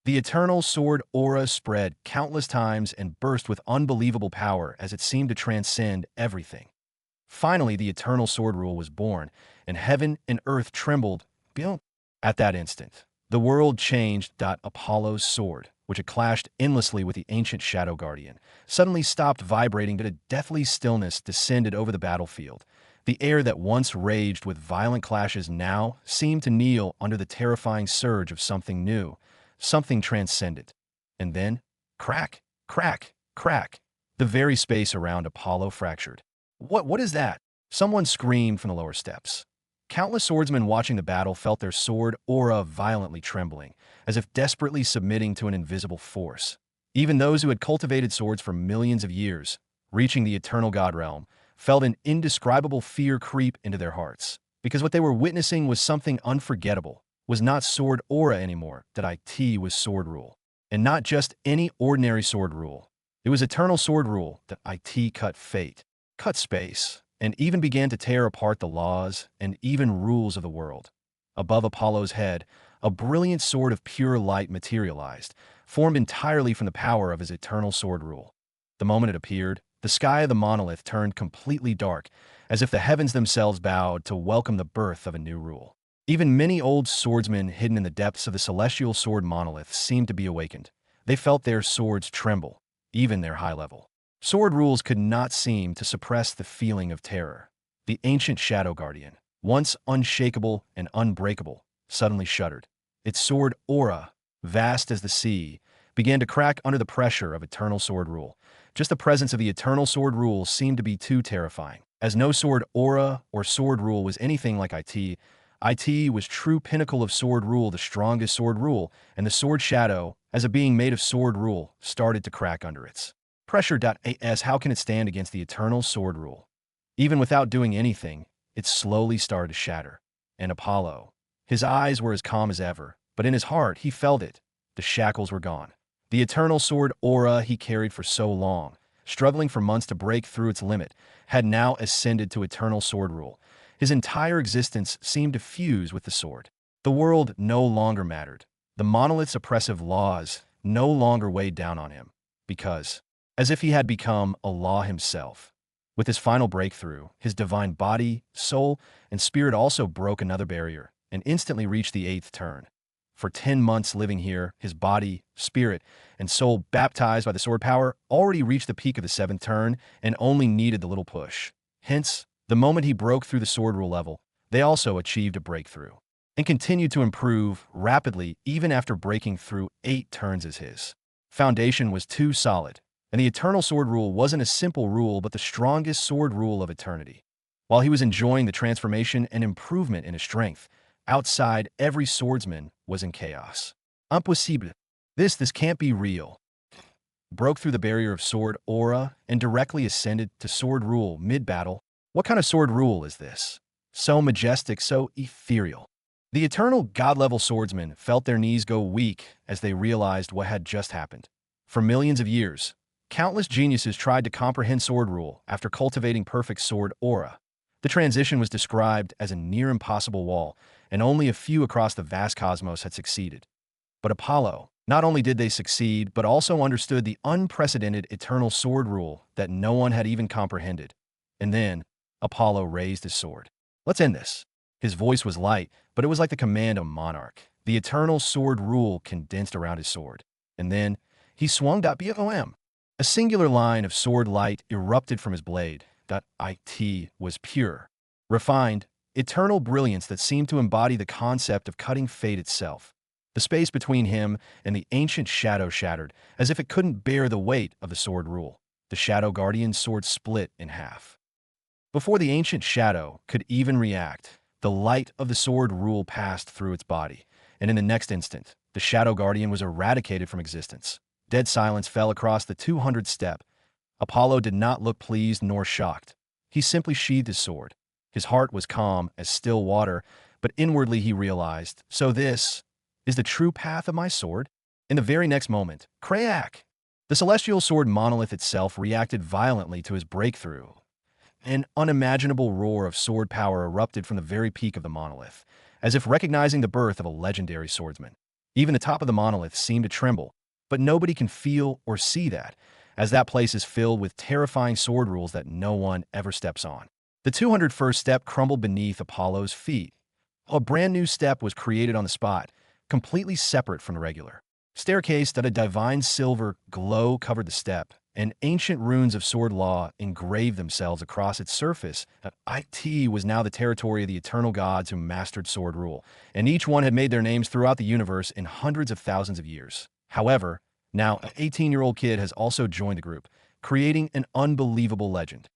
The eternal sword aura spread countless times and burst with unbelievable power as it seemed to transcend everything. Finally, the eternal sword rule was born, and heaven and earth trembled. At that instant, the world changed. Apollo's sword, which had clashed endlessly with the ancient Shadow Guardian, suddenly stopped vibrating, but a deathly stillness descended over the battlefield. The air that once raged with violent clashes now seemed to kneel under the terrifying surge of something new, something transcendent. And then, crack, crack, crack, the very space around Apollo fractured. What is that? Someone screamed from the lower steps. Countless swordsmen watching the battle felt their sword aura violently trembling, as if desperately submitting to an invisible force. Even those who had cultivated swords for millions of years, reaching the eternal god realm, felt an indescribable fear creep into their hearts, because what they were witnessing was something unforgettable, was not sword aura anymore. It was sword rule. And not just any ordinary sword rule. It was eternal sword rule. It cut fate, cut space, and even began to tear apart the laws and even rules of the world. Above Apollo's head, a brilliant sword of pure light materialized, formed entirely from the power of his eternal sword rule. The moment it appeared, the sky of the monolith turned completely dark, as if the heavens themselves bowed to welcome the birth of a new rule. Even many old swordsmen hidden in the depths of the celestial sword monolith seemed to be awakened. They felt their swords tremble, even their high-level sword rules could not seem to suppress the feeling of terror. The ancient Shadow Guardian, once unshakable and unbreakable, suddenly shuddered. Its sword aura, vast as the sea, began to crack under the pressure of eternal sword rule. Just the presence of the eternal sword rule seemed to be too terrifying. As no sword aura or sword rule was anything like it was true pinnacle of sword rule, the strongest sword rule, and the sword shadow, as a being made of sword rule, started to crack under its pressure. As how can it stand against the eternal sword rule? Even without doing anything, it slowly started to shatter. And Apollo, his eyes were as calm as ever, but in his heart he felt it. The shackles were gone. The eternal sword aura he carried for so long, struggling for months to break through its limit, had now ascended to eternal sword rule. His entire existence seemed to fuse with the sword. The world no longer mattered. The monolith's oppressive laws no longer weighed down on him, because, as if he had become a law himself. With his final breakthrough, his divine body, soul, and spirit also broke another barrier and instantly reached the 8th turn. For 10 months living here, his body, spirit, and soul, baptized by the sword power, already reached the peak of the 7th turn and only needed the little push. Hence, the moment he broke through the sword rule level, they also achieved a breakthrough and continued to improve rapidly even after breaking through 8 turns as his foundation was too solid. And the eternal sword rule wasn't a simple rule but the strongest sword rule of eternity. While he was enjoying the transformation and improvement in his strength, outside every swordsman was in chaos. Impossible. This can't be real. Broke through the barrier of sword aura and directly ascended to sword rule mid-battle. What kind of sword rule is this? So majestic, so ethereal. The eternal god-level swordsmen felt their knees go weak as they realized what had just happened. For millions of years, countless geniuses tried to comprehend sword rule after cultivating perfect sword aura. The transition was described as a near-impossible wall, and only a few across the vast cosmos had succeeded. But Apollo, not only did they succeed, but also understood the unprecedented eternal sword rule that no one had even comprehended. And then, Apollo raised his sword. Let's end this. His voice was light, but it was like the command of a monarch. The eternal sword rule condensed around his sword. And then, he swung. Bom. A singular line of sword light erupted from his blade. It was pure, refined, eternal brilliance that seemed to embody the concept of cutting fate itself. The space between him and the ancient shadow shattered, as if it couldn't bear the weight of the sword rule. The Shadow Guardian's sword split in half. Before the ancient shadow could even react, the light of the sword rule passed through its body, and in the next instant, the Shadow Guardian was eradicated from existence. Dead silence fell across the 200th step. Apollo did not look pleased nor shocked. He simply sheathed his sword. His heart was calm as still water, but inwardly he realized, so this is the true path of my sword? In the very next moment, crack! The celestial sword monolith itself reacted violently to his breakthrough. An unimaginable roar of sword power erupted from the very peak of the monolith, as if recognizing the birth of a legendary swordsman. Even the top of the monolith seemed to tremble, but nobody can feel or see that, as that place is filled with terrifying sword rules that no one ever steps on. The 201st step crumbled beneath Apollo's feet. A brand new step was created on the spot, completely separate from the regular staircase. That a divine silver glow covered the step, and ancient runes of sword law engraved themselves across its surface. It was now the territory of the eternal gods who mastered sword rule, and each one had made their names throughout the universe in hundreds of thousands of years. However, now an 18-year-old kid has also joined the group, creating an unbelievable legend.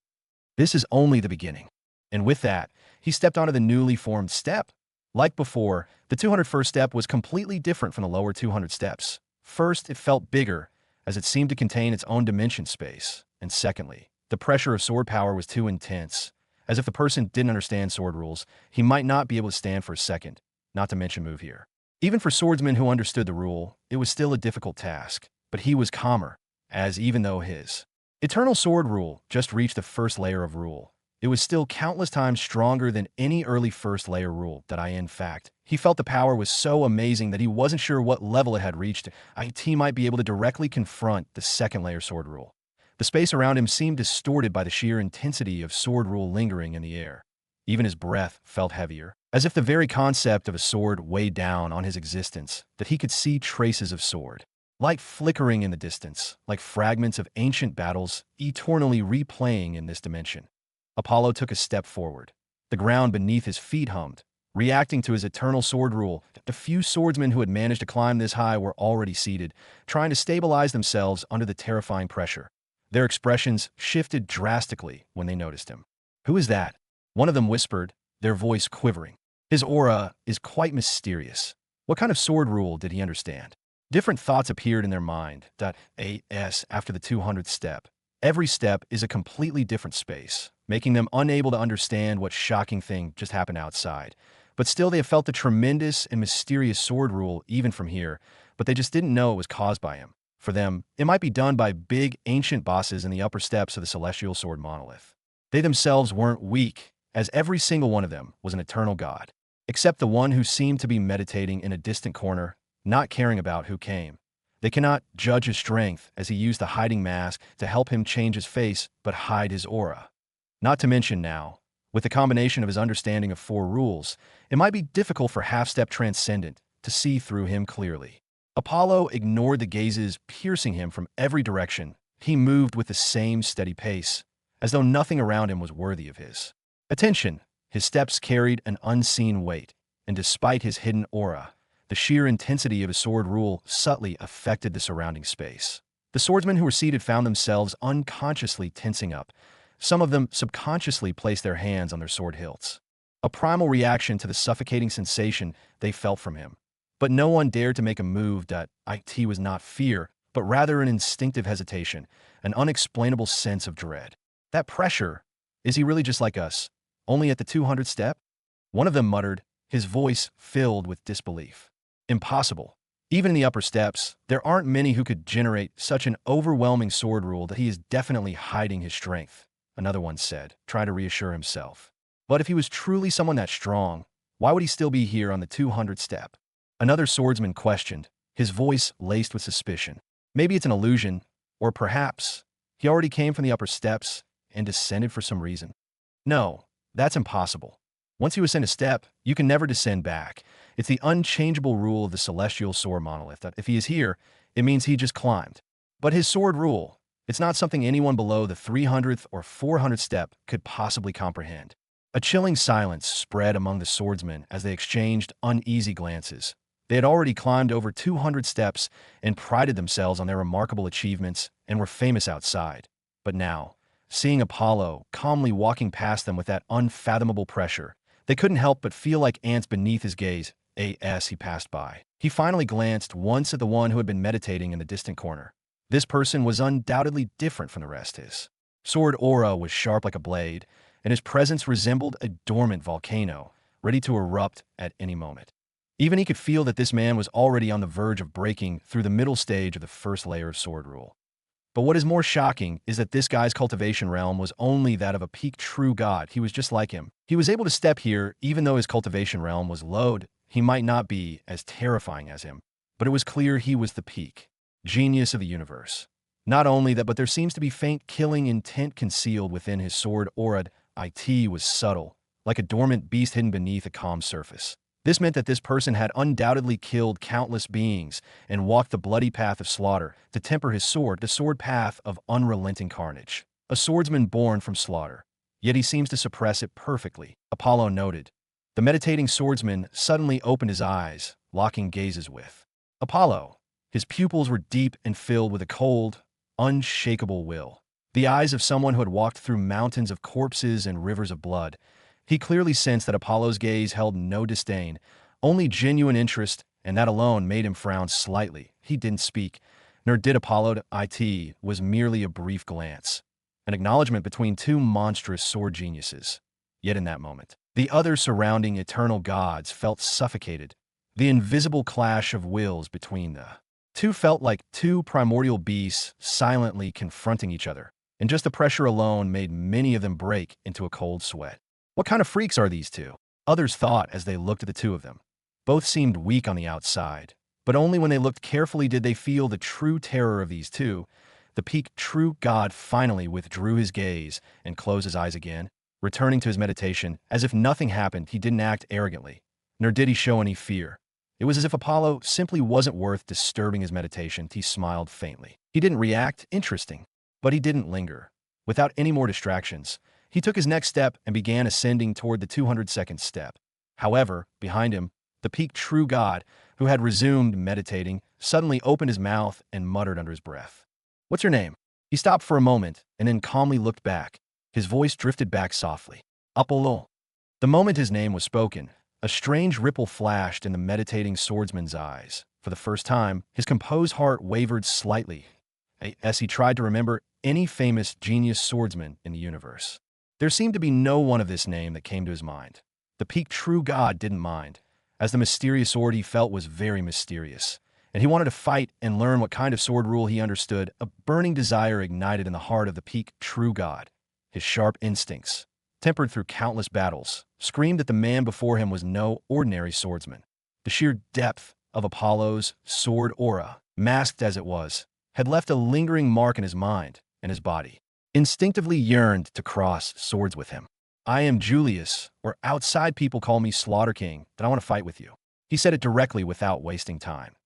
This is only the beginning. And with that, he stepped onto the newly formed step. Like before, the 201st step was completely different from the lower 200 steps. First, it felt bigger, as it seemed to contain its own dimension space. And secondly, the pressure of sword power was too intense. As if the person didn't understand sword rules, he might not be able to stand for a second, not to mention move here. Even for swordsmen who understood the rule, it was still a difficult task. But he was calmer, as even though his eternal sword rule just reached the first layer of rule, it was still countless times stronger than any early first layer rule that in fact, he felt the power was so amazing that he wasn't sure what level it had reached. He might be able to directly confront the second layer sword rule. The space around him seemed distorted by the sheer intensity of sword rule lingering in the air. Even his breath felt heavier, as if the very concept of a sword weighed down on his existence, that he could see traces of sword light flickering in the distance, like fragments of ancient battles eternally replaying in this dimension. Apollo took a step forward. The ground beneath his feet hummed, reacting to his eternal sword rule. The few swordsmen who had managed to climb this high were already seated, trying to stabilize themselves under the terrifying pressure. Their expressions shifted drastically when they noticed him. "Who is that?" one of them whispered, their voice quivering. "His aura is quite mysterious. What kind of sword rule did he understand?" Different thoughts appeared in their mind. After the 200th step. Every step is a completely different space, making them unable to understand what shocking thing just happened outside. But still, they have felt the tremendous and mysterious sword rule even from here, but they just didn't know it was caused by him. For them, it might be done by big, ancient bosses in the upper steps of the celestial sword monolith. They themselves weren't weak, as every single one of them was an eternal god, except the one who seemed to be meditating in a distant corner, not caring about who came. They cannot judge his strength, as he used the hiding mask to help him change his face but hide his aura. Not to mention now, with the combination of his understanding of four rules, it might be difficult for half-step transcendent to see through him clearly. Apollo ignored the gazes piercing him from every direction. He moved with the same steady pace, as though nothing around him was worthy of his attention. His steps carried an unseen weight, and despite his hidden aura, the sheer intensity of his sword rule subtly affected the surrounding space. The swordsmen who were seated found themselves unconsciously tensing up. Some of them subconsciously placed their hands on their sword hilts, a primal reaction to the suffocating sensation they felt from him. But no one dared to make a move. It was not fear, but rather an instinctive hesitation, an unexplainable sense of dread. That pressure, is he really just like us, only at the 200th step? One of them muttered, his voice filled with disbelief. Impossible. Even in the upper steps, there aren't many who could generate such an overwhelming sword rule. That he is definitely hiding his strength, another one said, trying to reassure himself. But if he was truly someone that strong, why would he still be here on the 200th step? Another swordsman questioned, his voice laced with suspicion. Maybe it's an illusion, or perhaps he already came from the upper steps and descended for some reason. No, that's impossible. Once you ascend a step, you can never descend back. It's the unchangeable rule of the celestial sword monolith that if he is here, it means he just climbed. But his sword rule, it's not something anyone below the 300th or 400th step could possibly comprehend. A chilling silence spread among the swordsmen as they exchanged uneasy glances. They had already climbed over 200 steps and prided themselves on their remarkable achievements and were famous outside. But now, seeing Apollo calmly walking past them with that unfathomable pressure, they couldn't help but feel like ants beneath his gaze as he passed by. He finally glanced once at the one who had been meditating in the distant corner. This person was undoubtedly different from the rest. His sword aura was sharp like a blade, and his presence resembled a dormant volcano, ready to erupt at any moment. Even he could feel that this man was already on the verge of breaking through the middle stage of the first layer of sword rule. But what is more shocking is that this guy's cultivation realm was only that of a peak true god. He was just like him. He was able to step here even though his cultivation realm was low. He might not be as terrifying as him, but it was clear he was the peak genius of the universe. Not only that, but there seems to be faint killing intent concealed within his sword aura. It was subtle, like a dormant beast hidden beneath a calm surface. This meant that this person had undoubtedly killed countless beings and walked the bloody path of slaughter to temper his sword, the sword path of unrelenting carnage. A swordsman born from slaughter. Yet he seems to suppress it perfectly, Apollo noted. The meditating swordsman suddenly opened his eyes, locking gazes with Apollo. His pupils were deep and filled with a cold, unshakable will. The eyes of someone who had walked through mountains of corpses and rivers of blood. He clearly sensed that Apollo's gaze held no disdain, only genuine interest, and that alone made him frown slightly. He didn't speak, nor did Apollo. It was merely a brief glance, an acknowledgement between two monstrous sword geniuses. Yet in that moment, the other surrounding eternal gods felt suffocated. The invisible clash of wills between the two felt like two primordial beasts silently confronting each other, and just the pressure alone made many of them break into a cold sweat. What kind of freaks are these two? Others thought as they looked at the two of them. Both seemed weak on the outside, but only when they looked carefully did they feel the true terror of these two. The peak true god finally withdrew his gaze and closed his eyes again, returning to his meditation. As if nothing happened, he didn't act arrogantly, nor did he show any fear. It was as if Apollo simply wasn't worth disturbing his meditation. He smiled faintly. He didn't react, interesting, but he didn't linger. Without any more distractions, he took his next step and began ascending toward the 202nd step. However, behind him, the peak true god, who had resumed meditating, suddenly opened his mouth and muttered under his breath. "What's your name?" He stopped for a moment and then calmly looked back. His voice drifted back softly. Apollo. The moment his name was spoken, a strange ripple flashed in the meditating swordsman's eyes. For the first time, his composed heart wavered slightly as he tried to remember any famous genius swordsman in the universe. There seemed to be no one of this name that came to his mind. The peak true god didn't mind, as the mysterious sword he felt was very mysterious, and he wanted to fight and learn what kind of sword rule he understood. A burning desire ignited in the heart of the peak true god. His sharp instincts, tempered through countless battles, screamed that the man before him was no ordinary swordsman. The sheer depth of Apollo's sword aura, masked as it was, had left a lingering mark in his mind, and his body instinctively yearned to cross swords with him. "I am Julius, or outside people call me Slaughter King, and I want to fight with you." He said it directly without wasting time.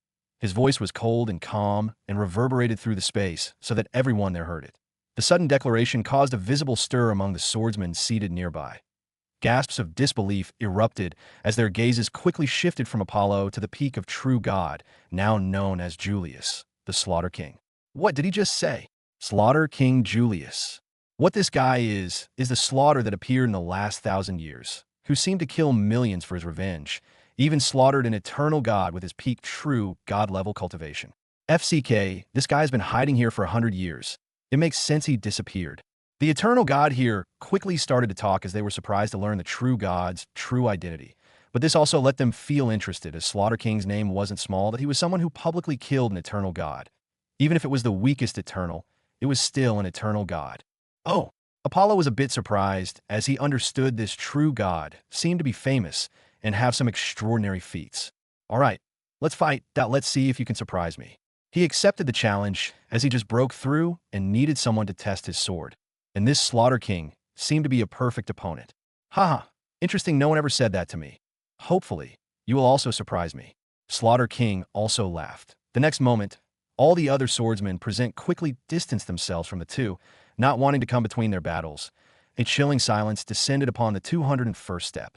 His voice was cold and calm and reverberated through the space so that everyone there heard it. The sudden declaration caused a visible stir among the swordsmen seated nearby. Gasps of disbelief erupted as their gazes quickly shifted from Apollo to the peak of true god, now known as Julius, the Slaughter King. What did he just say? Slaughter King Julius. What this guy is the slaughter that appeared in the last 1,000 years, who seemed to kill millions for his revenge, even slaughtered an eternal god with his peak true god-level cultivation. FCK, this guy's been hiding here for 100 years. It makes sense he disappeared. The eternal god here quickly started to talk as they were surprised to learn the true god's true identity. But this also let them feel interested, as Slaughter King's name wasn't small, that he was someone who publicly killed an eternal god. Even if it was the weakest eternal, it was still an eternal god. Oh, Apollo was a bit surprised as he understood this true god seemed to be famous and have some extraordinary feats. "All right, let's fight. Let's see if you can surprise me." He accepted the challenge as he just broke through and needed someone to test his sword. And this Slaughter King seemed to be a perfect opponent. Haha, interesting, no one ever said that to me. Hopefully, you will also surprise me. Slaughter King also laughed. The next moment, all the other swordsmen present quickly distanced themselves from the two, not wanting to come between their battles. A chilling silence descended upon the 201st step.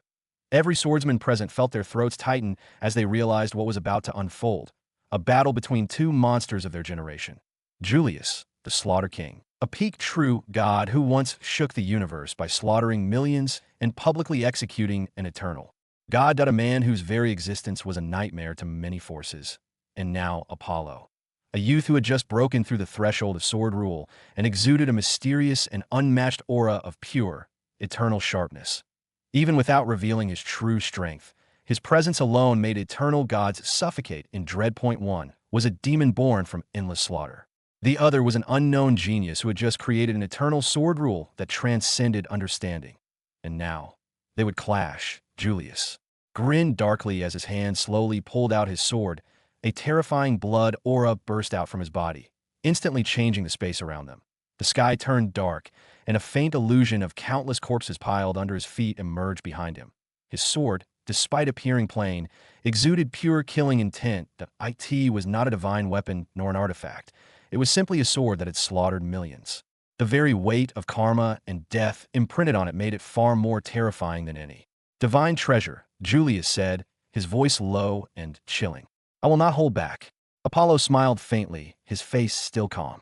Every swordsman present felt their throats tighten as they realized what was about to unfold. A battle between two monsters of their generation. Julius, the Slaughter King, a peak true god who once shook the universe by slaughtering millions and publicly executing an eternal god, a man whose very existence was a nightmare to many forces. And now Apollo, a youth who had just broken through the threshold of sword rule and exuded a mysterious and unmatched aura of pure, eternal sharpness. Even without revealing his true strength, his presence alone made eternal gods suffocate in dread. Point one was a demon born from endless slaughter. The other was an unknown genius who had just created an eternal sword rule that transcended understanding. And now, they would clash. Julius grinned darkly as his hand slowly pulled out his sword, A terrifying blood aura burst out from his body, instantly changing the space around them. The sky turned dark, and a faint illusion of countless corpses piled under his feet emerged behind him. His sword, despite appearing plain, exuded pure killing intent. That it was not a divine weapon nor an artifact. It was simply a sword that had slaughtered millions. The very weight of karma and death imprinted on it made it far more terrifying than any divine treasure, Julius said, his voice low and chilling. I will not hold back. Apollo smiled faintly, his face still calm.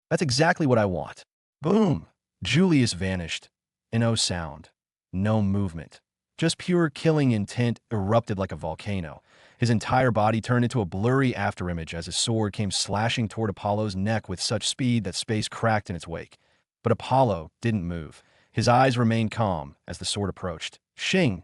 That's exactly what I want. Boom! Julius vanished. No sound. No movement. Just pure killing intent erupted like a volcano. His entire body turned into a blurry afterimage as his sword came slashing toward Apollo's neck with such speed that space cracked in its wake. But Apollo didn't move. His eyes remained calm as the sword approached. Shing!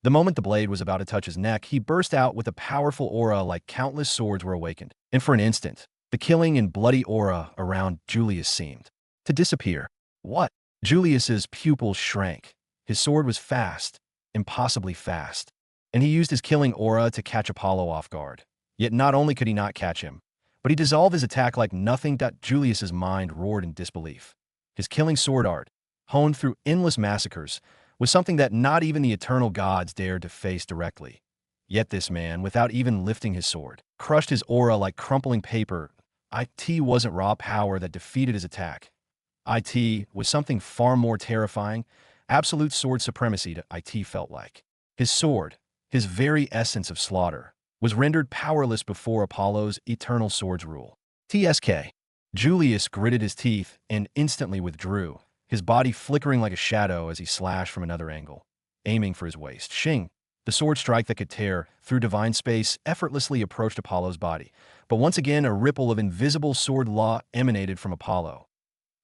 The moment the blade was about to touch his neck, he burst out with a powerful aura like countless swords were awakened. And for an instant, the killing and bloody aura around Julius seemed to disappear. What? Julius's pupils shrank. His sword was fast, impossibly fast, and he used his killing aura to catch Apollo off guard. Yet not only could he not catch him, but he dissolved his attack like nothing. Julius's mind roared in disbelief. His killing sword art, honed through endless massacres, was something that not even the eternal gods dared to face directly. Yet this man, without even lifting his sword, crushed his aura like crumpling paper. It wasn't raw power that defeated his attack. It was something far more terrifying, absolute sword supremacy. It felt like. His sword, his very essence of slaughter, was rendered powerless before Apollo's eternal sword's rule. TSK. Julius gritted his teeth and instantly withdrew, his body flickering like a shadow as he slashed from another angle, aiming for his waist. Shing! The sword strike that could tear through divine space effortlessly approached Apollo's body, but once again a ripple of invisible sword law emanated from Apollo.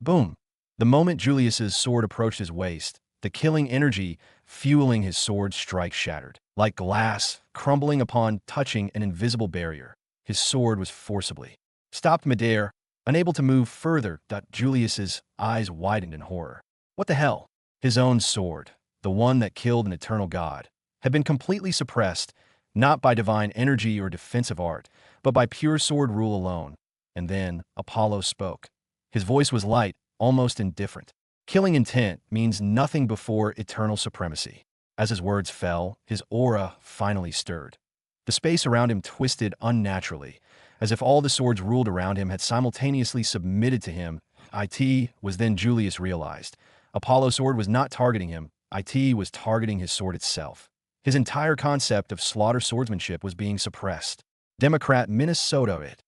Boom! The moment Julius's sword approached his waist, the killing energy fueling his sword strike shattered. Like glass, crumbling upon touching an invisible barrier, his sword was forcibly stopped midair, unable to move further. Julius's eyes widened in horror. What the hell? His own sword, the one that killed an eternal god, had been completely suppressed, not by divine energy or defensive art, but by pure sword rule alone. And then Apollo spoke. His voice was light, almost indifferent. Killing intent means nothing before eternal supremacy. As his words fell, his aura finally stirred. The space around him twisted unnaturally, as if all the swords ruled around him had simultaneously submitted to him. It was then Julius realized. Apollo's sword was not targeting him. It was targeting his sword itself. His entire concept of slaughter swordsmanship was being suppressed. Democrat Minnesota it.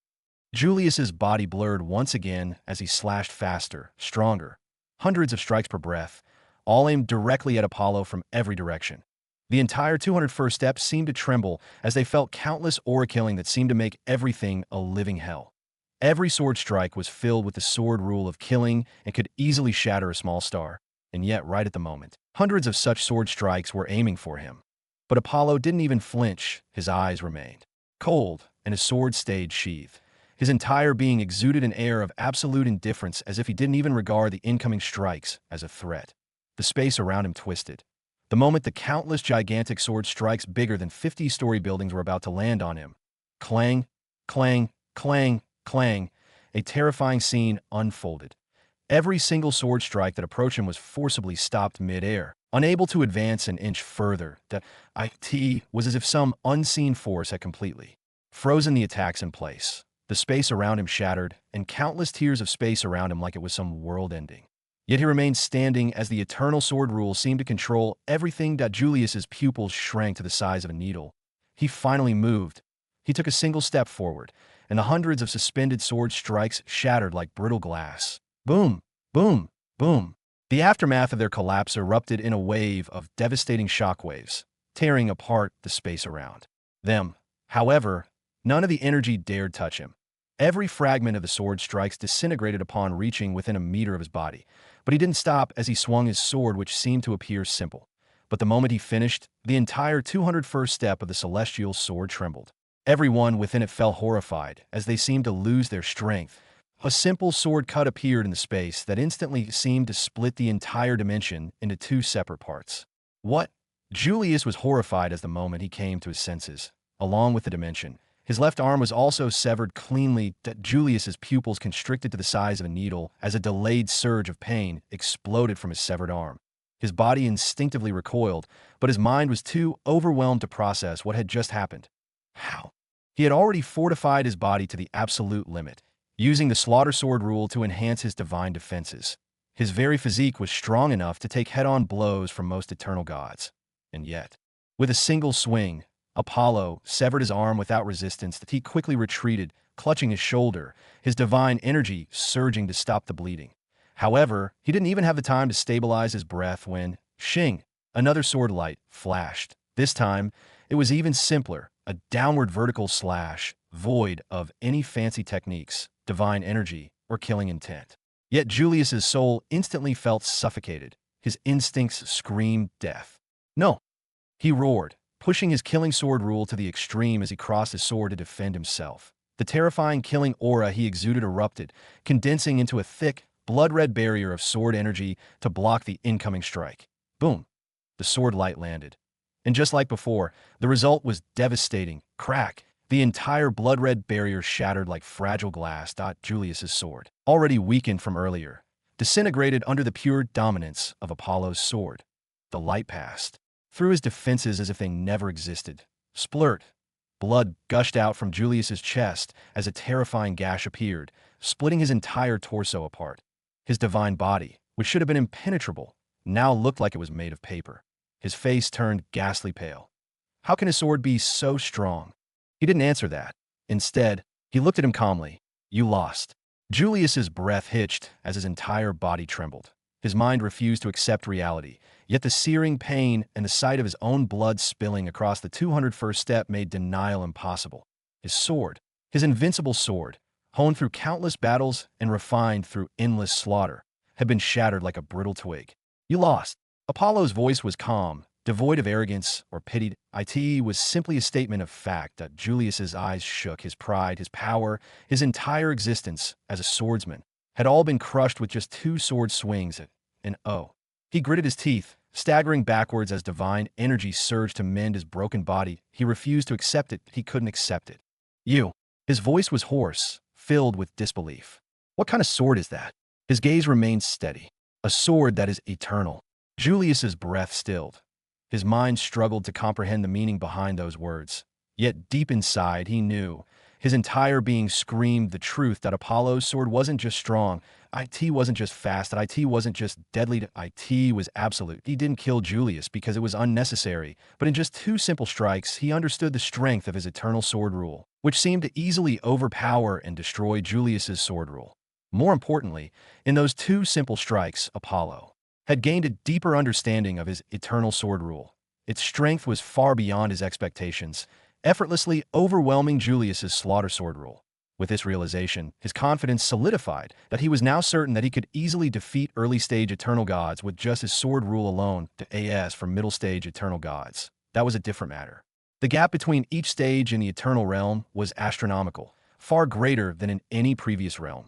Julius's body blurred once again as he slashed faster, stronger. Hundreds of strikes per breath, all aimed directly at Apollo from every direction. The entire 201st step seemed to tremble as they felt countless aura killing that seemed to make everything a living hell. Every sword strike was filled with the sword rule of killing and could easily shatter a small star. And yet, right at the moment, hundreds of such sword strikes were aiming for him. But Apollo didn't even flinch. His eyes remained cold, and his sword stayed sheathed. His entire being exuded an air of absolute indifference, as if he didn't even regard the incoming strikes as a threat. The space around him twisted. The moment the countless gigantic sword strikes bigger than 50-story buildings were about to land on him. Clang, clang, clang, clang, a terrifying scene unfolded. Every single sword strike that approached him was forcibly stopped mid-air, unable to advance an inch further. It was as if some unseen force had completely frozen the attacks in place. The space around him shattered, and countless tiers of space around him like it was some world ending. Yet he remained standing as the eternal sword rule seemed to control everything. Julius's pupils shrank to the size of a needle. He finally moved. He took a single step forward, and the hundreds of suspended sword strikes shattered like brittle glass. Boom, boom, boom. The aftermath of their collapse erupted in a wave of devastating shockwaves, tearing apart the space around them. However, none of the energy dared touch him. Every fragment of the sword strikes disintegrated upon reaching within a meter of his body, but he didn't stop as he swung his sword, which seemed to appear simple. But the moment he finished, the entire 201st step of the celestial sword trembled. Everyone within it fell horrified, as they seemed to lose their strength. A simple sword cut appeared in the space that instantly seemed to split the entire dimension into two separate parts. What? Julius was horrified as the moment he came to his senses, along with the dimension. His left arm was also severed cleanly, Julius's pupils constricted to the size of a needle as a delayed surge of pain exploded from his severed arm. His body instinctively recoiled, but his mind was too overwhelmed to process what had just happened. How? He had already fortified his body to the absolute limit, using the slaughter sword rule to enhance his divine defenses. His very physique was strong enough to take head-on blows from most eternal gods. And yet, with a single swing, Apollo severed his arm without resistance that he quickly retreated, clutching his shoulder, his divine energy surging to stop the bleeding. However, he didn't even have the time to stabilize his breath when, shing, another sword light flashed. This time, it was even simpler, a downward vertical slash, void of any fancy techniques, divine energy, or killing intent. Yet Julius's soul instantly felt suffocated. His instincts screamed death. No, he roared, pushing his killing sword rule to the extreme as he crossed his sword to defend himself. The terrifying killing aura he exuded erupted, condensing into a thick, blood-red barrier of sword energy to block the incoming strike. Boom! The sword light landed. And just like before, the result was devastating. Crack! The entire blood-red barrier shattered like fragile glass. Julius's sword, already weakened from earlier, disintegrated under the pure dominance of Apollo's sword. The light passed through his defenses as if they never existed. Splurt! Blood gushed out from Julius's chest as a terrifying gash appeared, splitting his entire torso apart. His divine body, which should have been impenetrable, now looked like it was made of paper. His face turned ghastly pale. How can his sword be so strong? He didn't answer that. Instead, he looked at him calmly. You lost. Julius's breath hitched as his entire body trembled. His mind refused to accept reality, yet the searing pain and the sight of his own blood spilling across the 201st step made denial impossible. His sword, his invincible sword, honed through countless battles and refined through endless slaughter, had been shattered like a brittle twig. You lost. Apollo's voice was calm, devoid of arrogance or pity. It was simply a statement of fact. Julius's eyes shook. His pride, his power, his entire existence as a swordsman had all been crushed with just 2 sword swings, and he gritted his teeth, staggering backwards as divine energy surged to mend his broken body. He refused to accept it. He couldn't accept it. You. His voice was hoarse, filled with disbelief. What kind of sword is that? His gaze remained steady. A sword that is eternal. Julius's breath stilled. His mind struggled to comprehend the meaning behind those words. Yet deep inside, he knew. His entire being screamed the truth that Apollo's sword wasn't just strong, it wasn't just fast, that it wasn't just deadly, it was absolute. He didn't kill Julius because it was unnecessary, but in just 2 simple strikes, he understood the strength of his eternal sword rule, which seemed to easily overpower and destroy Julius's sword rule. More importantly, in those 2 simple strikes, Apollo had gained a deeper understanding of his eternal sword rule. Its strength was far beyond his expectations, effortlessly overwhelming Julius's slaughter sword rule. With this realization, his confidence solidified that he was now certain that he could easily defeat early-stage eternal gods with just his sword rule alone. As for middle-stage eternal gods, that was a different matter. The gap between each stage in the eternal realm was astronomical, far greater than in any previous realm.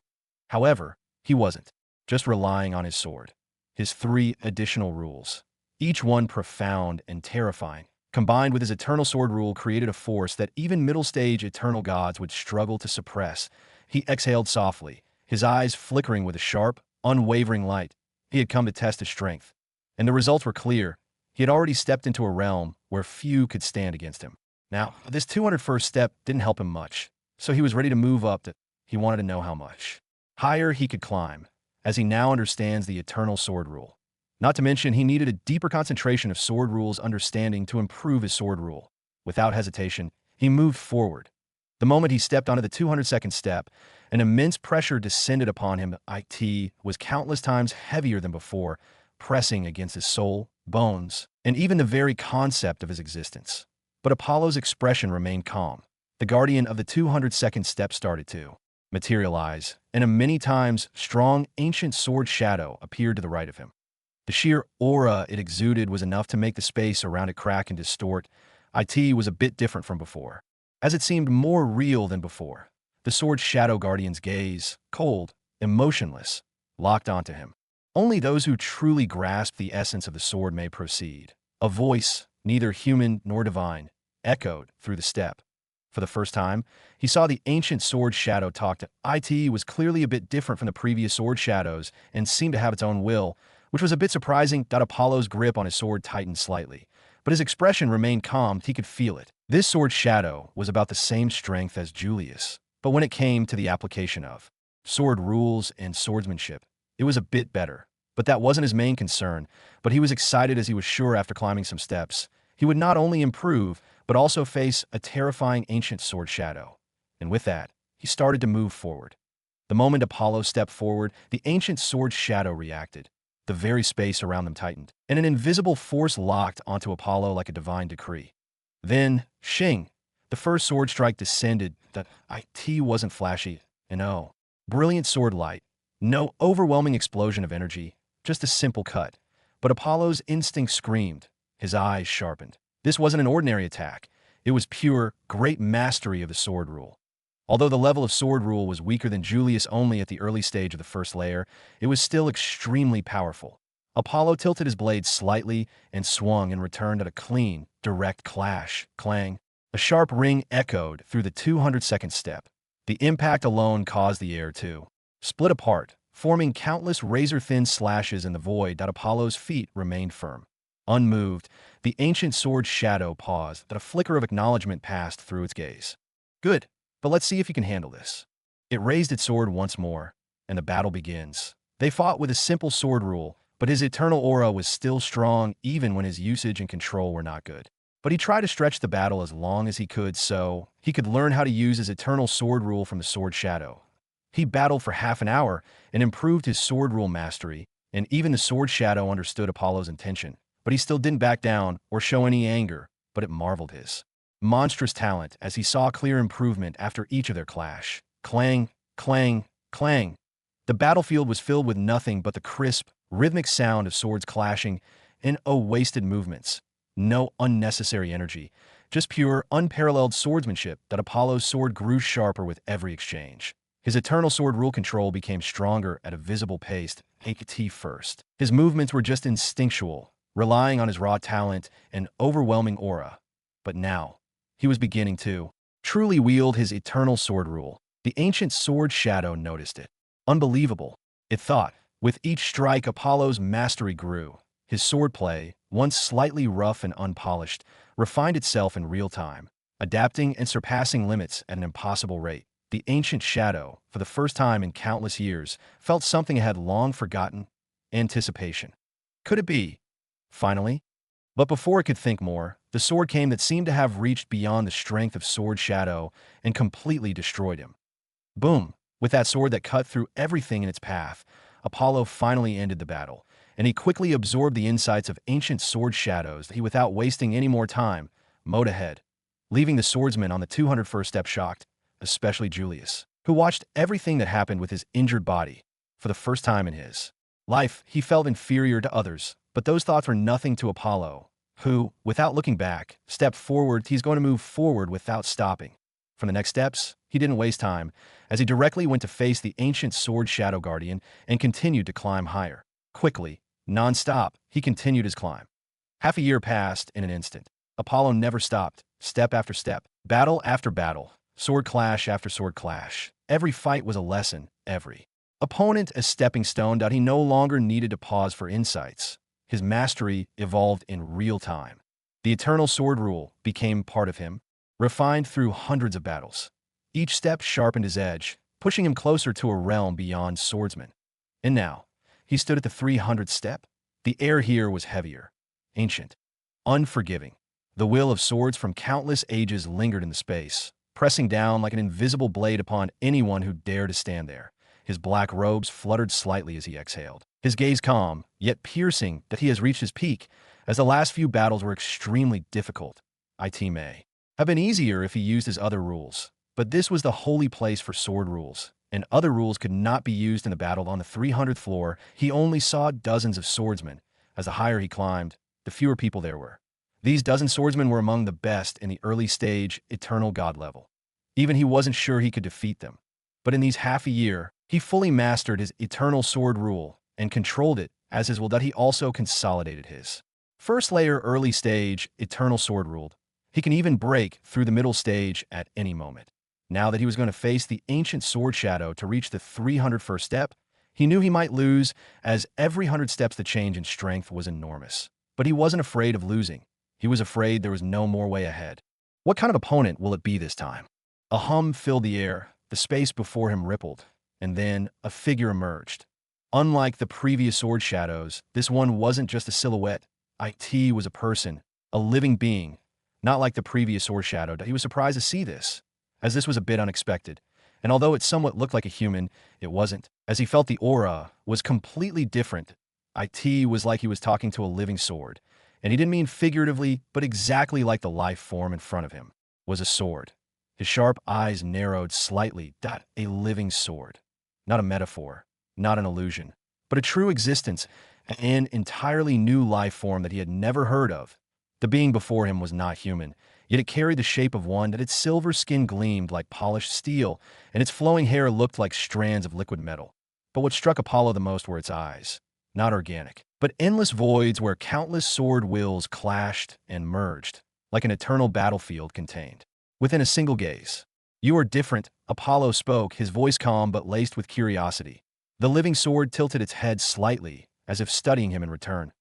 However, he wasn't just relying on his sword. His 3 additional rules, each one profound and terrifying, combined with his eternal sword rule, created a force that even middle-stage eternal gods would struggle to suppress. He exhaled softly, his eyes flickering with a sharp, unwavering light. He had come to test his strength, and the results were clear. He had already stepped into a realm where few could stand against him. Now, this 201st step didn't help him much, so he was ready to move up. He wanted to know how much higher he could climb, as he now understands the eternal sword rule. Not to mention, he needed a deeper concentration of sword rules understanding to improve his sword rule. Without hesitation, he moved forward. The moment he stepped onto the 202nd step, an immense pressure descended upon him. It was countless times heavier than before, pressing against his soul, bones, and even the very concept of his existence. But Apollo's expression remained calm. The guardian of the 202nd step started to materialize, and a many times strong ancient sword shadow appeared to the right of him. The sheer aura it exuded was enough to make the space around it crack and distort. It was a bit different from before, as it seemed more real than before. The sword's shadow guardian's gaze, cold, emotionless, locked onto him. Only those who truly grasp the essence of the sword may proceed. A voice, neither human nor divine, echoed through the step. For the first time, he saw the ancient sword shadow talk to it was clearly a bit different from the previous sword shadows and seemed to have its own will, which was a bit surprising. Apollo's grip on his sword tightened slightly, but his expression remained calm. He could feel it. This sword shadow was about the same strength as Julius, but when it came to the application of sword rules and swordsmanship, it was a bit better. But that wasn't his main concern, but he was excited as he was sure after climbing some steps, he would not only improve, but also face a terrifying ancient sword shadow. And with that, he started to move forward. The moment Apollo stepped forward, the ancient sword shadow reacted. The very space around them tightened, and an invisible force locked onto Apollo like a divine decree. Then, shing! The first sword strike descended. The it wasn't flashy, and oh, brilliant sword light. No overwhelming explosion of energy, just a simple cut. But Apollo's instinct screamed. His eyes sharpened. This wasn't an ordinary attack. It was pure, great mastery of the sword rule. Although the level of sword rule was weaker than Julius only at the early stage of the first layer, it was still extremely powerful. Apollo tilted his blade slightly and swung and returned at a clean, direct clash. Clang. A sharp ring echoed through the 200-second step. The impact alone caused the air to split apart, forming countless razor-thin slashes in the void. Apollo's feet remained firm. Unmoved, the ancient sword shadow paused. A flicker of acknowledgement passed through its gaze. Good, but let's see if you can handle this. It raised its sword once more, and the battle begins. They fought with a simple sword rule, but his eternal aura was still strong even when his usage and control were not good. But he tried to stretch the battle as long as he could so he could learn how to use his eternal sword rule from the sword shadow. He battled for half an hour and improved his sword rule mastery, and even the sword shadow understood Apollo's intention. But he still didn't back down or show any anger, but it marveled his monstrous talent as he saw clear improvement after each of their clash. Clang, clang, clang. The battlefield was filled with nothing but the crisp, rhythmic sound of swords clashing and wasted movements. No unnecessary energy, just pure, unparalleled swordsmanship. Apollo's sword grew sharper with every exchange. His eternal sword rule control became stronger at a visible pace. At first, his movements were just instinctual, relying on his raw talent and overwhelming aura. But now, he was beginning to truly wield his eternal sword rule. The ancient sword shadow noticed it. Unbelievable, it thought. With each strike, Apollo's mastery grew. His swordplay, once slightly rough and unpolished, refined itself in real time, adapting and surpassing limits at an impossible rate. The ancient shadow, for the first time in countless years, felt something it had long forgotten: anticipation. Could it be? Finally? But before it could think more, the sword came that seemed to have reached beyond the strength of sword shadow and completely destroyed him. Boom! With that sword that cut through everything in its path, Apollo finally ended the battle, and he quickly absorbed the insights of ancient sword shadows. He, without wasting any more time, mowed ahead, leaving the swordsman on the 201st step shocked, especially Julius, who watched everything that happened with his injured body. For the first time in his life, he felt inferior to others, but those thoughts were nothing to Apollo, who, without looking back, stepped forward. He's going to move forward without stopping. From the next steps, he didn't waste time, as he directly went to face the ancient sword shadow guardian and continued to climb higher. Quickly, non-stop, he continued his climb. Half a year passed in an instant. Apollo never stopped, step after step, battle after battle, sword clash after sword clash. Every fight was a lesson, every opponent a stepping stone. He no longer needed to pause for insights. His mastery evolved in real time. The eternal sword rule became part of him, refined through hundreds of battles. Each step sharpened his edge, pushing him closer to a realm beyond swordsmen. And now, he stood at the 300th step. The air here was heavier, ancient, unforgiving. The will of swords from countless ages lingered in the space, pressing down like an invisible blade upon anyone who dared to stand there. His black robes fluttered slightly as he exhaled, his gaze calm, yet piercing. That he has reached his peak, as the last few battles were extremely difficult. It may have been easier if he used his other rules, but this was the holy place for sword rules, and other rules could not be used in the battle. On the 300th floor, he only saw dozens of swordsmen. As the higher he climbed, the fewer people there were. These dozen swordsmen were among the best in the early stage, eternal god level. Even he wasn't sure he could defeat them. But in these half a year, he fully mastered his eternal sword rule and controlled it as his will. He also consolidated his first layer, early stage, eternal sword ruled. He can even break through the middle stage at any moment. Now that he was going to face the ancient sword shadow to reach the 301st step, he knew he might lose, as every 100 steps the change in strength was enormous. But he wasn't afraid of losing. He was afraid there was no more way ahead. What kind of opponent will it be this time? A hum filled the air, the space before him rippled, and then a figure emerged. Unlike the previous sword shadows, this one wasn't just a silhouette. It was a person, a living being. Not like the previous sword shadow, he was surprised to see this, as this was a bit unexpected. And although it somewhat looked like a human, it wasn't. As he felt the aura was completely different. It was like he was talking to a living sword. And he didn't mean figuratively, but exactly like the life form in front of him was a sword. His sharp eyes narrowed slightly. A living sword. Not a metaphor, not an illusion, but a true existence, an entirely new life form that he had never heard of. The being before him was not human, yet it carried the shape of one, that its silver skin gleamed like polished steel, and its flowing hair looked like strands of liquid metal. But what struck Apollo the most were its eyes. Not organic, but endless voids where countless sword wills clashed and merged, like an eternal battlefield contained within a single gaze. "You are different," Apollo spoke, his voice calm but laced with curiosity. The living sword tilted its head slightly, as if studying him in return.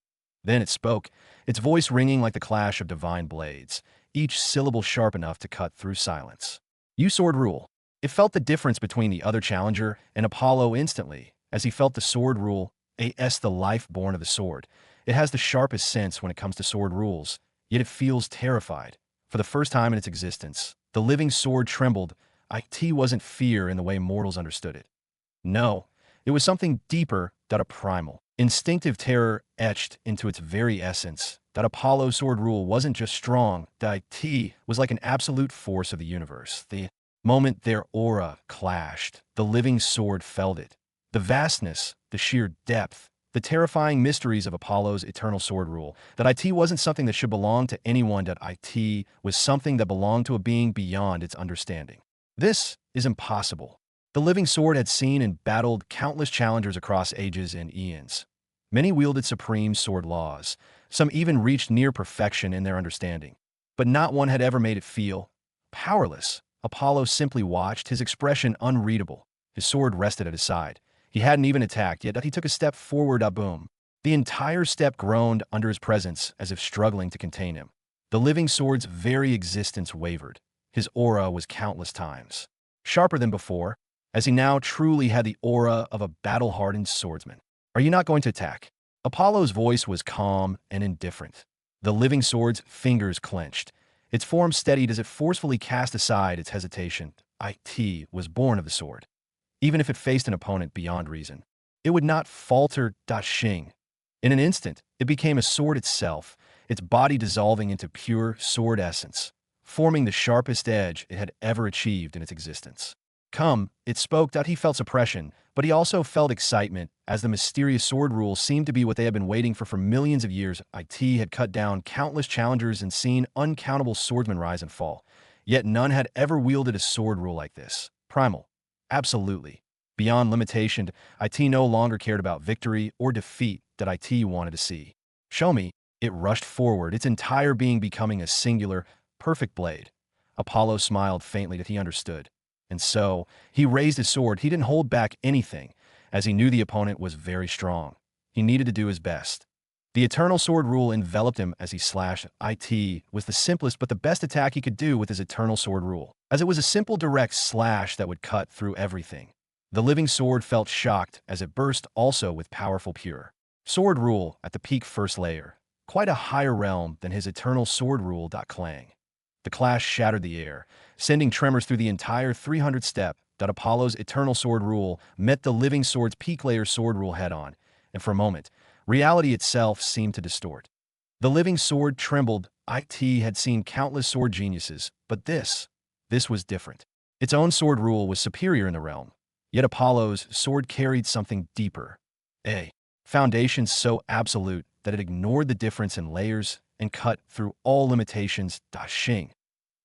Then it spoke, its voice ringing like the clash of divine blades, each syllable sharp enough to cut through silence. "You sword rule." It felt the difference between the other challenger and Apollo instantly, as he felt the sword rule, the life born of the sword. It has the sharpest sense when it comes to sword rules, yet it feels terrified. For the first time in its existence, the living sword trembled. It wasn't fear in the way mortals understood it. No, it was something deeper, a primal, instinctive terror etched into its very essence. That Apollo's sword rule wasn't just strong, it was like an absolute force of the universe. The moment their aura clashed, the living sword felt it. The vastness, the sheer depth, the terrifying mysteries of Apollo's eternal sword rule. That it wasn't something that should belong to anyone, that it was something that belonged to a being beyond its understanding. This is impossible. The living sword had seen and battled countless challengers across ages and eons. Many wielded supreme sword laws. Some even reached near perfection in their understanding. But not one had ever made it feel powerless. Apollo simply watched, his expression unreadable. His sword rested at his side. He hadn't even attacked, yet he took a step forward. Boom. The entire step groaned under his presence, as if struggling to contain him. The living sword's very existence wavered. His aura was countless times sharper than before, as he now truly had the aura of a battle-hardened swordsman. "Are you not going to attack?" Apollo's voice was calm and indifferent. The living sword's fingers clenched. Its form steadied as it forcefully cast aside its hesitation. It was born of the sword. Even if it faced an opponent beyond reason, it would not falter. Shing. In an instant, it became a sword itself, its body dissolving into pure sword essence, forming the sharpest edge it had ever achieved in its existence. "Come," it spoke. He felt suppression, but he also felt excitement, as the mysterious sword rule seemed to be what they had been waiting for millions of years. It had cut down countless challengers and seen uncountable swordsmen rise and fall, yet none had ever wielded a sword rule like this. Primal. Absolutely. Beyond limitation, it no longer cared about victory or defeat. That it wanted to see. "Show me." It rushed forward, its entire being becoming a singular, perfect blade. Apollo smiled faintly that he understood. And so, he raised his sword. He didn't hold back anything, as he knew the opponent was very strong. He needed to do his best. The eternal sword rule enveloped him as he slashed. It was the simplest but the best attack he could do with his eternal sword rule, as it was a simple direct slash that would cut through everything. The living sword felt shocked as it burst, also with powerful pure sword rule at the peak first layer, quite a higher realm than his eternal sword rule. Clang. The clash shattered the air, sending tremors through the entire 300 step. Apollo's eternal sword rule met the living sword's peak layer sword rule head-on, and for a moment, reality itself seemed to distort. The living sword trembled. It had seen countless sword geniuses, but this was different. Its own sword rule was superior in the realm, yet Apollo's sword carried something deeper. A foundation so absolute that it ignored the difference in layers and cut through all limitations. Shing.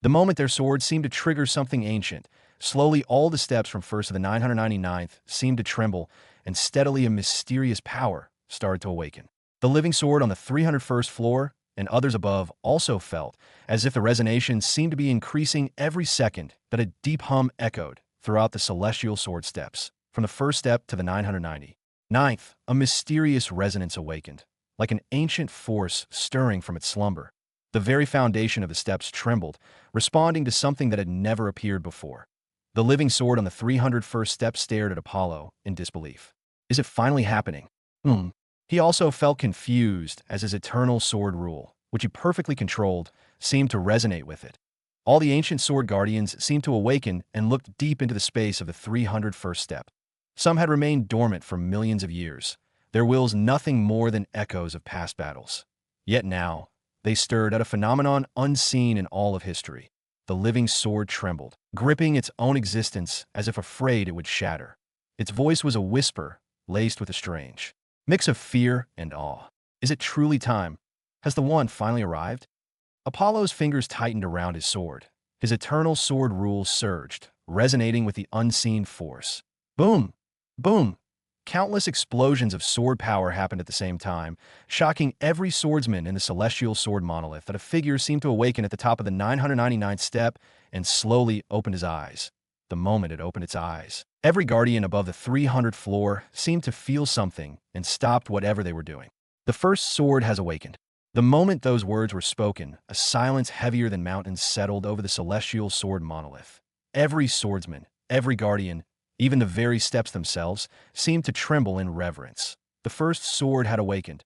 The moment their swords seemed to trigger something ancient, slowly all the steps from first to the 999th seemed to tremble, and steadily a mysterious power started to awaken. The living sword on the 301st floor, and others above also felt, as if the resonation seemed to be increasing every second, that a deep hum echoed throughout the celestial sword steps, from the first step to the 999th. A mysterious resonance awakened, like an ancient force stirring from its slumber. The very foundation of the steps trembled, responding to something that had never appeared before. The living sword on the 301st step stared at Apollo in disbelief. Is it finally happening? He also felt confused as his eternal sword rule, which he perfectly controlled, seemed to resonate with it. All the ancient sword guardians seemed to awaken and looked deep into the space of the 301st step. Some had remained dormant for millions of years, their wills nothing more than echoes of past battles. Yet now, they stirred at a phenomenon unseen in all of history. The living sword trembled, gripping its own existence as if afraid it would shatter. Its voice was a whisper, laced with a strange mix of fear and awe. Is it truly time? Has the one finally arrived? Apollo's fingers tightened around his sword. His eternal sword rule surged, resonating with the unseen force. Boom! Boom! Countless explosions of sword power happened at the same time, shocking every swordsman in the celestial sword monolith. That a figure seemed to awaken at the top of the 999th step and slowly opened his eyes. The moment it opened its eyes, every guardian above the 300th floor seemed to feel something and stopped whatever they were doing. The first sword has awakened. The moment those words were spoken, a silence heavier than mountains settled over the celestial sword monolith. Every swordsman, every guardian, even the very steps themselves, seemed to tremble in reverence. The first sword had awakened.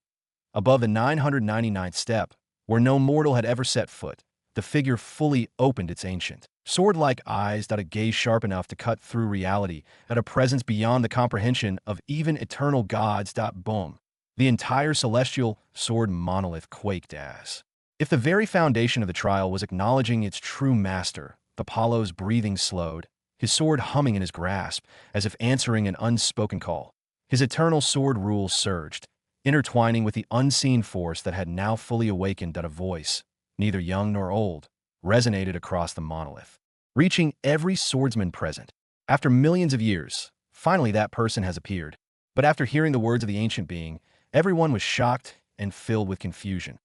Above the 999th step, where no mortal had ever set foot, the figure fully opened its ancient, sword-like eyes, a gaze sharp enough to cut through reality, at a presence beyond the comprehension of even eternal gods. Boom. The entire celestial sword monolith quaked as if the very foundation of the trial was acknowledging its true master. Apollo's breathing slowed, his sword humming in his grasp, as if answering an unspoken call. His eternal sword rule surged, intertwining with the unseen force that had now fully awakened. A voice, neither young nor old, resonated across the monolith, reaching every swordsman present. After millions of years, finally that person has appeared. But after hearing the words of the ancient being, everyone was shocked and filled with confusion.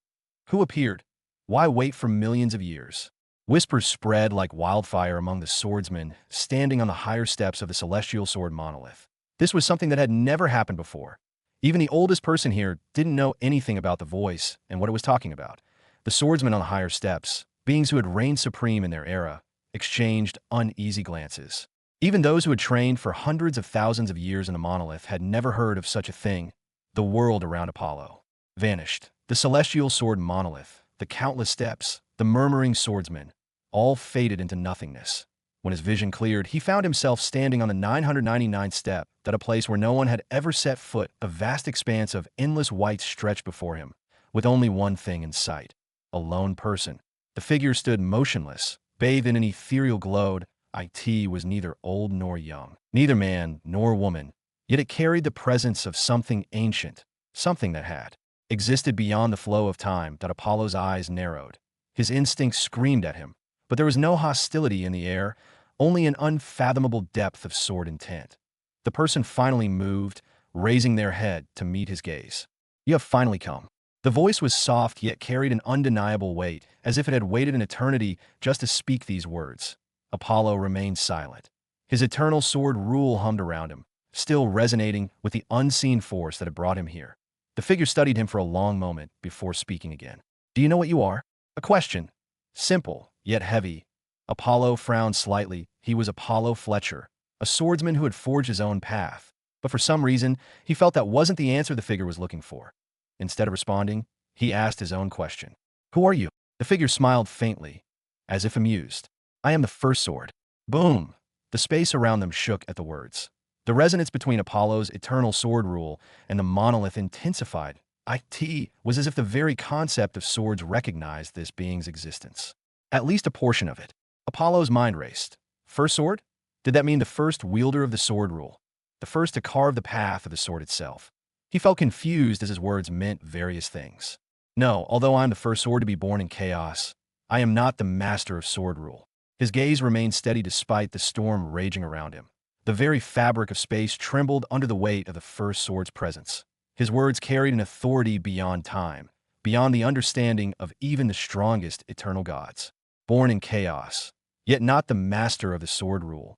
Who appeared? Why wait for millions of years? Whispers spread like wildfire among the swordsmen standing on the higher steps of the celestial sword monolith. This was something that had never happened before. Even the oldest person here didn't know anything about the voice and what it was talking about. The swordsmen on the higher steps, beings who had reigned supreme in their era, exchanged uneasy glances. Even those who had trained for hundreds of thousands of years in the monolith had never heard of such a thing. The world around Apollo vanished. The celestial sword monolith, the countless steps, the murmuring swordsmen, all faded into nothingness. When his vision cleared, he found himself standing on the 999th step, at a place where no one had ever set foot. A vast expanse of endless white stretched before him, with only one thing in sight: a lone person. The figure stood motionless, bathed in an ethereal glow. It was neither old nor young, neither man nor woman, yet it carried the presence of something ancient, something that had existed beyond the flow of time. Apollo's eyes narrowed. His instincts screamed at him, but there was no hostility in the air, only an unfathomable depth of sword intent. The person finally moved, raising their head to meet his gaze. You have finally come. The voice was soft yet carried an undeniable weight, as if it had waited an eternity just to speak these words. Apollo remained silent. His eternal sword rule hummed around him, still resonating with the unseen force that had brought him here. The figure studied him for a long moment before speaking again. Do you know what you are? A question. Simple, yet heavy. Apollo frowned slightly. He was Apollo Fletcher, a swordsman who had forged his own path. But for some reason, he felt that wasn't the answer the figure was looking for. Instead of responding, he asked his own question. Who are you? The figure smiled faintly, as if amused. I am the first sword. Boom! The space around them shook at the words. The resonance between Apollo's eternal sword rule and the monolith intensified. It was as if the very concept of swords recognized this being's existence. At least a portion of it. Apollo's mind raced. First sword? Did that mean the first wielder of the sword rule? The first to carve the path of the sword itself? He felt confused as his words meant various things. No, although I am the first sword to be born in chaos, I am not the master of sword rule. His gaze remained steady despite the storm raging around him. The very fabric of space trembled under the weight of the first sword's presence. His words carried an authority beyond time, beyond the understanding of even the strongest eternal gods. Born in chaos, yet not the master of the sword rule.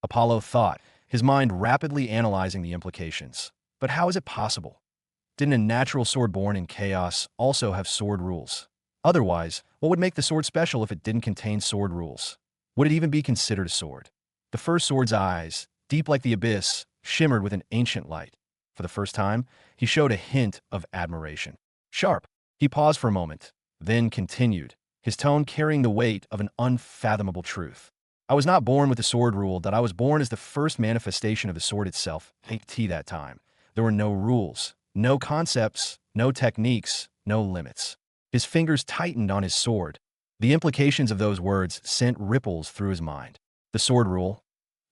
Apollo thought, his mind rapidly analyzing the implications. But how is it possible? Didn't a natural sword born in chaos also have sword rules? Otherwise, what would make the sword special if it didn't contain sword rules? Would it even be considered a sword? The first sword's eyes, deep like the abyss, shimmered with an ancient light. For the first time, he showed a hint of admiration. Sharp. He paused for a moment, then continued, his tone carrying the weight of an unfathomable truth. I was not born with the sword rule, that I was born as the first manifestation of the sword itself. At that time, there were no rules, no concepts, no techniques, no limits. His fingers tightened on his sword. The implications of those words sent ripples through his mind. The sword rule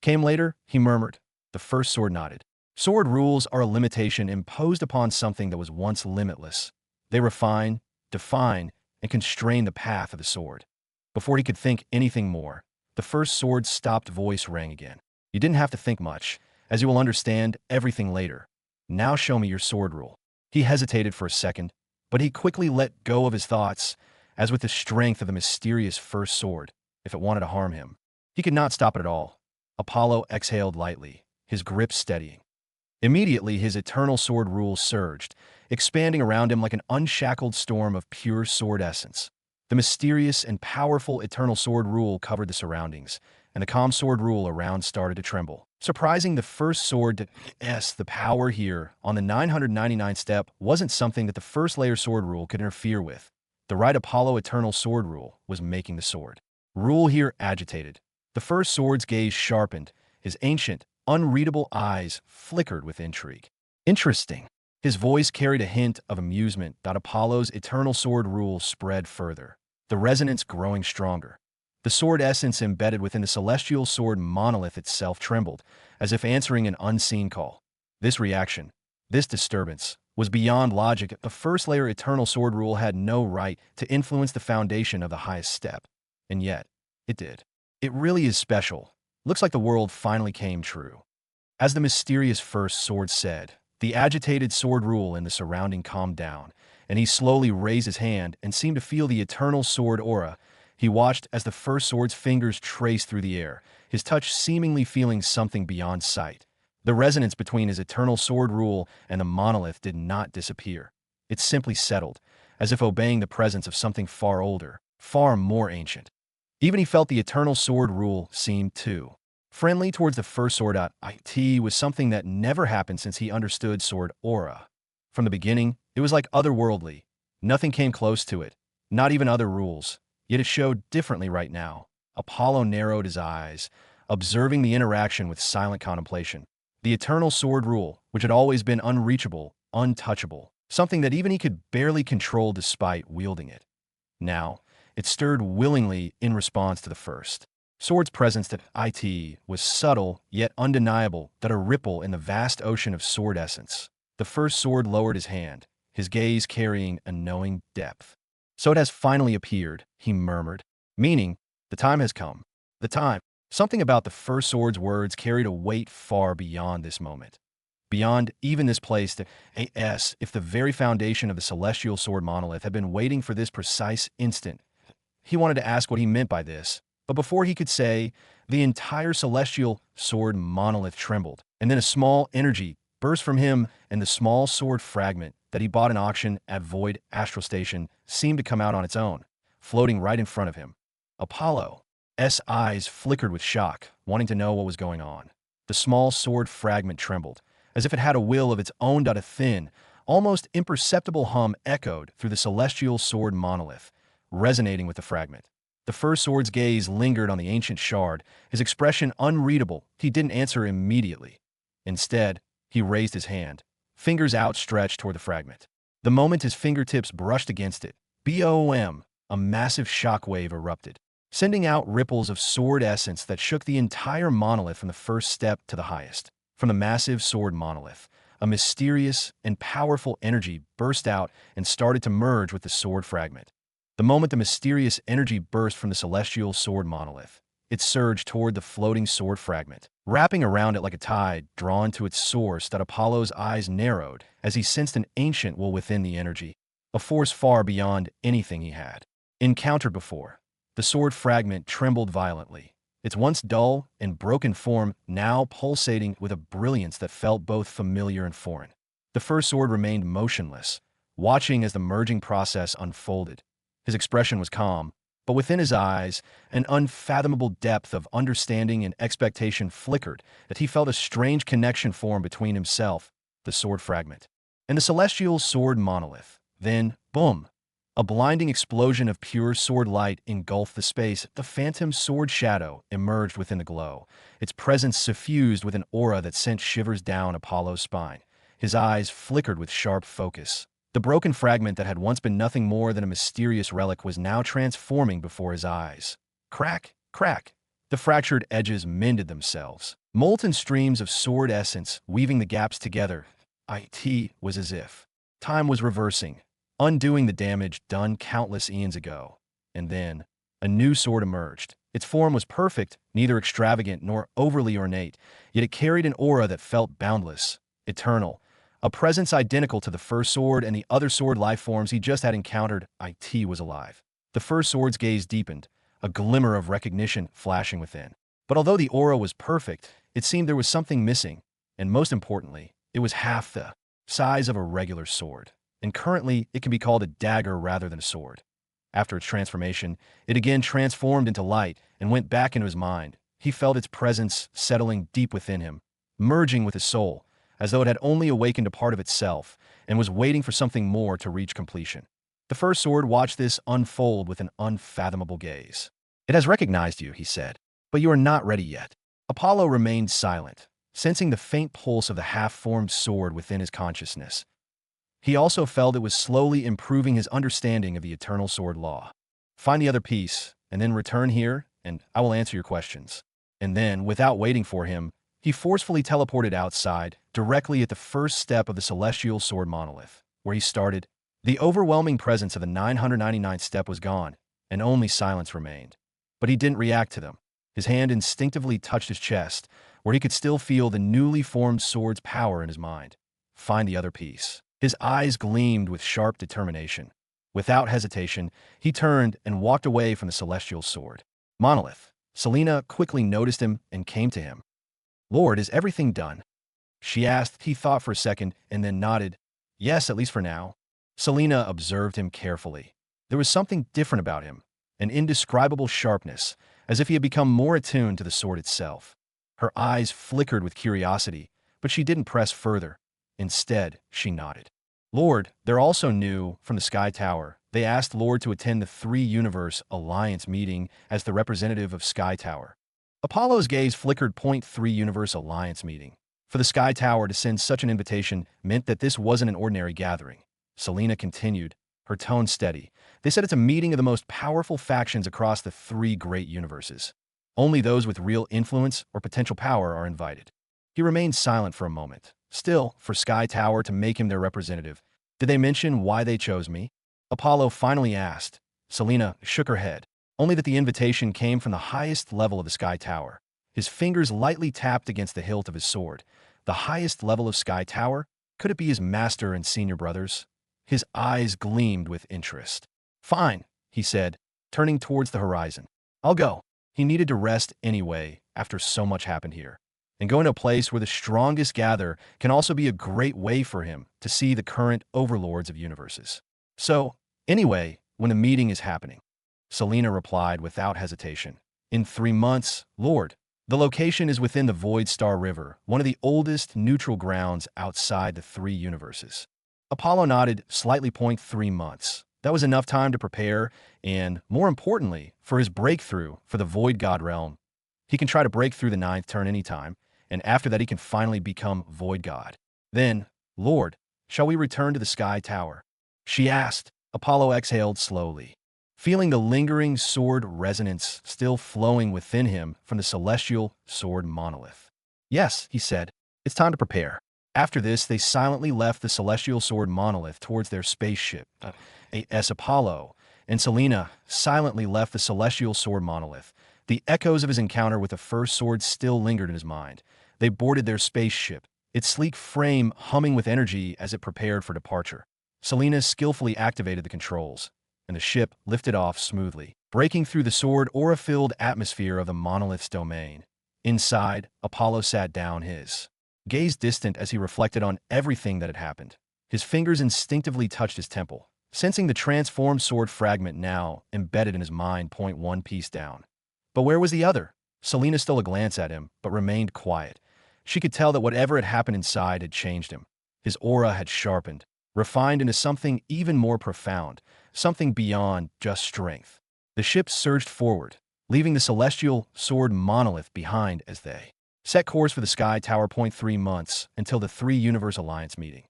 came later, he murmured. The first sword nodded. Sword rules are a limitation imposed upon something that was once limitless. They refine, define, and constrain the path of the sword. Before he could think anything more, the first sword's stopped voice rang again. You didn't have to think much, as you will understand everything later. Now show me your sword rule. He hesitated for a second, but he quickly let go of his thoughts, as with the strength of the mysterious first sword, if it wanted to harm him. He could not stop it at all. Apollo exhaled lightly, his grip steadying. Immediately, his eternal sword rule surged, expanding around him like an unshackled storm of pure sword essence. The mysterious and powerful eternal sword rule covered the surroundings, and the calm sword rule around started to tremble. Surprising the first sword to the power here on the 999th step wasn't something that the first layer sword rule could interfere with. The right Apollo eternal sword rule was making the sword rule here agitated. The first sword's gaze sharpened, his ancient, unreadable eyes flickered with intrigue. Interesting. His voice carried a hint of amusement that Apollo's eternal sword rule spread further, the resonance growing stronger. The sword essence embedded within the celestial sword monolith itself trembled, as if answering an unseen call. This reaction, this disturbance, was beyond logic. The first layer eternal sword rule had no right to influence the foundation of the highest step. And yet, it did. It really is special. Looks like the world finally came true. As the mysterious first sword said, the agitated sword rule in the surrounding calmed down, and he slowly raised his hand and seemed to feel the eternal sword aura. He watched as the first sword's fingers traced through the air, his touch seemingly feeling something beyond sight. The resonance between his eternal sword rule and the monolith did not disappear. It simply settled, as if obeying the presence of something far older, far more ancient. Even he felt the eternal sword rule seemed too friendly towards the first sword. It was something that never happened since he understood sword aura. From the beginning, it was like otherworldly. Nothing came close to it, not even other rules. Yet it showed differently right now. Apollo narrowed his eyes, observing the interaction with silent contemplation. The eternal sword rule, which had always been unreachable, untouchable, something that even he could barely control despite wielding it. Now, it stirred willingly in response to the first sword's presence. That it was subtle yet undeniable, that a ripple in the vast ocean of sword essence. The first sword lowered his hand, his gaze carrying a knowing depth. So it has finally appeared, he murmured, meaning, the time has come. The time. Something about the first sword's words carried a weight far beyond this moment. Beyond even this place. If the very foundation of the celestial sword monolith had been waiting for this precise instant. He wanted to ask what he meant by this, but before he could say, the entire celestial sword monolith trembled, and then a small energy burst from him, and the small sword fragment that he bought in auction at Void Astral Station seemed to come out on its own, floating right in front of him. Apollo's eyes flickered with shock, wanting to know what was going on. The small sword fragment trembled, as if it had a will of its own. A thin, almost imperceptible hum echoed through the celestial sword monolith, resonating with the fragment. The first sword's gaze lingered on the ancient shard, his expression unreadable. He didn't answer immediately. Instead, he raised his hand, fingers outstretched toward the fragment. The moment his fingertips brushed against it, boom, a massive shockwave erupted, sending out ripples of sword essence that shook the entire monolith from the first step to the highest. From the massive sword monolith, a mysterious and powerful energy burst out and started to merge with the sword fragment. The moment the mysterious energy burst from the celestial sword monolith, it surged toward the floating sword fragment, wrapping around it like a tide drawn to its source. That Apollo's eyes narrowed as he sensed an ancient will within the energy. a force far beyond anything he had encountered before. The sword fragment trembled violently, its once dull and broken form now pulsating with a brilliance that felt both familiar and foreign. The first sword remained motionless, watching as the merging process unfolded. His expression was calm, but within his eyes, an unfathomable depth of understanding and expectation flickered that he felt a strange connection form between himself, the sword fragment, and the celestial sword monolith. Then, boom! A blinding explosion of pure sword light engulfed the space. The phantom sword shadow emerged within the glow, its presence suffused with an aura that sent shivers down Apollo's spine. His eyes flickered with sharp focus. The broken fragment that had once been nothing more than a mysterious relic was now transforming before his eyes. Crack, crack. The fractured edges mended themselves. Molten streams of sword essence weaving the gaps together. It was as if time was reversing, undoing the damage done countless eons ago. And then, a new sword emerged. Its form was perfect, neither extravagant nor overly ornate, yet it carried an aura that felt boundless, eternal, a presence identical to the first sword and the other sword life forms he just had encountered. It was alive. The first sword's gaze deepened, a glimmer of recognition flashing within. But although the aura was perfect, it seemed there was something missing, and most importantly, it was half the size of a regular sword. And currently, it can be called a dagger rather than a sword. After its transformation, it again transformed into light and went back into his mind. He felt its presence settling deep within him, merging with his soul, as though it had only awakened a part of itself and was waiting for something more to reach completion. The first sword watched this unfold with an unfathomable gaze. "It has recognized you," he said, "but you are not ready yet." Apollo remained silent, sensing the faint pulse of the half-formed sword within his consciousness. He also felt it was slowly improving his understanding of the eternal sword law. "Find the other piece, and then return here, and I will answer your questions." And then, without waiting for him, he forcefully teleported outside, directly at the first step of the celestial sword monolith, where he started. The overwhelming presence of the 999th step was gone, and only silence remained. But he didn't react to them. His hand instinctively touched his chest, where he could still feel the newly formed sword's power in his mind. Find the other piece. His eyes gleamed with sharp determination. Without hesitation, he turned and walked away from the celestial sword monolith. Selena quickly noticed him and came to him. "Lord, is everything done?" she asked. He thought for a second and then nodded. "Yes, at least for now." Selena observed him carefully. There was something different about him, an indescribable sharpness, as if he had become more attuned to the sword itself. Her eyes flickered with curiosity, but she didn't press further. Instead, she nodded. "Lord, they're also new from the Sky Tower. They asked Lord to attend the Three-Universe Alliance meeting as the representative of Sky Tower." Apollo's gaze flickered. Three-Universe Alliance meeting. For the Sky Tower to send such an invitation meant that this wasn't an ordinary gathering. Selena continued, her tone steady. "They said it's a meeting of the most powerful factions across the three great universes. Only those with real influence or potential power are invited." He remained silent for a moment. Still, for Sky Tower to make him their representative. "Did they mention why they chose me?" Apollo finally asked. Selena shook her head. Only that the invitation came from the highest level of the Sky Tower. His fingers lightly tapped against the hilt of his sword. The highest level of Sky Tower? Could it be his master and senior brothers? His eyes gleamed with interest. "Fine," he said, turning towards the horizon. "I'll go." He needed to rest anyway, after so much happened here. And going to a place where the strongest gather can also be a great way for him to see the current overlords of universes. "So, anyway, when the meeting is happening?" Selena replied without hesitation. "In 3 months, Lord. The location is within the Void Star River, one of the oldest neutral grounds outside the three universes." Apollo nodded slightly. 3 months. That was enough time to prepare, and, more importantly, for his breakthrough for the Void God realm. He can try to break through the 9th turn anytime, and after that he can finally become Void God. "Then, Lord, shall we return to the Sky Tower?" she asked. Apollo exhaled slowly, feeling the lingering sword resonance still flowing within him from the celestial sword monolith. "Yes," he said, "it's time to prepare." After this, they silently left the celestial sword monolith towards their spaceship, AS Apollo, and Selena silently left the celestial sword monolith. The echoes of his encounter with the first sword still lingered in his mind. They boarded their spaceship, its sleek frame humming with energy as it prepared for departure. Selena skillfully activated the controls, and the ship lifted off smoothly, breaking through the sword aura-filled atmosphere of the monolith's domain. Inside, Apollo sat down, his gaze distant as he reflected on everything that had happened. His fingers instinctively touched his temple, sensing the transformed sword fragment now embedded in his mind. Point one piece down. But where was the other? Selena stole a glance at him, but remained quiet. She could tell that whatever had happened inside had changed him. His aura had sharpened, refined into something even more profound, something beyond just strength. The ship surged forward, leaving the celestial sword monolith behind as they set course for the Sky Tower. 3 months until the Three-Universe Alliance meeting.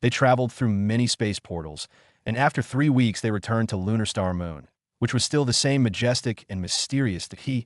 They traveled through many space portals, and after 3 weeks they returned to Lunar Star Moon, which was still the same majestic and mysterious that he,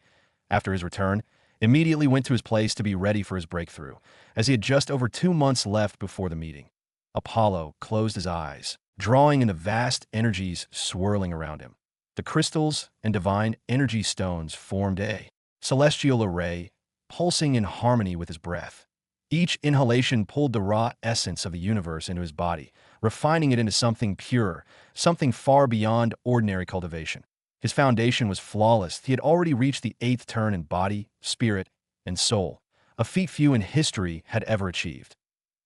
after his return, immediately went to his place to be ready for his breakthrough, as he had just over 2 months left before the meeting. Apollo closed his eyes, drawing in the vast energies swirling around him. The crystals and divine energy stones formed a celestial array, pulsing in harmony with his breath. Each inhalation pulled the raw essence of the universe into his body, refining it into something pure, something far beyond ordinary cultivation. His foundation was flawless. He had already reached the 8th turn in body, spirit, and soul, a feat few in history had ever achieved.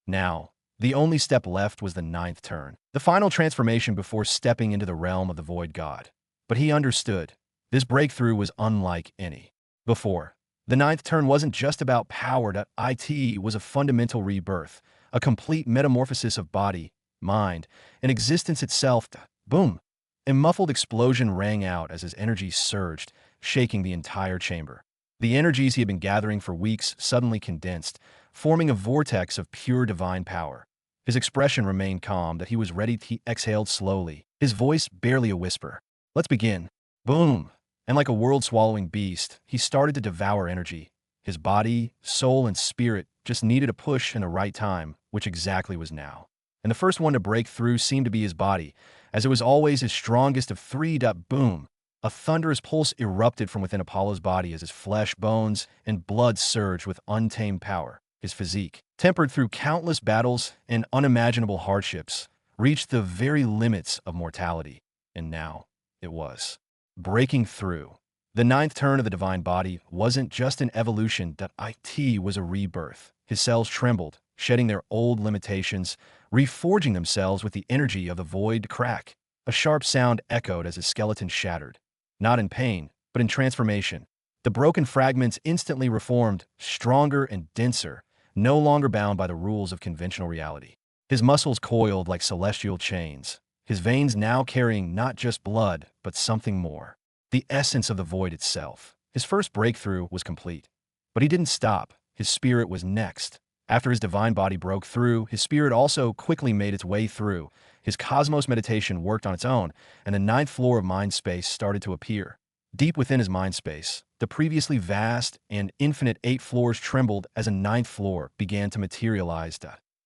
Now, the only step left was the 9th turn, the final transformation before stepping into the realm of the Void God. But he understood. This breakthrough was unlike any before. The 9th turn wasn't just about power. It was a fundamental rebirth, a complete metamorphosis of body, mind, and existence itself. Boom! A muffled explosion rang out as his energy surged, shaking the entire chamber. The energies he had been gathering for weeks suddenly condensed, forming a vortex of pure divine power. His expression remained calm, that he was ready. He exhaled slowly, his voice barely a whisper. Let's begin. Boom! And like a world-swallowing beast, he started to devour energy. His body, soul, and spirit just needed a push in the right time, which exactly was now. And the first one to break through seemed to be his body, as it was always his strongest of three. Boom! A thunderous pulse erupted from within Apollo's body as his flesh, bones, and blood surged with untamed power. His physique, tempered through countless battles and unimaginable hardships, reached the very limits of mortality. And now, it was breaking through. The 9th turn of the divine body wasn't just an evolution. It was a rebirth. His cells trembled, shedding their old limitations, reforging themselves with the energy of the void. Crack. A sharp sound echoed as his skeleton shattered. Not in pain, but in transformation. The broken fragments instantly reformed, stronger and denser, no longer bound by the rules of conventional reality. His muscles coiled like celestial chains, his veins now carrying not just blood, but something more. The essence of the void itself. His first breakthrough was complete. But he didn't stop. His spirit was next. After his divine body broke through, his spirit also quickly made its way through. His cosmos meditation worked on its own, and the 9th floor of mind space started to appear. Deep within his mind space, the previously vast and infinite 8 floors trembled as a 9th floor began to materialize.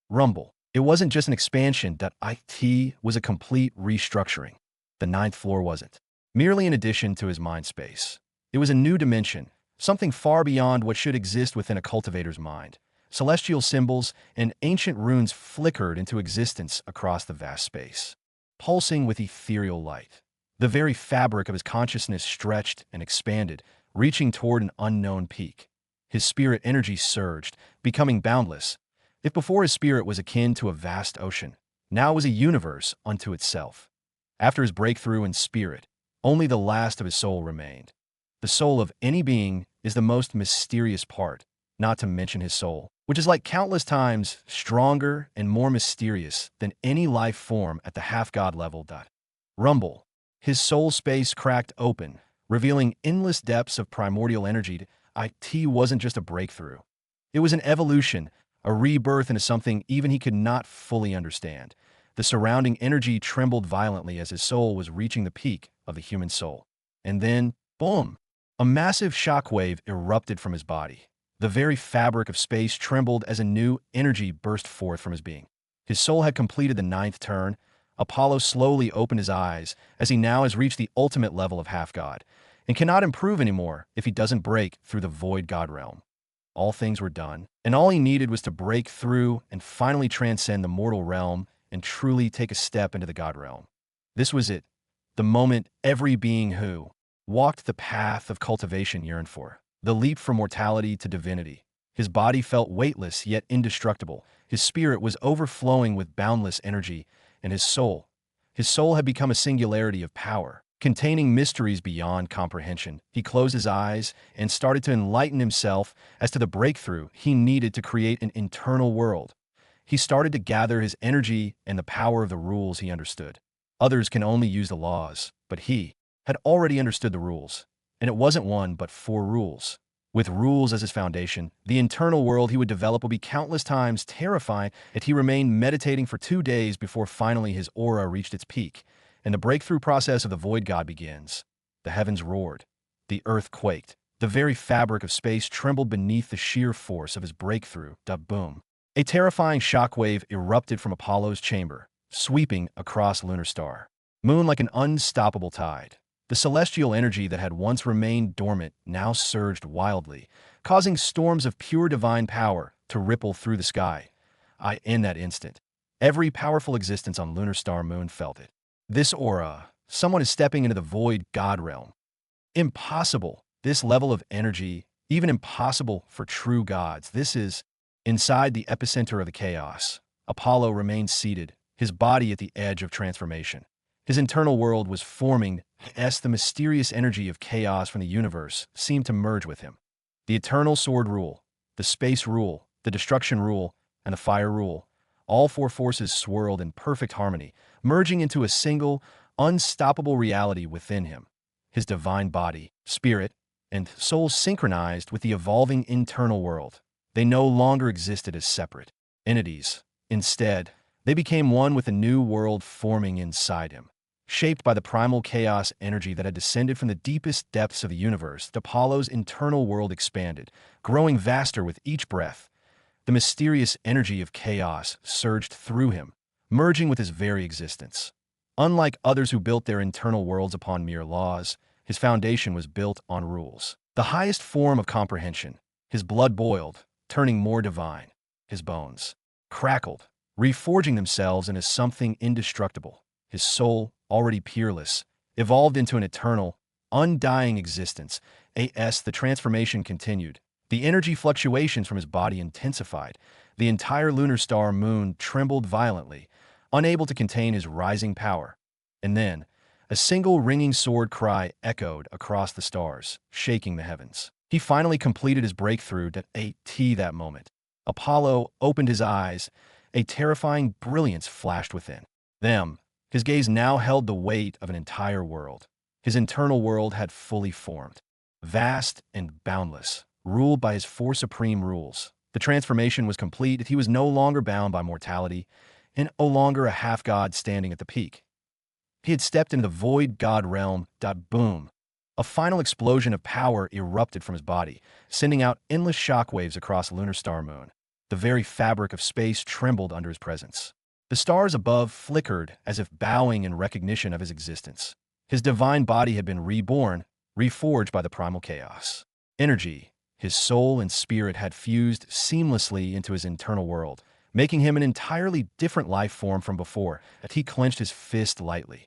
Rumble. It wasn't just an expansion. It was a complete restructuring. The 9th floor wasn't merely an addition to his mind space. It was a new dimension, something far beyond what should exist within a cultivator's mind. Celestial symbols and ancient runes flickered into existence across the vast space, pulsing with ethereal light. The very fabric of his consciousness stretched and expanded, reaching toward an unknown peak. His spirit energy surged, becoming boundless. If before his spirit was akin to a vast ocean, now it was a universe unto itself. After his breakthrough in spirit, only the last of his soul remained. The soul of any being is the most mysterious part, not to mention his soul, which is like countless times stronger and more mysterious than any life form at the half-god level. Rumble. His soul space cracked open, revealing endless depths of primordial energy. It wasn't just a breakthrough. It was an evolution, a rebirth into something even he could not fully understand. The surrounding energy trembled violently as his soul was reaching the peak of the human soul. And then, boom! A massive shockwave erupted from his body. The very fabric of space trembled as a new energy burst forth from his being. His soul had completed the 9th turn. Apollo slowly opened his eyes, as he now has reached the ultimate level of half-god, and cannot improve anymore if he doesn't break through the void god realm. All things were done, and all he needed was to break through and finally transcend the mortal realm and truly take a step into the God realm. This was it, the moment every being who walked the path of cultivation yearned for, the leap from mortality to divinity. His body felt weightless yet indestructible. His spirit was overflowing with boundless energy, and his soul had become a singularity of power, containing mysteries beyond comprehension. He closed his eyes and started to enlighten himself as to the breakthrough he needed to create an internal world. He started to gather his energy and the power of the rules he understood. Others can only use the laws, but he had already understood the rules, and it wasn't one but four rules. With rules as his foundation, the internal world he would develop will be countless times terrifying. Yet he remained meditating for 2 days before finally his aura reached its peak, and the breakthrough process of the void god begins. The heavens roared. The earth quaked. The very fabric of space trembled beneath the sheer force of his breakthrough. Boom. A terrifying shockwave erupted from Apollo's chamber, sweeping across lunar star moon like an unstoppable tide. The celestial energy that had once remained dormant now surged wildly, causing storms of pure divine power to ripple through the sky. In that instant, every powerful existence on lunar star moon felt it. This aura, someone is stepping into the void god realm. Impossible. This level of energy, even impossible for true gods. This is inside the epicenter of the chaos. Apollo remained seated, his body at the edge of transformation. His internal world was forming as the mysterious energy of chaos from the universe seemed to merge with him. The eternal sword rule, the space rule, the destruction rule, and the fire rule, all four forces swirled in perfect harmony, merging into a single, unstoppable reality within him. His divine body, spirit, and soul synchronized with the evolving internal world. They no longer existed as separate entities. Instead, they became one with a new world forming inside him. Shaped by the primal chaos energy that had descended from the deepest depths of the universe, Apollo's internal world expanded, growing vaster with each breath. The mysterious energy of chaos surged through him, merging with his very existence. Unlike others who built their internal worlds upon mere laws, his foundation was built on rules. The highest form of comprehension. His blood boiled, turning more divine. His bones crackled, reforging themselves into something indestructible. His soul, already peerless, evolved into an eternal, undying existence. The transformation continued. The energy fluctuations from his body intensified. The entire lunar star moon trembled violently, unable to contain his rising power. And then, a single ringing sword cry echoed across the stars, shaking the heavens. He finally completed his breakthrough that moment. Apollo opened his eyes. A terrifying brilliance flashed within them. His gaze now held the weight of an entire world. His internal world had fully formed. Vast and boundless, ruled by his four supreme rules. The transformation was complete. He was no longer bound by mortality, and no longer a half-god standing at the peak. He had stepped into the void god realm. Boom. A final explosion of power erupted from his body, sending out endless shockwaves across lunar star moon. The very fabric of space trembled under his presence. The stars above flickered as if bowing in recognition of his existence. His divine body had been reborn, reforged by the primal chaos. Energy, his soul and spirit had fused seamlessly into his internal world, making him an entirely different life form from before. He clenched his fist lightly.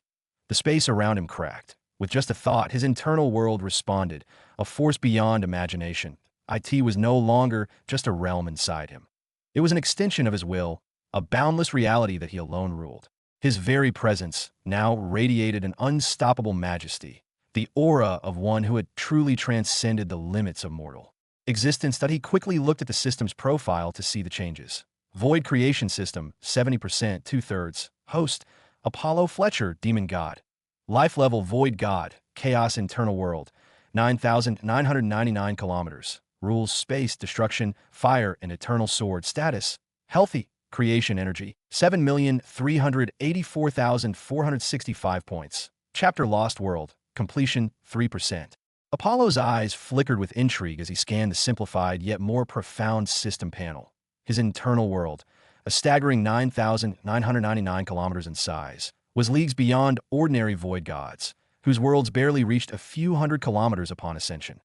The space around him cracked. With just a thought, his internal world responded, a force beyond imagination. It was no longer just a realm inside him. It was an extension of his will, a boundless reality that he alone ruled. His very presence now radiated an unstoppable majesty, the aura of one who had truly transcended the limits of mortal existence. He quickly looked at the system's profile to see the changes. Void creation system, 70%, 2/3. Host, Apollo Fletcher, demon god. Life level void god, chaos internal world, 9,999 kilometers. Rules, space, destruction, fire, and eternal sword. Status, healthy. Creation energy, 7,384,465 points. Chapter Lost World, completion, 3%. Apollo's eyes flickered with intrigue as he scanned the simplified yet more profound system panel. His internal world, a staggering 9,999 kilometers in size, was leagues beyond ordinary void gods, whose worlds barely reached a few hundred kilometers upon ascension.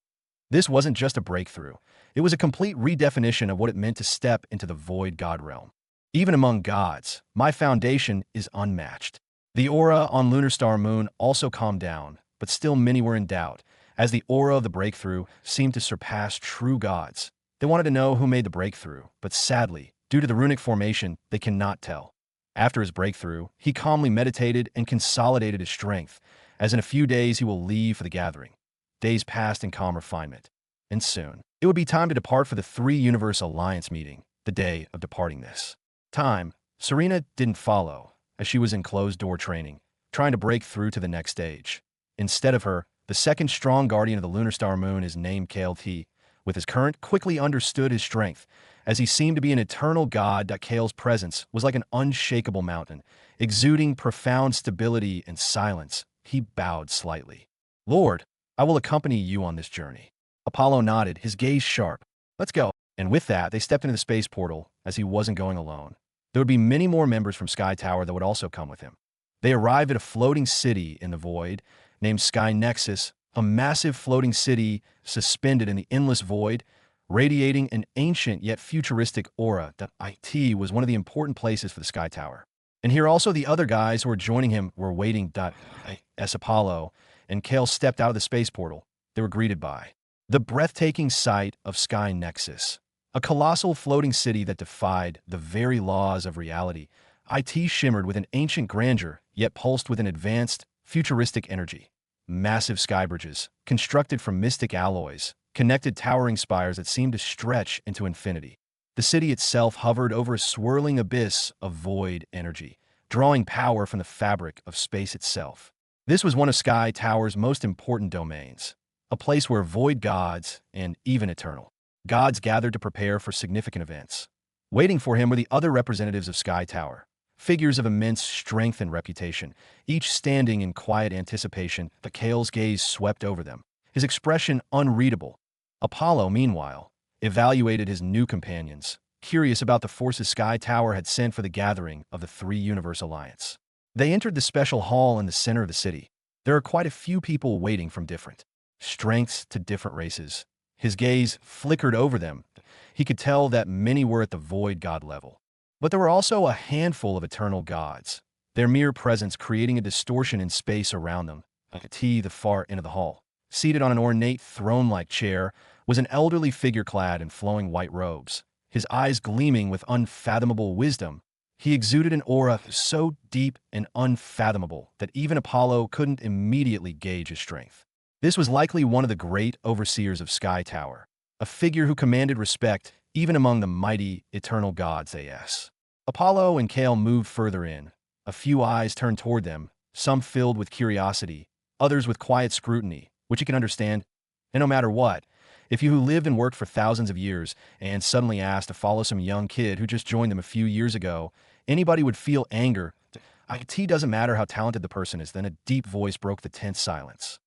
This wasn't just a breakthrough. It was a complete redefinition of what it meant to step into the void god realm. Even among gods, my foundation is unmatched. The aura on Lunar Star Moon also calmed down, but still many were in doubt, as the aura of the breakthrough seemed to surpass true gods. They wanted to know who made the breakthrough, but sadly, due to the runic formation, they cannot tell. After his breakthrough, he calmly meditated and consolidated his strength, as in a few days he will leave for the gathering. Days passed in calm refinement, and soon, it would be time to depart for the Three-Universe Alliance meeting, the day of departing this time. Serena didn't follow, as she was in closed-door training, trying to break through to the next stage. Instead of her, the second strong guardian of the Lunar Star Moon is named Kale. With his current, quickly understood his strength, as he seemed to be an eternal god. Kale's presence was like an unshakable mountain, exuding profound stability and silence. He bowed slightly. Lord, I will accompany you on this journey. Apollo nodded, his gaze sharp. Let's go. And with that, they stepped into the space portal, as he wasn't going alone. There would be many more members from Sky Tower that would also come with him. They arrived at a floating city in the void, named Sky Nexus, a massive floating city suspended in the endless void, radiating an ancient yet futuristic aura. It was one of the important places for the Sky Tower. And here also the other guys who were joining him were waiting. As Apollo and Kale stepped out of the space portal, they were greeted by the breathtaking sight of Sky Nexus, a colossal floating city that defied the very laws of reality. It shimmered with an ancient grandeur, yet pulsed with an advanced, futuristic energy. Massive sky bridges, constructed from mystic alloys, connected towering spires that seemed to stretch into infinity. The city itself hovered over a swirling abyss of void energy, drawing power from the fabric of space itself. This was one of Sky Tower's most important domains, a place where void gods, and even eternal gods, gathered to prepare for significant events. Waiting for him were the other representatives of Sky Tower, figures of immense strength and reputation, each standing in quiet anticipation. Kale's gaze swept over them, his expression unreadable. Apollo, meanwhile, evaluated his new companions, curious about the forces Sky Tower had sent for the gathering of the Three-Universe Alliance. They entered the special hall in the center of the city. There are quite a few people waiting from different strengths to different races. His gaze flickered over them. He could tell that many were at the void god level. But there were also a handful of eternal gods, their mere presence creating a distortion in space around them. At the far end of the hall, seated on an ornate throne-like chair, was an elderly figure clad in flowing white robes, his eyes gleaming with unfathomable wisdom. He exuded an aura so deep and unfathomable that even Apollo couldn't immediately gauge his strength. This was likely one of the great overseers of Sky Tower, a figure who commanded respect even among the mighty eternal gods. Apollo and Kale moved further in. A few eyes turned toward them, some filled with curiosity, others with quiet scrutiny, which you can understand. And no matter what, if you who lived and worked for thousands of years and suddenly asked to follow some young kid who just joined them a few years ago, anybody would feel anger. It doesn't matter how talented the person is. Then a deep voice broke the tense silence.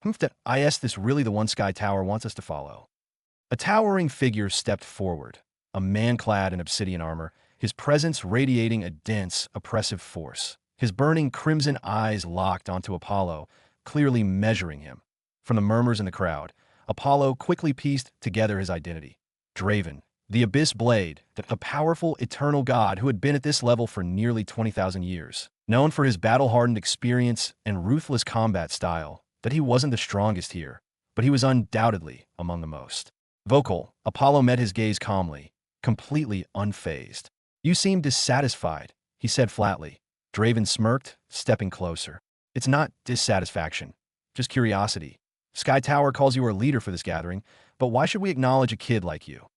Is this really the one Sky Tower wants us to follow? A towering figure stepped forward, a man clad in obsidian armor, his presence radiating a dense, oppressive force. His burning crimson eyes locked onto Apollo, clearly measuring him. From the murmurs in the crowd, Apollo quickly pieced together his identity. Draven, the Abyss Blade, a powerful eternal god who had been at this level for nearly 20,000 years. Known for his battle-hardened experience and ruthless combat style, that he wasn't the strongest here, but he was undoubtedly among the most vocal. Apollo met his gaze calmly, completely unfazed. You seem dissatisfied, he said flatly. Draven smirked, stepping closer. It's not dissatisfaction, just curiosity. Sky Tower calls you our leader for this gathering, but why should we acknowledge a kid like you?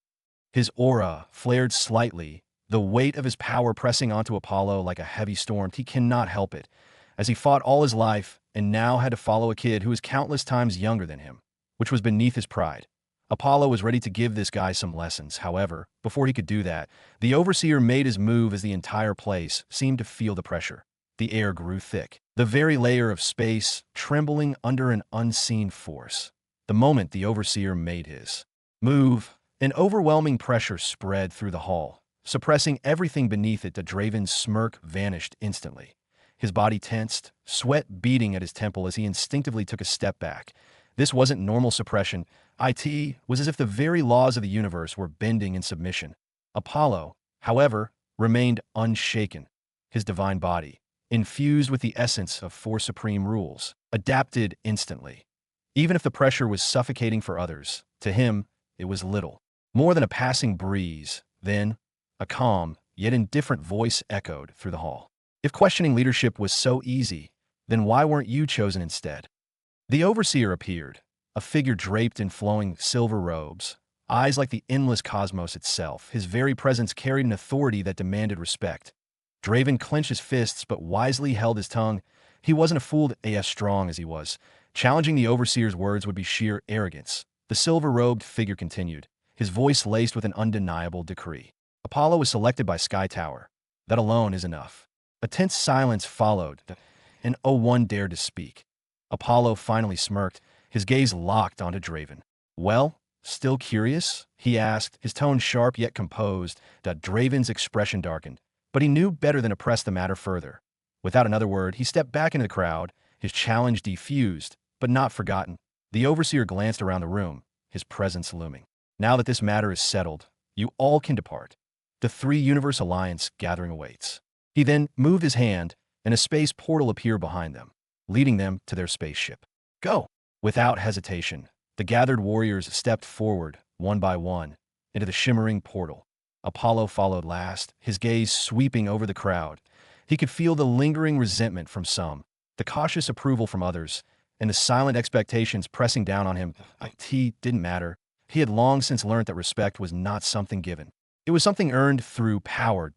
His aura flared slightly, the weight of his power pressing onto Apollo like a heavy storm. He cannot help it, as he fought all his life and now had to follow a kid who was countless times younger than him, which was beneath his pride. Apollo was ready to give this guy some lessons. However, before he could do that, the overseer made his move as the entire place seemed to feel the pressure. The air grew thick, the very layer of space trembling under an unseen force. The moment the overseer made his move, an overwhelming pressure spread through the hall, suppressing everything beneath it. The Draven's smirk vanished instantly. His body tensed, sweat beating at his temple as he instinctively took a step back. This wasn't normal suppression. It was as if the very laws of the universe were bending in submission. Apollo, however, remained unshaken. His divine body, infused with the essence of four supreme rules, adapted instantly. Even if the pressure was suffocating for others, to him, it was little. More than a passing breeze, then, a calm, yet indifferent voice echoed through the hall. If questioning leadership was so easy, then why weren't you chosen instead? The overseer appeared, a figure draped in flowing silver robes, eyes like the endless cosmos itself. His very presence carried an authority that demanded respect. Draven clenched his fists but wisely held his tongue. He wasn't a fool as strong as he was. Challenging the overseer's words would be sheer arrogance. The silver-robed figure continued, his voice laced with an undeniable decree. Apollo was selected by Sky Tower. That alone is enough. A tense silence followed, and no one dared to speak. Apollo finally smirked, his gaze locked onto Draven. Well, still curious? He asked, his tone sharp yet composed. Draven's expression darkened, but he knew better than to press the matter further. Without another word, he stepped back into the crowd, his challenge diffused, but not forgotten. The overseer glanced around the room, his presence looming. Now that this matter is settled, you all can depart. The three-universe alliance gathering awaits. He then moved his hand, and a space portal appeared behind them, leading them to their spaceship. Go! Without hesitation, the gathered warriors stepped forward, one by one, into the shimmering portal. Apollo followed last, his gaze sweeping over the crowd. He could feel the lingering resentment from some, the cautious approval from others, and the silent expectations pressing down on him. It didn't matter. He had long since learned that respect was not something given. It was something earned through power.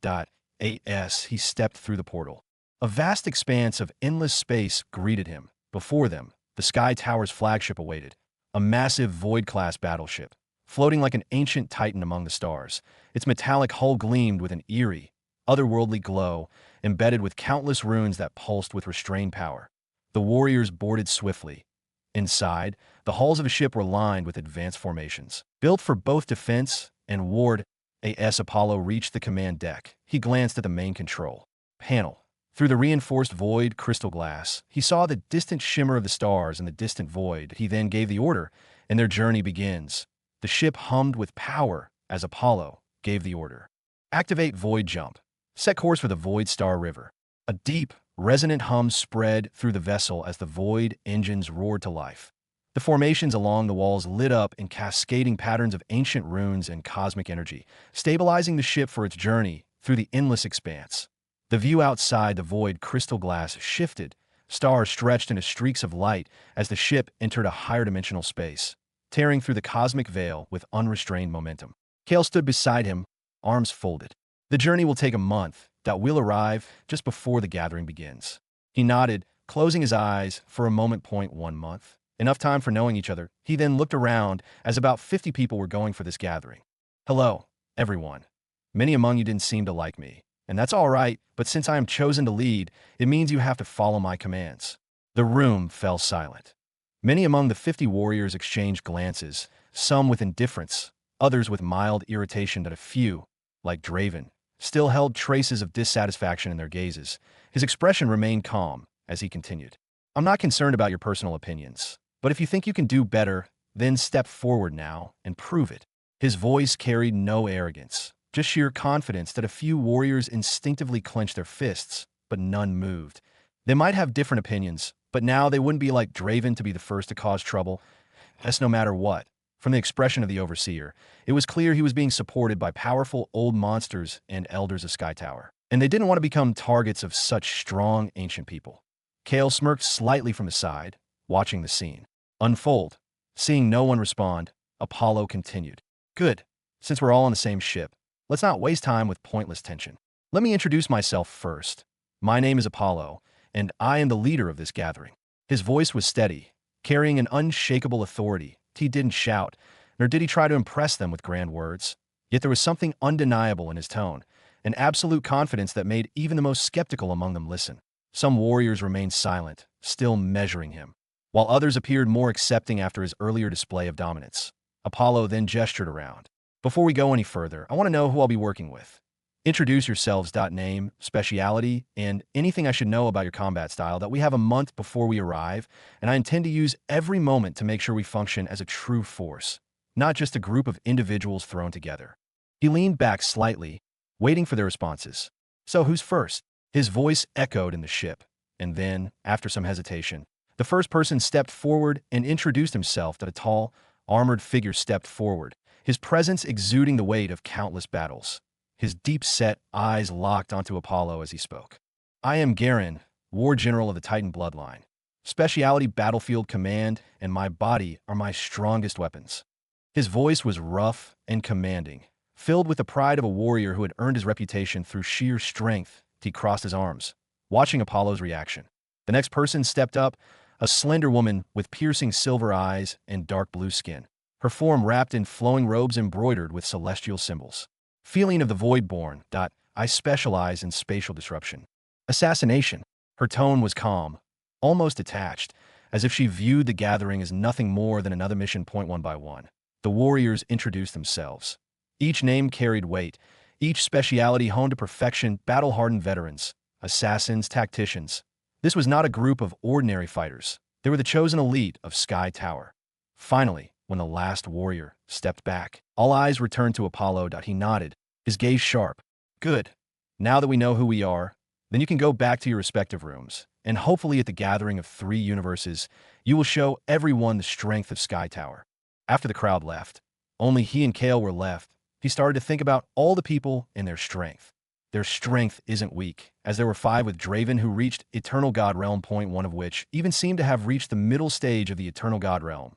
As he stepped through the portal, a vast expanse of endless space greeted him. Before them, the Sky Tower's flagship awaited, a massive Void-class battleship, floating like an ancient titan among the stars. Its metallic hull gleamed with an eerie, otherworldly glow, embedded with countless runes that pulsed with restrained power. The warriors boarded swiftly. Inside, the hulls of the ship were lined with advanced formations, built for both defense and war. As Apollo reached the command deck, he glanced at the main control panel. Through the reinforced void crystal glass, he saw the distant shimmer of the stars in the distant void. He then gave the order, and their journey begins. The ship hummed with power as Apollo gave the order. Activate Void Jump. Set course for the Void Star River. A deep, resonant hum spread through the vessel as the Void engines roared to life. The formations along the walls lit up in cascading patterns of ancient runes and cosmic energy, stabilizing the ship for its journey through the endless expanse. The view outside the void crystal glass shifted, stars stretched into streaks of light as the ship entered a higher dimensional space, tearing through the cosmic veil with unrestrained momentum. Kale stood beside him, arms folded. The journey will take a month. We'll arrive just before the gathering begins. He nodded, closing his eyes for a moment. 1 month. Enough time for knowing each other. He then looked around as about 50 people were going for this gathering. Hello, everyone. Many among you didn't seem to like me, and that's all right, but since I am chosen to lead, it means you have to follow my commands. The room fell silent. Many among the 50 warriors exchanged glances, some with indifference, others with mild irritation, that a few, like Draven, still held traces of dissatisfaction in their gazes. His expression remained calm as he continued. I'm not concerned about your personal opinions, but if you think you can do better, then step forward now and prove it. His voice carried no arrogance, just sheer confidence. That a few warriors instinctively clenched their fists, but none moved. They might have different opinions, but now they wouldn't be like Draven to be the first to cause trouble. That's no matter what. From the expression of the overseer, it was clear he was being supported by powerful old monsters and elders of Sky Tower, and they didn't want to become targets of such strong ancient people. Kale smirked slightly from his side, watching the scene unfold. Seeing no one respond, Apollo continued. Good. Since we're all on the same ship, let's not waste time with pointless tension. Let me introduce myself first. My name is Apollo, and I am the leader of this gathering. His voice was steady, carrying an unshakable authority. He didn't shout, nor did he try to impress them with grand words. Yet there was something undeniable in his tone, an absolute confidence that made even the most skeptical among them listen. Some warriors remained silent, still measuring him, while others appeared more accepting after his earlier display of dominance. Apollo then gestured around. Before we go any further, I want to know who I'll be working with. Introduce yourselves. Name, speciality, and anything I should know about your combat style. That we have a month before we arrive, and I intend to use every moment to make sure we function as a true force, not just a group of individuals thrown together. He leaned back slightly, waiting for their responses. "So who's first?" His voice echoed in the ship, and then, after some hesitation, the first person stepped forward and introduced himself. That a tall, armored figure stepped forward, his presence exuding the weight of countless battles. His deep-set eyes locked onto Apollo as he spoke. "I am Garen, War General of the Titan Bloodline. Specialty Battlefield Command and my body are my strongest weapons." His voice was rough and commanding, filled with the pride of a warrior who had earned his reputation through sheer strength. He crossed his arms, watching Apollo's reaction. The next person stepped up, a slender woman with piercing silver eyes and dark blue skin, her form wrapped in flowing robes embroidered with celestial symbols. "Feeling of the Voidborn. I specialize in spatial disruption. Assassination." Her tone was calm, almost detached, as if she viewed the gathering as nothing more than another mission. One by one, the warriors introduced themselves. Each name carried weight, each speciality honed to perfection. Battle-hardened veterans, assassins, tacticians. This was not a group of ordinary fighters. They were the chosen elite of Sky Tower. Finally, when the last warrior stepped back, all eyes returned to Apollo. He nodded, his gaze sharp. "Good. Now that we know who we are, then you can go back to your respective rooms, and hopefully at the gathering of 3 universes, you will show everyone the strength of Sky Tower." After the crowd left, only he and Kale were left. He started to think about all the people and their strength. Their strength isn't weak, as there were 5 with Draven who reached Eternal God Realm. One of which even seemed to have reached the middle stage of the Eternal God Realm.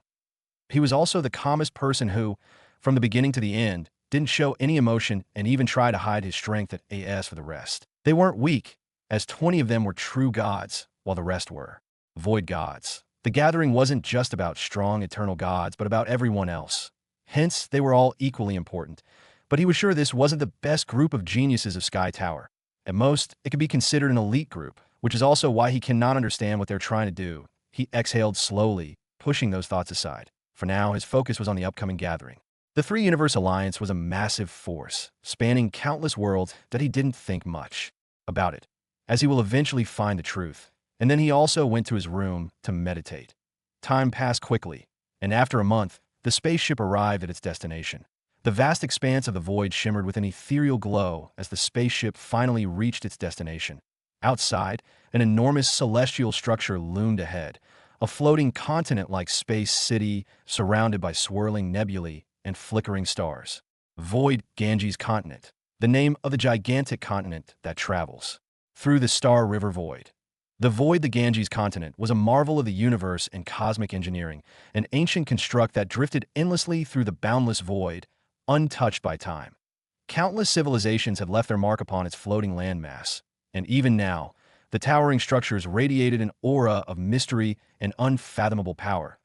He was also the calmest person who, from the beginning to the end, didn't show any emotion and even try to hide his strength at AS for the rest. They weren't weak, as 20 of them were true gods, while the rest were void gods. The gathering wasn't just about strong eternal gods, but about everyone else. Hence, they were all equally important. But he was sure this wasn't the best group of geniuses of Sky Tower. At most, it could be considered an elite group, which is also why he cannot understand what they're trying to do. He exhaled slowly, pushing those thoughts aside. For now, his focus was on the upcoming gathering. The 3-universe alliance was a massive force, spanning countless worlds that he didn't think much about it, as he will eventually find the truth. And then he also went to his room to meditate. Time passed quickly, and after a month, the spaceship arrived at its destination. The vast expanse of the void shimmered with an ethereal glow as the spaceship finally reached its destination. Outside, an enormous celestial structure loomed ahead, a floating continent-like space city surrounded by swirling nebulae and flickering stars. Void Ganges Continent, the name of the gigantic continent that travels through the Star River Void. The Ganges continent, was a marvel of the universe and cosmic engineering, an ancient construct that drifted endlessly through the boundless void, untouched by time. Countless civilizations had left their mark upon its floating landmass, and even now, the towering structures radiated an aura of mystery and unfathomable power.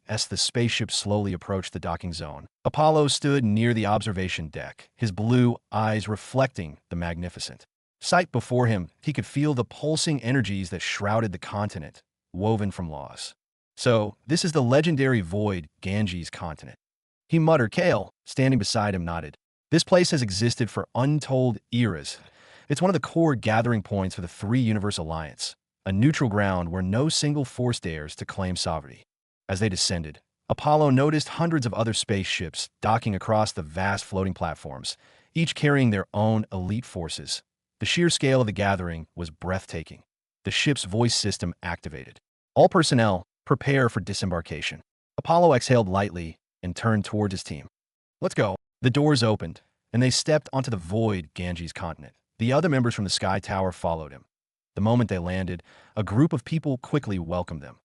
As the spaceship slowly approached the docking zone, Apollo stood near the observation deck, his blue eyes reflecting the magnificent sight before him. He could feel the pulsing energies that shrouded the continent, woven from laws. "So, this is the legendary Void Ganges continent," he muttered. Kale, standing beside him, nodded. "This place has existed for untold eras. It's one of the core gathering points for the 3-universe alliance, a neutral ground where no single force dares to claim sovereignty." As they descended, Apollo noticed hundreds of other spaceships docking across the vast floating platforms, each carrying their own elite forces. The sheer scale of the gathering was breathtaking. The ship's voice system activated. "All personnel, prepare for disembarkation." Apollo exhaled lightly and turned towards his team. "Let's go." The doors opened, and they stepped onto the Void Ganges continent. The other members from the Sky Tower followed him. The moment they landed, a group of people quickly welcomed them.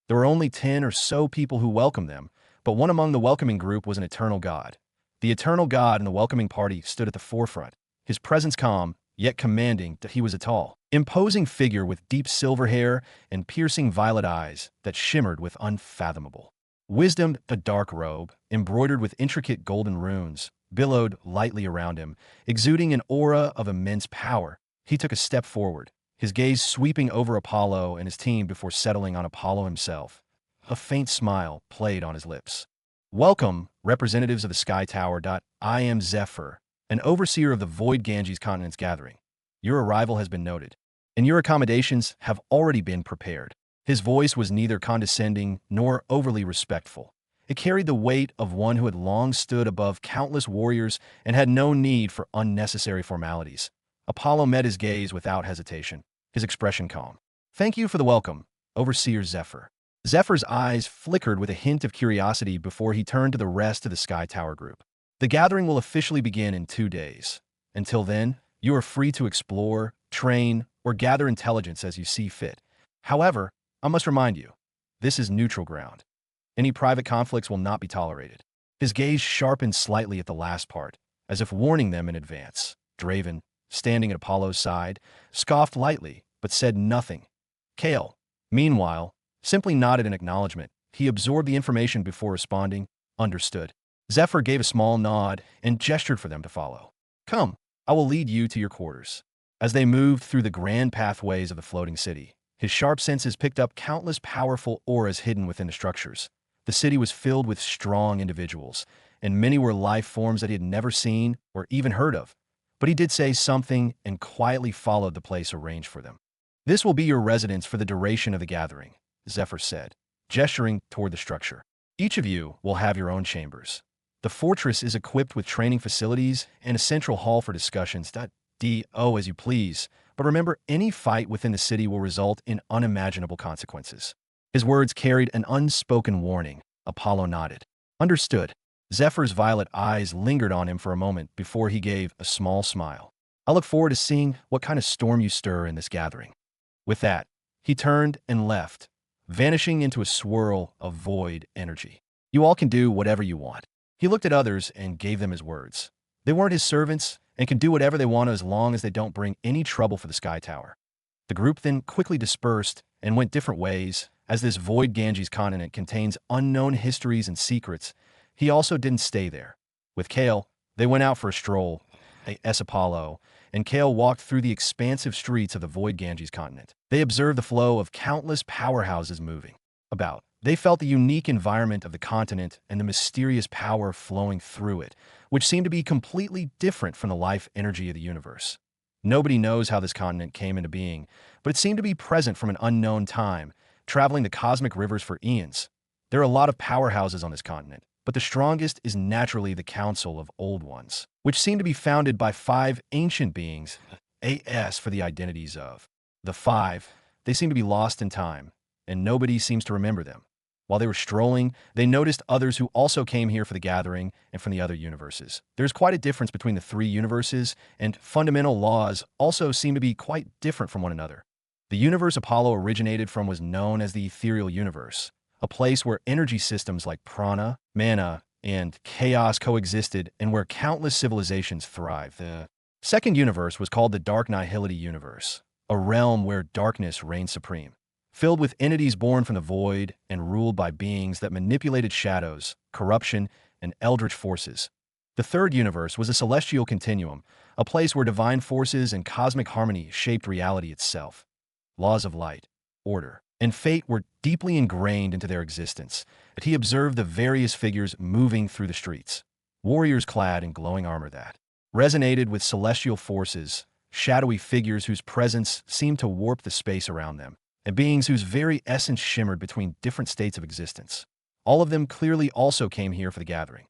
There were only 10 or so people who welcomed them, but one among the welcoming group was an eternal god. The eternal god in the welcoming party stood at the forefront, his presence calm, yet commanding. That he was a tall, imposing figure with deep silver hair and piercing violet eyes that shimmered with unfathomable wisdom. A dark robe, embroidered with intricate golden runes, billowed lightly around him, exuding an aura of immense power. He took a step forward, his gaze sweeping over Apollo and his team before settling on Apollo himself. A faint smile played on his lips. "Welcome, representatives of the Sky Tower. I am Zephyr, an overseer of the Void Ganges Continent's gathering. Your arrival has been noted, and your accommodations have already been prepared." His voice was neither condescending nor overly respectful. It carried the weight of one who had long stood above countless warriors and had no need for unnecessary formalities. Apollo met his gaze without hesitation, his expression calm. "Thank you for the welcome, Overseer Zephyr." Zephyr's eyes flickered with a hint of curiosity before he turned to the rest of the Sky Tower group. "The gathering will officially begin in 2 days. Until then, you are free to explore, train, or gather intelligence as you see fit. However, I must remind you, this is neutral ground. Any private conflicts will not be tolerated." His gaze sharpened slightly at the last part, as if warning them in advance. Draven, standing at Apollo's side, scoffed lightly, but said nothing. Kale, meanwhile, simply nodded in acknowledgement. He absorbed the information before responding. "Understood." Zephyr gave a small nod and gestured for them to follow. "Come, I will lead you to your quarters." As they moved through the grand pathways of the floating city, his sharp senses picked up countless powerful auras hidden within the structures. The city was filled with strong individuals, and many were life forms that he had never seen or even heard of. But he did say something and quietly followed the place arranged for them. "This will be your residence for the duration of the gathering," Zephyr said, gesturing toward the structure. "Each of you will have your own chambers. The fortress is equipped with training facilities and a central hall for discussions. Do as you please, but remember, any fight within the city will result in unimaginable consequences." His words carried an unspoken warning. Apollo nodded. "Understood." Zephyr's violet eyes lingered on him for a moment before he gave a small smile. "I look forward to seeing what kind of storm you stir in this gathering." With that, he turned and left, vanishing into a swirl of void energy. "You all can do whatever you want." He looked at others and gave them his words. They weren't his servants and can do whatever they want as long as they don't bring any trouble for the Sky Tower. The group then quickly dispersed and went different ways. As this void Ganges continent contains unknown histories and secrets, he also didn't stay there. With Kale, they went out for a stroll, Apollo, and Kale walked through the expansive streets of the void Ganges continent. They observed the flow of countless powerhouses moving about. They felt the unique environment of the continent and the mysterious power flowing through it, which seemed to be completely different from the life energy of the universe. Nobody knows how this continent came into being, but it seemed to be present from an unknown time, traveling the cosmic rivers for eons. There are a lot of powerhouses on this continent, but the strongest is naturally the Council of Old Ones, which seem to be founded by 5 ancient beings, AS for the identities of. The 5, they seem to be lost in time, and nobody seems to remember them. While they were strolling, they noticed others who also came here for the gathering and from the other universes. There's quite a difference between the 3 universes, and fundamental laws also seem to be quite different from one another. The universe Apollo originated from was known as the ethereal universe, a place where energy systems like prana, mana, and chaos coexisted and where countless civilizations thrived. The second universe was called the Dark Nihility universe, a realm where darkness reigned supreme, filled with entities born from the void and ruled by beings that manipulated shadows, corruption, and eldritch forces. The third universe was a celestial continuum, a place where divine forces and cosmic harmony shaped reality itself. Laws of light, order, and fate were deeply ingrained into their existence, but he observed the various figures moving through the streets. Warriors clad in glowing armor that resonated with celestial forces, shadowy figures whose presence seemed to warp the space around them, and beings whose very essence shimmered between different states of existence. All of them clearly also came here for the gathering.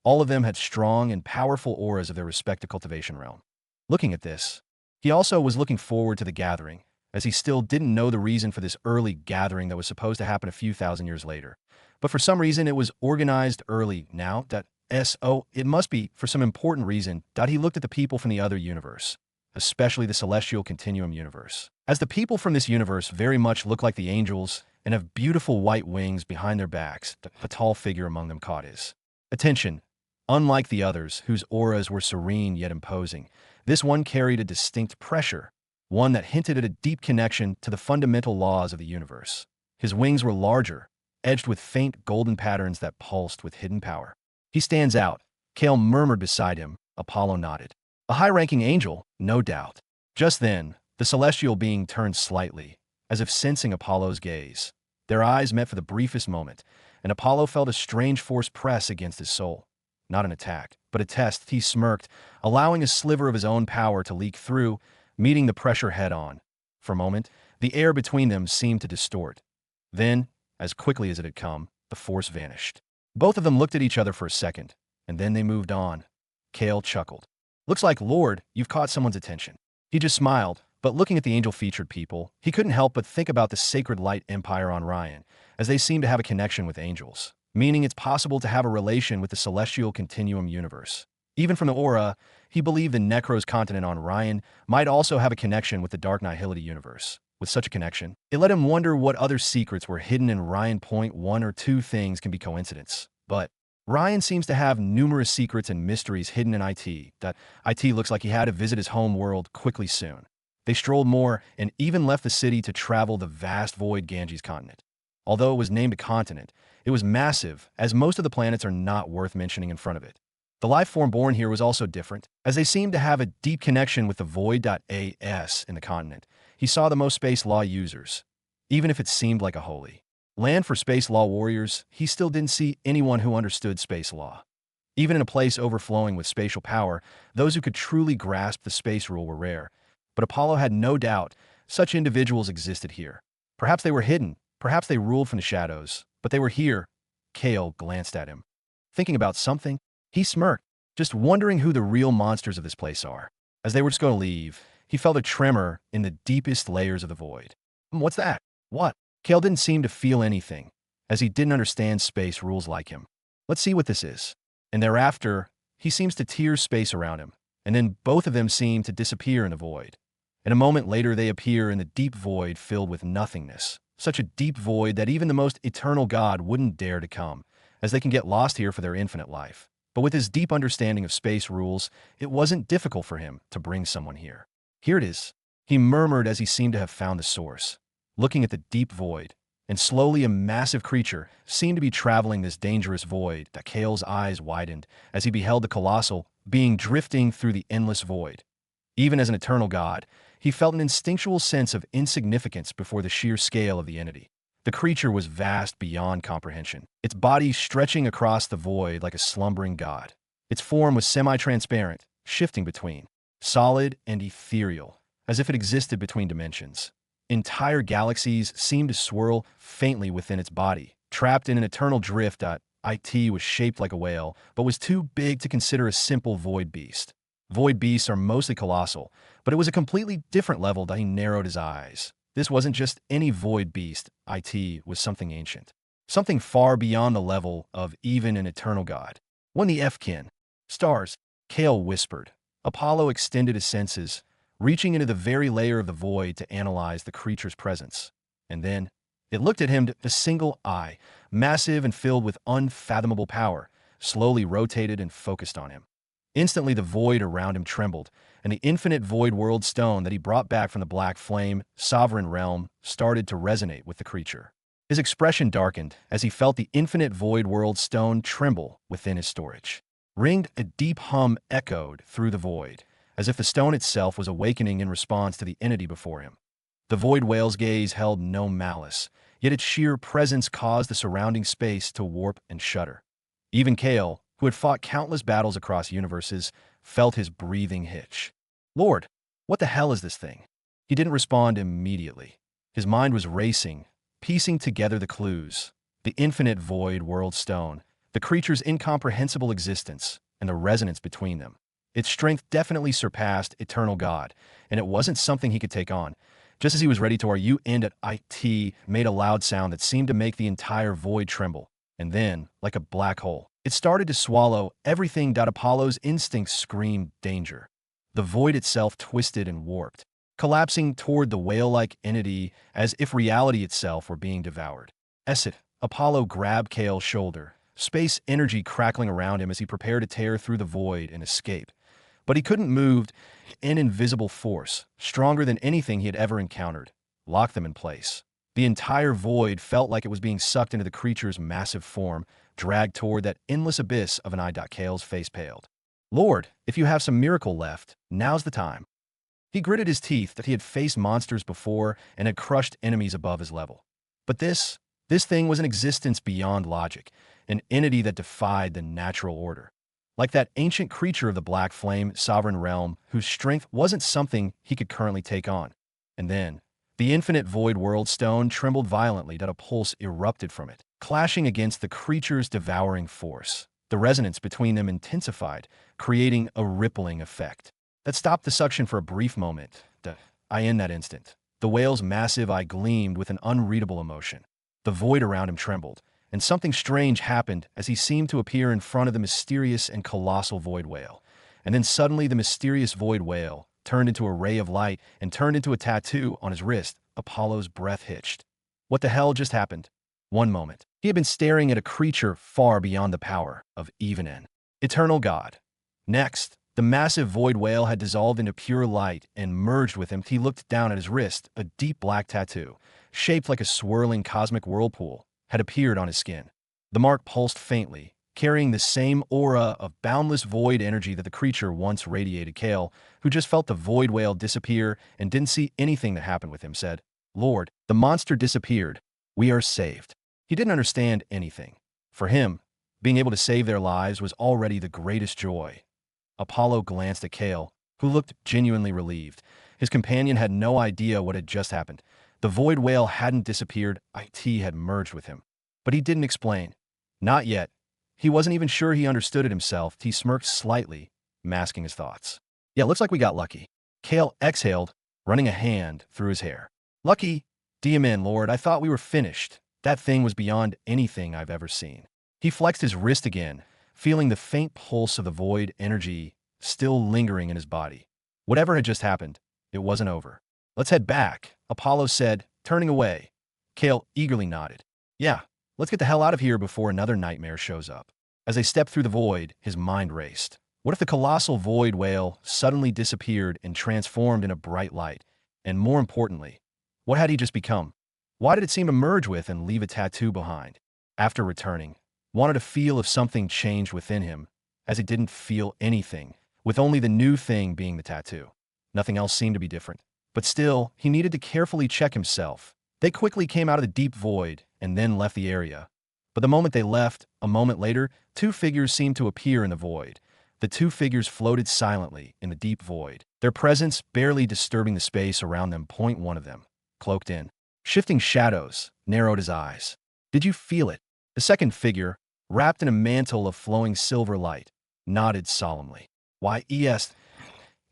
All of them had strong and powerful auras of their respective cultivation realm. Looking at this, he also was looking forward to the gathering, as he still didn't know the reason for this early gathering that was supposed to happen a few thousand years later. But for some reason, it was organized early now. It must be for some important reason. He looked at the people from the other universe, especially the celestial continuum universe, as the people from this universe very much look like the angels and have beautiful white wings behind their backs. A tall figure among them caught his attention. Unlike the others, whose auras were serene yet imposing, this one carried a distinct pressure, one that hinted at a deep connection to the fundamental laws of the universe. His wings were larger, edged with faint golden patterns that pulsed with hidden power. "He stands out," Kale murmured beside him. Apollo nodded. "A high-ranking angel, no doubt." Just then, the celestial being turned slightly, as if sensing Apollo's gaze. Their eyes met for the briefest moment, and Apollo felt a strange force press against his soul. Not an attack, but a test. He smirked, allowing a sliver of his own power to leak through, meeting the pressure head-on. For a moment, the air between them seemed to distort. Then, as quickly as it had come, the force vanished. Both of them looked at each other for a second, and then they moved on. Kale chuckled. Looks like, Lord, you've caught someone's attention. He just smiled, but looking at the angel-featured people, he couldn't help but think about the sacred light empire on Ryan, as they seem to have a connection with angels, meaning it's possible to have a relation with the celestial continuum universe. Even from the aura, he believed the Necros continent on Ryan might also have a connection with the Dark Nihility universe. With such a connection, it let him wonder what other secrets were hidden in Ryan. One or two things can be coincidence, but Ryan seems to have numerous secrets and mysteries hidden in IT. That IT looks like he had to visit his home world quickly soon. They strolled more and even left the city to travel the vast void Ganges continent. Although it was named a continent, it was massive, as most of the planets are not worth mentioning in front of it. The life form born here was also different, as they seemed to have a deep connection with the void.as in the continent. He saw the most space law users, even if it seemed like a holy land for space law warriors. He still didn't see anyone who understood space law. Even in a place overflowing with spatial power, those who could truly grasp the space rule were rare. But Apollo had no doubt such individuals existed here. Perhaps they were hidden, perhaps they ruled from the shadows, but they were here. Kale glanced at him. Thinking about something, he smirked, just wondering who the real monsters of this place are. As they were just going to leave, he felt a tremor in the deepest layers of the void. What's that? What? Kale didn't seem to feel anything, as he didn't understand space rules like him. Let's see what this is. And thereafter, he seems to tear space around him, and then both of them seem to disappear in the void. And a moment later, they appear in the deep void filled with nothingness, such a deep void that even the most eternal God wouldn't dare to come, as they can get lost here for their infinite life. But with his deep understanding of space rules, it wasn't difficult for him to bring someone here. Here it is, he murmured as he seemed to have found the source. Looking at the deep void, and slowly a massive creature seemed to be traveling this dangerous void. That Kale's eyes widened as he beheld the colossal being drifting through the endless void. Even as an eternal god, he felt an instinctual sense of insignificance before the sheer scale of the entity. The creature was vast beyond comprehension, its body stretching across the void like a slumbering god. Its form was semi-transparent, shifting between solid and ethereal, as if it existed between dimensions. Entire galaxies seemed to swirl faintly within its body, trapped in an eternal drift. It was shaped like a whale, but was too big to consider a simple void beast. Void beasts are mostly colossal, but it was a completely different level that he narrowed his eyes. This wasn't just any void beast. It was something ancient, something far beyond the level of even an eternal god. When the F-kin. Stars, Kale whispered. Apollo extended his senses, reaching into the very layer of the void to analyze the creature's presence. And then, it looked at him. A single eye, massive and filled with unfathomable power, slowly rotated and focused on him. Instantly, the void around him trembled, and the infinite void world stone that he brought back from the black flame, sovereign realm, started to resonate with the creature. His expression darkened as he felt the infinite void world stone tremble within his storage. Ringed, a deep hum echoed through the void, as if the stone itself was awakening in response to the entity before him. The void whale's gaze held no malice, yet its sheer presence caused the surrounding space to warp and shudder. Even Kale, who had fought countless battles across universes, felt his breathing hitch. Lord, what the hell is this thing? He didn't respond immediately. His mind was racing, piecing together the clues. The infinite void world stone, the creature's incomprehensible existence, and the resonance between them. Its strength definitely surpassed eternal God, and it wasn't something he could take on. Just as he was ready to, end at it made a loud sound that seemed to make the entire void tremble. And then, like a black hole, it started to swallow everything. Apollo's instincts screamed danger. The void itself twisted and warped, collapsing toward the whale-like entity as if reality itself were being devoured. Apollo grabbed Kale's shoulder, space energy crackling around him as he prepared to tear through the void and escape. But he couldn't move. An invisible force, stronger than anything he had ever encountered, locked them in place. The entire void felt like it was being sucked into the creature's massive form, dragged toward that endless abyss of an eye. Kale's face paled. Lord, if you have some miracle left, now's the time. He gritted his teeth that he had faced monsters before and had crushed enemies above his level. But this thing was an existence beyond logic, an entity that defied the natural order. Like that ancient creature of the black flame sovereign realm whose strength wasn't something he could currently take on. And then, the infinite void world stone trembled violently. A pulse erupted from it, clashing against the creature's devouring force. The resonance between them intensified, creating a rippling effect that stopped the suction for a brief moment. In that instant, the whale's massive eye gleamed with an unreadable emotion. The void around him trembled, and something strange happened as he seemed to appear in front of the mysterious and colossal void whale. And then suddenly the mysterious void whale turned into a ray of light and turned into a tattoo on his wrist. Apollo's breath hitched. What the hell just happened? One moment, he had been staring at a creature far beyond the power of even an eternal god. Next, the massive void whale had dissolved into pure light and merged with him. He looked down at his wrist. A deep black tattoo, shaped like a swirling cosmic whirlpool, had appeared on his skin. The mark pulsed faintly, carrying the same aura of boundless void energy that the creature once radiated. Kale, who just felt the void whale disappear and didn't see anything that happened with him, said, "Lord, the monster disappeared. We are saved." He didn't understand anything. For him, being able to save their lives was already the greatest joy. Apollo glanced at Kale, who looked genuinely relieved. His companion had no idea what had just happened. The void whale hadn't disappeared, it had merged with him. But he didn't explain. Not yet. He wasn't even sure he understood it himself. He smirked slightly, masking his thoughts. "Yeah, looks like we got lucky." Kale exhaled, running a hand through his hair. "Lucky? DMN, Lord, I thought we were finished. That thing was beyond anything I've ever seen." He flexed his wrist again, feeling the faint pulse of the void energy still lingering in his body. Whatever had just happened, it wasn't over. "Let's head back," Apollo said, turning away. Kale eagerly nodded. "Yeah, let's get the hell out of here before another nightmare shows up." As they stepped through the void, his mind raced. What if the colossal void whale suddenly disappeared and transformed in a bright light? And more importantly, what had he just become? Why did it seem to merge with and leave a tattoo behind? After returning, wanted to feel if something changed within him, as he didn't feel anything, with only the new thing being the tattoo. Nothing else seemed to be different. But still, he needed to carefully check himself. They quickly came out of the deep void and then left the area. But the moment they left, a moment later, two figures seemed to appear in the void. The two figures floated silently in the deep void, their presence barely disturbing the space around them. One of them, cloaked in shifting shadows, narrowed his eyes. "Did you feel it?" The second figure, wrapped in a mantle of flowing silver light, nodded solemnly. "Why, yes,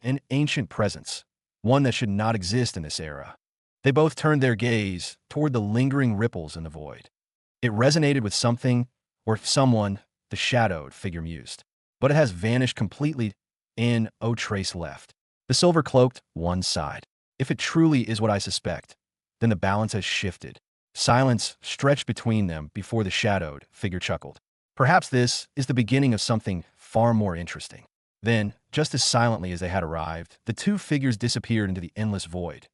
an ancient presence, one that should not exist in this era." They both turned their gaze toward the lingering ripples in the void. "It resonated with something, or someone," the shadowed figure mused. "But it has vanished completely, and no trace left." The silver-cloaked one sighed. "If it truly is what I suspect, then the balance has shifted." Silence stretched between them before the shadowed figure chuckled. "Perhaps this is the beginning of something far more interesting." Then, just as silently as they had arrived, the two figures disappeared into the endless void.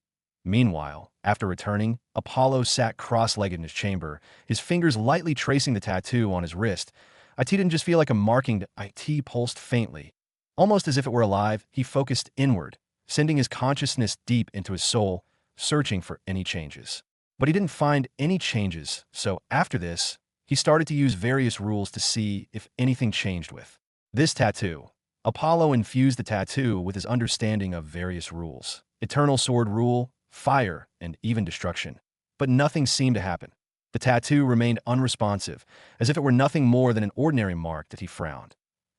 Meanwhile, after returning, Apollo sat cross-legged in his chamber, his fingers lightly tracing the tattoo on his wrist. It didn't just feel like a marking. It pulsed faintly. Almost as if it were alive, he focused inward, sending his consciousness deep into his soul, searching for any changes. But he didn't find any changes, so after this, he started to use various rules to see if anything changed with this tattoo. Apollo infused the tattoo with his understanding of various rules: eternal sword rule, fire, and even destruction. But nothing seemed to happen. The tattoo remained unresponsive, as if it were nothing more than an ordinary mark. That he frowned.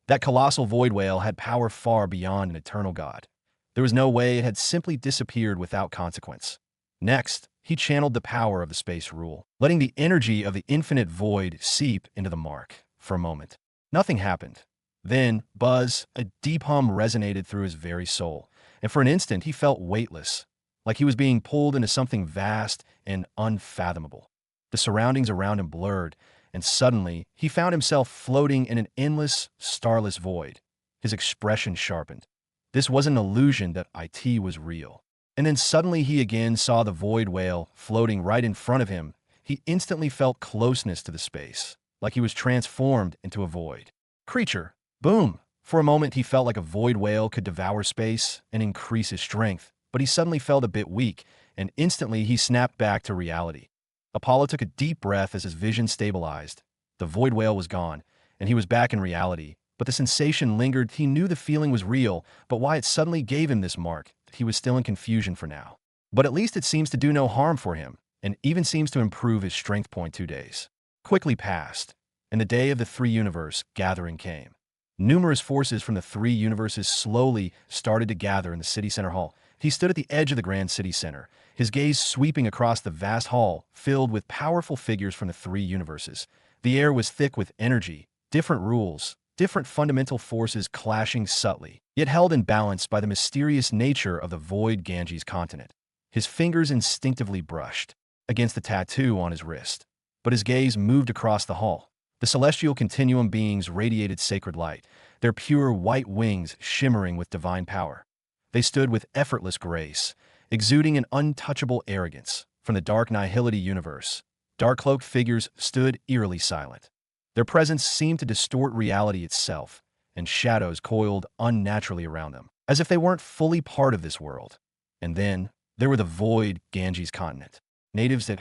That colossal void whale had power far beyond an eternal god. There was no way it had simply disappeared without consequence. Next, he channeled the power of the space rule, letting the energy of the infinite void seep into the mark. For a moment, nothing happened. Then, buzz, a deep hum resonated through his very soul, and for an instant he felt weightless, like he was being pulled into something vast and unfathomable. The surroundings around him blurred, and suddenly he found himself floating in an endless, starless void. His expression sharpened. This wasn't an illusion, that it was real. And then suddenly he again saw the void whale floating right in front of him. He instantly felt closeness to the space, like he was transformed into a void creature. Boom! For a moment he felt like a void whale could devour space and increase his strength, but he suddenly felt a bit weak, and instantly he snapped back to reality. Apollo took a deep breath as his vision stabilized. The void whale was gone, and he was back in reality. But the sensation lingered. He knew the feeling was real, but why it suddenly gave him this mark, he was still in confusion for now. But at least it seems to do no harm for him, and even seems to improve his strength. 2 days. quickly passed, and the day of the three universe gathering came. Numerous forces from the three universes slowly started to gather in the city center hall. He stood at the edge of the grand city center, his gaze sweeping across the vast hall filled with powerful figures from the three universes. The air was thick with energy, different rules, different fundamental forces clashing subtly, yet held in balance by the mysterious nature of the void Ganges continent. His fingers instinctively brushed against the tattoo on his wrist, but his gaze moved across the hall. The celestial continuum beings radiated sacred light, their pure white wings shimmering with divine power. They stood with effortless grace, exuding an untouchable arrogance. From the dark nihility universe, dark-cloaked figures stood eerily silent. Their presence seemed to distort reality itself, and shadows coiled unnaturally around them, as if they weren't fully part of this world. And then, there were the void Ganges continent. Natives that,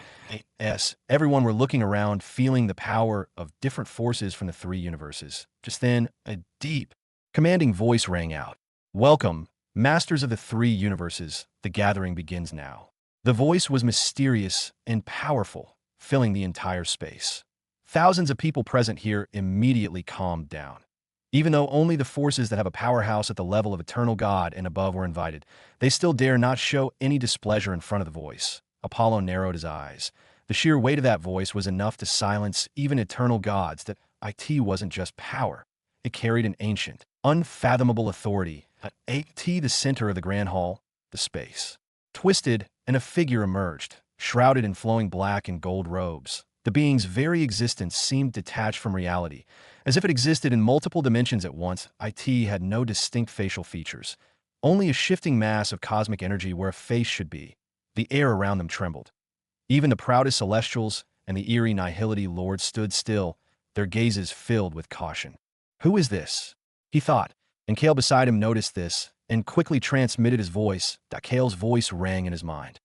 everyone were looking around, feeling the power of different forces from the three universes. Just then, a deep, commanding voice rang out. "Welcome, masters of the three universes. The gathering begins now." The voice was mysterious and powerful, filling the entire space. Thousands of people present here immediately calmed down. Even though only the forces that have a powerhouse at the level of eternal God and above were invited, they still dare not show any displeasure in front of the voice. Apollo narrowed his eyes. The sheer weight of that voice was enough to silence even eternal gods. That it wasn't just power. It carried an ancient, unfathomable authority. The center of the grand hall, the space twisted, and a figure emerged, shrouded in flowing black and gold robes. The being's very existence seemed detached from reality, as if it existed in multiple dimensions at once. It had no distinct facial features, only a shifting mass of cosmic energy where a face should be. The air around them trembled. Even the proudest celestials and the eerie nihility lords stood still, their gazes filled with caution. "Who is this?" he thought, and Kale beside him noticed this and quickly transmitted his voice. Kale's voice rang in his mind.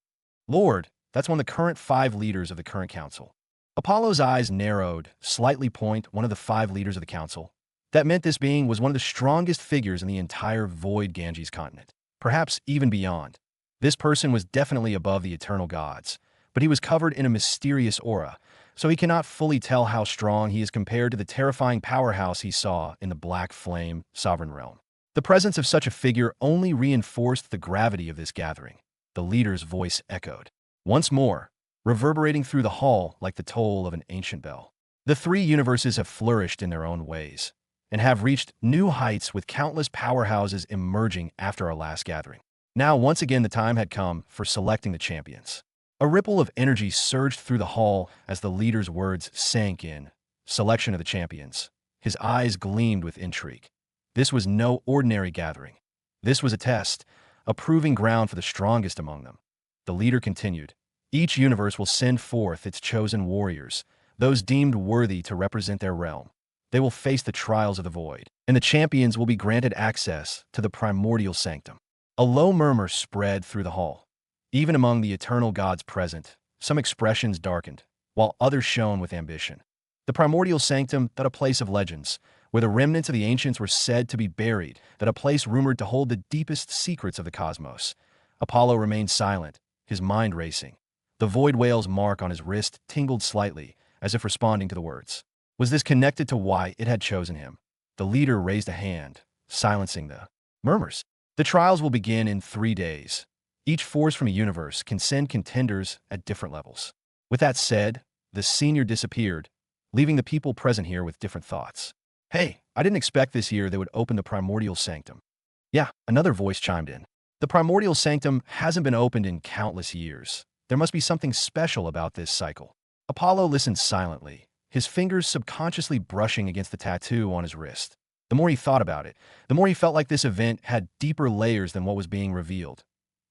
"Lord, that's one of the current 5 leaders of the current council." Apollo's eyes narrowed, slightly point, one of the 5 leaders of the council. That meant this being was one of the strongest figures in the entire void Ganges continent, perhaps even beyond. This person was definitely above the eternal gods, but he was covered in a mysterious aura, so he cannot fully tell how strong he is compared to the terrifying powerhouse he saw in the black flame sovereign realm. The presence of such a figure only reinforced the gravity of this gathering. The leader's voice echoed once more, reverberating through the hall like the toll of an ancient bell. The three universes have flourished in their own ways, and have reached new heights with countless powerhouses emerging after our last gathering. Now, once again, the time had come for selecting the champions. A ripple of energy surged through the hall as the leader's words sank in. Selection of the champions. His eyes gleamed with intrigue. This was no ordinary gathering. This was a test, a proving ground for the strongest among them. The leader continued. Each universe will send forth its chosen warriors, those deemed worthy to represent their realm. They will face the trials of the void, and the champions will be granted access to the primordial sanctum. A low murmur spread through the hall. Even among the eternal gods present, some expressions darkened, while others shone with ambition. The primordial sanctum, that a place of legends, where the remnants of the ancients were said to be buried, that a place rumored to hold the deepest secrets of the cosmos. Apollo remained silent, his mind racing. The void whale's mark on his wrist tingled slightly, as if responding to the words. Was this connected to why it had chosen him? The leader raised a hand, silencing the murmurs. The trials will begin in 3 days. Each force from a universe can send contenders at different levels. With that said, the senior disappeared, leaving the people present here with different thoughts. "Hey, I didn't expect this year they would open the primordial sanctum." "Yeah," another voice chimed in. "The primordial sanctum hasn't been opened in countless years. There must be something special about this cycle." Apollo listened silently, his fingers subconsciously brushing against the tattoo on his wrist. The more he thought about it, the more he felt like this event had deeper layers than what was being revealed.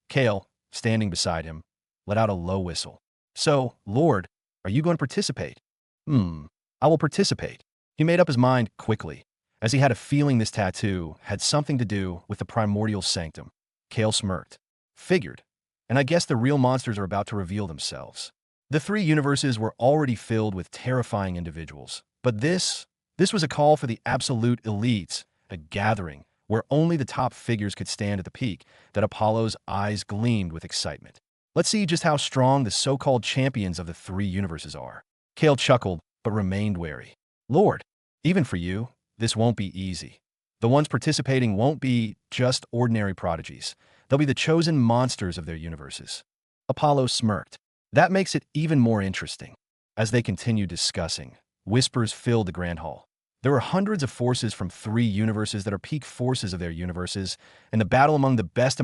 Kale, standing beside him, let out a low whistle. "So, Lord, are you going to participate?" I will participate." He made up his mind quickly, as he had a feeling this tattoo had something to do with the primordial sanctum. Kale smirked. "Figured. And I guess the real monsters are about to reveal themselves." The 3 universes were already filled with terrifying individuals, but this was a call for the absolute elites, a gathering where only the top figures could stand at the peak. That Apollo's eyes gleamed with excitement. "Let's see just how strong the so-called champions of the 3 universes are." Kale chuckled, but remained wary. Lord, even for you, this won't be easy. The ones participating won't be just ordinary prodigies. They'll be the chosen monsters of their universes. Apollo smirked. That makes it even more interesting. As they continued discussing, whispers filled the grand hall. There were hundreds of forces from 3 universes that are peak forces of their universes, and the battle among the best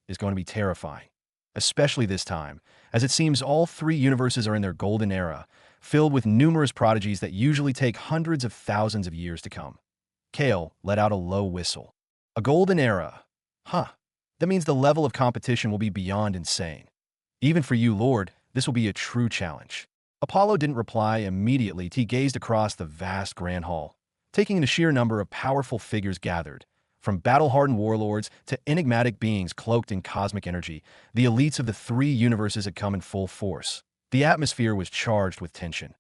is going to be terrifying. Especially this time, as it seems all 3 universes are in their golden era, filled with numerous prodigies that usually take hundreds of thousands of years to come. Kale let out a low whistle. A golden era. Huh. That means the level of competition will be beyond insane. Even for you, Lord, this will be a true challenge. Apollo didn't reply immediately. He gazed across the vast grand hall, taking in the sheer number of powerful figures gathered. From battle-hardened warlords to enigmatic beings cloaked in cosmic energy, the elites of the 3 universes had come in full force. The atmosphere was charged with tension.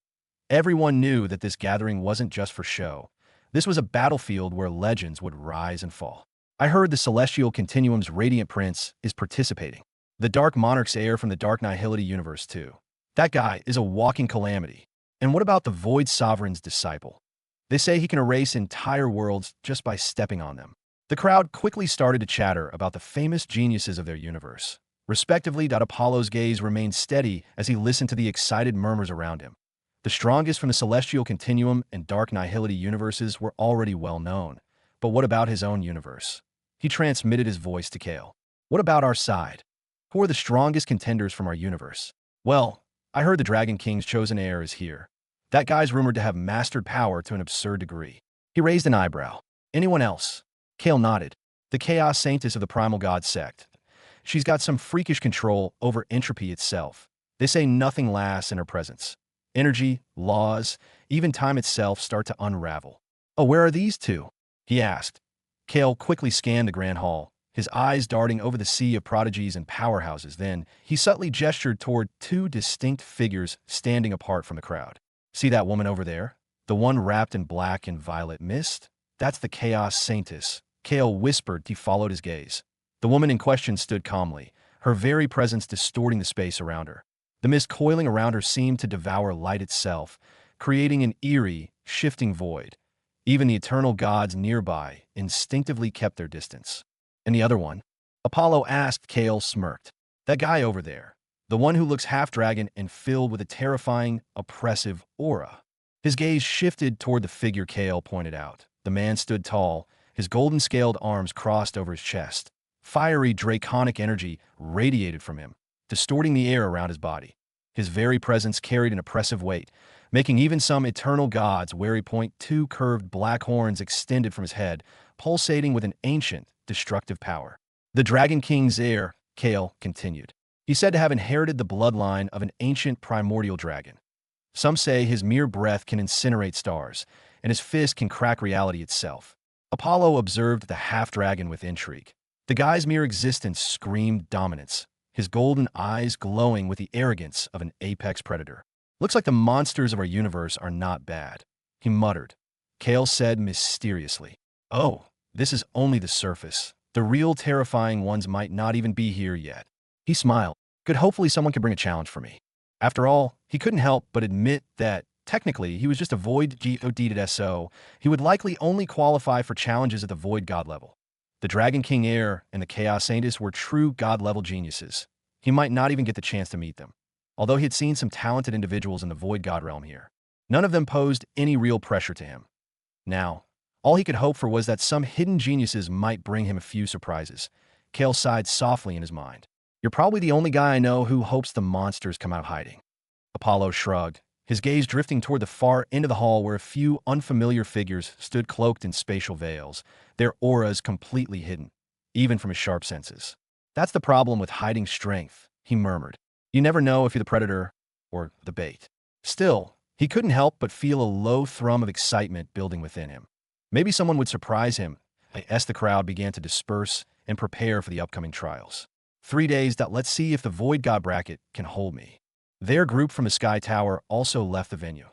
Everyone knew that this gathering wasn't just for show. This was a battlefield where legends would rise and fall. I heard the Celestial Continuum's Radiant Prince is participating. The Dark Monarch's heir from the Dark Nihility universe, too. That guy is a walking calamity. And what about the Void Sovereign's disciple? They say he can erase entire worlds just by stepping on them. The crowd quickly started to chatter about the famous geniuses of their universe. Respectively, Apollo's gaze remained steady as he listened to the excited murmurs around him. The strongest from the Celestial Continuum and Dark Nihility universes were already well known. But what about his own universe? He transmitted his voice to Kale. What about our side? Who are the strongest contenders from our universe? Well, I heard the Dragon King's chosen heir is here. That guy's rumored to have mastered power to an absurd degree. He raised an eyebrow. Anyone else? Kale nodded. The Chaos Saintess of the Primal God sect. She's got some freakish control over entropy itself. They say nothing lasts in her presence. Energy, laws, even time itself start to unravel. Oh, where are these 2? He asked. Kale quickly scanned the grand hall, his eyes darting over the sea of prodigies and powerhouses. Then, he subtly gestured toward 2 distinct figures standing apart from the crowd. See that woman over there? The one wrapped in black and violet mist? That's the Chaos Saintess. Kale whispered. He followed his gaze. The woman in question stood calmly, her very presence distorting the space around her. The mist coiling around her seemed to devour light itself, creating an eerie, shifting void. Even the eternal gods nearby instinctively kept their distance. And the other one? Apollo asked. Kale smirked. That guy over there. The one who looks half-dragon and filled with a terrifying, oppressive aura. His gaze shifted toward the figure Kale pointed out. The man stood tall, his golden-scaled arms crossed over his chest. Fiery, draconic energy radiated from him, distorting the air around his body. His very presence carried an oppressive weight, making even some eternal gods wary. 2 curved black horns extended from his head, pulsating with an ancient, destructive power. The Dragon King's heir, Kale continued. He's said to have inherited the bloodline of an ancient primordial dragon. Some say his mere breath can incinerate stars, and his fist can crack reality itself. Apollo observed the half-dragon with intrigue. The guy's mere existence screamed dominance, his golden eyes glowing with the arrogance of an apex predator. Looks like the monsters of our universe are not bad, he muttered. Kale said mysteriously. Oh, this is only the surface. The real terrifying ones might not even be here yet. He smiled. Good, hopefully someone can bring a challenge for me. After all, he couldn't help but admit that, technically, he was just a Void God, so he would likely only qualify for challenges at the Void God level. The Dragon King heir and the Chaos Saintess were true God-level geniuses. He might not even get the chance to meet them, although he had seen some talented individuals in the Void God realm here. None of them posed any real pressure to him. Now, all he could hope for was that some hidden geniuses might bring him a few surprises. Kale sighed softly in his mind. You're probably the only guy I know who hopes the monsters come out of hiding. Apollo shrugged, his gaze drifting toward the far end of the hall where a few unfamiliar figures stood cloaked in spatial veils, their auras completely hidden, even from his sharp senses. That's the problem with hiding strength, he murmured. You never know if you're the predator or the bait. Still, he couldn't help but feel a low thrum of excitement building within him. Maybe someone would surprise him as the crowd began to disperse and prepare for the upcoming trials. 3 days. Let's see if the Void God bracket can hold me. Their group from the Sky Tower also left the venue.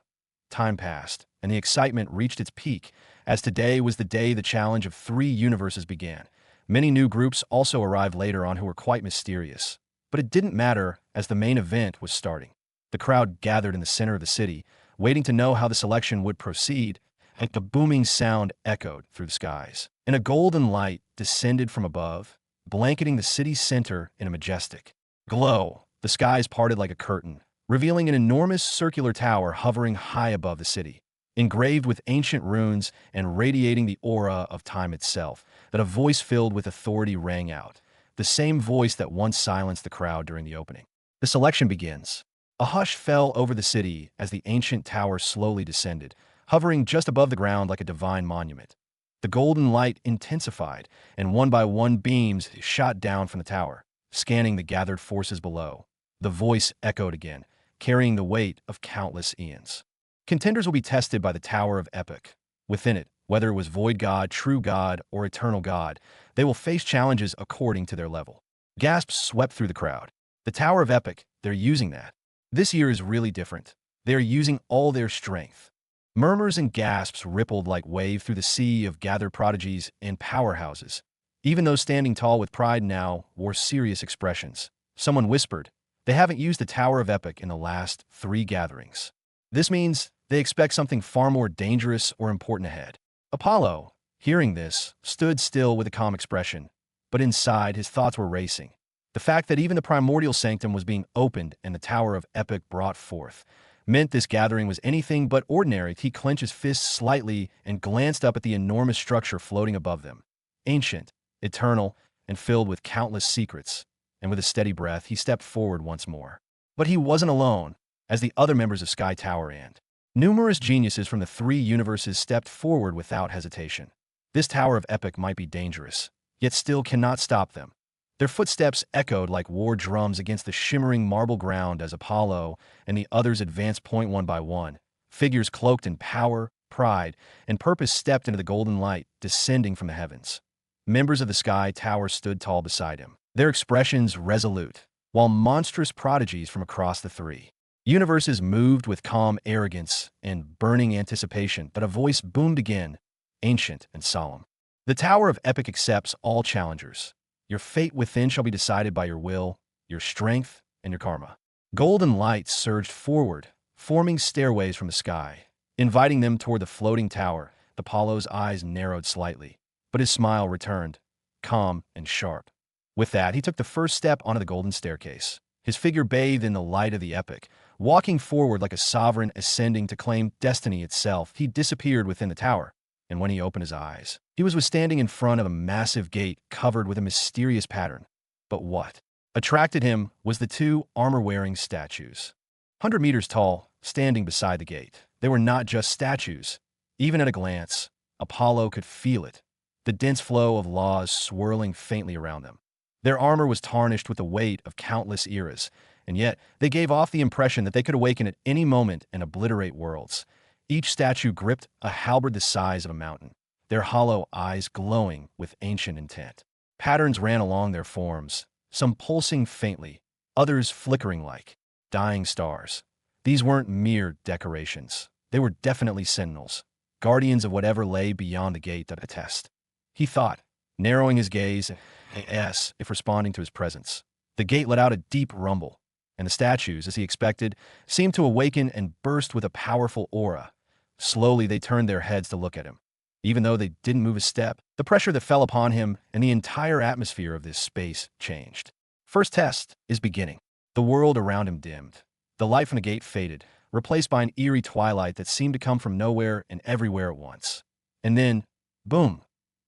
Time passed, and the excitement reached its peak, as today was the day the challenge of 3 universes began. Many new groups also arrived later on who were quite mysterious. But it didn't matter, as the main event was starting. The crowd gathered in the center of the city, waiting to know how the selection would proceed, and a booming sound echoed through the skies. And a golden light descended from above, blanketing the city's center in a majestic glow. The skies parted like a curtain, revealing an enormous circular tower hovering high above the city, engraved with ancient runes and radiating the aura of time itself. That a voice filled with authority rang out, the same voice that once silenced the crowd during the opening. The selection begins. A hush fell over the city as the ancient tower slowly descended, hovering just above the ground like a divine monument. The golden light intensified, and one by one beams shot down from the tower, scanning the gathered forces below. The voice echoed again, carrying the weight of countless eons. Contenders will be tested by the Tower of Epic. Within it, whether it was Void God, True God, or Eternal God, they will face challenges according to their level. Gasps swept through the crowd. The Tower of Epic, they're using that. This year is really different. They are using all their strength. Murmurs and gasps rippled like wave through the sea of gathered prodigies and powerhouses. Even those standing tall with pride now wore serious expressions. Someone whispered, "They haven't used the Tower of Epic in the last 3 gatherings. This means they expect something far more dangerous or important ahead." Apollo, hearing this, stood still with a calm expression, but inside his thoughts were racing. The fact that even the primordial sanctum was being opened and the Tower of Epic brought forth meant this gathering was anything but ordinary. He clenched his fists slightly and glanced up at the enormous structure floating above them. Ancient, eternal, and filled with countless secrets. And with a steady breath, he stepped forward once more. But he wasn't alone, as the other members of Sky Tower and numerous geniuses from the 3 universes stepped forward without hesitation. This Tower of Epic might be dangerous, yet still cannot stop them. Their footsteps echoed like war drums against the shimmering marble ground as Apollo and the others advanced point one by one. Figures cloaked in power, pride, and purpose stepped into the golden light descending from the heavens. Members of the Sky Tower stood tall beside him, their expressions resolute, while monstrous prodigies from across the 3 universes moved with calm arrogance and burning anticipation. But a voice boomed again, ancient and solemn. "The Tower of Epic accepts all challengers. Your fate within shall be decided by your will, your strength, and your karma." Golden lights surged forward, forming stairways from the sky, inviting them toward the floating tower. Apollo's eyes narrowed slightly, but his smile returned, calm and sharp. With that, he took the first step onto the golden staircase, his figure bathed in the light of the epic, walking forward like a sovereign ascending to claim destiny itself. He disappeared within the tower, and when he opened his eyes, he was standing in front of a massive gate covered with a mysterious pattern. But what attracted him was the 2 armor-wearing statues, 100 meters tall, standing beside the gate. They were not just statues. Even at a glance, Apollo could feel it, the dense flow of laws swirling faintly around them. Their armor was tarnished with the weight of countless eras, and yet they gave off the impression that they could awaken at any moment and obliterate worlds. Each statue gripped a halberd the size of a mountain, their hollow eyes glowing with ancient intent. Patterns ran along their forms, some pulsing faintly, others flickering like dying stars. These weren't mere decorations. They were definitely sentinels, guardians of whatever lay beyond the gate that attest. He thought, narrowing his gaze, if responding to his presence. The gate let out a deep rumble, and the statues, as he expected, seemed to awaken and burst with a powerful aura. Slowly, they turned their heads to look at him. Even though they didn't move a step, the pressure that fell upon him and the entire atmosphere of this space changed. First test is beginning. The world around him dimmed. The light from the gate faded, replaced by an eerie twilight that seemed to come from nowhere and everywhere at once. And then, boom,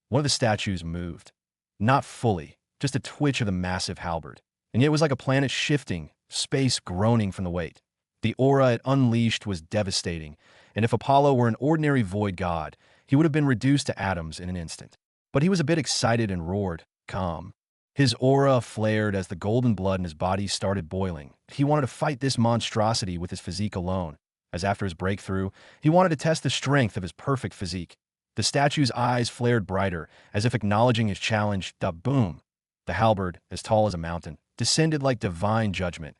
one of the statues moved. Not fully, just a twitch of the massive halberd. And yet it was like a planet shifting, space groaning from the weight. The aura it unleashed was devastating, and if Apollo were an ordinary void god, he would have been reduced to atoms in an instant. But he was a bit excited and roared, calm. His aura flared as the golden blood in his body started boiling. He wanted to fight this monstrosity with his physique alone, as after his breakthrough, he wanted to test the strength of his perfect physique. The statue's eyes flared brighter, as if acknowledging his challenge. Boom! The halberd, as tall as a mountain, descended like divine judgment.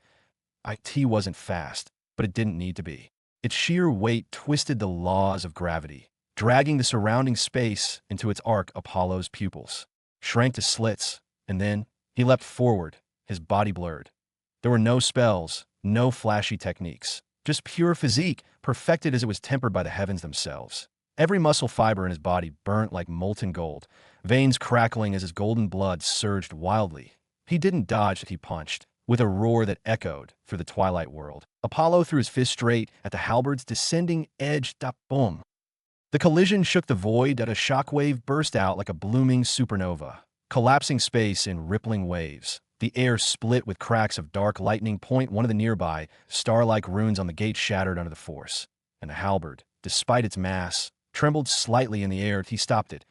It wasn't fast, but it didn't need to be. Its sheer weight twisted the laws of gravity, dragging the surrounding space into its arc. Apollo's pupils shrank to slits, and then he leapt forward, his body blurred. There were no spells, no flashy techniques, Just pure physique, perfected as it was tempered by the heavens themselves. Every muscle fiber in his body burnt like molten gold, veins crackling as his golden blood surged wildly. He didn't dodge, he punched, with a roar that echoed through the twilight world. Apollo threw his fist straight at the halberd's descending edge. Boom! The collision shook the void, that a shockwave burst out like a blooming supernova, collapsing space in rippling waves. The air split with cracks of dark lightning. One of the nearby, star-like runes on the gate shattered under the force, and the halberd, despite its mass, trembled slightly in the air. He stopped it.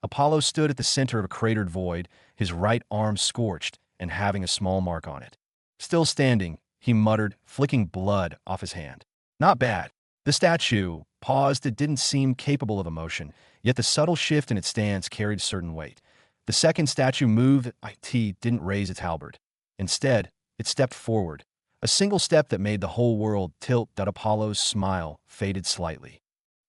Apollo stood at the center of a cratered void, his right arm scorched and having a small mark on it. Still standing, he muttered, flicking blood off his hand. Not bad. The statue paused. It didn't seem capable of emotion, yet the subtle shift in its stance carried certain weight. The second statue moved. It didn't raise its halberd. Instead, it stepped forward, a single step that made the whole world tilt. That Apollo's smile faded slightly.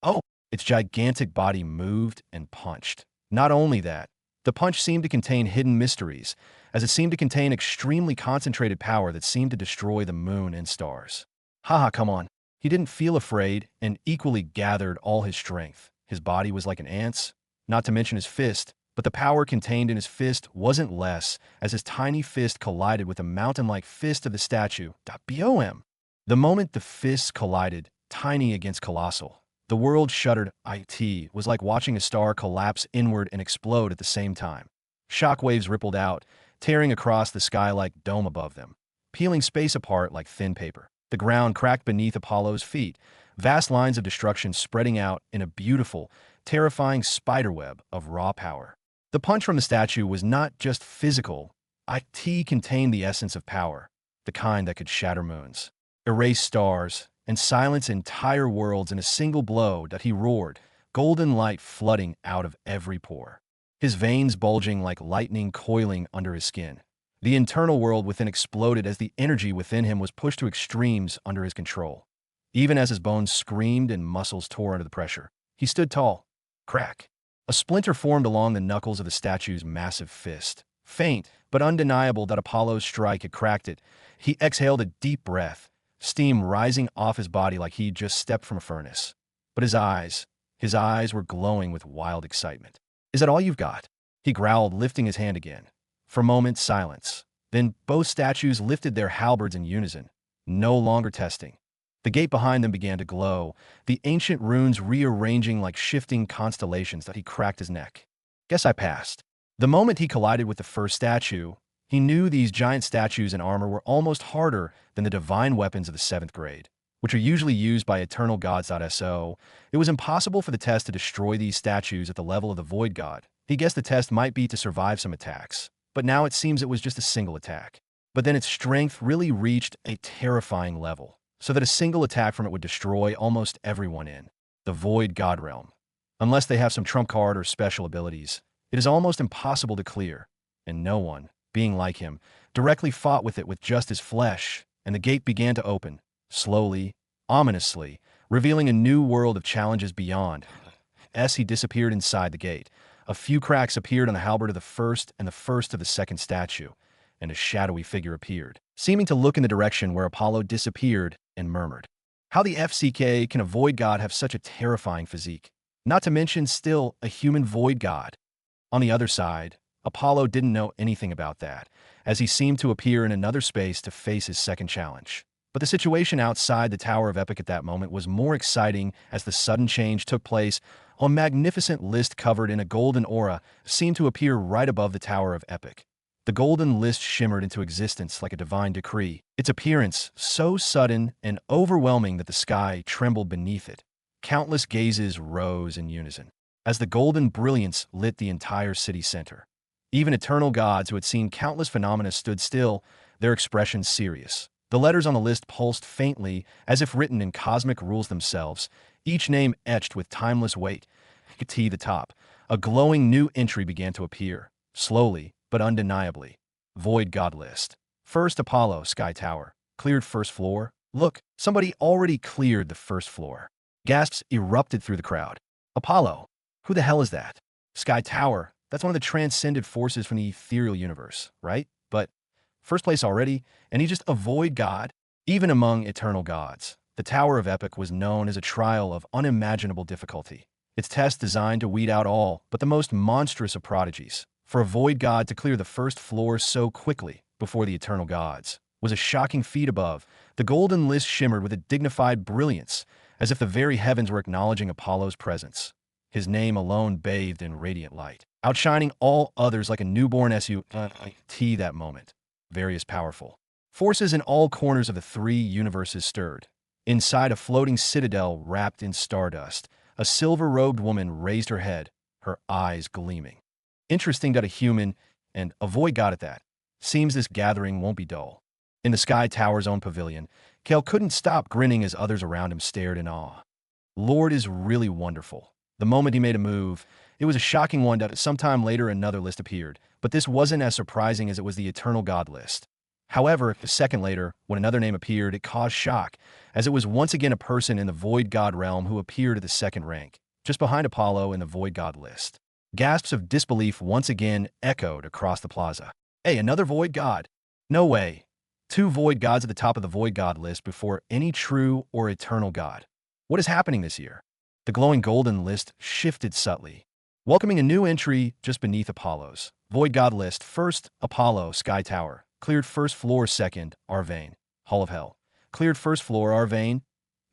Oh! Its gigantic body moved and punched. Not only that, the punch seemed to contain hidden mysteries, as it seemed to contain extremely concentrated power that seemed to destroy the moon and stars. Haha, come on. He didn't feel afraid and equally gathered all his strength. His body was like an ant's, not to mention his fist, but the power contained in his fist wasn't less, as his tiny fist collided with the mountain-like fist of the statue. Bom! The moment the fists collided, tiny against colossal, the world shuddered. It was like watching a star collapse inward and explode at the same time. Shockwaves rippled out, tearing across the sky like dome above them, peeling space apart like thin paper. The ground cracked beneath Apollo's feet, vast lines of destruction spreading out in a beautiful, terrifying spiderweb of raw power. The punch from the statue was not just physical. It contained the essence of power, the kind that could shatter moons, erase stars, and silence entire worlds in a single blow. That he roared, golden light flooding out of every pore, his veins bulging like lightning coiling under his skin. The internal world within exploded as the energy within him was pushed to extremes under his control. Even as his bones screamed and muscles tore under the pressure, he stood tall. Crack! A splinter formed along the knuckles of the statue's massive fist. Faint, but undeniable that Apollo's strike had cracked it. He exhaled a deep breath, steam rising off his body like he'd just stepped from a furnace. But his eyes were glowing with wild excitement. Is that all you've got? He growled, lifting his hand again. For a moment, silence. Then both statues lifted their halberds in unison, no longer testing. The gate behind them began to glow, the ancient runes rearranging like shifting constellations. That he cracked his neck. Guess I passed. The moment he collided with the first statue, he knew these giant statues in armor were almost harder than the divine weapons of the 7th grade, which are usually used by eternal gods. So, it was impossible for the test to destroy these statues at the level of the void god. He guessed the test might be to survive some attacks, but now it seems it was just a single attack. But then its strength really reached a terrifying level, so that a single attack from it would destroy almost everyone in the void god realm. Unless they have some trump card or special abilities, it is almost impossible to clear, and no one, being like him, directly fought with it with just his flesh, and the gate began to open, slowly, ominously, revealing a new world of challenges beyond. As he disappeared inside the gate, a few cracks appeared on the halberd of the first and the first of the second statue, and a shadowy figure appeared, seeming to look in the direction where Apollo disappeared, and murmured, "How the FCK can a void god have such a terrifying physique? Not to mention still a human void god." On the other side, Apollo didn't know anything about that, as he seemed to appear in another space to face his second challenge. But the situation outside the Tower of Epic at that moment was more exciting as the sudden change took place. A magnificent list covered in a golden aura seemed to appear right above the Tower of Epic. The golden list shimmered into existence like a divine decree, its appearance so sudden and overwhelming that the sky trembled beneath it. Countless gazes rose in unison, as the golden brilliance lit the entire city center. Even eternal gods who had seen countless phenomena stood still, their expressions serious. The letters on the list pulsed faintly, as if written in cosmic rules themselves, each name etched with timeless weight. T the top. A glowing new entry began to appear, slowly but undeniably. Void God List. First Apollo, Sky Tower. Cleared first floor. Look, somebody already cleared the first floor. Gasps erupted through the crowd. Apollo? Who the hell is that? Sky Tower. That's one of the transcended forces from the ethereal universe, right? But first place already, and he's just a void god? Even among eternal gods, The Tower of Epic was known as a trial of unimaginable difficulty. Its test designed to weed out all but the most monstrous of prodigies. For a void god to clear the first floor so quickly before the eternal gods was a shocking feat above. The golden list shimmered with a dignified brilliance, as if the very heavens were acknowledging Apollo's presence. His name alone bathed in radiant light, outshining all others like a newborn SUT that moment. Various powerful forces in all corners of the three universes stirred. Inside a floating citadel wrapped in stardust, a silver-robed woman raised her head, her eyes gleaming. Interesting that a human, and a void god at that. Seems this gathering won't be dull. In the Sky Tower's own pavilion, Kale couldn't stop grinning as others around him stared in awe. Lord is really wonderful. The moment he made a move, it was a shocking one that sometime later another list appeared, but this wasn't as surprising as it was the Eternal God list. However, a second later, when another name appeared, it caused shock, as it was once again a person in the Void God realm who appeared at the second rank, just behind Apollo in the Void God list. Gasps of disbelief once again echoed across the plaza. Hey, another Void God? No way. Two Void Gods at the top of the Void God list before any true or eternal God. What is happening this year? The glowing golden list shifted subtly, welcoming a new entry just beneath Apollo's. Void God list, first, Apollo, Sky Tower. Cleared first floor, second, Arvane. Hall of Hell. Cleared first floor, Arvane.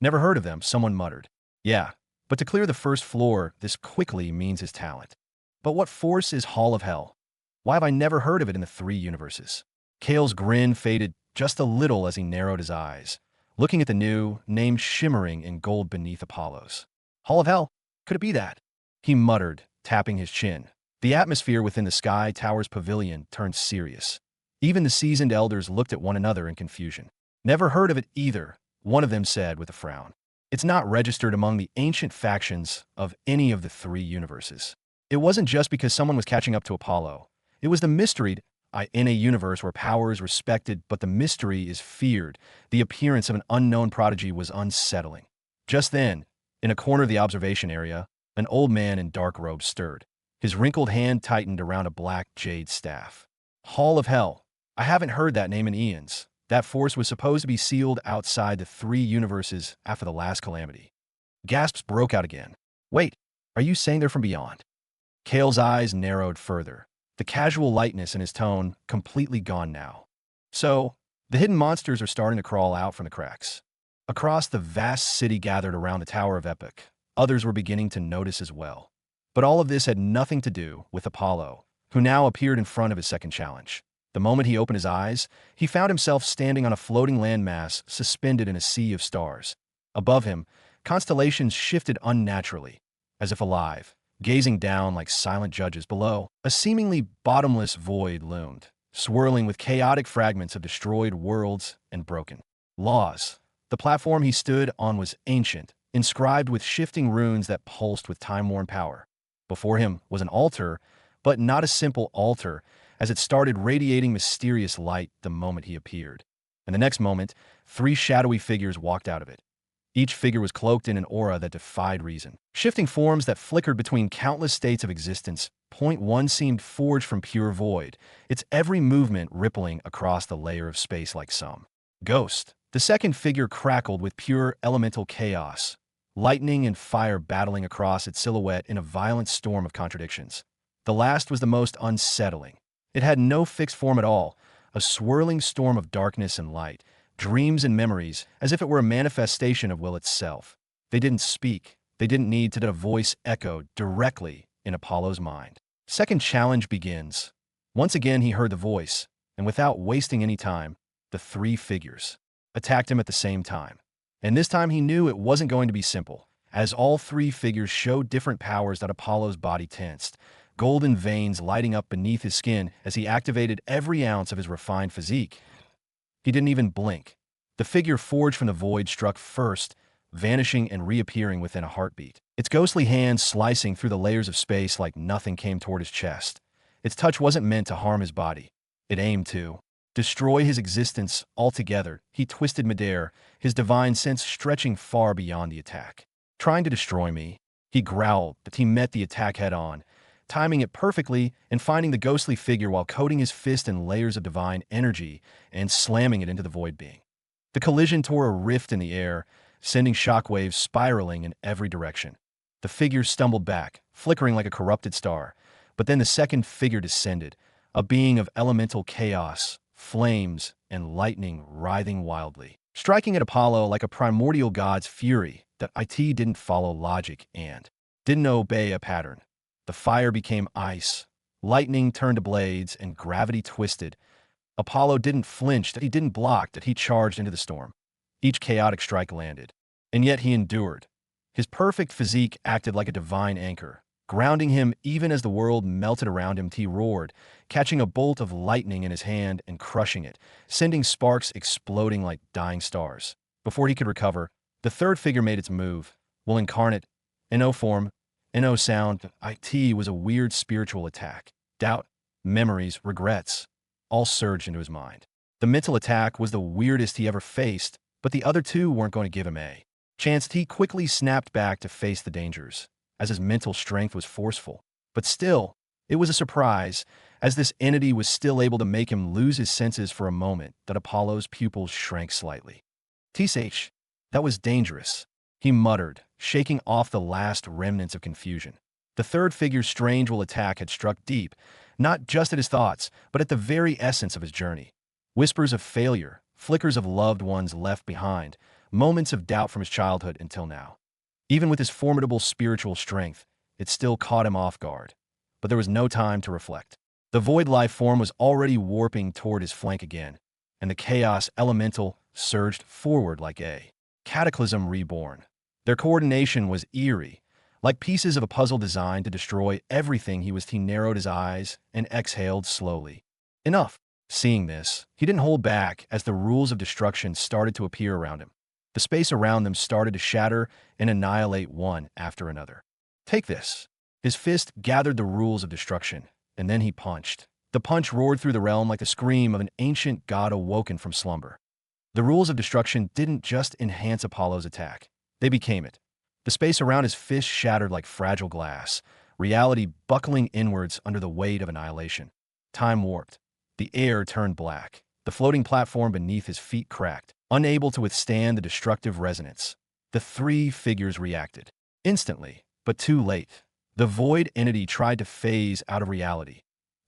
Never heard of them, someone muttered. Yeah, but to clear the first floor this quickly means his talent. But what force is Hall of Hell? Why have I never heard of it in the three universes? Kale's grin faded just a little as he narrowed his eyes, looking at the new name shimmering in gold beneath Apollo's. Hall of Hell? Could it be that? He muttered, tapping his chin. The atmosphere within the Sky Tower's pavilion turned serious. Even the seasoned elders looked at one another in confusion. Never heard of it either, one of them said with a frown. It's not registered among the ancient factions of any of the three universes. It wasn't just because someone was catching up to Apollo. It was the mystery in a universe where power is respected but the mystery is feared. The appearance of an unknown prodigy was unsettling. Just then, in a corner of the observation area, an old man in dark robes stirred. His wrinkled hand tightened around a black jade staff. Hall of Hell. I haven't heard that name in eons. That force was supposed to be sealed outside the three universes after the last calamity. Gasps broke out again. Wait, are you saying they're from beyond? Kale's eyes narrowed further, the casual lightness in his tone completely gone now. So, the hidden monsters are starting to crawl out from the cracks. Across the vast city gathered around the Tower of Epic, others were beginning to notice as well. But all of this had nothing to do with Apollo, who now appeared in front of his second challenge. The moment he opened his eyes, he found himself standing on a floating landmass suspended in a sea of stars. Above him, constellations shifted unnaturally, as if alive, gazing down like silent judges below. A seemingly bottomless void loomed, swirling with chaotic fragments of destroyed worlds and broken laws. The platform he stood on was ancient, inscribed with shifting runes that pulsed with time-worn power. Before him was an altar, but not a simple altar, as it started radiating mysterious light the moment he appeared. And the next moment, three shadowy figures walked out of it. Each figure was cloaked in an aura that defied reason. Shifting forms that flickered between countless states of existence. Point one seemed forged from pure void, its every movement rippling across the layer of space like some ghost. The second figure crackled with pure elemental chaos, lightning and fire battling across its silhouette in a violent storm of contradictions. The last was the most unsettling. It had no fixed form at all, a swirling storm of darkness and light, dreams and memories, as if it were a manifestation of will itself. They didn't speak. They didn't need to. A voice echoed directly in Apollo's mind. Second challenge begins. Once again he heard the voice, and without wasting any time, the three figures attacked him at the same time. And this time he knew it wasn't going to be simple, as all three figures showed different powers that Apollo's body tensed, golden veins lighting up beneath his skin as he activated every ounce of his refined physique. He didn't even blink. The figure forged from the void struck first, vanishing and reappearing within a heartbeat. Its ghostly hand slicing through the layers of space like nothing came toward his chest. Its touch wasn't meant to harm his body. It aimed to destroy his existence altogether. He twisted midair, his divine sense stretching far beyond the attack. Trying to destroy me, he growled, but he met the attack head-on, timing it perfectly and finding the ghostly figure while coating his fist in layers of divine energy and slamming it into the void being. The collision tore a rift in the air, sending shockwaves spiraling in every direction. The figure stumbled back, flickering like a corrupted star, but then the second figure descended, a being of elemental chaos, flames, and lightning writhing wildly, striking at Apollo like a primordial god's fury that didn't follow logic and didn't obey a pattern. The fire became ice, lightning turned to blades, and gravity twisted. Apollo didn't flinch, that he didn't block, that he charged into the storm. Each chaotic strike landed, and yet he endured. His perfect physique acted like a divine anchor, grounding him even as the world melted around him. He roared, catching a bolt of lightning in his hand and crushing it, sending sparks exploding like dying stars. Before he could recover, the third figure made its move. Will incarnate, in O form, in O sound, it was a weird spiritual attack. Doubt, memories, regrets, all surged into his mind. The mental attack was the weirdest he ever faced, but the other two weren't going to give him a chance. He quickly snapped back to face the dangers, as his mental strength was forceful. But still, it was a surprise, as this entity was still able to make him lose his senses for a moment, that Apollo's pupils shrank slightly. "Tsh, that was dangerous," he muttered, shaking off the last remnants of confusion. The third figure's strange will attack had struck deep, not just at his thoughts, but at the very essence of his journey. Whispers of failure, flickers of loved ones left behind, moments of doubt from his childhood until now. Even with his formidable spiritual strength, it still caught him off guard. But there was no time to reflect. The void life form was already warping toward his flank again, and the chaos elemental surged forward like a cataclysm reborn. Their coordination was eerie, like pieces of a puzzle designed to destroy everything. He narrowed his eyes and exhaled slowly. Enough. Seeing this, he didn't hold back as the rules of destruction started to appear around him. The space around them started to shatter and annihilate one after another. "Take this." His fist gathered the rules of destruction, and then he punched. The punch roared through the realm like the scream of an ancient god awoken from slumber. The rules of destruction didn't just enhance Apollo's attack. They became it. The space around his fist shattered like fragile glass, reality buckling inwards under the weight of annihilation. Time warped. The air turned black. The floating platform beneath his feet cracked, unable to withstand the destructive resonance. The three figures reacted. Instantly, but too late. The void entity tried to phase out of reality,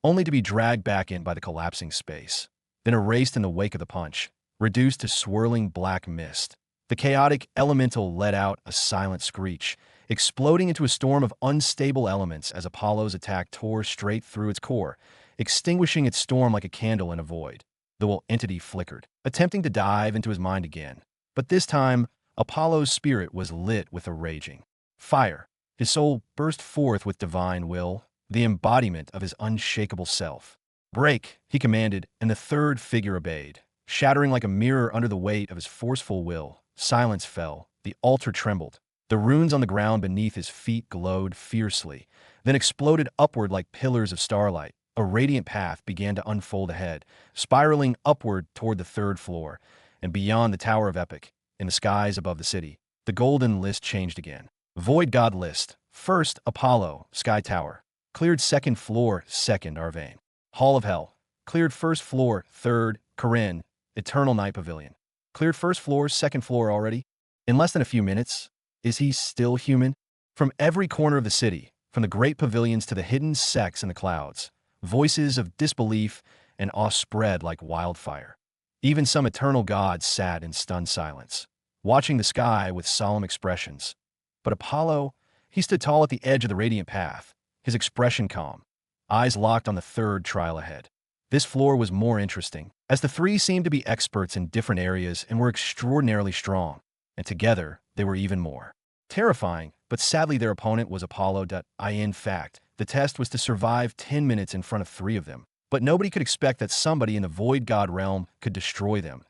only to be dragged back in by the collapsing space, then erased in the wake of the punch, reduced to swirling black mist. The chaotic elemental let out a silent screech, exploding into a storm of unstable elements as Apollo's attack tore straight through its core, extinguishing its storm like a candle in a void. The will entity flickered, attempting to dive into his mind again. But this time, Apollo's spirit was lit with a raging fire. His soul burst forth with divine will, the embodiment of his unshakable self. "Break," he commanded, and the third figure obeyed. Shattering like a mirror under the weight of his forceful will, silence fell, the altar trembled. The runes on the ground beneath his feet glowed fiercely, then exploded upward like pillars of starlight. A radiant path began to unfold ahead, spiraling upward toward the third floor, and beyond the Tower of Epic, in the skies above the city. The golden list changed again. Void God list. First, Apollo, Sky Tower. Cleared second floor, second, Arvane. Hall of Hell. Cleared first floor, third, Corinne, Eternal Night Pavilion. Cleared first floor, second floor already? In less than a few minutes? Is he still human? From every corner of the city, from the great pavilions to the hidden sects in the clouds, voices of disbelief and awe spread like wildfire. Even some eternal gods sat in stunned silence, watching the sky with solemn expressions. But Apollo, he stood tall at the edge of the radiant path, his expression calm, eyes locked on the third trial ahead. This floor was more interesting, as the three seemed to be experts in different areas and were extraordinarily strong, and together they were even more terrifying. But sadly their opponent was Apollo. In fact, the test was to survive 10 minutes in front of three of them, but nobody could expect that somebody in the void god realm could destroy them.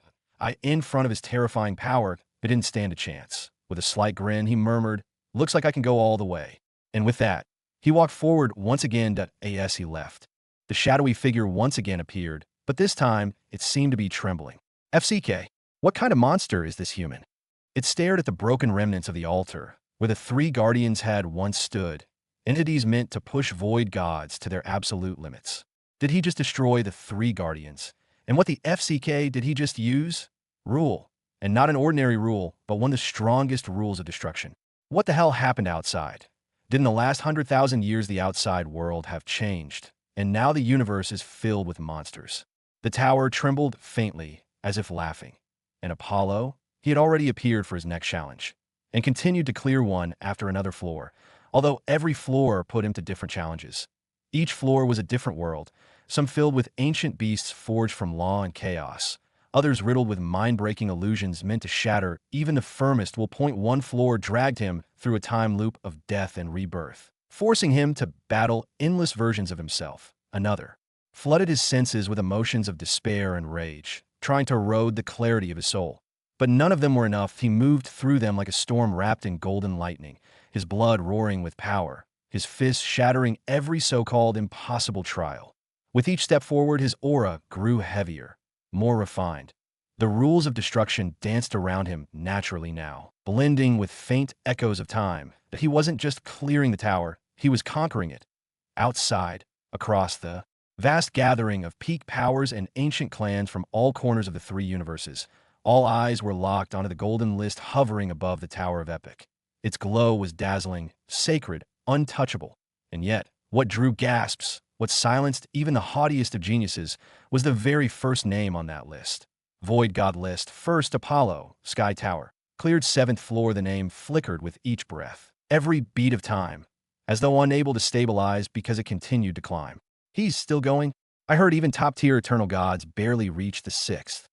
In front of his terrifying power, they didn't stand a chance. With a slight grin, he murmured, "Looks like I can go all the way." And with that, he walked forward once again. As he left, the shadowy figure once again appeared, but this time it seemed to be trembling. "FCK, what kind of monster is this human?" It stared at the broken remnants of the altar, where the three guardians had once stood, entities meant to push void gods to their absolute limits. Did he just destroy the three guardians? And what the FCK did he just use? Rule. And not an ordinary rule, but one of the strongest rules of destruction. What the hell happened outside? Did in the last 100,000 years the outside world have changed? And now the universe is filled with monsters. The tower trembled faintly, as if laughing. And Apollo? He had already appeared for his next challenge, and continued to clear one after another floor, although every floor put him to different challenges. Each floor was a different world, some filled with ancient beasts forged from law and chaos, others riddled with mind-breaking illusions meant to shatter even the firmest will. One floor dragged him through a time loop of death and rebirth, forcing him to battle endless versions of himself. Another flooded his senses with emotions of despair and rage, trying to erode the clarity of his soul. But none of them were enough. He moved through them like a storm wrapped in golden lightning, his blood roaring with power, his fists shattering every so-called impossible trial. With each step forward, his aura grew heavier, more refined. The rules of destruction danced around him naturally now, blending with faint echoes of time. But he wasn't just clearing the tower, he was conquering it. Outside, across the vast gathering of peak powers and ancient clans from all corners of the three universes, all eyes were locked onto the golden list hovering above the Tower of Epic. Its glow was dazzling, sacred, untouchable. And yet, what drew gasps, what silenced even the haughtiest of geniuses, was the very first name on that list. Void God list, first Apollo, Sky Tower. Cleared 7th floor. The name flickered with each breath, every beat of time, as though unable to stabilize because it continued to climb. He's still going? I heard even top-tier eternal gods barely reach the 6th.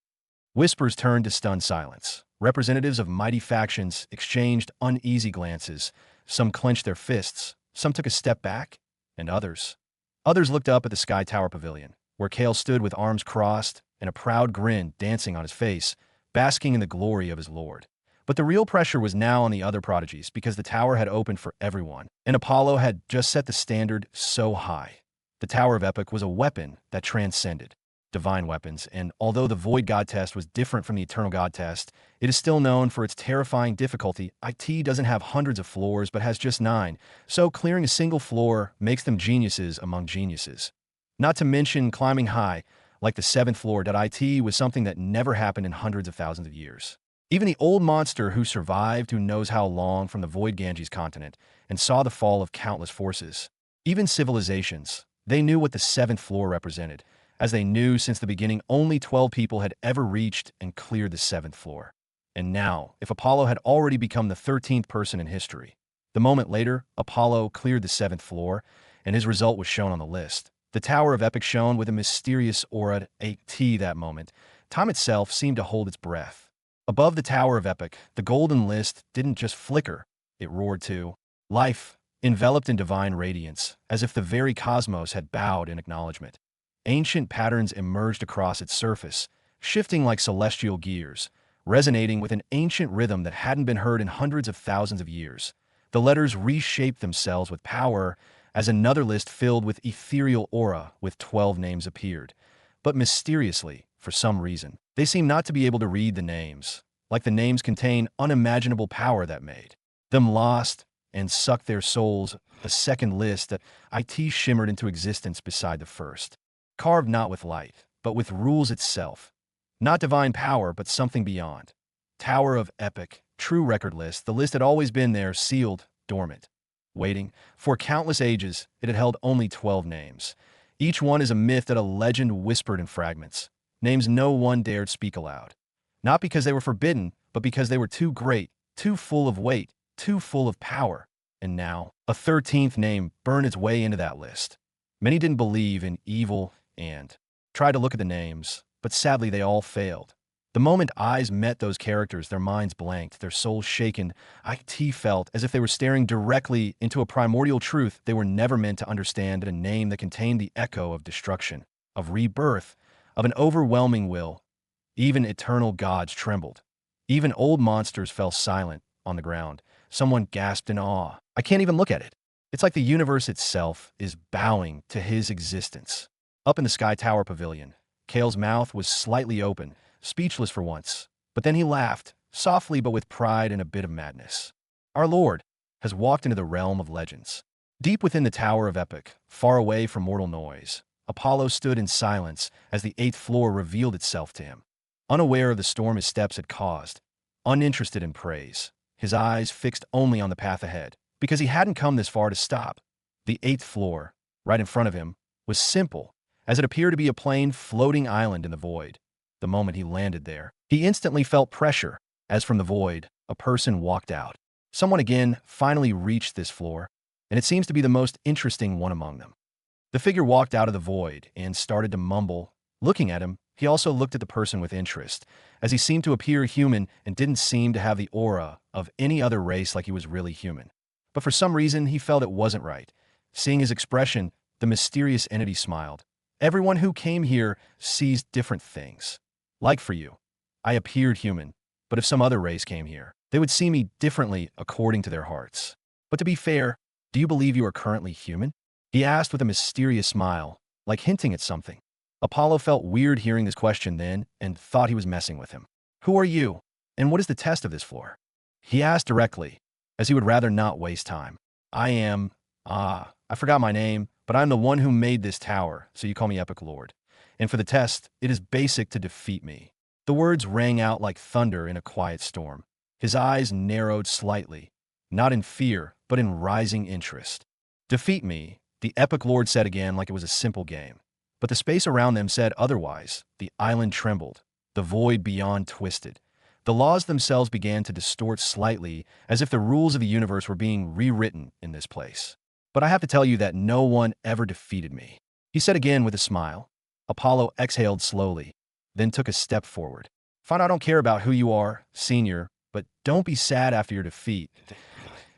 Whispers turned to stunned silence. Representatives of mighty factions exchanged uneasy glances. Some clenched their fists, some took a step back, and others looked up at the Sky Tower Pavilion, where Kale stood with arms crossed and a proud grin dancing on his face, basking in the glory of his lord. But the real pressure was now on the other prodigies, because the tower had opened for everyone, and Apollo had just set the standard so high. The Tower of Epic was a weapon that transcended divine weapons, and although the Void God test was different from the Eternal God test, it is still known for its terrifying difficulty. IT doesn't have hundreds of floors but has just 9, so clearing a single floor makes them geniuses among geniuses. Not to mention climbing high, like the 7th floor. IT was something that never happened in hundreds of thousands of years. Even the old monster who survived, who knows how long, from the Void Ganges continent, and saw the fall of countless forces. Even civilizations, they knew what the 7th floor represented, as they knew since the beginning only 12 people had ever reached and cleared the 7th floor. And now, if Apollo had already become the 13th person in history. The moment later, Apollo cleared the 7th floor, and his result was shown on the list. The Tower of Epic shone with a mysterious aura. That moment, time itself seemed to hold its breath. Above the Tower of Epic, the golden list didn't just flicker, it roared too. Life, enveloped in divine radiance, as if the very cosmos had bowed in acknowledgement. Ancient patterns emerged across its surface, shifting like celestial gears, resonating with an ancient rhythm that hadn't been heard in hundreds of thousands of years. The letters reshaped themselves with power as another list filled with ethereal aura with 12 names appeared. But mysteriously, for some reason, they seemed not to be able to read the names, like the names contain unimaginable power that made them lost and sucked their souls. A second list that IT shimmered into existence beside the first. Carved not with light, but with rules itself. Not divine power, but something beyond. Tower of Epic, true record list. The list had always been there, sealed, dormant, waiting. For countless ages, it had held only 12 names. Each one is a myth that a legend whispered in fragments. Names no one dared speak aloud. Not because they were forbidden, but because they were too great, too full of weight, too full of power. And now, a 13th name burned its way into that list. Many didn't believe in evil and tried to look at the names, but sadly they all failed. The moment eyes met those characters, their minds blanked, their souls shaken. IT felt as if they were staring directly into a primordial truth they were never meant to understand, a name that contained the echo of destruction, of rebirth, of an overwhelming will. Even eternal gods trembled. Even old monsters fell silent on the ground. Someone gasped in awe. I can't even look at it. It's like the universe itself is bowing to his existence. Up in the Sky Tower Pavilion, Kale's mouth was slightly open, speechless for once. But then he laughed, softly but with pride and a bit of madness. Our Lord has walked into the realm of legends. Deep within the Tower of Epic, far away from mortal noise, Apollo stood in silence as the 8th floor revealed itself to him. unaware of the storm his steps had caused, uninterested in praise, his eyes fixed only on the path ahead, because he hadn't come this far to stop. The 8th floor, right in front of him, was simple, as it appeared to be a plain, floating island in the void. The moment he landed there, he instantly felt pressure, as from the void, a person walked out. Someone again finally reached this floor, and it seems to be the most interesting one among them. The figure walked out of the void and started to mumble. Looking at him, he also looked at the person with interest, as he seemed to appear human and didn't seem to have the aura of any other race like he was really human. But for some reason, he felt it wasn't right. Seeing his expression, the mysterious entity smiled. Everyone who came here sees different things. Like for you, I appeared human, but if some other race came here, they would see me differently according to their hearts. But to be fair, do you believe you are currently human? He asked with a mysterious smile, like hinting at something. Apollo felt weird hearing this question then and thought he was messing with him. Who are you? And what is the test of this floor? He asked directly, as he would rather not waste time. I forgot my name, but I'm the one who made this tower, so you call me Epic Lord. And for the test, it is basic to defeat me. The words rang out like thunder in a quiet storm. His eyes narrowed slightly, not in fear, but in rising interest. Defeat me, the Epic Lord said again like it was a simple game. But the space around them said otherwise. The island trembled. The void beyond twisted. The laws themselves began to distort slightly, as if the rules of the universe were being rewritten in this place. But I have to tell you that no one ever defeated me, he said again with a smile. Apollo exhaled slowly, then took a step forward. Fine, I don't care about who you are, senior, but don't be sad after your defeat,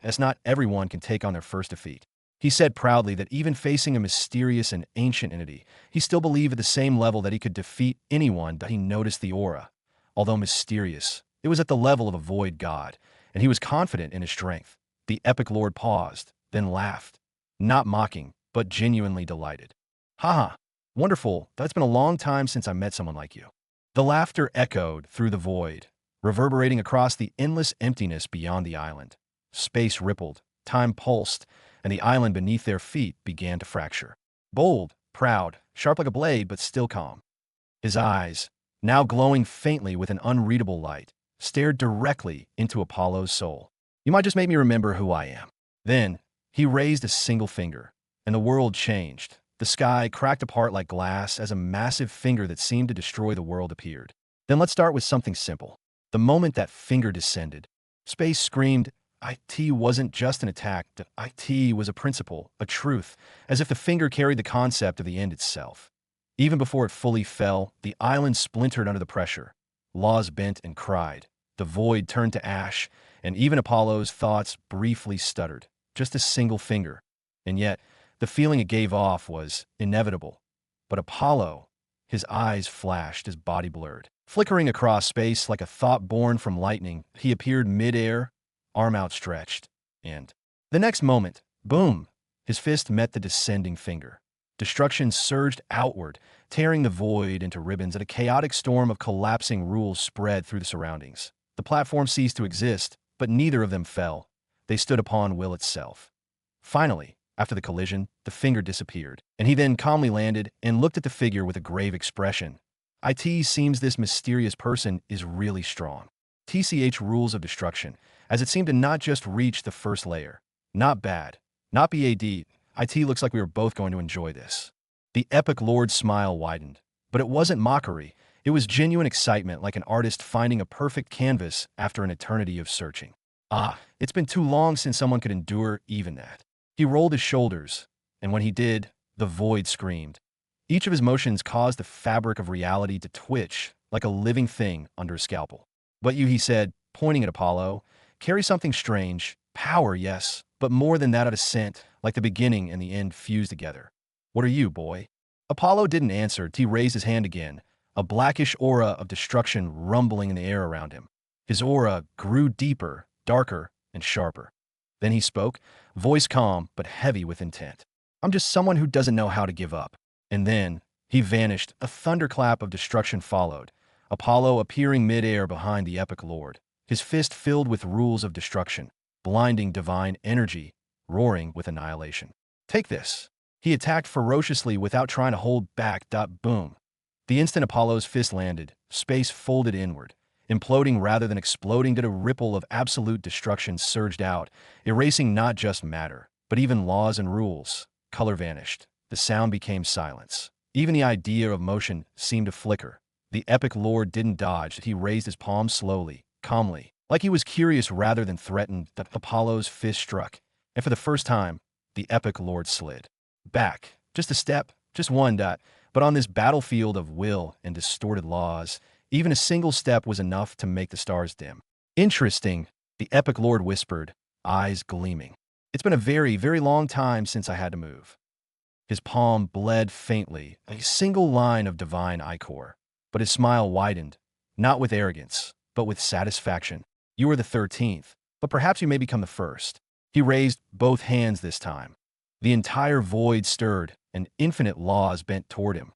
as not everyone can take on their first defeat. He said proudly that even facing a mysterious and ancient entity, he still believed at the same level that he could defeat anyone that he noticed the aura. Although mysterious, it was at the level of a void god, and he was confident in his strength. The Epic Lord paused, then laughed, not mocking, but genuinely delighted. Haha, wonderful, that's been a long time since I met someone like you. The laughter echoed through the void, reverberating across the endless emptiness beyond the island. Space rippled, time pulsed, and the island beneath their feet began to fracture. Bold, proud, sharp like a blade, but still calm. His eyes, now glowing faintly with an unreadable light, stared directly into Apollo's soul. You might just make me remember who I am. Then, he raised a single finger, and the world changed. The sky cracked apart like glass as a massive finger that seemed to destroy the world appeared. Then let's start with something simple. The moment that finger descended, space screamed, IT wasn't just an attack, IT was a principle, a truth, as if the finger carried the concept of the end itself. Even before it fully fell, the island splintered under the pressure. Laws bent and cried. The void turned to ash, and even Apollo's thoughts briefly stuttered. Just a single finger. And yet, the feeling it gave off was inevitable. But Apollo, his eyes flashed, his body blurred. Flickering across space like a thought born from lightning, he appeared mid-air, arm outstretched, and the next moment, boom, his fist met the descending finger. Destruction surged outward, tearing the void into ribbons, and a chaotic storm of collapsing rules spread through the surroundings. The platform ceased to exist, but neither of them fell. They stood upon will itself. Finally, after the collision, the finger disappeared, and he then calmly landed and looked at the figure with a grave expression. It seems this mysterious person is really strong. TCH rules of destruction, as it seemed to not just reach the first layer. Not bad. Not BAD. IT looks like we were both going to enjoy this. The Epic Lord's smile widened, but it wasn't mockery. It was genuine excitement, like an artist finding a perfect canvas after an eternity of searching. It's been too long since someone could endure even that. He rolled his shoulders, and when he did, the void screamed. Each of his motions caused the fabric of reality to twitch like a living thing under a scalpel. But you, he said, pointing at Apollo, carry something strange. Power, yes, but more than that, a scent, like the beginning and the end fused together. What are you, boy? Apollo didn't answer. He raised his hand again, a blackish aura of destruction rumbling in the air around him. His aura grew deeper, darker, and sharper. Then he spoke, voice calm but heavy with intent. I'm just someone who doesn't know how to give up. And then he vanished. A thunderclap of destruction followed, Apollo appearing mid-air behind the Epic Lord, his fist filled with rules of destruction, blinding divine energy, roaring with annihilation. Take this. He attacked ferociously without trying to hold back. Boom. The instant Apollo's fist landed, space folded inward. Imploding rather than exploding, did a ripple of absolute destruction surged out, erasing not just matter, but even laws and rules. Color vanished. The sound became silence. Even the idea of motion seemed to flicker. The epic lord didn't dodge. He raised his palm slowly, calmly, like he was curious rather than threatened. That Apollo's fist struck, and for the first time, the epic lord slid back. Just a step, just one. But on this battlefield of will and distorted laws, even a single step was enough to make the stars dim. Interesting, the epic lord whispered, eyes gleaming. It's been a very, very long time since I had to move. His palm bled faintly, a single line of divine ichor. But his smile widened, not with arrogance, but with satisfaction. You are the 13th, but perhaps you may become the first. He raised both hands this time. The entire void stirred, and infinite laws bent toward him.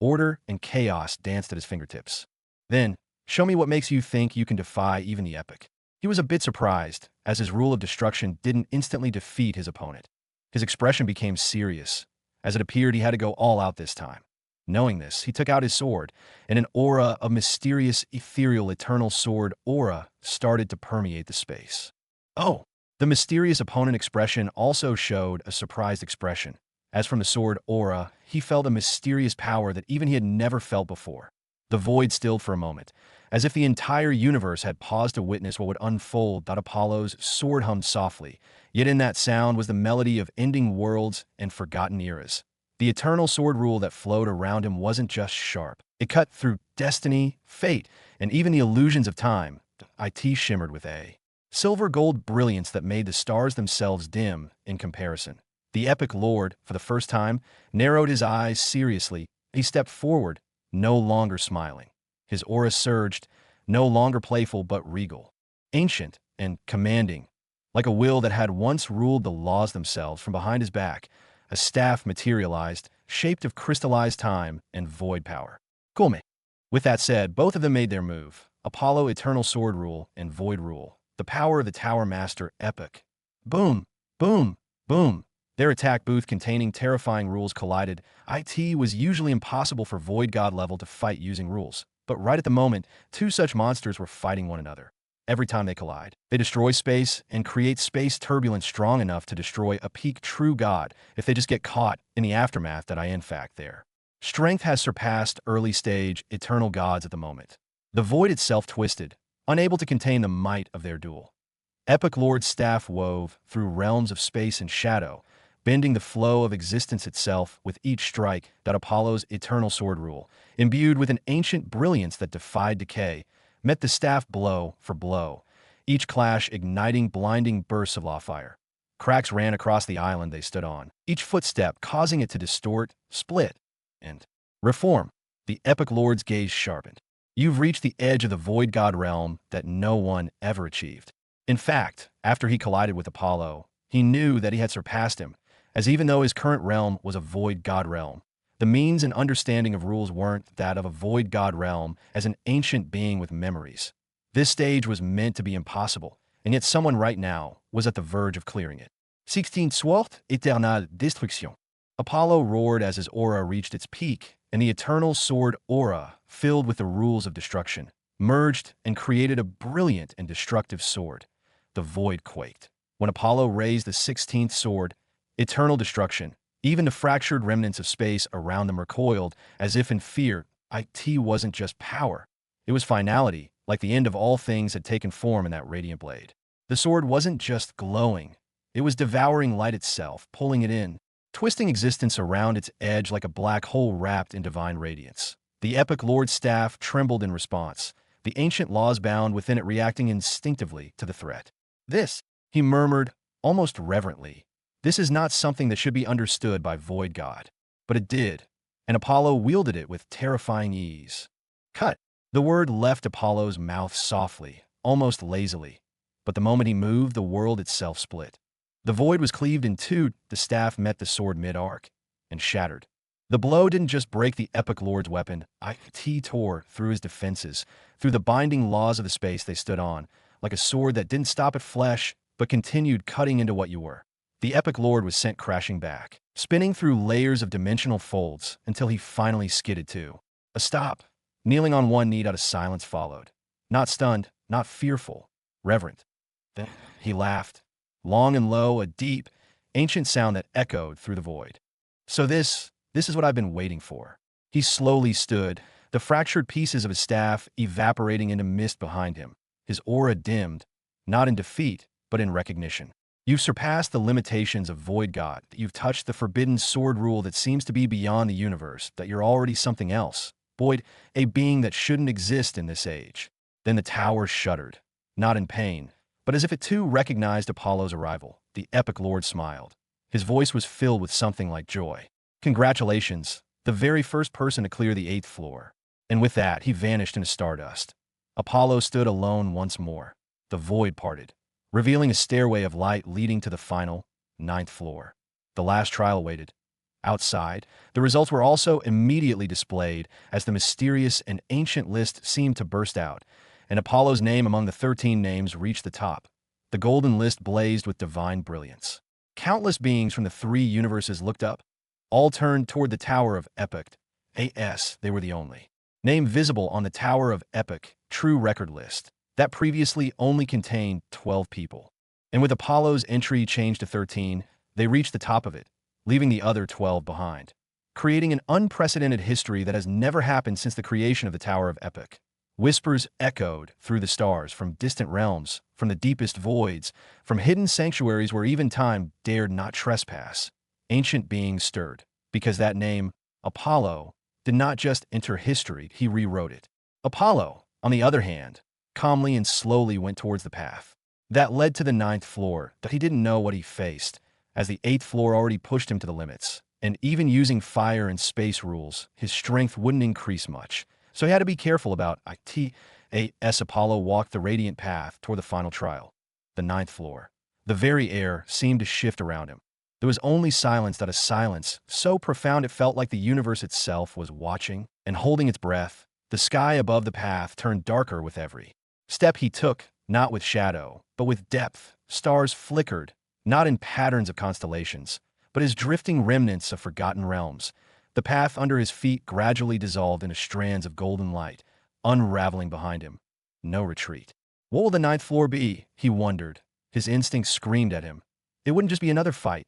Order and chaos danced at his fingertips. Then, show me what makes you think you can defy even the epic. He was a bit surprised, as his rule of destruction didn't instantly defeat his opponent. His expression became serious, as it appeared he had to go all out this time. Knowing this, he took out his sword, and an aura of mysterious, ethereal, eternal sword aura started to permeate the space. Oh! The mysterious opponent expression also showed a surprised expression. As from the sword aura, he felt a mysterious power that even he had never felt before. The void stilled for a moment, as if the entire universe had paused to witness what would unfold. Apollo's sword hummed softly, yet in that sound was the melody of ending worlds and forgotten eras. The eternal sword rule that flowed around him wasn't just sharp. It cut through destiny, fate, and even the illusions of time. It shimmered with a silver-gold brilliance that made the stars themselves dim in comparison. The epic lord, for the first time, narrowed his eyes seriously. He stepped forward, no longer smiling. His aura surged, no longer playful but regal, ancient and commanding, like a will that had once ruled the laws themselves. From behind his back, a staff materialized, shaped of crystallized time and void power. Come. With that said, both of them made their move. Apollo, eternal sword rule, and void rule. The power of the Tower Master, epic. Boom, boom, boom. Their attack booth containing terrifying rules collided. It was usually impossible for void god level to fight using rules. But right at the moment, two such monsters were fighting one another. Every time they collide, they destroy space and create space turbulence strong enough to destroy a peak true god if they just get caught in the aftermath. In fact, their strength has surpassed early stage eternal gods at the moment. The void itself twisted, unable to contain the might of their duel. Epic Lord's staff wove through realms of space and shadow, bending the flow of existence itself with each strike. Apollo's eternal sword rule, imbued with an ancient brilliance that defied decay, met the staff blow for blow, each clash igniting blinding bursts of fire. Cracks ran across the island they stood on, each footstep causing it to distort, split, and reform. The epic lord's gaze sharpened. You've reached the edge of the void god realm that no one ever achieved. In fact, after he collided with Apollo, he knew that he had surpassed him, as even though his current realm was a void god realm, the means and understanding of rules weren't that of a void god realm as an ancient being with memories. This stage was meant to be impossible, and yet someone right now was at the verge of clearing it. 16 Sword, éternelle destruction. Apollo roared as his aura reached its peak, and the eternal sword aura, filled with the rules of destruction, merged and created a brilliant and destructive sword. The void quaked. When Apollo raised the 16th sword, eternal destruction, even the fractured remnants of space around them recoiled, as if in fear. It wasn't just power. It was finality, like the end of all things had taken form in that radiant blade. The sword wasn't just glowing. It was devouring light itself, pulling it in, twisting existence around its edge like a black hole wrapped in divine radiance. The epic lord's staff trembled in response, the ancient laws bound within it reacting instinctively to the threat. This, he murmured, almost reverently, this is not something that should be understood by Void God. But it did, and Apollo wielded it with terrifying ease. Cut! The word left Apollo's mouth softly, almost lazily. But the moment he moved, the world itself split. The void was cleaved in two, the staff met the sword mid-arc, and shattered. The blow didn't just break the epic lord's weapon, it tore through his defenses, through the binding laws of the space they stood on, like a sword that didn't stop at flesh, but continued cutting into what you were. The epic lord was sent crashing back, spinning through layers of dimensional folds until he finally skidded too. A stop. Kneeling on one knee out of silence followed. Not stunned, not fearful, reverent. Then he laughed. Long and low, a deep, ancient sound that echoed through the void. So this is what I've been waiting for. He slowly stood, the fractured pieces of his staff evaporating into mist behind him. His aura dimmed, not in defeat, but in recognition. You've surpassed the limitations of Void God, that you've touched the forbidden sword rule that seems to be beyond the universe, that you're already something else. Void, a being that shouldn't exist in this age. Then the tower shuddered, not in pain, but as if it too recognized Apollo's arrival. The epic lord smiled. His voice was filled with something like joy. Congratulations, the very first person to clear the 8th floor. And with that, he vanished into stardust. Apollo stood alone once more. The void parted, revealing a stairway of light leading to the final, 9th floor. The last trial awaited. Outside, the results were also immediately displayed as the mysterious and ancient list seemed to burst out, and Apollo's name among the 13 names reached the top. The golden list blazed with divine brilliance. Countless beings from the 3 universes looked up. All turned toward the Tower of Epic. They were the only name visible on the Tower of Epic true record list that previously only contained 12 people. And with Apollo's entry changed to 13, they reached the top of it, leaving the other 12 behind, creating an unprecedented history that has never happened since the creation of the Tower of Epic. Whispers echoed through the stars from distant realms, from the deepest voids, from hidden sanctuaries where even time dared not trespass. Ancient beings stirred, because that name, Apollo, did not just enter history, he rewrote it. Apollo, on the other hand, calmly and slowly went towards the path that led to the 9th floor, that he didn't know what he faced, as the 8th floor already pushed him to the limits. And even using fire and space rules, his strength wouldn't increase much, so he had to be careful about it. As Apollo walked the radiant path toward the final trial. The 9th floor. The very air seemed to shift around him. There was only silence, that a silence so profound it felt like the universe itself was watching and holding its breath. The sky above the path turned darker with every step he took, not with shadow, but with depth. Stars flickered, not in patterns of constellations, but as drifting remnants of forgotten realms. The path under his feet gradually dissolved into strands of golden light, unraveling behind him. No retreat. What will the 9th floor be? He wondered. His instincts screamed at him. It wouldn't just be another fight.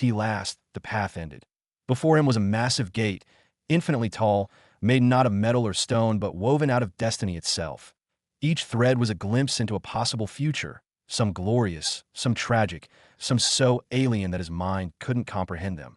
Last, the path ended. Before him was a massive gate, infinitely tall, made not of metal or stone, but woven out of destiny itself. Each thread was a glimpse into a possible future, some glorious, some tragic, some so alien that his mind couldn't comprehend them.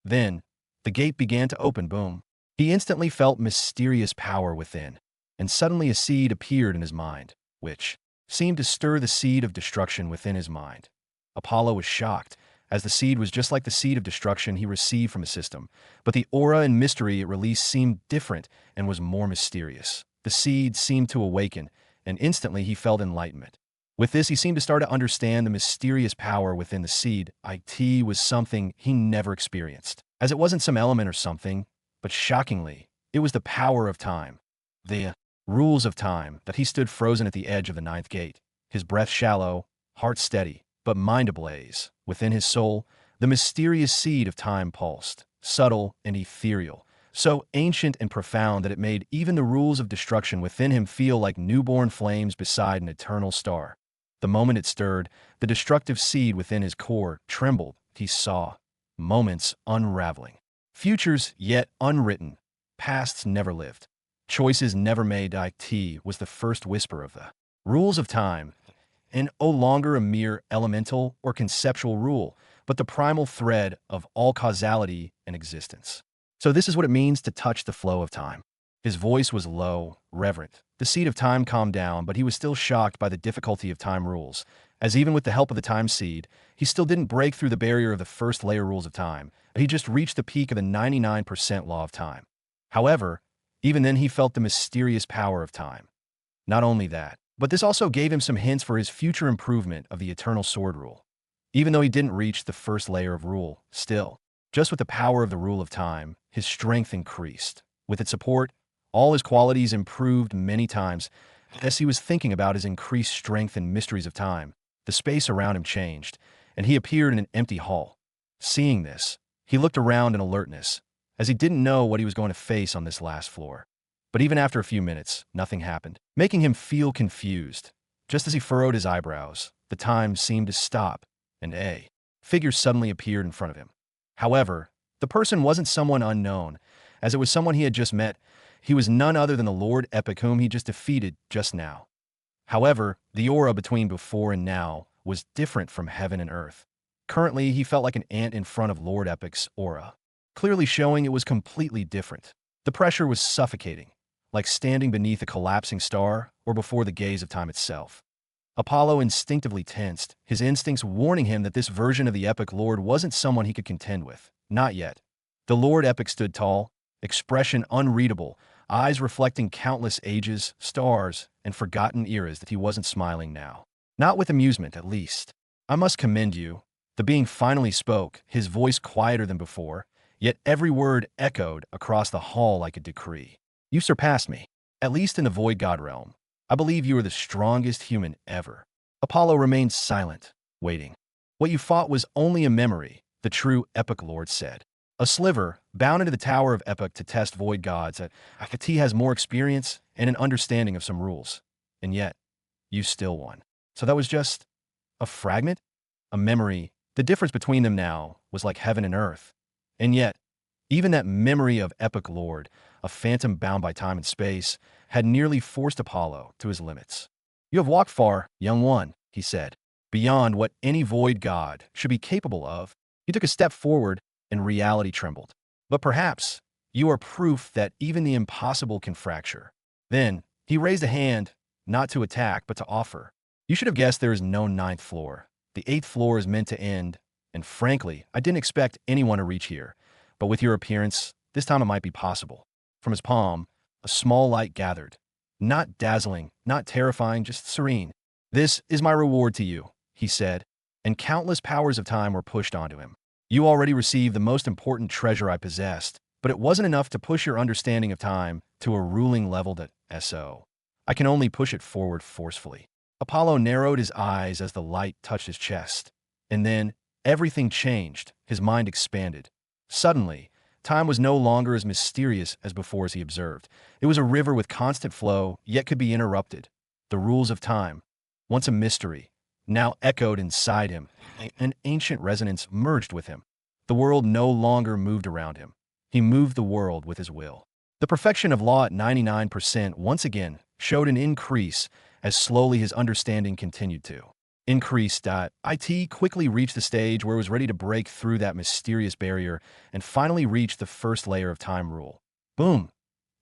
Then, the gate began to open. Boom. He instantly felt mysterious power within, and suddenly a seed appeared in his mind, which seemed to stir the seed of destruction within his mind. Apollo was shocked, as the seed was just like the seed of destruction he received from his system, but the aura and mystery it released seemed different and was more mysterious. The seed seemed to awaken, and instantly he felt enlightenment. With this, he seemed to start to understand the mysterious power within the seed. It was something he never experienced, as it wasn't some element or something, but shockingly, it was the power of time. The rules of time, that he stood frozen at the edge of the 9th gate, his breath shallow, heart steady, but mind ablaze. Within his soul, the mysterious seed of time pulsed, subtle and ethereal, so ancient and profound that it made even the rules of destruction within him feel like newborn flames beside an eternal star. The moment it stirred, the destructive seed within his core trembled. He saw moments unraveling, futures yet unwritten, pasts never lived, choices never made. It was the first whisper of the rules of time, and no longer a mere elemental or conceptual rule, but the primal thread of all causality and existence. So this is what it means to touch the flow of time. His voice was low, reverent. The seed of time calmed down, but he was still shocked by the difficulty of time rules, as even with the help of the time seed, he still didn't break through the barrier of the first layer rules of time. He just reached the peak of the 99% law of time. However, even then he felt the mysterious power of time. Not only that, but this also gave him some hints for his future improvement of the eternal sword rule. Even though he didn't reach the first layer of rule, still, just with the power of the rule of time, his strength increased. With its support, all his qualities improved many times. As he was thinking about his increased strength and mysteries of time, the space around him changed, and he appeared in an empty hall. Seeing this, he looked around in alertness, as he didn't know what he was going to face on this last floor. But even after a few minutes, nothing happened, making him feel confused. Just as he furrowed his eyebrows, the time seemed to stop, and a figure suddenly appeared in front of him. However, the person wasn't someone unknown, as it was someone he had just met. He was none other than the Lord Epic whom he just defeated just now. However, the aura between before and now was different from heaven and earth. Currently, he felt like an ant in front of Lord Epic's aura, clearly showing it was completely different. The pressure was suffocating, like standing beneath a collapsing star or before the gaze of time itself. Apollo instinctively tensed, his instincts warning him that this version of the Epic Lord wasn't someone he could contend with. Not yet. The Lord Epic stood tall, expression unreadable, eyes reflecting countless ages, stars, and forgotten eras that he wasn't smiling now. Not with amusement, at least. I must commend you. The being finally spoke, his voice quieter than before, yet every word echoed across the hall like a decree. You surpassed me, at least in the void god realm. I believe you are the strongest human ever. Apollo remained silent, waiting. What you fought was only a memory, the true Epic Lord said. A sliver, bound into the Tower of Epic to test void gods, Akati has more experience and an understanding of some rules. And yet, you still won. So that was just a fragment? A memory. The difference between them now was like heaven and earth. And yet, even that memory of Epic Lord, a phantom bound by time and space, had nearly forced Apollo to his limits. You have walked far, young one, he said, beyond what any void god should be capable of. You took a step forward, and reality trembled. But perhaps you are proof that even the impossible can fracture. Then, he raised a hand, not to attack, but to offer. You should have guessed there is no ninth floor. The 8th floor is meant to end, and frankly, I didn't expect anyone to reach here. But with your appearance, this time it might be possible. From his palm, a small light gathered. Not dazzling, not terrifying, just serene. This is my reward to you, he said, and countless powers of time were pushed onto him. You already received the most important treasure I possessed, but it wasn't enough to push your understanding of time to a ruling level that S.O. I can only push it forward forcefully. Apollo narrowed his eyes as the light touched his chest. And then, everything changed, his mind expanded. Suddenly, time was no longer as mysterious as before as he observed. It was a river with constant flow, yet could be interrupted. The rules of time, once a mystery, now echoed inside him. An ancient resonance merged with him. The world no longer moved around him. He moved the world with his will. The perfection of law at 99% once again showed an increase as slowly his understanding continued to increase. It quickly reached the stage where it was ready to break through that mysterious barrier and finally reach the first layer of time rule. Boom!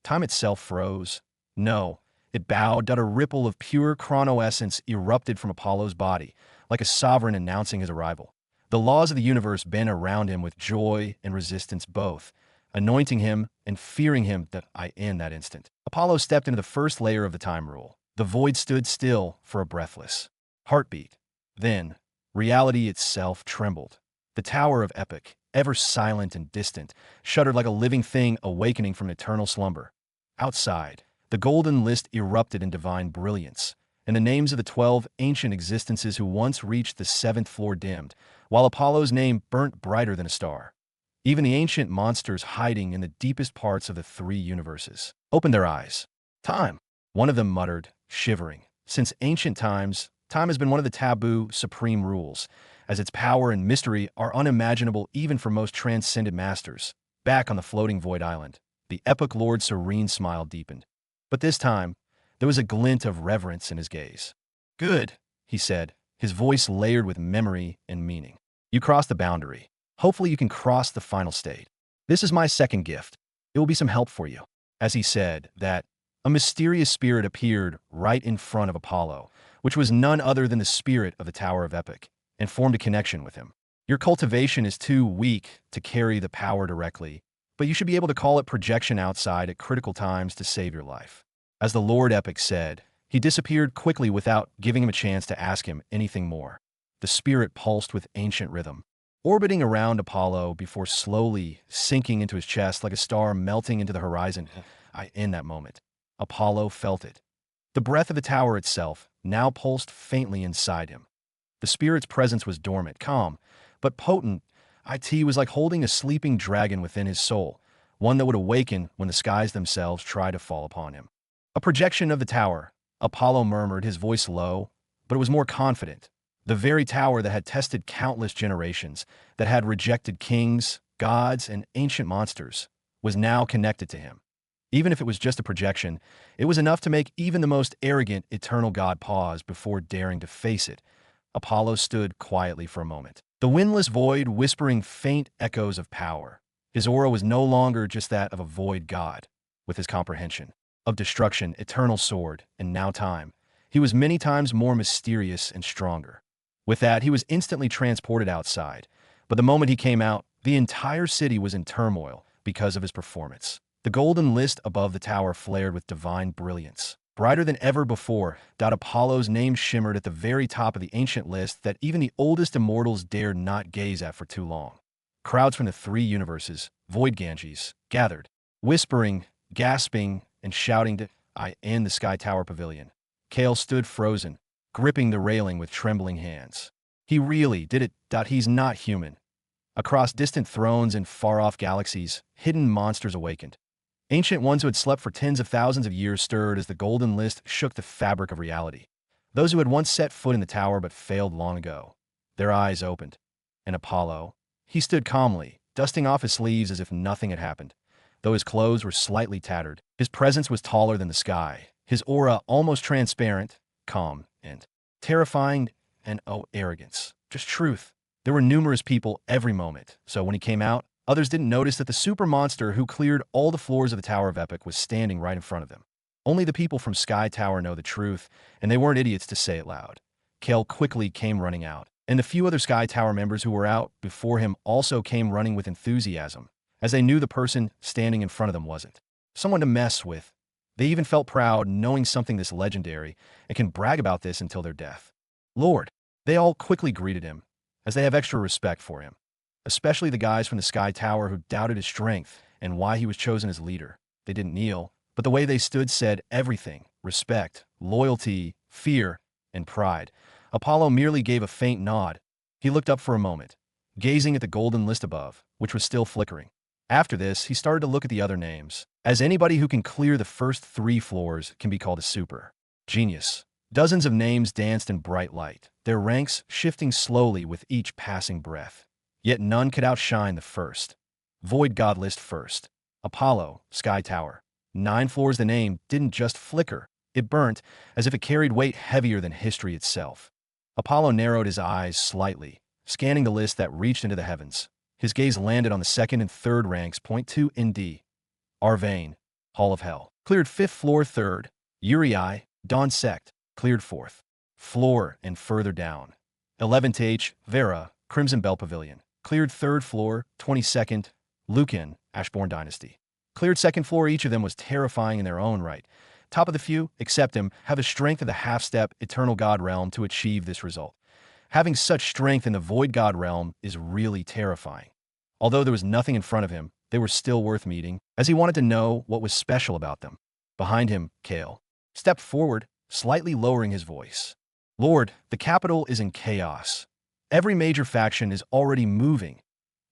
Time itself froze. No, it bowed. A ripple of pure chronoessence erupted from Apollo's body, like a sovereign announcing his arrival. The laws of the universe bent around him with joy and resistance both, anointing him and fearing him in that instant. Apollo stepped into the first layer of the time rule. The void stood still for a breathless heartbeat. Then, reality itself trembled. The Tower of Epic, ever silent and distant, shuddered like a living thing awakening from eternal slumber. Outside, the golden list erupted in divine brilliance, and the names of the 12 ancient existences who once reached the 7th floor dimmed, while Apollo's name burnt brighter than a star. Even the ancient monsters hiding in the deepest parts of the 3 universes opened their eyes. Time, one of them muttered, shivering. Since ancient times, time has been one of the taboo, supreme rules, as its power and mystery are unimaginable even for most transcendent masters. Back on the floating void island, the Epic Lord's serene smile deepened. But this time, there was a glint of reverence in his gaze. Good, he said, his voice layered with memory and meaning. You crossed the boundary. Hopefully you can cross the final state. This is my second gift. It will be some help for you. As he said that, a mysterious spirit appeared right in front of Apollo, which was none other than the spirit of the Tower of Epic, and formed a connection with him. Your cultivation is too weak to carry the power directly, but you should be able to call it projection outside at critical times to save your life. As the Lord Epic said, he disappeared quickly without giving him a chance to ask him anything more. The spirit pulsed with ancient rhythm, orbiting around Apollo before slowly sinking into his chest like a star melting into the horizon. In that moment, Apollo felt it. The breath of the tower itself now pulsed faintly inside him. The spirit's presence was dormant, calm, but potent. It was like holding a sleeping dragon within his soul, one that would awaken when the skies themselves try to fall upon him. A projection of the tower, Apollo murmured, his voice low, but it was more confident. The very tower that had tested countless generations, that had rejected kings, gods, and ancient monsters, was now connected to him. Even if it was just a projection, it was enough to make even the most arrogant eternal god pause before daring to face it. Apollo stood quietly for a moment, the windless void whispering faint echoes of power. His aura was no longer just that of a void god. With his comprehension of destruction, eternal sword, and now time, he was many times more mysterious and stronger. With that, he was instantly transported outside. But the moment he came out, the entire city was in turmoil because of his performance. The golden list above the tower flared with divine brilliance. Brighter than ever before, Apollo's name shimmered at the very top of the ancient list that even the oldest immortals dared not gaze at for too long. Crowds from the three universes, void Ganges, gathered, whispering, gasping, and shouting to I in the Sky Tower Pavilion. Kale stood frozen, gripping the railing with trembling hands. He really did it. He's not human. Across distant thrones and far-off galaxies, hidden monsters awakened. Ancient ones who had slept for tens of thousands of years stirred as the golden list shook the fabric of reality. Those who had once set foot in the tower but failed long ago. Their eyes opened. And Apollo, he stood calmly, dusting off his sleeves as if nothing had happened. Though his clothes were slightly tattered, his presence was taller than the sky, his aura almost transparent, calm, and terrifying, and arrogance. Just truth. There were numerous people every moment, so when he came out, others didn't notice that the super monster who cleared all the floors of the Tower of Epic was standing right in front of them. Only the people from Sky Tower know the truth, and they weren't idiots to say it loud. Kale quickly came running out, and the few other Sky Tower members who were out before him also came running with enthusiasm, as they knew the person standing in front of them wasn't someone to mess with. They even felt proud knowing something this legendary and can brag about this until their death. Lord, they all quickly greeted him, as they have extra respect for him, especially the guys from the Sky Tower who doubted his strength and why he was chosen as leader. They didn't kneel, but the way they stood said everything: respect, loyalty, fear, and pride. Apollo merely gave a faint nod. He looked up for a moment, gazing at the golden list above, which was still flickering. After this, he started to look at the other names, as anybody who can clear the first 3 floors can be called a super genius. Dozens of names danced in bright light, their ranks shifting slowly with each passing breath. Yet none could outshine the first. Void God list first. Apollo, Sky Tower. 9 floors. The name didn't just flicker. It burnt, as if it carried weight heavier than history itself. Apollo narrowed his eyes slightly, scanning the list that reached into the heavens. His gaze landed on the 2nd and 3rd ranks. Point 2 ND. Arvane, Hall of Hell. Cleared 5th floor 3rd. Uriai, Dawn Sect. Cleared 4th floor and further down. 11th H. Vera, Crimson Bell Pavilion. Cleared 3rd floor, 22nd. Lucan, Ashbourne Dynasty. Cleared 2nd floor. Each of them was terrifying in their own right. Top of the few, except him, have the strength of the half-step Eternal God realm to achieve this result. Having such strength in the Void God realm is really terrifying. Although there was nothing in front of him, they were still worth meeting, as he wanted to know what was special about them. Behind him, Kale stepped forward, slightly lowering his voice. Lord, the capital is in chaos. Every major faction is already moving,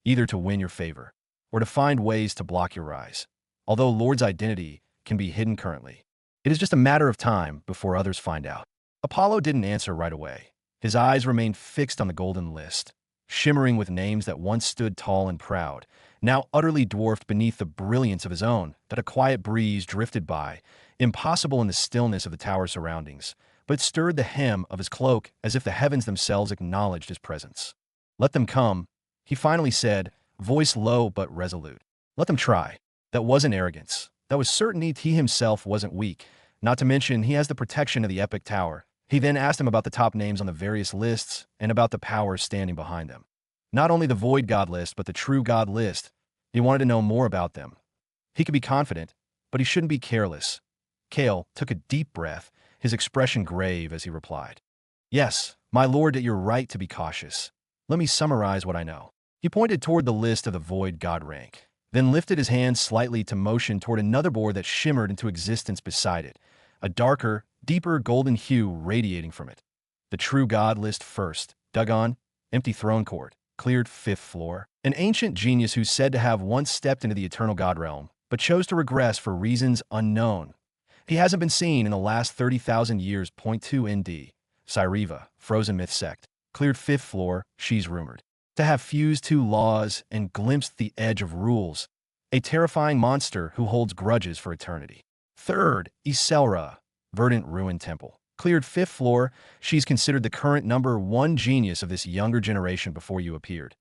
either to win your favor, or to find ways to block your rise. Although Lord's identity can be hidden currently, it is just a matter of time before others find out. Apollo didn't answer right away. His eyes remained fixed on the golden list, shimmering with names that once stood tall and proud, now utterly dwarfed beneath the brilliance of his own. That a quiet breeze drifted by, impossible in the stillness of the tower's surroundings, but it stirred the hem of his cloak as if the heavens themselves acknowledged his presence. Let them come, he finally said, voice low but resolute. Let them try. That wasn't arrogance. That was certainty. He himself wasn't weak. Not to mention, he has the protection of the Epic Tower. He then asked him about the top names on the various lists and about the powers standing behind them. Not only the Void God list, but the True God list. He wanted to know more about them. He could be confident, but he shouldn't be careless. Kale took a deep breath, his expression grave as he replied. Yes, my lord, you're right to be cautious. Let me summarize what I know. He pointed toward the list of the Void God rank, then lifted his hand slightly to motion toward another board that shimmered into existence beside it, a darker, deeper golden hue radiating from it. The True God list first. Dagon, empty throne court. cleared 5th floor. An ancient genius who's said to have once stepped into the eternal god realm, but chose to regress for reasons unknown. He hasn't been seen in the last 30,000 years. Point 2 ND. Cyriva, frozen myth sect, cleared 5th floor. She's rumored to have fused two laws and glimpsed the edge of rules. A terrifying monster who holds grudges for eternity. 3rd, Iselra, verdant ruined temple, cleared 5th floor. She's considered the current #1 genius of this younger generation before you appeared.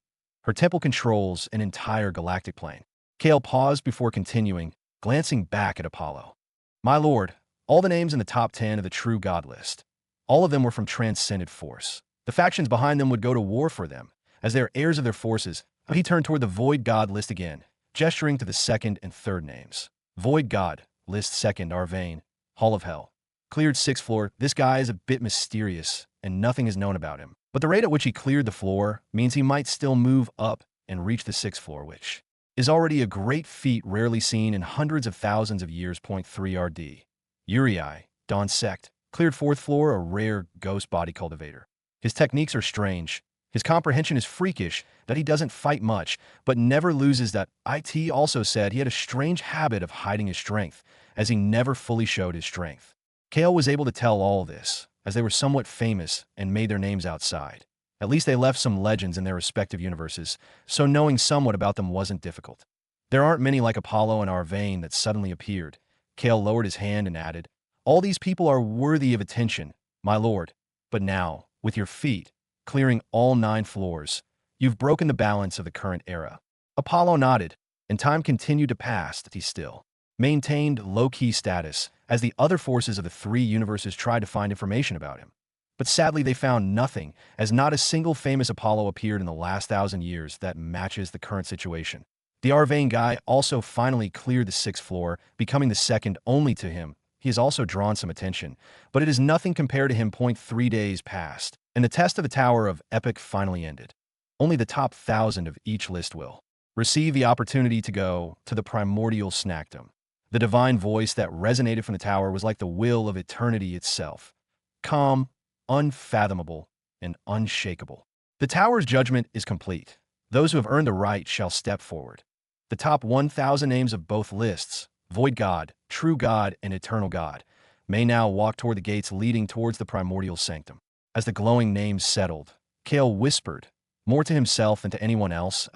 Her temple controls an entire galactic plane. Kale paused before continuing, glancing back at Apollo. My lord, all the names in the top 10 of the true god list. All of them were from transcended force. The factions behind them would go to war for them, as they are heirs of their forces. He turned toward the void god list again, gesturing to the 2nd and 3rd names. Void god, list 2nd, Arvane, Hall of Hell, cleared 6th floor. This guy is a bit mysterious, and nothing is known about him. But the rate at which he cleared the floor means he might still move up and reach the 6th floor, which is already a great feat rarely seen in hundreds of thousands of years. Point 3 RD. Uriai, Dawn Sect, cleared 4th floor, a rare ghost body cultivator. His techniques are strange. His comprehension is freakish, that he doesn't fight much, but never loses that. IT also said he had a strange habit of hiding his strength, as he never fully showed his strength. Kale was able to tell all this, as they were somewhat famous and made their names outside. At least they left some legends in their respective universes, so knowing somewhat about them wasn't difficult. There aren't many like Apollo and Arvane that suddenly appeared. Kale lowered his hand and added, all these people are worthy of attention, my lord. But now, with your feet, clearing all 9 floors, you've broken the balance of the current era. Apollo nodded, and time continued to pass. He still maintained low-key status, as the other forces of the 3 universes tried to find information about him. But sadly they found nothing, as not a single famous Apollo appeared in the last 1,000 years that matches the current situation. The Arvane guy also finally cleared the 6th floor, becoming the 2nd only to him. He has also drawn some attention, but it is nothing compared to him. 3 days passed, and the test of the Tower of Epic finally ended. Only the top 1,000 of each list will receive the opportunity to go to the primordial snackdom. The divine voice that resonated from the tower was like the will of eternity itself. Calm, unfathomable, and unshakable. The tower's judgment is complete. Those who have earned the right shall step forward. The top 1,000 names of both lists, Void God, True God, and Eternal God, may now walk toward the gates leading towards the primordial sanctum. As the glowing names settled, Kale whispered, more to himself than to anyone else,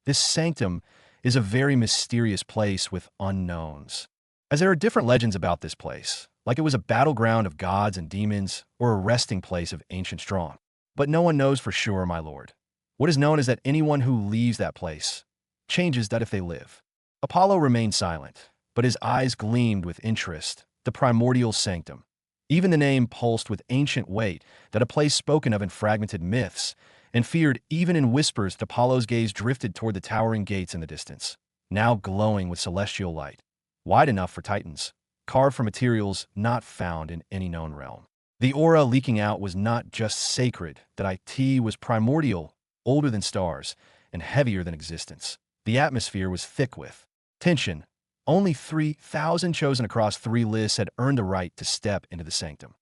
this sanctum is a very mysterious place with unknowns. As there are different legends about this place, like it was a battleground of gods and demons or a resting place of ancient strong. But no one knows for sure, my lord. What is known is that anyone who leaves that place changes that if they live. Apollo remained silent, but his eyes gleamed with interest. The primordial sanctum. Even the name pulsed with ancient weight, that a place spoken of in fragmented myths, and feared even in whispers. Apollo's gaze drifted toward the towering gates in the distance, now glowing with celestial light, wide enough for titans, carved from materials not found in any known realm. The aura leaking out was not just sacred, that it was primordial, older than stars, and heavier than existence. The atmosphere was thick with tension. Only 3,000 chosen across 3 lists had earned the right to step into the sanctum.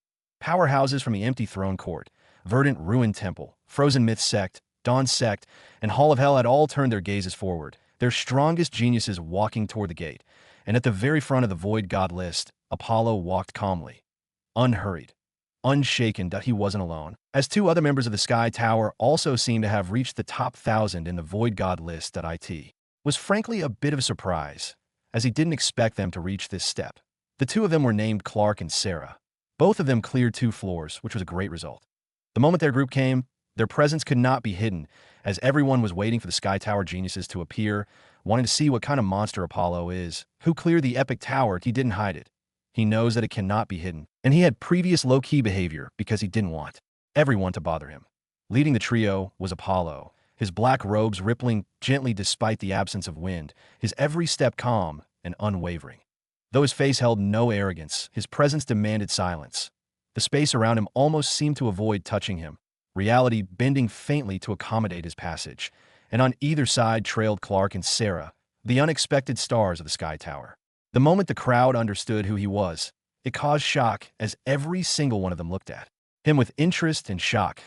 Powerhouses from the empty throne court, verdant ruined temple, frozen myth sect, dawn sect, and hall of hell had all turned their gazes forward, their strongest geniuses walking toward the gate. And at the very front of the void god list, Apollo walked calmly, unhurried, unshaken that he wasn't alone, as 2 other members of the Sky Tower also seemed to have reached the top 1,000 in the void god list. That it was frankly a bit of a surprise, as he didn't expect them to reach this step. The 2 of them were named Clark and Sarah. Both of them cleared 2 floors, which was a great result. The moment their group came, their presence could not be hidden, as everyone was waiting for the Sky Tower geniuses to appear, wanting to see what kind of monster Apollo is. Who cleared the epic tower? He didn't hide it. He knows that it cannot be hidden, and he had previous low-key behavior because he didn't want everyone to bother him. Leading the trio was Apollo, his black robes rippling gently despite the absence of wind, his every step calm and unwavering. Though his face held no arrogance, his presence demanded silence. The space around him almost seemed to avoid touching him, reality bending faintly to accommodate his passage, and on either side trailed Clark and Sarah, the unexpected stars of the Sky Tower. The moment the crowd understood who he was, it caused shock as every single one of them looked at him with interest and shock.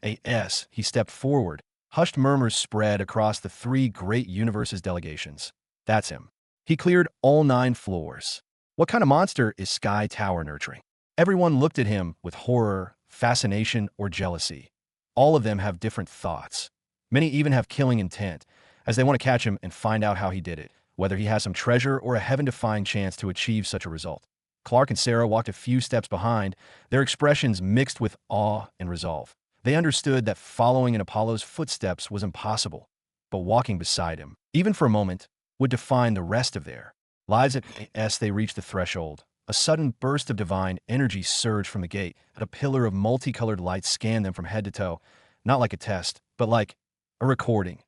He stepped forward, Hushed murmurs spread across the three great universes delegations. That's him. He cleared all 9 floors. What kind of monster is Sky Tower nurturing? Everyone looked at him with horror, fascination, or jealousy. All of them have different thoughts. Many even have killing intent, as they want to catch him and find out how he did it, whether he has some treasure or a heaven-defying chance to achieve such a result. Clark and Sarah walked a few steps behind, their expressions mixed with awe and resolve. They understood that following in Apollo's footsteps was impossible, but walking beside him, even for a moment, would define the rest of their lives. As they reached the threshold, a sudden burst of divine energy surged from the gate, and a pillar of multicolored light scanned them from head to toe, not like a test, but like a recording.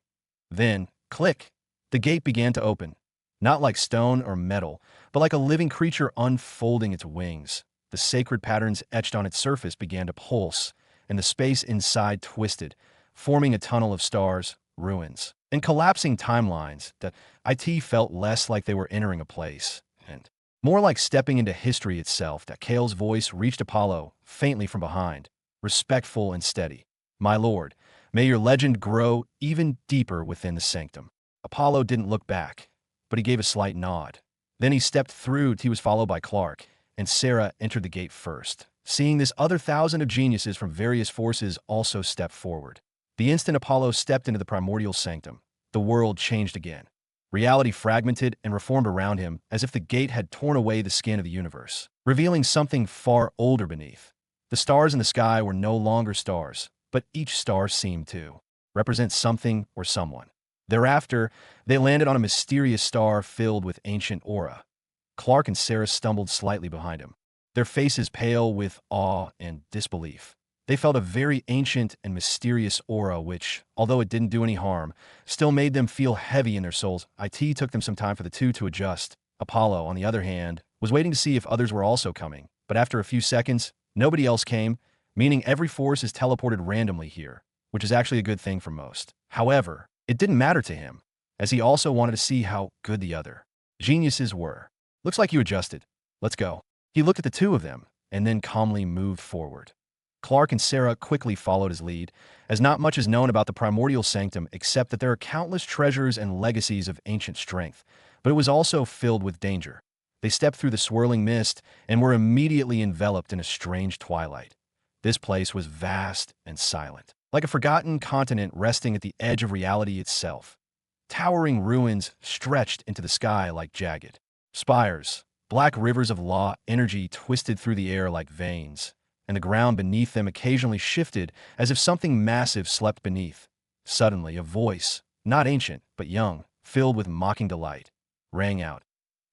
Then, click, the gate began to open, not like stone or metal, but like a living creature unfolding its wings. The sacred patterns etched on its surface began to pulse, and the space inside twisted, forming a tunnel of stars, ruins, and collapsing timelines that it felt less like they were entering a place, and more like stepping into history itself. That Kale's voice reached Apollo, faintly from behind, respectful and steady. "My lord, may your legend grow even deeper within the sanctum." Apollo didn't look back, but he gave a slight nod. Then he stepped through. He was followed by Clark, and Sarah entered the gate first. Seeing this, other thousand of geniuses from various forces also stepped forward. The instant Apollo stepped into the primordial sanctum, the world changed again. Reality fragmented and reformed around him as if the gate had torn away the skin of the universe, revealing something far older beneath. The stars in the sky were no longer stars, but each star seemed to represent something or someone. Thereafter, they landed on a mysterious star filled with ancient aura. Clark and Sarah stumbled slightly behind him, their faces pale with awe and disbelief. They felt a very ancient and mysterious aura which, although it didn't do any harm, still made them feel heavy in their souls. It took them some time for the two to adjust. Apollo, on the other hand, was waiting to see if others were also coming, but after a few seconds, nobody else came, meaning every force is teleported randomly here, which is actually a good thing for most. However, it didn't matter to him, as he also wanted to see how good the other geniuses were. "Looks like you adjusted. Let's go." He looked at the two of them, and then calmly moved forward. Clark and Sarah quickly followed his lead, as not much is known about the primordial sanctum except that there are countless treasures and legacies of ancient strength, but it was also filled with danger. They stepped through the swirling mist and were immediately enveloped in a strange twilight. This place was vast and silent, like a forgotten continent resting at the edge of reality itself. Towering ruins stretched into the sky like jagged spires. Black rivers of law energy twisted through the air like veins, and the ground beneath them occasionally shifted as if something massive slept beneath. Suddenly, a voice, not ancient, but young, filled with mocking delight, rang out.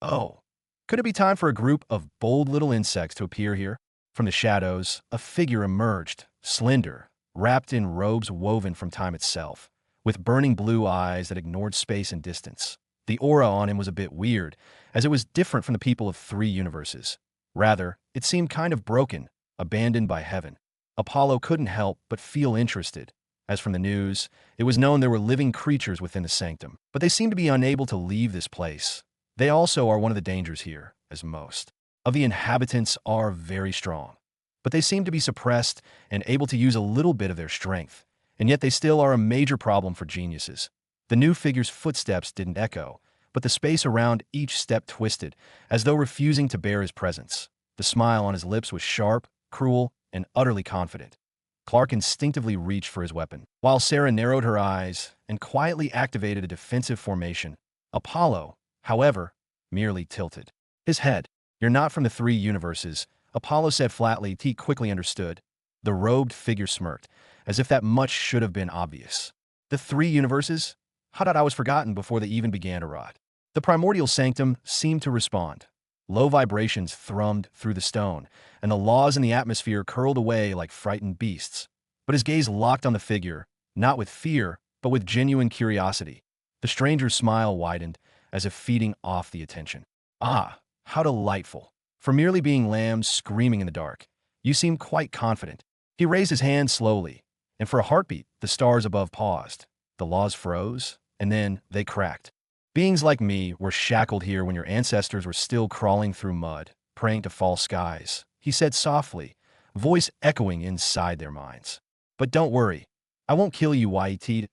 "Oh, could it be time for a group of bold little insects to appear here?" From the shadows, a figure emerged, slender, wrapped in robes woven from time itself, with burning blue eyes that ignored space and distance. The aura on him was a bit weird, as it was different from the people of 3 universes. Rather, it seemed kind of broken, abandoned by heaven. Apollo couldn't help but feel interested. As from the news, it was known there were living creatures within the sanctum, but they seemed to be unable to leave this place. They also are one of the dangers here, as most of the inhabitants are very strong, but they seem to be suppressed and able to use a little bit of their strength, and yet they still are a major problem for geniuses. The new figure's footsteps didn't echo, but the space around each step twisted, as though refusing to bear his presence. The smile on his lips was sharp, cruel, and utterly confident. Clark instinctively reached for his weapon, while Sarah narrowed her eyes and quietly activated a defensive formation. Apollo, however, merely tilted his head. "You're not from the 3 universes," Apollo said flatly. He quickly understood. The robed figure smirked, as if that much should have been obvious. "The 3 universes? I was forgotten before they even began to rot." The primordial sanctum seemed to respond. Low vibrations thrummed through the stone, and the laws in the atmosphere curled away like frightened beasts. But his gaze locked on the figure, not with fear, but with genuine curiosity. The stranger's smile widened, as if feeding off the attention. "Ah, how delightful. For merely being lambs screaming in the dark, you seem quite confident." He raised his hand slowly, and for a heartbeat, the stars above paused. The laws froze, and then they cracked. "Beings like me were shackled here when your ancestors were still crawling through mud, praying to false skies," he said softly, voice echoing inside their minds. "But don't worry, I won't kill you, YT.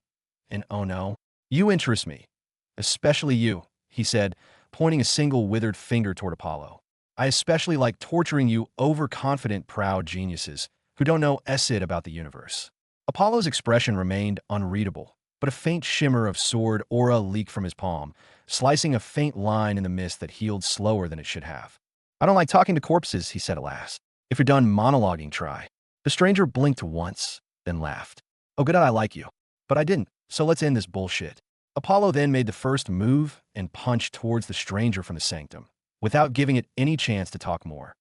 and oh no, you interest me. Especially you, he said, pointing a single withered finger toward Apollo. I especially like torturing you overconfident, proud geniuses who don't know essay about the universe. Apollo's expression remained unreadable, but a faint shimmer of sword aura leaked from his palm, slicing a faint line in the mist that healed slower than it should have. I don't like talking to corpses, he said at last. If you're done monologuing, try. The stranger blinked once, then laughed. Oh, good, I like you. But I didn't, so let's end this bullshit. Apollo then made the first move and punched towards the stranger from the sanctum, without giving it any chance to talk more.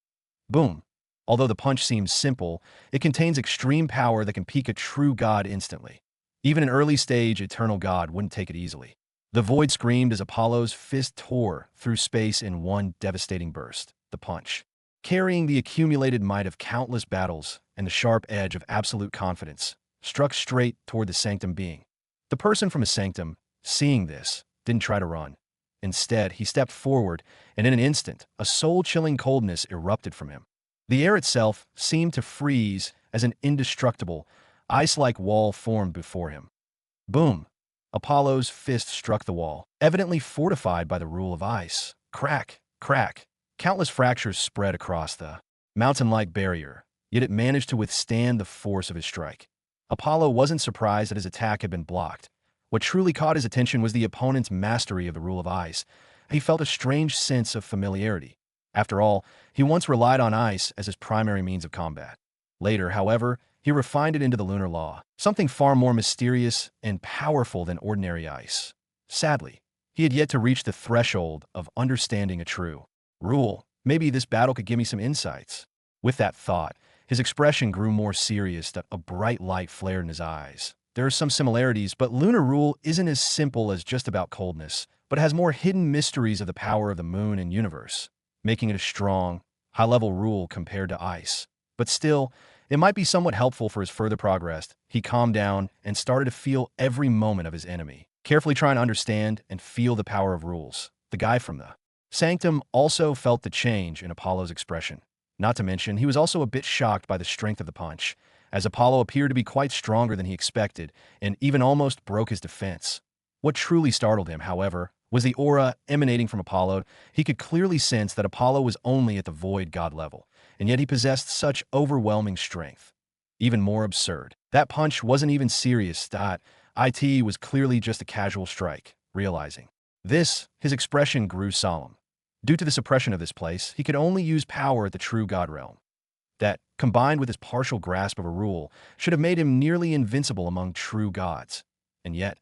Boom. Although the punch seems simple, it contains extreme power that can peak a true god instantly. Even an early-stage eternal god wouldn't take it easily. The void screamed as Apollo's fist tore through space in one devastating burst, the punch. Carrying the accumulated might of countless battles and the sharp edge of absolute confidence, struck straight toward the sanctum being. The person from his sanctum, seeing this, didn't try to run. Instead, he stepped forward, and in an instant, a soul-chilling coldness erupted from him. The air itself seemed to freeze as an indestructible, ice-like wall formed before him. Boom! Apollo's fist struck the wall, evidently fortified by the rule of ice. Crack, crack. Countless fractures spread across the mountain-like barrier, yet it managed to withstand the force of his strike. Apollo wasn't surprised that his attack had been blocked. What truly caught his attention was the opponent's mastery of the rule of ice. He felt a strange sense of familiarity. After all, he once relied on ice as his primary means of combat. Later, however, he refined it into the lunar law, something far more mysterious and powerful than ordinary ice. Sadly, he had yet to reach the threshold of understanding a true rule. Maybe this battle could give me some insights. With that thought, his expression grew more serious. A bright light flared in his eyes. There are some similarities, but lunar rule isn't as simple as just about coldness, but has more hidden mysteries of the power of the moon and universe, making it a strong, high-level rule compared to ice. But still, it might be somewhat helpful for his further progress. He calmed down and started to feel every moment of his enemy, carefully trying to understand and feel the power of rules. The guy from the sanctum also felt the change in Apollo's expression. Not to mention, he was also a bit shocked by the strength of the punch, as Apollo appeared to be quite stronger than he expected and even almost broke his defense. What truly startled him, however, was the aura emanating from Apollo. He could clearly sense that Apollo was only at the void god level, and yet he possessed such overwhelming strength. Even more absurd, that punch wasn't even serious. It was clearly just a casual strike. Realizing this, his expression grew solemn. Due to the suppression of this place, he could only use power at the true god realm. That, combined with his partial grasp of a rule, should have made him nearly invincible among true gods. And yet,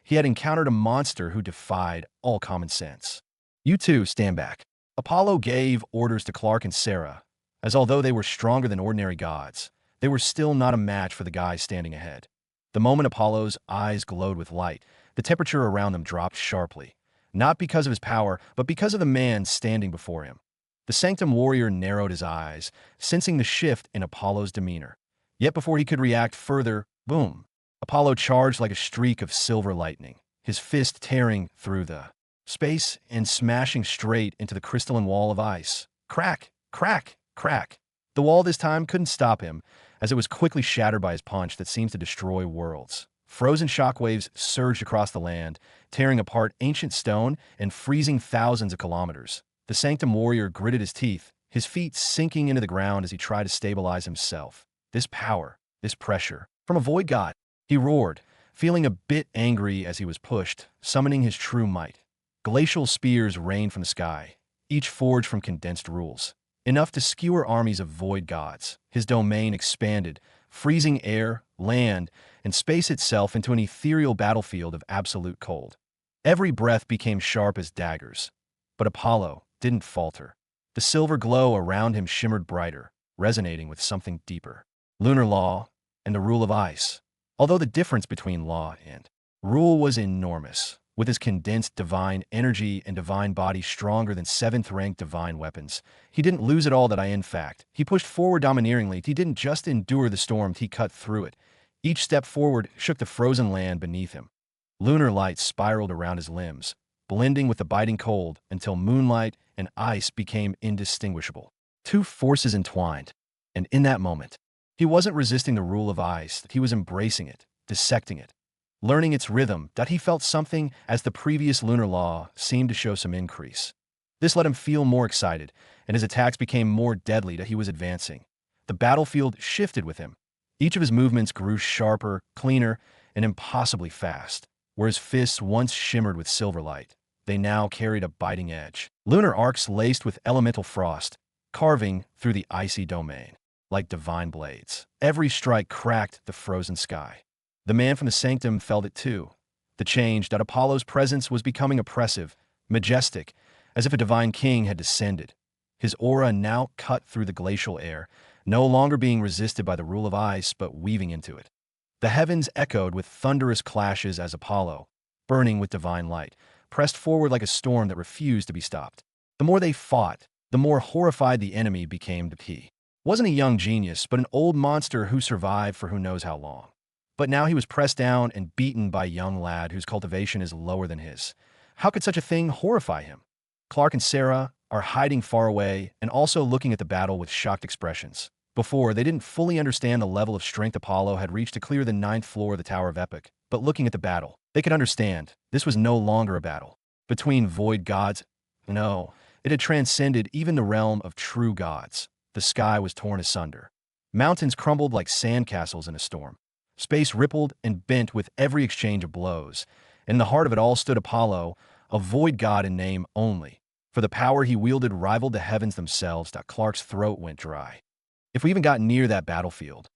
he had encountered a monster who defied all common sense. You two, stand back. Apollo gave orders to Clark and Sarah, as although they were stronger than ordinary gods, they were still not a match for the guy standing ahead. The moment Apollo's eyes glowed with light, the temperature around them dropped sharply, not because of his power, but because of the man standing before him. The sanctum warrior narrowed his eyes, sensing the shift in Apollo's demeanor. Yet before he could react further, boom! Apollo charged like a streak of silver lightning, his fist tearing through the space and smashing straight into the crystalline wall of ice. Crack! Crack! Crack! The wall this time couldn't stop him, as it was quickly shattered by his punch that seemed to destroy worlds. Frozen shockwaves surged across the land, tearing apart ancient stone and freezing thousands of kilometers. The sanctum warrior gritted his teeth, his feet sinking into the ground as he tried to stabilize himself. This power, this pressure, from a void god. He roared, feeling a bit angry as he was pushed, summoning his true might. Glacial spears rained from the sky, each forged from condensed rules, enough to skewer armies of void gods. His domain expanded, freezing air, land, and space itself into an ethereal battlefield of absolute cold. Every breath became sharp as daggers. But Apollo didn't falter. The silver glow around him shimmered brighter, resonating with something deeper. Lunar law and the rule of ice. Although the difference between law and rule was enormous, with his condensed divine energy and divine body stronger than 7th-ranked divine weapons, he didn't lose it all. In fact, he pushed forward domineeringly. He didn't just endure the storm, he cut through it. Each step forward shook the frozen land beneath him. Lunar light spiraled around his limbs, blending with the biting cold until moonlight and ice became indistinguishable. Two forces entwined, and in that moment, he wasn't resisting the rule of ice, he was embracing it, dissecting it. learning its rhythm, that he felt something as the previous lunar law seemed to show some increase. This let him feel more excited, and his attacks became more deadly that he was advancing. The battlefield shifted with him. Each of his movements grew sharper, cleaner, and impossibly fast, where his fists once shimmered with silver light. They now carried a biting edge. Lunar arcs laced with elemental frost, carving through the icy domain, like divine blades. Every strike cracked the frozen sky. The man from the sanctum felt it too. The change that Apollo's presence was becoming oppressive, majestic, as if a divine king had descended. His aura now cut through the glacial air, no longer being resisted by the rule of ice but weaving into it. The heavens echoed with thunderous clashes as Apollo, burning with divine light, pressed forward like a storm that refused to be stopped. The more they fought, the more horrified the enemy became. He wasn't a young genius, but an old monster who survived for who knows how long. But now he was pressed down and beaten by a young lad whose cultivation is lower than his. How could such a thing horrify him? Clark and Sarah are hiding far away and also looking at the battle with shocked expressions. Before, they didn't fully understand the level of strength Apollo had reached to clear the 9th floor of the Tower of Epic, but looking at the battle, they could understand this was no longer a battle between void gods. No, it had transcended even the realm of true gods. The sky was torn asunder. Mountains crumbled like sandcastles in a storm. Space rippled and bent with every exchange of blows. In the heart of it all stood Apollo, a void god in name only. For the power he wielded rivaled the heavens themselves. Clark's throat went dry. If we even got near that battlefield,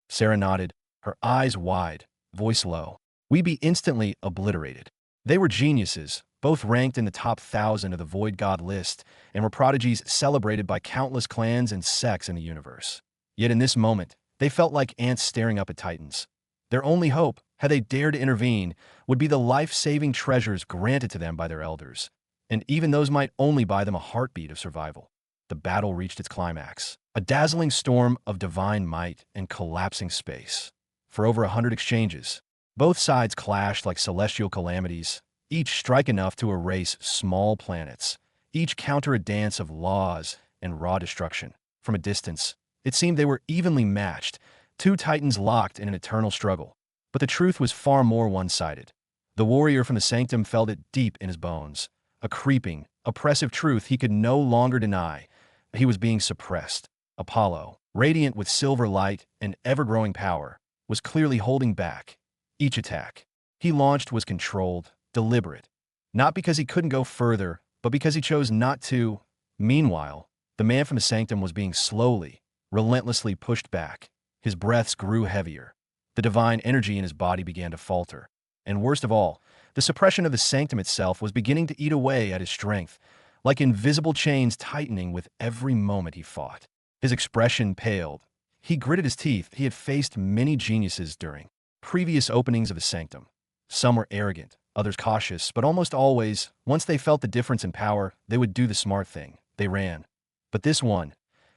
Sarah nodded, her eyes wide, voice low, we'd be instantly obliterated. They were geniuses, both ranked in the top 1,000 of the void god list, and were prodigies celebrated by countless clans and sects in the universe. Yet in this moment, they felt like ants staring up at titans. Their only hope, had they dared to intervene, would be the life-saving treasures granted to them by their elders. And even those might only buy them a heartbeat of survival. The battle reached its climax, a dazzling storm of divine might and collapsing space. For over 100 exchanges, both sides clashed like celestial calamities, each strike enough to erase small planets, each counter a dance of laws and raw destruction. From a distance, it seemed they were evenly matched, two titans locked in an eternal struggle. But the truth was far more one-sided. The warrior from the sanctum felt it deep in his bones, a creeping, oppressive truth he could no longer deny. He was being suppressed. Apollo, radiant with silver light and ever-growing power, was clearly holding back. Each attack he launched was controlled, deliberate. Not because he couldn't go further, but because he chose not to. Meanwhile, the man from the sanctum was being slowly, relentlessly pushed back. His breaths grew heavier. The divine energy in his body began to falter. And worst of all, the suppression of the sanctum itself was beginning to eat away at his strength, like invisible chains tightening with every moment he fought. His expression paled. He gritted his teeth. He had faced many geniuses during previous openings of the sanctum. Some were arrogant, others cautious, but almost always, once they felt the difference in power, they would do the smart thing. They ran. But this one,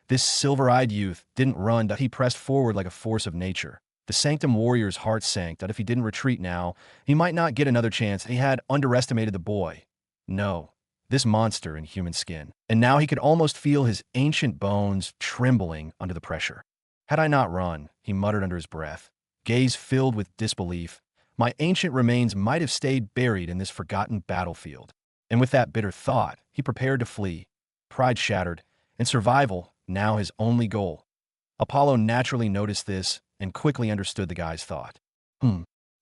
this silver-eyed youth, didn't run. He pressed forward like a force of nature. The sanctum warrior's heart sank that if he didn't retreat now, he might not get another chance. He had underestimated the boy. No, this monster in human skin. And now he could almost feel his ancient bones trembling under the pressure. Had I not run, he muttered under his breath, gaze filled with disbelief, my ancient remains might have stayed buried in this forgotten battlefield. And with that bitter thought, he prepared to flee. Pride shattered, and survival, now his only goal. Apollo naturally noticed this and quickly understood the guy's thought.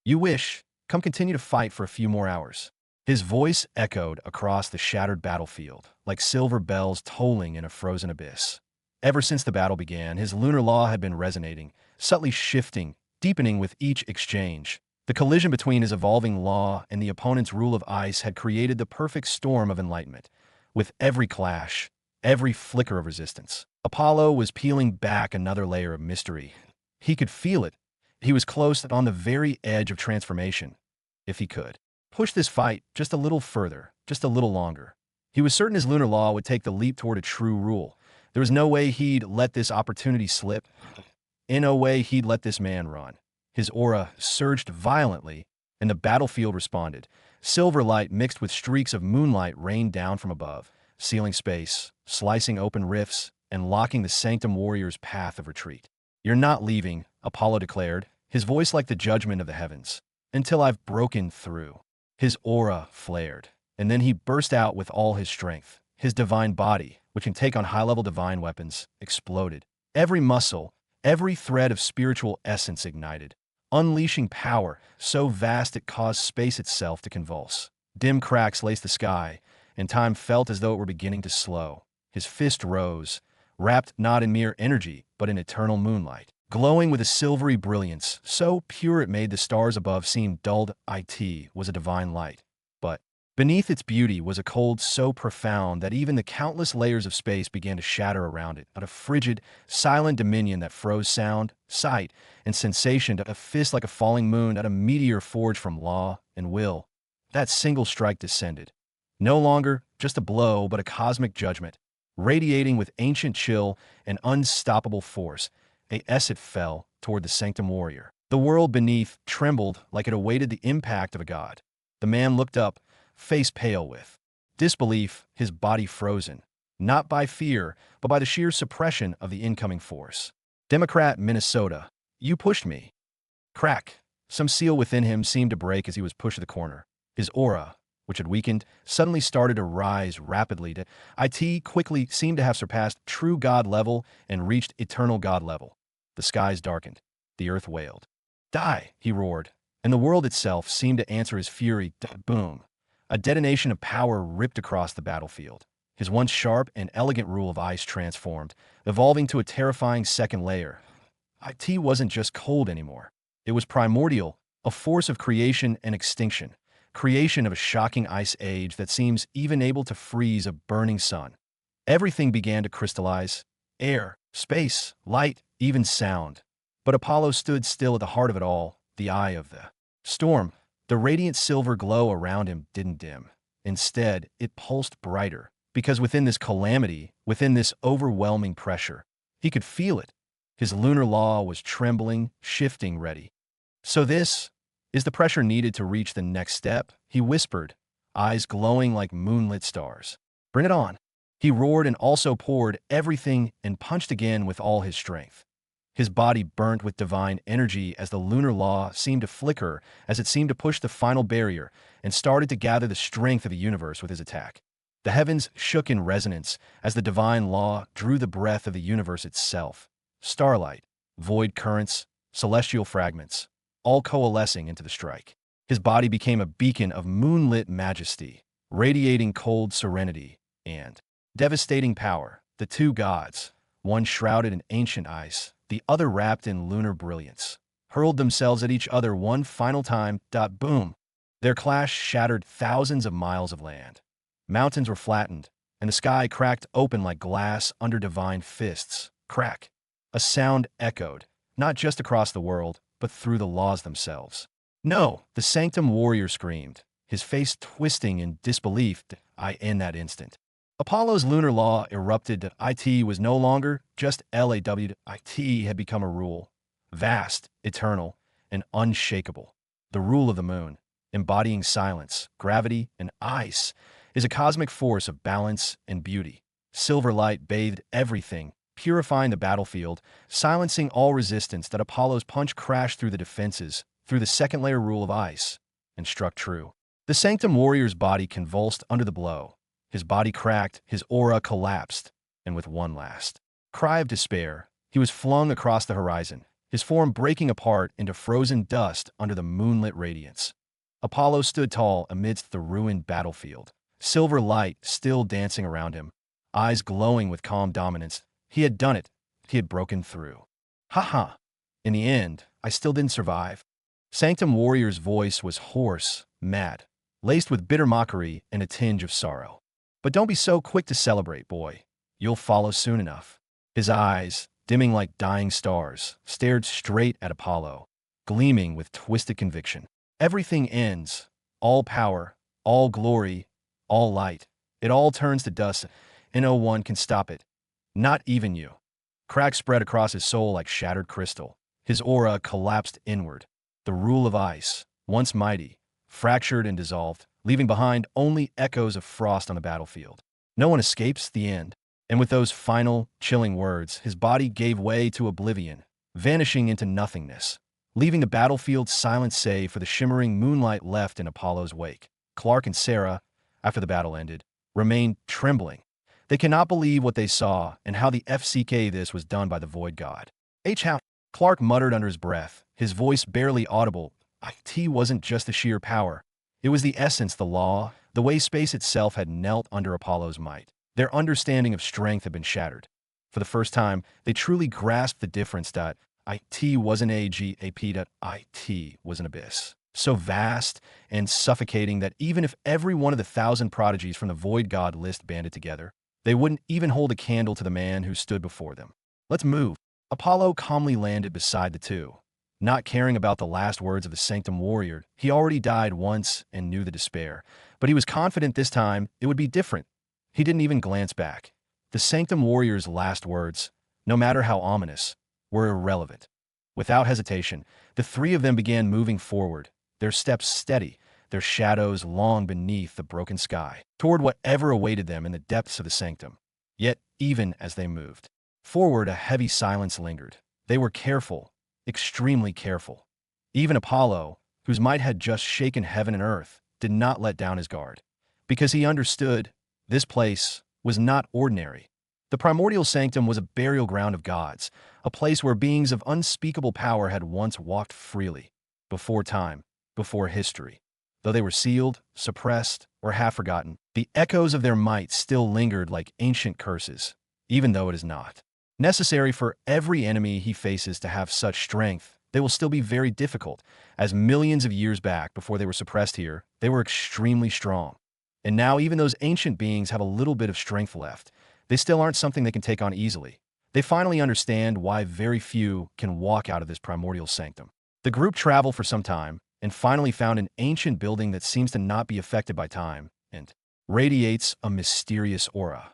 You wish, come continue to fight for a few more hours. His voice echoed across the shattered battlefield, like silver bells tolling in a frozen abyss. Ever since the battle began, his lunar law had been resonating, subtly shifting, deepening with each exchange. The collision between his evolving law and the opponent's rule of ice had created the perfect storm of enlightenment. With every clash, every flicker of resistance, Apollo was peeling back another layer of mystery. He could feel it. He was close on the very edge of transformation. If he could push this fight just a little further, just a little longer, he was certain his lunar law would take the leap toward a true rule. There was no way he'd let this opportunity slip. In no way he'd let this man run. His aura surged violently, and the battlefield responded. Silver light mixed with streaks of moonlight rained down from above, sealing space, slicing open rifts, and locking the sanctum warrior's path of retreat. You're not leaving, Apollo declared, his voice like the judgment of the heavens. until I've broken through. His aura flared, and then he burst out with all his strength. His divine body, which can take on high-level divine weapons, exploded. Every muscle, every thread of spiritual essence ignited, unleashing power so vast it caused space itself to convulse. Dim cracks laced the sky, and time felt as though it were beginning to slow. His fist rose, wrapped not in mere energy, but in eternal moonlight, glowing with a silvery brilliance so pure it made the stars above seem dulled. It was a divine light. But beneath its beauty was a cold so profound that even the countless layers of space began to shatter around it, a frigid, silent dominion that froze sound, sight, and sensation to a fist like a falling moon at a meteor forged from law and will. That single strike descended. No longer just a blow, but a cosmic judgment, radiating with ancient chill and unstoppable force. As it fell toward the sanctum warrior, the world beneath trembled like it awaited the impact of a god. The man looked up, face pale with disbelief, his body frozen, not by fear, but by the sheer suppression of the incoming force. Democrat, Minnesota, you pushed me. Crack. Some seal within him seemed to break as he was pushed to the corner. His aura, which had weakened, suddenly started to rise rapidly. It quickly seemed to have surpassed true God level and reached eternal God level. The skies darkened. The earth wailed. Die, he roared, and the world itself seemed to answer his fury. Boom. A detonation of power ripped across the battlefield. His once sharp and elegant rule of ice transformed, evolving to a terrifying second layer. It wasn't just cold anymore. It was primordial, a force of creation and extinction. Creation of a shocking ice age that seems even able to freeze a burning sun. Everything began to crystallize. Air, space, light, even sound. But Apollo stood still at the heart of it all, the eye of the storm. The radiant silver glow around him didn't dim. Instead, it pulsed brighter, because within this calamity, within this overwhelming pressure, he could feel it. His lunar law was trembling, shifting, ready. So this is the pressure needed to reach the next step, he whispered, eyes glowing like moonlit stars. Bring it on. He roared and also poured everything and punched again with all his strength. His body burnt with divine energy as the lunar law seemed to flicker, as it seemed to push the final barrier and started to gather the strength of the universe with his attack. The heavens shook in resonance as the divine law drew the breath of the universe itself. Starlight, void currents, celestial fragments, all coalescing into the strike. His body became a beacon of moonlit majesty, radiating cold serenity and devastating power. The two gods, one shrouded in ancient ice, the other wrapped in lunar brilliance, hurled themselves at each other one final time. Boom! Their clash shattered thousands of miles of land. Mountains were flattened, and the sky cracked open like glass under divine fists. Crack! A sound echoed, not just across the world, but through the laws themselves. No, the sanctum warrior screamed, his face twisting in disbelief. In that instant, Apollo's lunar law erupted. It was no longer just law. It had become a rule, vast, eternal, and unshakable. The rule of the moon, embodying silence, gravity, and ice, is a cosmic force of balance and beauty. Silver light bathed everything, purifying the battlefield, silencing all resistance. That Apollo's punch crashed through the defenses, through the second layer rule of ice, and struck true. The sanctum warrior's body convulsed under the blow. His body cracked, his aura collapsed, and with one last cry of despair, he was flung across the horizon, his form breaking apart into frozen dust under the moonlit radiance. Apollo stood tall amidst the ruined battlefield, silver light still dancing around him, eyes glowing with calm dominance. He had done it. He had broken through. Ha! In the end, I still didn't survive. Sanctum Warrior's voice was hoarse, mad, laced with bitter mockery and a tinge of sorrow. But don't be so quick to celebrate, boy. You'll follow soon enough. His eyes, dimming like dying stars, stared straight at Apollo, gleaming with twisted conviction. Everything ends. All power, all glory, all light. It all turns to dust, and no one can stop it. Not even you. Cracks spread across his soul like shattered crystal. His aura collapsed inward. The rule of ice, once mighty, fractured and dissolved, leaving behind only echoes of frost on the battlefield. No one escapes the end. And with those final, chilling words, his body gave way to oblivion, vanishing into nothingness. leaving the battlefield silent save for the shimmering moonlight left in Apollo's wake. Clark and Sarah, after the battle ended, remained trembling. They cannot believe what they saw and how the FCK this was done by the Void God. How? Clark muttered under his breath, his voice barely audible. It wasn't just the sheer power. It was the essence, the law, the way space itself had knelt under Apollo's might. Their understanding of strength had been shattered. For the first time, they truly grasped the difference that it wasn't a gap, that it was an abyss. So vast and suffocating that even if every one of the 1,000 prodigies from the Void God list banded together, they wouldn't even hold a candle to the man who stood before them. Let's move. Apollo calmly landed beside the two. Not caring about the last words of the Sanctum warrior, he already died once and knew the despair. But he was confident this time it would be different. He didn't even glance back. The Sanctum warrior's last words, no matter how ominous, were irrelevant. Without hesitation, the three of them began moving forward, their steps steady, their shadows long beneath the broken sky, toward whatever awaited them in the depths of the sanctum. Yet, even as they moved forward, a heavy silence lingered. They were careful, extremely careful. Even Apollo, whose might had just shaken heaven and earth, did not let down his guard. Because he understood, this place was not ordinary. The primordial sanctum was a burial ground of gods, a place where beings of unspeakable power had once walked freely, before time, before history. Though they were sealed, suppressed, or half forgotten, the echoes of their might still lingered like ancient curses, even though it is not necessary for every enemy he faces to have such strength. They will still be very difficult, as millions of years back, before they were suppressed here, they were extremely strong. And now even those ancient beings have a little bit of strength left. They still aren't something they can take on easily. They finally understand why very few can walk out of this primordial sanctum. The group traveled for some time, and finally found an ancient building that seems to not be affected by time, and radiates a mysterious aura.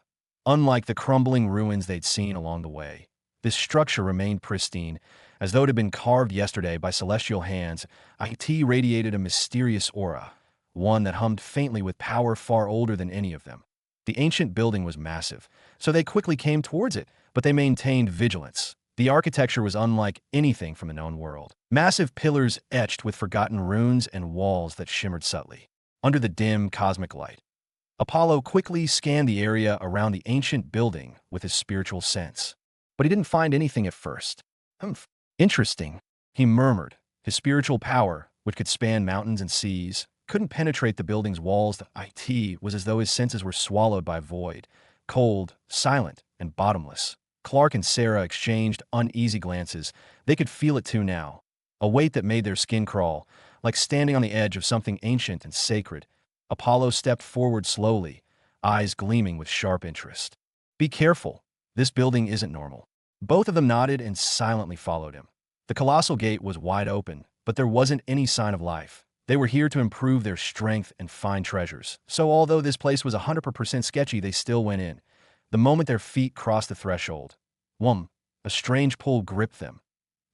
Unlike the crumbling ruins they'd seen along the way, this structure remained pristine, as though it had been carved yesterday by celestial hands. It radiated a mysterious aura, one that hummed faintly with power far older than any of them. The ancient building was massive, so they quickly came towards it, but they maintained vigilance. The architecture was unlike anything from the known world. Massive pillars etched with forgotten runes and walls that shimmered subtly under the dim cosmic light. Apollo quickly scanned the area around the ancient building with his spiritual sense. But he didn't find anything at first. Interesting, he murmured. His spiritual power, which could span mountains and seas, couldn't penetrate the building's walls. It was as though his senses were swallowed by void, cold, silent, and bottomless. Clark and Sarah exchanged uneasy glances. They could feel it too now. A weight that made their skin crawl, like standing on the edge of something ancient and sacred. Apollo stepped forward slowly, eyes gleaming with sharp interest. Be careful. This building isn't normal. Both of them nodded and silently followed him. The colossal gate was wide open, but there wasn't any sign of life. They were here to improve their strength and find treasures. So although this place was 100% sketchy, they still went in. The moment their feet crossed the threshold, a strange pull gripped them.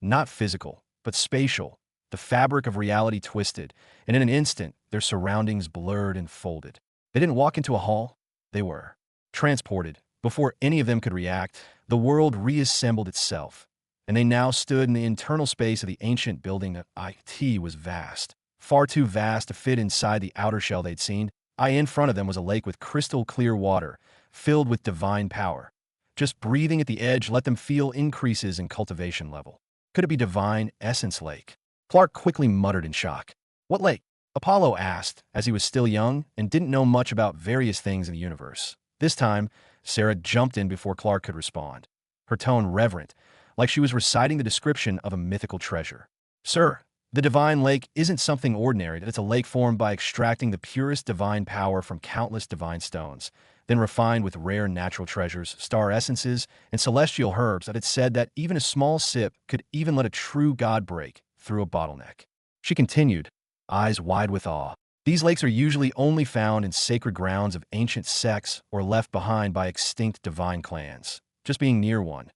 Not physical, but spatial. The fabric of reality twisted, and in an instant, their surroundings blurred and folded. They didn't walk into a hall. They were transported. Before any of them could react, the world reassembled itself, and they now stood in the internal space of the ancient building. It was vast. Far too vast to fit inside the outer shell they'd seen. In front of them was a lake with crystal clear water, filled with divine power. Just breathing at the edge let them feel increases in cultivation level. Could it be divine essence lake? Clark quickly muttered in shock. What lake? Apollo asked, as he was still young and didn't know much about various things in the universe. This time, Sarah jumped in before Clark could respond, her tone reverent, like she was reciting the description of a mythical treasure. Sir, the divine lake isn't something ordinary. It's a lake formed by extracting the purest divine power from countless divine stones, then refined with rare natural treasures, star essences, and celestial herbs. That it's said that even a small sip could even let a true god break through a bottleneck. She continued, eyes wide with awe. These lakes are usually only found in sacred grounds of ancient sects or left behind by extinct divine clans. Just being near one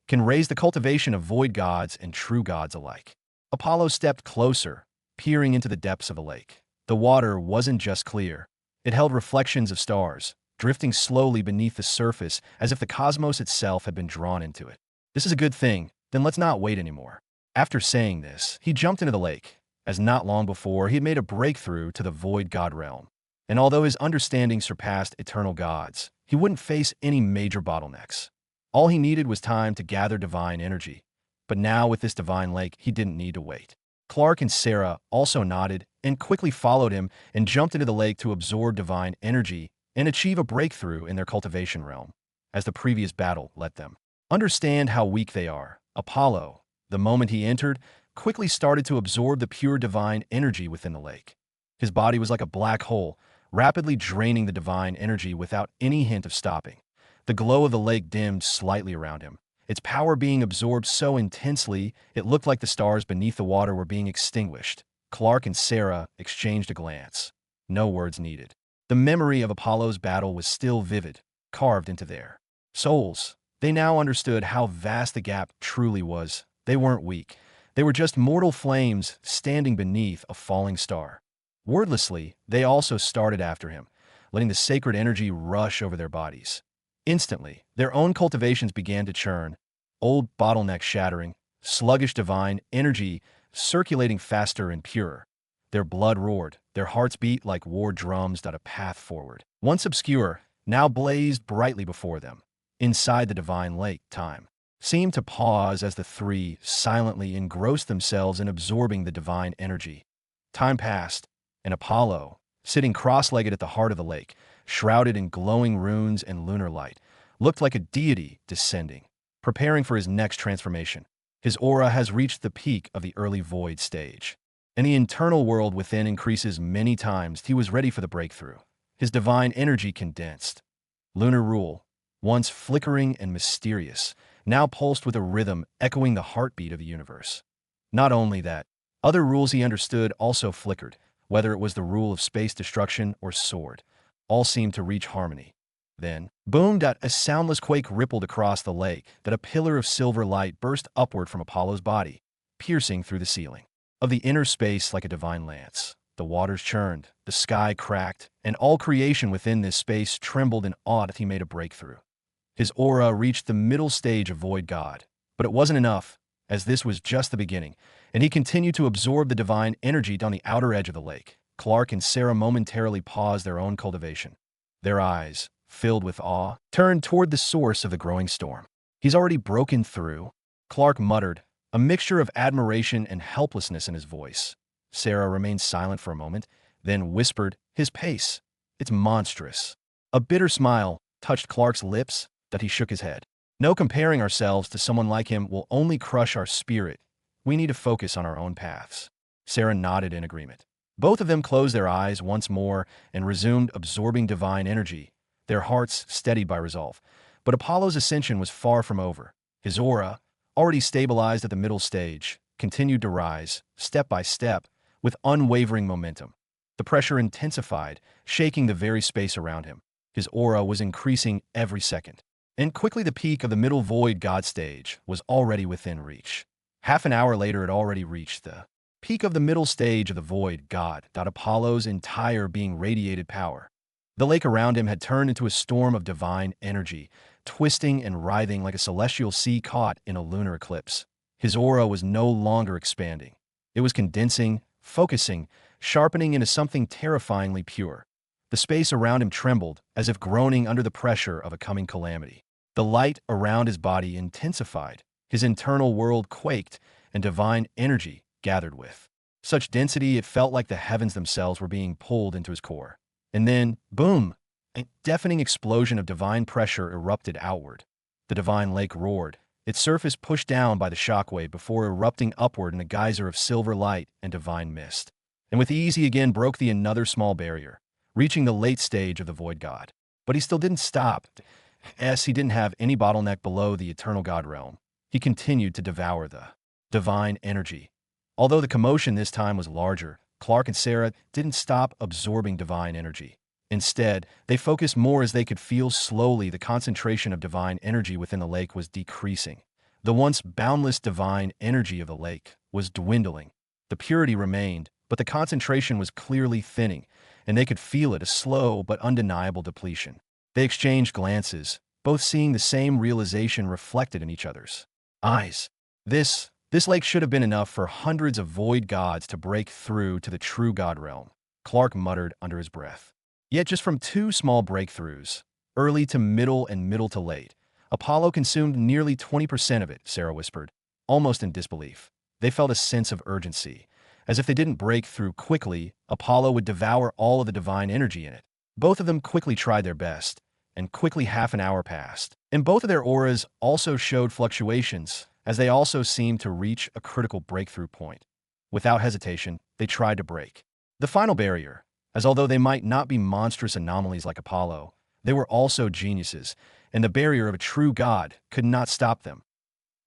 can raise the cultivation of void gods and true gods alike. Apollo stepped closer, peering into the depths of the lake. The water wasn't just clear. It held reflections of stars, drifting slowly beneath the surface as if the cosmos itself had been drawn into it. This is a good thing. Then let's not wait anymore. After saying this, he jumped into the lake, as not long before he had made a breakthrough to the void god realm. And although his understanding surpassed eternal gods, he wouldn't face any major bottlenecks. All he needed was time to gather divine energy. But now with this divine lake, he didn't need to wait. Clark and Sarah also nodded and quickly followed him and jumped into the lake to absorb divine energy and achieve a breakthrough in their cultivation realm, as the previous battle let them understand how weak they are. Apollo, the moment he entered, quickly started to absorb the pure divine energy within the lake. His body was like a black hole, rapidly draining the divine energy without any hint of stopping. The glow of the lake dimmed slightly around him, its power being absorbed so intensely it looked like the stars beneath the water were being extinguished. Clark and Sarah exchanged a glance. No words needed. The memory of Apollo's battle was still vivid, carved into their souls. They now understood how vast the gap truly was. They weren't weak. They were just mortal flames standing beneath a falling star. Wordlessly, they also started after him, letting the sacred energy rush over their bodies. Instantly, their own cultivations began to churn, old bottlenecks shattering, sluggish divine energy circulating faster and purer. Their blood roared, their hearts beat like war drums that a path forward. Once obscure, now blazed brightly before them. Inside the divine lake, time seemed to pause as the three silently engrossed themselves in absorbing the divine energy. Time passed, and Apollo, sitting cross-legged at the heart of the lake, shrouded in glowing runes and lunar light, looked like a deity descending, preparing for his next transformation. His aura has reached the peak of the early void stage, and the internal world within increases many times. He was ready for the breakthrough. His divine energy condensed. Lunar rule, once flickering and mysterious, now pulsed with a rhythm echoing the heartbeat of the universe. Not only that, other rules he understood also flickered, whether it was the rule of space destruction or sword. All seemed to reach harmony. Then, boom! A soundless quake rippled across the lake, that a pillar of silver light burst upward from Apollo's body, piercing through the ceiling of the inner space like a divine lance. The waters churned, the sky cracked, and all creation within this space trembled in awe that he made a breakthrough. His aura reached the middle stage of Void God, but it wasn't enough, as this was just the beginning, and he continued to absorb the divine energy down the outer edge of the lake. Clark and Sarah momentarily paused their own cultivation. Their eyes, filled with awe, turned toward the source of the growing storm. He's already broken through, Clark muttered, a mixture of admiration and helplessness in his voice. Sarah remained silent for a moment, then whispered, his pace. It's monstrous. A bitter smile touched Clark's lips, that he shook his head. No comparing ourselves to someone like him will only crush our spirit. We need to focus on our own paths. Sarah nodded in agreement. Both of them closed their eyes once more and resumed absorbing divine energy, their hearts steadied by resolve. But Apollo's ascension was far from over. His aura, already stabilized at the middle stage, continued to rise, step by step, with unwavering momentum. The pressure intensified, shaking the very space around him. His aura was increasing every second. And quickly the peak of the middle void god stage was already within reach. Half an hour later it already reached the peak of the middle stage of the void god, Apollo's entire being radiated power. The lake around him had turned into a storm of divine energy, twisting and writhing like a celestial sea caught in a lunar eclipse. His aura was no longer expanding. It was condensing, focusing, sharpening into something terrifyingly pure. The space around him trembled, as if groaning under the pressure of a coming calamity. The light around his body intensified. His internal world quaked, and divine energy gathered with such density it felt like the heavens themselves were being pulled into his core. And then, boom! A deafening explosion of divine pressure erupted outward. The divine lake roared, its surface pushed down by the shockwave before erupting upward in a geyser of silver light and divine mist. And with ease he again broke another small barrier, reaching the late stage of the void god. But he still didn't stop, as he didn't have any bottleneck below the eternal god realm. He continued to devour the divine energy. Although the commotion this time was larger, Clark and Sarah didn't stop absorbing divine energy. Instead, they focused more as they could feel slowly the concentration of divine energy within the lake was decreasing. The once boundless divine energy of the lake was dwindling. The purity remained, but the concentration was clearly thinning, and they could feel it, a slow but undeniable depletion. They exchanged glances, both seeing the same realization reflected in each other's eyes. This This lake should have been enough for hundreds of void gods to break through to the true god realm, Clark muttered under his breath. Yet just from two small breakthroughs, early to middle and middle to late, Apollo consumed nearly 20% of it, Sarah whispered, almost in disbelief. They felt a sense of urgency. As if they didn't break through quickly, Apollo would devour all of the divine energy in it. Both of them quickly tried their best, and quickly half an hour passed. And both of their auras also showed fluctuations, as they also seemed to reach a critical breakthrough point. Without hesitation, they tried to break the final barrier, as although they might not be monstrous anomalies like Apollo, they were also geniuses, and the barrier of a true god could not stop them.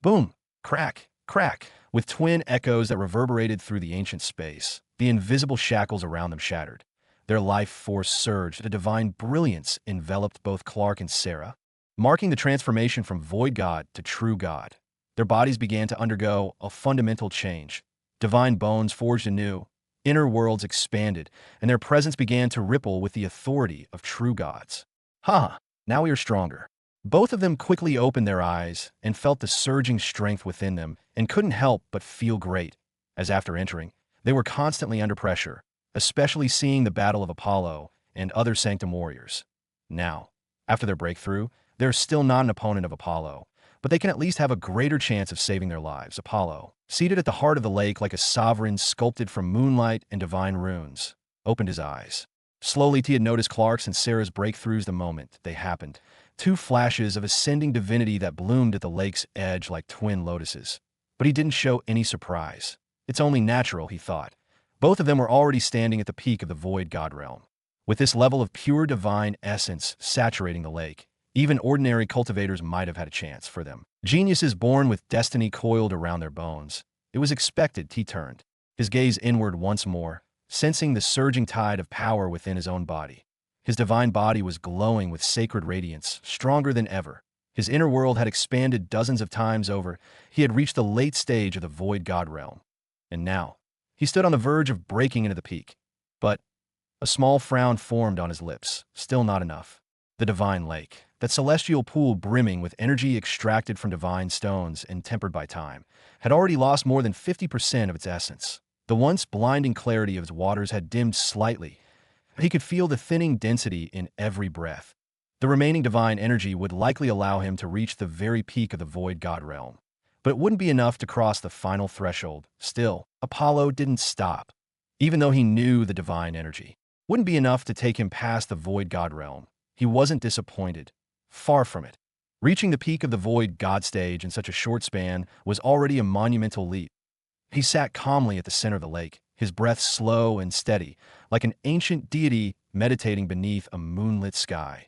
Boom! Crack! Crack! With twin echoes that reverberated through the ancient space, the invisible shackles around them shattered. Their life force surged. A divine brilliance enveloped both Clark and Sarah, marking the transformation from void god to true god. Their bodies began to undergo a fundamental change. Divine bones forged anew, inner worlds expanded, and their presence began to ripple with the authority of true gods. Ha! Now we are stronger. Both of them quickly opened their eyes and felt the surging strength within them and couldn't help but feel great, as after entering, they were constantly under pressure, especially seeing the Battle of Apollo and other Sanctum warriors. Now, after their breakthrough, they're still not an opponent of Apollo, but they can at least have a greater chance of saving their lives. Apollo, seated at the heart of the lake like a sovereign sculpted from moonlight and divine runes, opened his eyes. Slowly, he had noticed Clark's and Sarah's breakthroughs the moment they happened. Two flashes of ascending divinity that bloomed at the lake's edge like twin lotuses. But he didn't show any surprise. It's only natural, he thought. Both of them were already standing at the peak of the void god realm. With this level of pure divine essence saturating the lake, even ordinary cultivators might have had a chance for them. Geniuses born with destiny coiled around their bones. It was expected. He turned his gaze inward once more, sensing the surging tide of power within his own body. His divine body was glowing with sacred radiance, stronger than ever. His inner world had expanded dozens of times over. He had reached the late stage of the void god realm. And now, he stood on the verge of breaking into the peak. But a small frown formed on his lips. Still not enough. The divine lake, that celestial pool brimming with energy extracted from divine stones and tempered by time, had already lost more than 50% of its essence. The once blinding clarity of its waters had dimmed slightly. He could feel the thinning density in every breath. The remaining divine energy would likely allow him to reach the very peak of the void god realm. But it wouldn't be enough to cross the final threshold. Still, Apollo didn't stop. Even though he knew the divine energy wouldn't be enough to take him past the void god realm, he wasn't disappointed. Far from it. Reaching the peak of the void god stage in such a short span was already a monumental leap. He sat calmly at the center of the lake, his breath slow and steady, like an ancient deity meditating beneath a moonlit sky.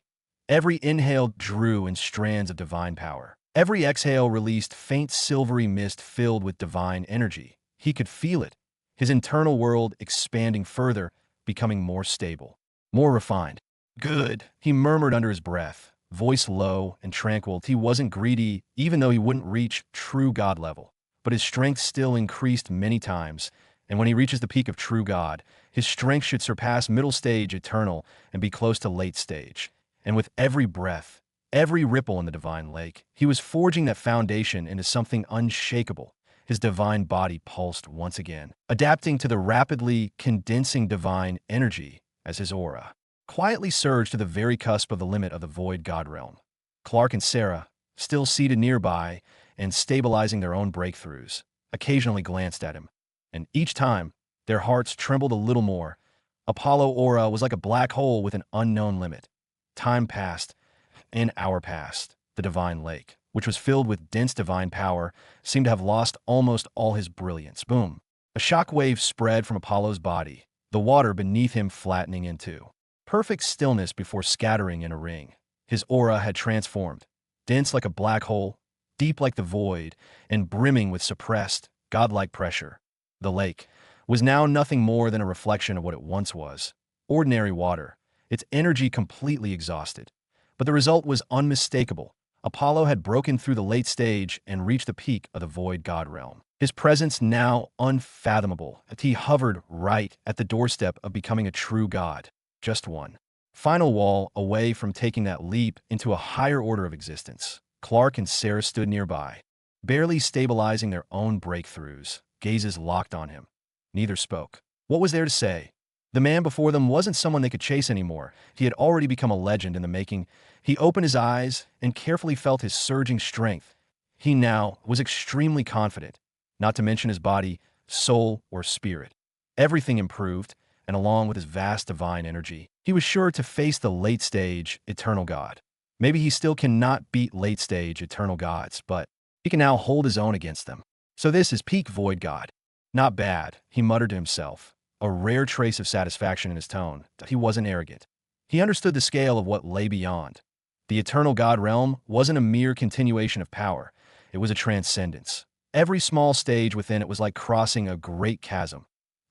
Every inhale drew in strands of divine power. Every exhale released faint silvery mist filled with divine energy. He could feel it, his internal world expanding further, becoming more stable, more refined. Good, he murmured under his breath, voice low and tranquil. He wasn't greedy, even though he wouldn't reach true god level. But his strength still increased many times, and when he reaches the peak of true god, his strength should surpass middle stage eternal and be close to late stage. And with every breath, every ripple in the divine lake, he was forging that foundation into something unshakable. His divine body pulsed once again, adapting to the rapidly condensing divine energy as his aura quietly surged to the very cusp of the limit of the void god realm. Clark and Sarah, still seated nearby and stabilizing their own breakthroughs, occasionally glanced at him, and each time, their hearts trembled a little more. Apollo aura was like a black hole with an unknown limit. Time passed, an hour passed. The divine lake, which was filled with dense divine power, seemed to have lost almost all his brilliance. Boom! A shock wave spread from Apollo's body, the water beneath him flattening into perfect stillness before scattering in a ring. His aura had transformed, dense like a black hole, deep like the void, and brimming with suppressed, godlike pressure. The lake was now nothing more than a reflection of what it once was, ordinary water, its energy completely exhausted. But the result was unmistakable. Apollo had broken through the late stage and reached the peak of the void god realm. His presence now unfathomable, as he hovered right at the doorstep of becoming a true god. Just one final wall away from taking that leap into a higher order of existence. Clark and Sarah stood nearby, barely stabilizing their own breakthroughs, gazes locked on him. Neither spoke. What was there to say? The man before them wasn't someone they could chase anymore. He had already become a legend in the making. He opened his eyes and carefully felt his surging strength. He now was extremely confident, not to mention his body, soul, or spirit. Everything improved, and along with his vast divine energy, he was sure to face the late-stage eternal god. Maybe he still cannot beat late-stage eternal gods, but he can now hold his own against them. So this is peak void god. Not bad, he muttered to himself, a rare trace of satisfaction in his tone. He wasn't arrogant. He understood the scale of what lay beyond. The eternal god realm wasn't a mere continuation of power. It was a transcendence. Every small stage within it was like crossing a great chasm.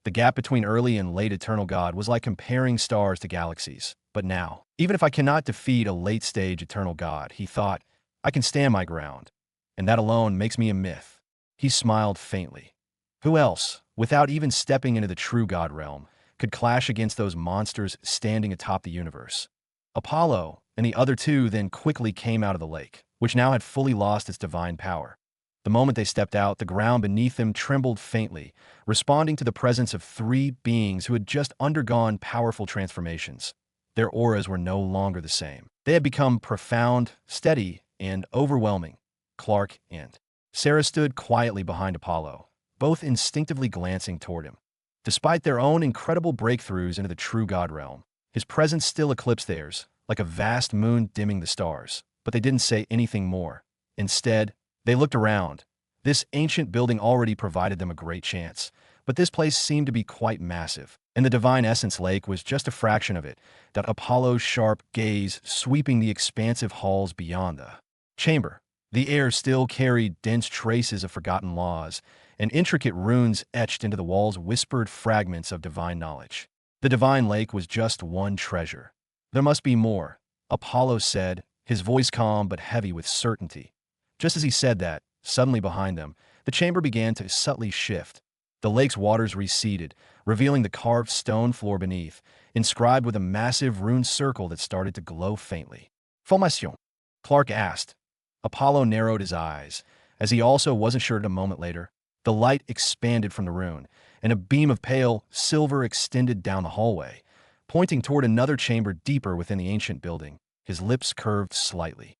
The gap between early and late eternal god was like comparing stars to galaxies. But now, even if I cannot defeat a late-stage eternal god, he thought, I can stand my ground. And that alone makes me a myth. He smiled faintly. Who else, without even stepping into the true god realm, could clash against those monsters standing atop the universe? Apollo and the other two then quickly came out of the lake, which now had fully lost its divine power. The moment they stepped out, the ground beneath them trembled faintly, responding to the presence of three beings who had just undergone powerful transformations. Their auras were no longer the same. They had become profound, steady, and overwhelming. Clark and Sarah stood quietly behind Apollo, both instinctively glancing toward him. Despite their own incredible breakthroughs into the true god realm, his presence still eclipsed theirs, like a vast moon dimming the stars. But they didn't say anything more. Instead, they looked around. This ancient building already provided them a great chance, but this place seemed to be quite massive, and the Divine Essence Lake was just a fraction of it, that Apollo's sharp gaze sweeping the expansive halls beyond the chamber. The air still carried dense traces of forgotten laws, and intricate runes etched into the walls whispered fragments of divine knowledge. The Divine Lake was just one treasure. There must be more, Apollo said, his voice calm but heavy with certainty. Just as he said that, suddenly behind them, the chamber began to subtly shift. The lake's waters receded, revealing the carved stone floor beneath, inscribed with a massive rune circle that started to glow faintly. Formation? Clark asked. Apollo narrowed his eyes, as he also wasn't sure. A moment later, the light expanded from the rune, and a beam of pale silver extended down the hallway, pointing toward another chamber deeper within the ancient building. His lips curved slightly.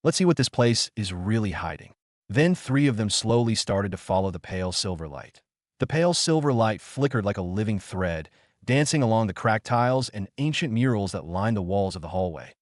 Let's see what this place is really hiding. Then three of them slowly started to follow the pale silver light. The pale silver light flickered like a living thread, dancing along the cracked tiles and ancient murals that lined the walls of the hallway.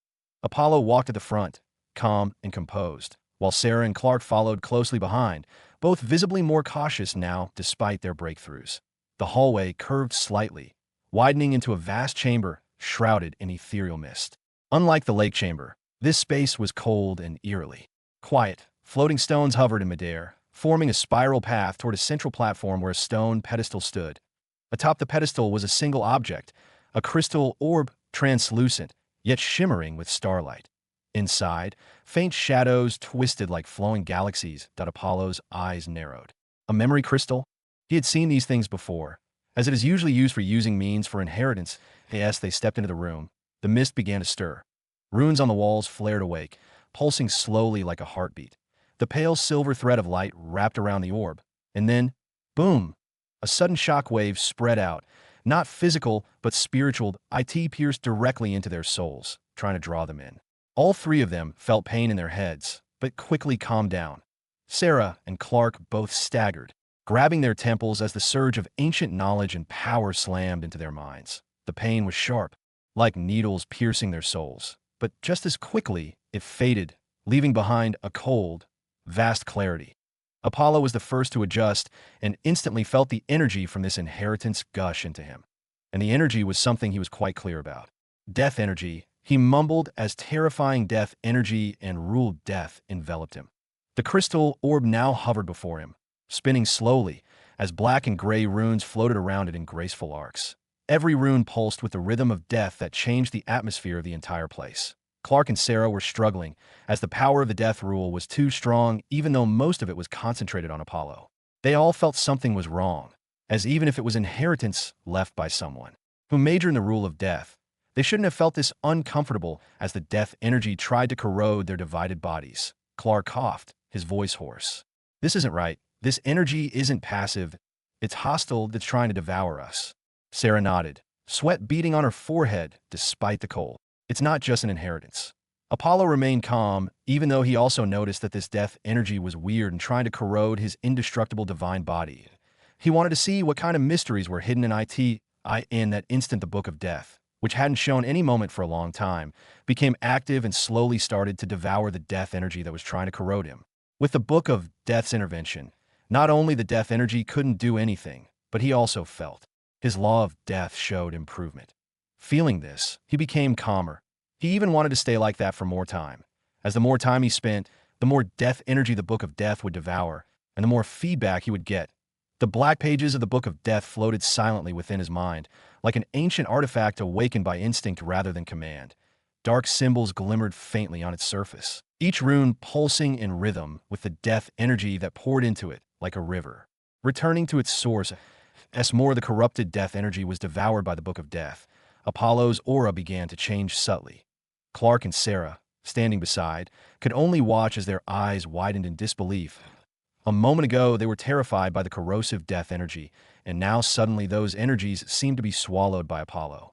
Apollo walked at the front, calm and composed, while Sarah and Clark followed closely behind, both visibly more cautious now despite their breakthroughs. The hallway curved slightly, widening into a vast chamber shrouded in ethereal mist. Unlike the lake chamber, this space was cold and eerily quiet. Floating stones hovered in midair, forming a spiral path toward a central platform where a stone pedestal stood. Atop the pedestal was a single object, a crystal orb, translucent, yet shimmering with starlight. Inside, faint shadows twisted like flowing galaxies. Apollo's eyes narrowed. A memory crystal? He had seen these things before, as it is usually used for using means for inheritance. As they stepped into the room, the mist began to stir. Runes on the walls flared awake, pulsing slowly like a heartbeat. The pale silver thread of light wrapped around the orb, and then, boom! A sudden shock wave spread out, not physical but spiritual. It pierced directly into their souls, trying to draw them in. All three of them felt pain in their heads, but quickly calmed down. Sarah and Clark both staggered, grabbing their temples as the surge of ancient knowledge and power slammed into their minds. The pain was sharp, like needles piercing their souls, but just as quickly it faded, leaving behind a cold, vast clarity. Apollo was the first to adjust and instantly felt the energy from this inheritance gush into him. And the energy was something he was quite clear about. Death energy, he mumbled as terrifying death energy and ruled death enveloped him. The crystal orb now hovered before him, spinning slowly as black and gray runes floated around it in graceful arcs. Every rune pulsed with the rhythm of death that changed the atmosphere of the entire place. Clark and Sarah were struggling, as the power of the death rule was too strong, even though most of it was concentrated on Apollo. They all felt something was wrong, as even if it was inheritance left by someone who majored in the rule of death, they shouldn't have felt this uncomfortable as the death energy tried to corrode their divided bodies. Clark coughed, his voice hoarse. This isn't right. This energy isn't passive. It's hostile that's trying to devour us. Sarah nodded, sweat beading on her forehead despite the cold. It's not just an inheritance. Apollo remained calm, even though he also noticed that this death energy was weird and trying to corrode his indestructible divine body. He wanted to see what kind of mysteries were hidden in that instant. The Book of Death, which hadn't shown any moment for a long time, became active and slowly started to devour the death energy that was trying to corrode him. With the Book of Death's intervention, not only the death energy couldn't do anything, but he also felt. His law of death showed improvement. Feeling this, he became calmer. He even wanted to stay like that for more time. As the more time he spent, the more death energy the Book of Death would devour, and the more feedback he would get. The black pages of the Book of Death floated silently within his mind, like an ancient artifact awakened by instinct rather than command. Dark symbols glimmered faintly on its surface, each rune pulsing in rhythm with the death energy that poured into it like a river. Returning to its source, as more of the corrupted death energy was devoured by the Book of Death, Apollo's aura began to change subtly. Clark and Sarah, standing beside, could only watch as their eyes widened in disbelief. A moment ago, they were terrified by the corrosive death energy, and now suddenly those energies seemed to be swallowed by Apollo.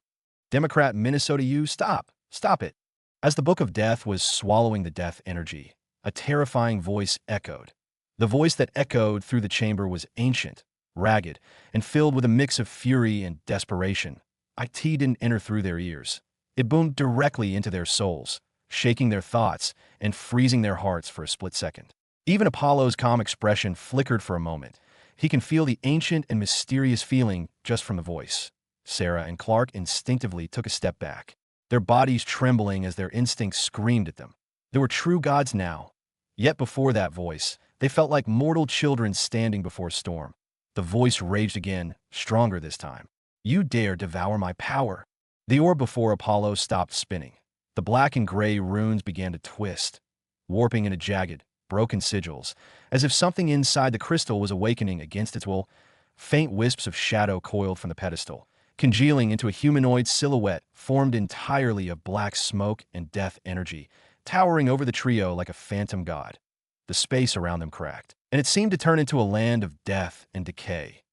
Democrat Minnesota U, stop! Stop it! As the Book of Death was swallowing the death energy, a terrifying voice echoed. The voice that echoed through the chamber was ancient, ragged, and filled with a mix of fury and desperation. It didn't enter through their ears. It boomed directly into their souls, shaking their thoughts and freezing their hearts for a split second. Even Apollo's calm expression flickered for a moment. He can feel the ancient and mysterious feeling just from the voice. Sarah and Clark instinctively took a step back, their bodies trembling as their instincts screamed at them. They were true gods now. Yet before that voice, they felt like mortal children standing before a storm. The voice raged again, stronger this time. You dare devour my power. The orb before Apollo stopped spinning. The black and gray runes began to twist, warping into jagged, broken sigils, as if something inside the crystal was awakening against its will. Faint wisps of shadow coiled from the pedestal, congealing into a humanoid silhouette formed entirely of black smoke and death energy, towering over the trio like a phantom god. The space around them cracked, and it seemed to turn into a land of death and decay.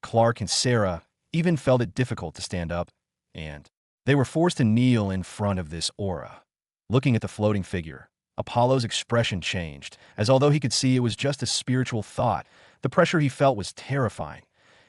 Clark and Sarah even felt it difficult to stand up, and they were forced to kneel in front of this aura. Looking at the floating figure, Apollo's expression changed, as although he could see it was just a spiritual thought, the pressure he felt was terrifying.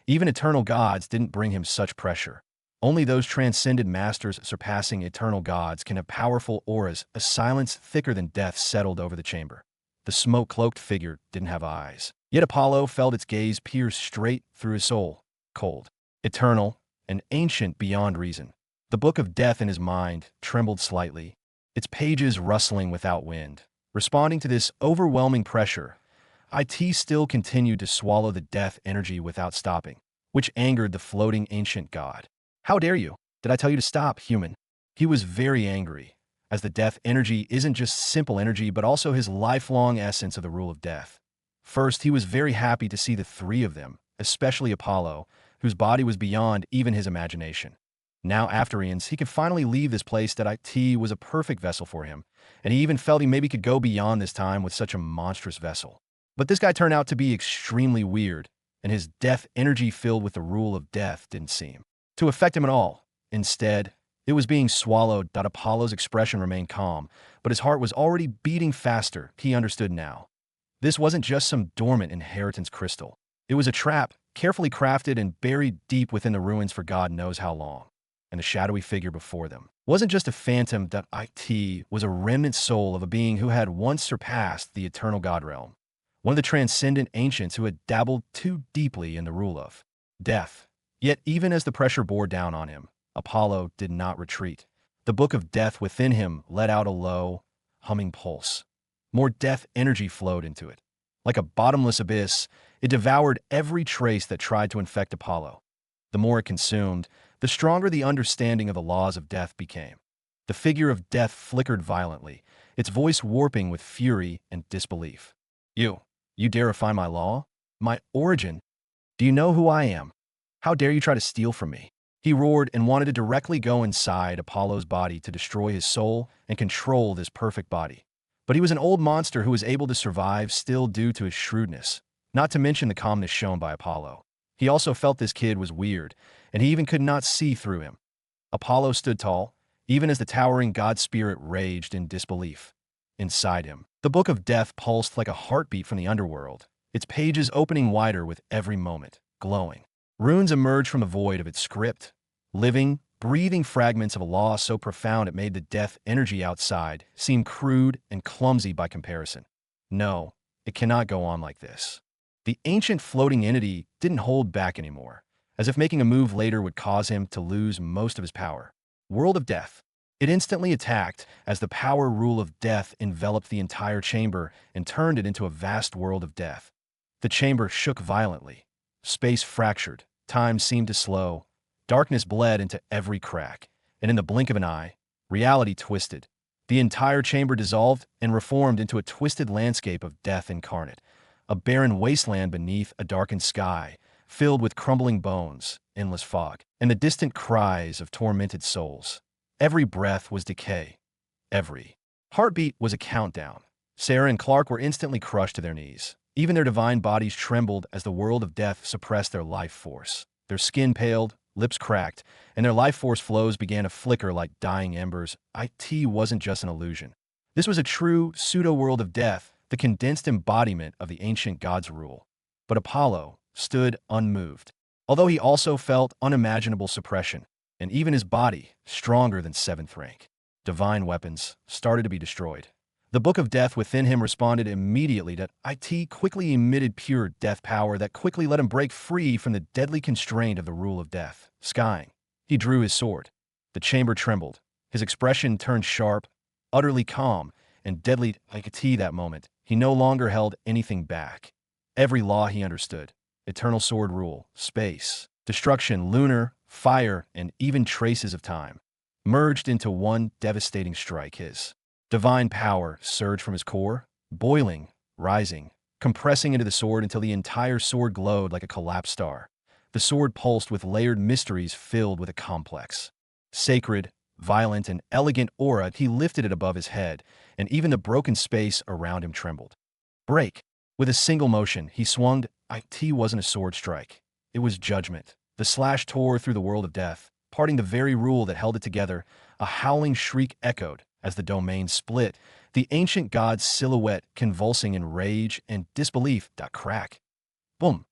Even eternal gods didn't bring him such pressure. Only those transcended masters surpassing eternal gods can have powerful auras. A silence thicker than death settled over the chamber. The smoke-cloaked figure didn't have eyes. Yet Apollo felt its gaze pierce straight through his soul, cold, eternal, and ancient beyond reason. The Book of Death in his mind trembled slightly, its pages rustling without wind. Responding to this overwhelming pressure, it still continued to swallow the death energy without stopping, which angered the floating ancient god. How dare you? Did I tell you to stop, human? He was very angry, as the death energy isn't just simple energy but also his lifelong essence of the rule of death. First, he was very happy to see the three of them, especially Apollo, whose body was beyond even his imagination. Now, after Ian's, he could finally leave this place that it was a perfect vessel for him, and he even felt he maybe could go beyond this time with such a monstrous vessel. But this guy turned out to be extremely weird, and his death energy filled with the rule of death didn't seem to affect him at all. Instead, it was being swallowed. Apollo's expression remained calm, but his heart was already beating faster. He understood now. This wasn't just some dormant inheritance crystal. It was a trap, carefully crafted and buried deep within the ruins for God knows how long. And the shadowy figure before them wasn't just a phantom. It was a remnant soul of a being who had once surpassed the eternal God realm. One of the transcendent ancients who had dabbled too deeply in the rule of death. Yet even as the pressure bore down on him, Apollo did not retreat. The Book of Death within him let out a low, humming pulse. More death energy flowed into it. Like a bottomless abyss, it devoured every trace that tried to infect Apollo. The more it consumed, the stronger the understanding of the laws of death became. The figure of death flickered violently, its voice warping with fury and disbelief. You dare defy my law? My origin? Do you know who I am? How dare you try to steal from me? He roared and wanted to directly go inside Apollo's body to destroy his soul and control this perfect body. But he was an old monster who was able to survive still due to his shrewdness, not to mention the calmness shown by Apollo. He also felt this kid was weird, and he even could not see through him. Apollo stood tall, even as the towering god spirit raged in disbelief. Inside him, the Book of Death pulsed like a heartbeat from the underworld, its pages opening wider with every moment, glowing. Runes emerged from the void of its script, living, breathing fragments of a law so profound it made the death energy outside seem crude and clumsy by comparison. No, it cannot go on like this. The ancient floating entity didn't hold back anymore, as if making a move later would cause him to lose most of his power. World of Death. It instantly attacked as the power rule of death enveloped the entire chamber and turned it into a vast world of death. The chamber shook violently. Space fractured, time seemed to slow, darkness bled into every crack, and in the blink of an eye, reality twisted. The entire chamber dissolved and reformed into a twisted landscape of death incarnate, a barren wasteland beneath a darkened sky, filled with crumbling bones, endless fog, and the distant cries of tormented souls. Every breath was decay. Every heartbeat was a countdown. Sarah and Clark were instantly crushed to their knees. Even their divine bodies trembled as the world of death suppressed their life force. Their skin paled, lips cracked, and their life force flows began to flicker like dying embers. It wasn't just an illusion. This was a true pseudo-world of death, the condensed embodiment of the ancient god's rule. But Apollo stood unmoved, although he also felt unimaginable suppression, and even his body, stronger than seventh rank. Divine weapons started to be destroyed. The Book of Death within him responded immediately to it, quickly emitted pure death power that quickly let him break free from the deadly constraint of the rule of death. Skying, he drew his sword. The chamber trembled. His expression turned sharp, utterly calm, and deadly that moment. He no longer held anything back. Every law he understood, eternal sword rule, space, destruction, lunar, fire, and even traces of time, merged into one devastating strike. His divine power surged from his core, boiling, rising, compressing into the sword until the entire sword glowed like a collapsed star. The sword pulsed with layered mysteries filled with a complex, sacred, violent, and elegant aura. He lifted it above his head, and even the broken space around him trembled. Break. With a single motion, he swung. It wasn't a sword strike. It was judgment. The slash tore through the world of death, parting the very rule that held it together. A howling shriek echoed as the domain split, the ancient god's silhouette convulsing in rage and disbelief. Crack. Boom.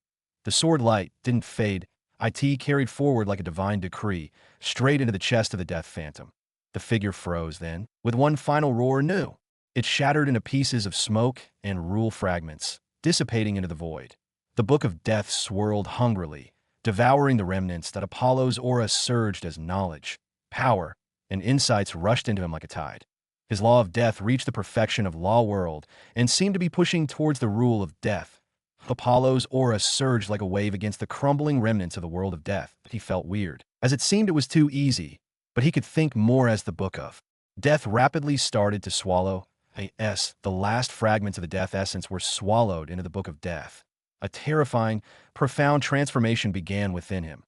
The sword light didn't fade. It carried forward like a divine decree, straight into the chest of the death phantom. The figure froze then, with one final roar new. It shattered into pieces of smoke and rule fragments, dissipating into the void. The Book of Death swirled hungrily, devouring the remnants. That Apollo's aura surged as knowledge, power, and insights rushed into him like a tide. His law of death reached the perfection of law world and seemed to be pushing towards the rule of death. Apollo's aura surged like a wave against the crumbling remnants of the world of death. He felt weird, as it seemed it was too easy, but he could think more as the Book of Death rapidly started to swallow. The last fragments of the death essence were swallowed into the Book of Death. A terrifying, profound transformation began within him.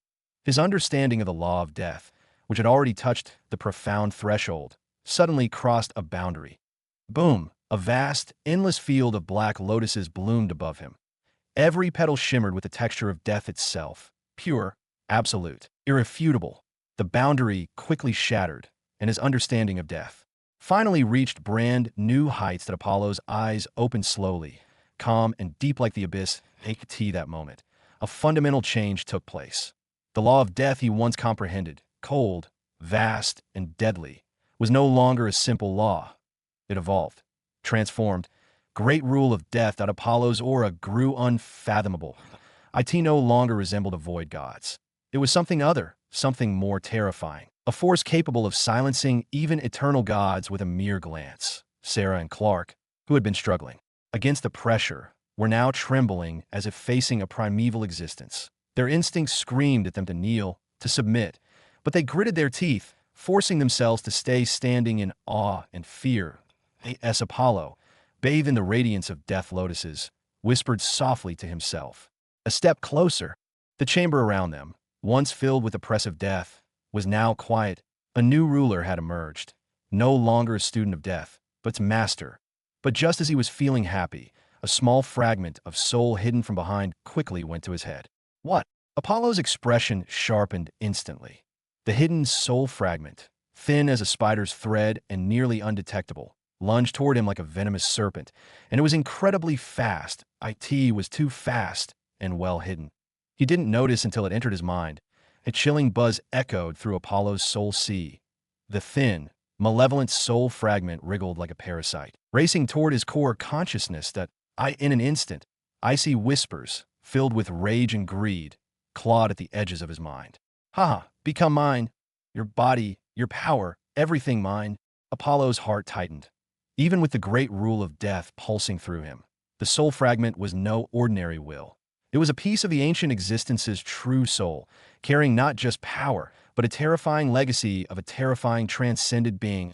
His understanding of the law of death, which had already touched the profound threshold, suddenly crossed a boundary. Boom! A vast, endless field of black lotuses bloomed above him. Every petal shimmered with the texture of death itself, pure, absolute, irrefutable. The boundary quickly shattered, and his understanding of death finally reached brand new heights. That Apollo's eyes opened slowly, calm and deep like the abyss. That moment, a fundamental change took place. The law of death he once comprehended, cold, vast, and deadly, was no longer a simple law. It evolved, transformed. Great rule of death. That Apollo's aura grew unfathomable. It no longer resembled a void god's. It was something other, something more terrifying. A force capable of silencing even eternal gods with a mere glance. Sarah and Clark, who had been struggling against the pressure, were now trembling as if facing a primeval existence. Their instincts screamed at them to kneel, to submit, but they gritted their teeth, forcing themselves to stay standing in awe and fear. As Apollo, bathed in the radiance of death lotuses, whispered softly to himself. A step closer. The chamber around them, once filled with oppressive death, was now quiet. A new ruler had emerged, no longer a student of death, but its master. But just as he was feeling happy, a small fragment of soul hidden from behind quickly went to his head. What? Apollo's expression sharpened instantly. The hidden soul fragment, thin as a spider's thread and nearly undetectable, lunged toward him like a venomous serpent, and it was incredibly fast. It was too fast and well hidden. He didn't notice until it entered his mind. A chilling buzz echoed through Apollo's soul sea. The thin, malevolent soul fragment wriggled like a parasite, racing toward his core consciousness that, in an instant, icy whispers, filled with rage and greed, clawed at the edges of his mind. "Haha, become mine. Your body, your power, everything mine." Apollo's heart tightened. Even with the great rule of death pulsing through him, the soul fragment was no ordinary will. It was a piece of the ancient existence's true soul, carrying not just power, but a terrifying legacy of a terrifying transcended being.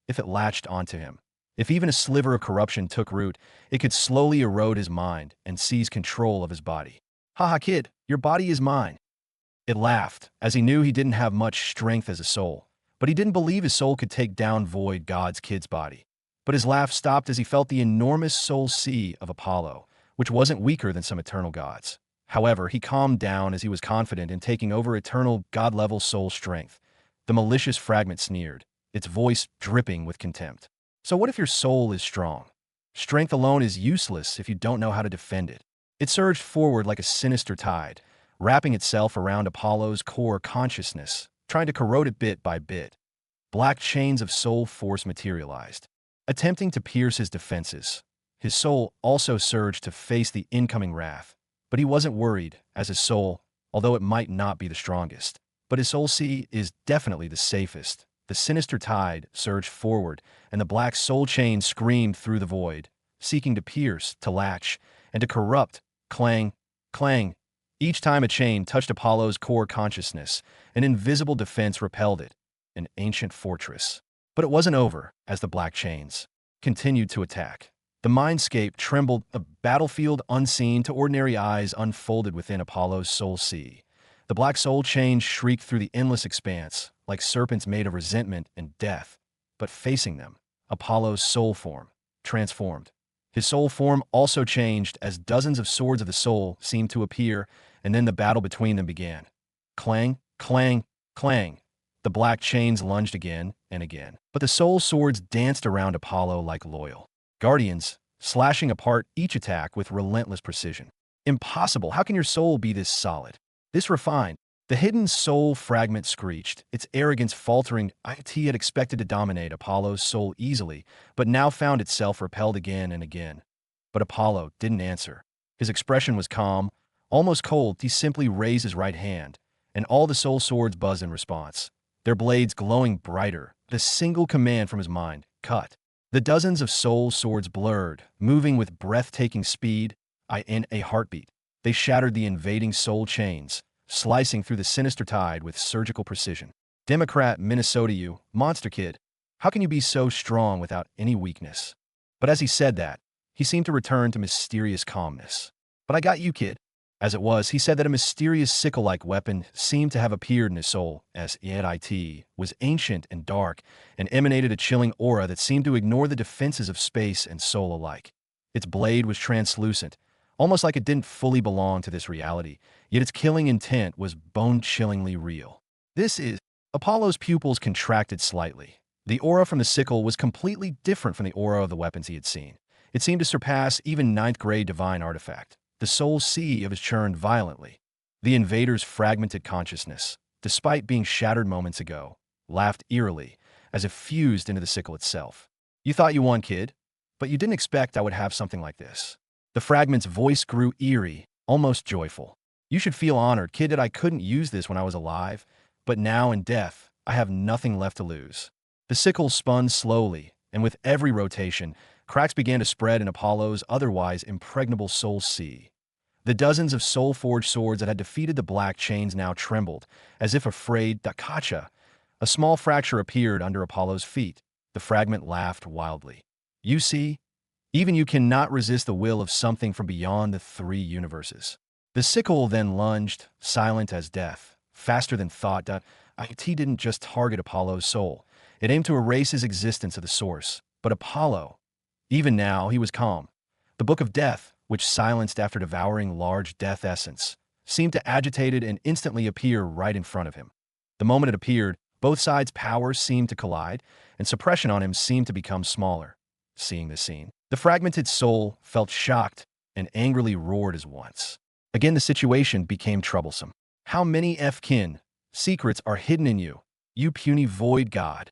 If it latched onto him, if even a sliver of corruption took root, it could slowly erode his mind and seize control of his body. "Haha, kid, your body is mine." It laughed, as he knew he didn't have much strength as a soul, but he didn't believe his soul could take down Void God's kid's body. But his laugh stopped as he felt the enormous soul sea of Apollo, which wasn't weaker than some eternal gods. However, he calmed down as he was confident in taking over eternal god-level soul strength. The malicious fragment sneered, its voice dripping with contempt. "So what if your soul is strong? Strength alone is useless if you don't know how to defend it." It surged forward like a sinister tide, wrapping itself around Apollo's core consciousness, trying to corrode it bit by bit. Black chains of soul force materialized, attempting to pierce his defenses. His soul also surged to face the incoming wrath. But he wasn't worried, as his soul, although it might not be the strongest. But his soul sea is definitely the safest. The sinister tide surged forward, and the black soul chain screamed through the void, seeking to pierce, to latch, and to corrupt. Clang, clang. Each time a chain touched Apollo's core consciousness, an invisible defense repelled it, an ancient fortress. But it wasn't over, as the black chains continued to attack. The mindscape trembled, a battlefield unseen to ordinary eyes unfolded within Apollo's soul sea. The black soul chains shrieked through the endless expanse, like serpents made of resentment and death. But facing them, Apollo's soul form transformed. His soul form also changed as dozens of swords of the soul seemed to appear, and then the battle between them began. Clang, clang, clang. The black chains lunged again and again, but the soul swords danced around Apollo like loyal guardians, slashing apart each attack with relentless precision. Impossible! How can your soul be this solid, this refined? The hidden soul fragment screeched, its arrogance faltering. It had expected to dominate Apollo's soul easily, but now found itself repelled again and again. But Apollo didn't answer. His expression was calm, almost cold. He simply raised his right hand, and all the soul swords buzzed in response, their blades glowing brighter. The single command from his mind: cut. The dozens of soul swords blurred, moving with breathtaking speed. In a heartbeat, they shattered the invading soul chains, slicing through the sinister tide with surgical precision. Democrat Minnesota, you monster kid. How can you be so strong without any weakness? But as he said that, he seemed to return to mysterious calmness. But I got you, kid. As it was, he said that a mysterious sickle-like weapon seemed to have appeared in his soul, as it was ancient and dark, and emanated a chilling aura that seemed to ignore the defenses of space and soul alike. Its blade was translucent, almost like it didn't fully belong to this reality, yet its killing intent was bone-chillingly real. This is... Apollo's pupils contracted slightly. The aura from the sickle was completely different from the aura of the weapons he had seen. It seemed to surpass even ninth-grade divine artifact. The soul sea of his churned violently. The invader's fragmented consciousness, despite being shattered moments ago, laughed eerily, as if fused into the sickle itself. "You thought you won, kid, but you didn't expect I would have something like this." The fragment's voice grew eerie, almost joyful. "You should feel honored, kid, that I couldn't use this when I was alive, but now in death, I have nothing left to lose." The sickle spun slowly, and with every rotation, cracks began to spread in Apollo's otherwise impregnable soul sea. The dozens of soul-forged swords that had defeated the black chains now trembled, as if afraid. Dakacha! A small fracture appeared under Apollo's feet. The fragment laughed wildly. "You see? Even you cannot resist the will of something from beyond the three universes." The sickle then lunged, silent as death, faster than thought. It didn't just target Apollo's soul. It aimed to erase his existence of the source. But Apollo, Even now, he was calm. The Book of Death, which silenced after devouring large death essence, seemed to agitated and instantly appear right in front of him. The moment it appeared, both sides' powers seemed to collide, and suppression on him seemed to become smaller. Seeing this scene, the fragmented soul felt shocked and angrily roared as once. Again, the situation became troublesome. How many F-kin secrets are hidden in you, you puny void god?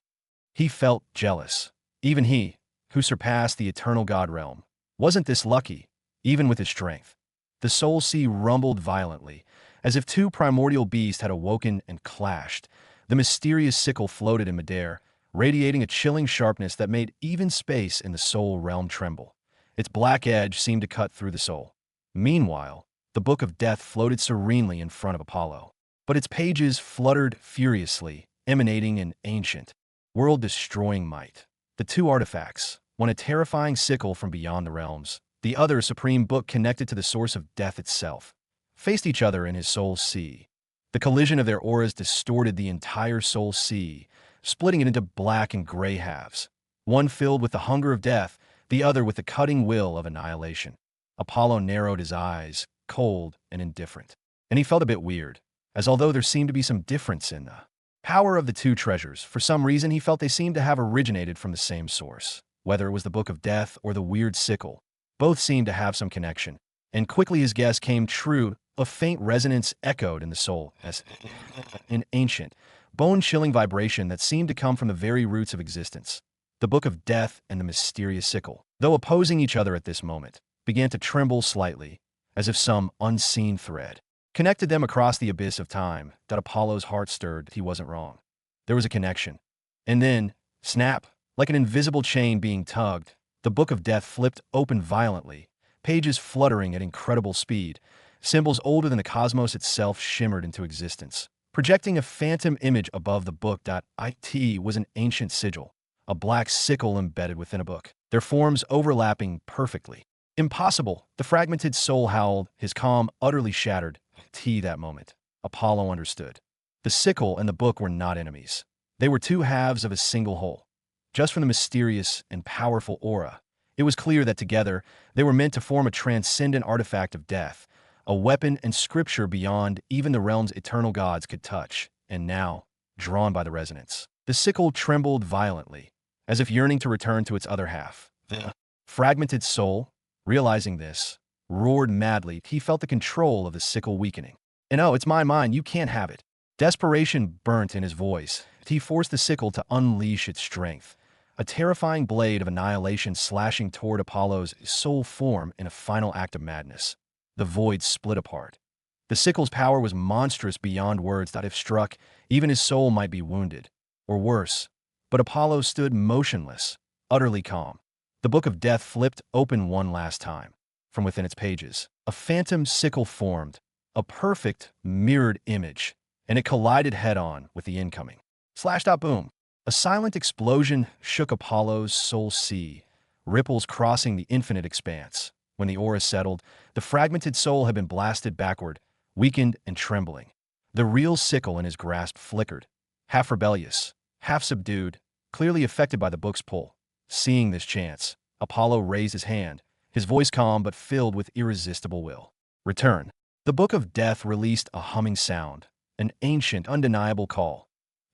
He felt jealous. Even he, who surpassed the eternal god realm, wasn't this lucky, even with his strength. The soul sea rumbled violently, as if two primordial beasts had awoken and clashed. The mysterious sickle floated in midair, radiating a chilling sharpness that made even space in the soul realm tremble. Its black edge seemed to cut through the soul. Meanwhile, the Book of Death floated serenely in front of Apollo. But its pages fluttered furiously, emanating an ancient, world-destroying might. The two artifacts, one a terrifying sickle from beyond the realms, the other a supreme book connected to the source of death itself, faced each other in his soul sea. The collision of their auras distorted the entire soul sea, splitting it into black and gray halves, one filled with the hunger of death, the other with the cutting will of annihilation. Apollo narrowed his eyes, cold and indifferent, and he felt a bit weird, as although there seemed to be some difference in the power of the two treasures, for some reason he felt they seemed to have originated from the same source. Whether it was the Book of Death or the weird sickle, both seemed to have some connection, and quickly his guess came true. A faint resonance echoed in the soul as an ancient, bone-chilling vibration that seemed to come from the very roots of existence. The Book of Death and the mysterious sickle, though opposing each other at this moment, began to tremble slightly, as if some unseen thread connected them across the abyss of time. That Apollo's heart stirred. He wasn't wrong. There was a connection. And then, snap, like an invisible chain being tugged, the Book of Death flipped open violently, pages fluttering at incredible speed. Symbols older than the cosmos itself shimmered into existence, projecting a phantom image above the book. It was an ancient sigil, a black sickle embedded within a book, their forms overlapping perfectly. Impossible, the fragmented soul howled, his calm utterly shattered. That moment, Apollo understood. The sickle and the book were not enemies. They were two halves of a single whole. Just from the mysterious and powerful aura, it was clear that together they were meant to form a transcendent artifact of death, a weapon and scripture beyond even the realm's eternal gods could touch. And now, drawn by the resonance, the sickle trembled violently, as if yearning to return to its other half. The fragmented soul, realizing this, roared madly. He felt the control of the sickle weakening. And oh, it's my mind, you can't have it. Desperation burnt in his voice. He forced the sickle to unleash its strength, a terrifying blade of annihilation slashing toward Apollo's soul form in a final act of madness. The void split apart. The sickle's power was monstrous beyond words. That if struck, even his soul might be wounded, or worse. But Apollo stood motionless, utterly calm. The Book of Death flipped open one last time. From within its pages, a phantom sickle formed, a perfect, mirrored image, and it collided head-on with the incoming. Slash-dot-boom! A silent explosion shook Apollo's soul sea, ripples crossing the infinite expanse. When the aura settled, the fragmented soul had been blasted backward, weakened and trembling. The real sickle in his grasp flickered, half rebellious, half subdued, clearly affected by the book's pull. Seeing this chance, Apollo raised his hand, his voice calm but filled with irresistible will. Return. The Book of Death released a humming sound, an ancient, undeniable call.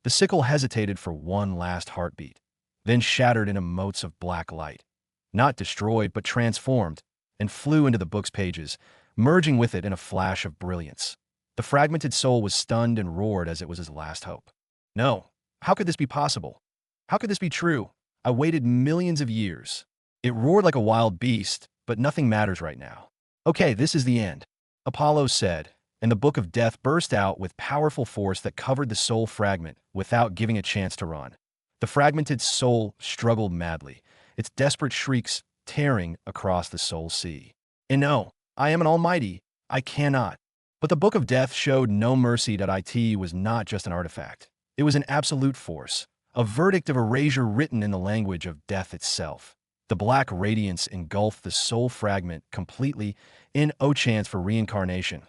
The sickle hesitated for one last heartbeat, then shattered into motes of black light. Not destroyed, but transformed, and flew into the book's pages, merging with it in a flash of brilliance. The fragmented soul was stunned and roared as it was his last hope. No, how could this be possible? How could this be true? I waited millions of years. It roared like a wild beast, but nothing matters right now. Okay, this is the end, Apollo said, and the Book of Death burst out with powerful force that covered the soul fragment without giving a chance to run. The fragmented soul struggled madly, its desperate shrieks tearing across the soul sea. And no, I am an almighty. I cannot. But the Book of Death showed no mercy. It was not just an artifact. It was an absolute force, a verdict of erasure written in the language of death itself. The black radiance engulfed the soul fragment completely, in no chance for reincarnation,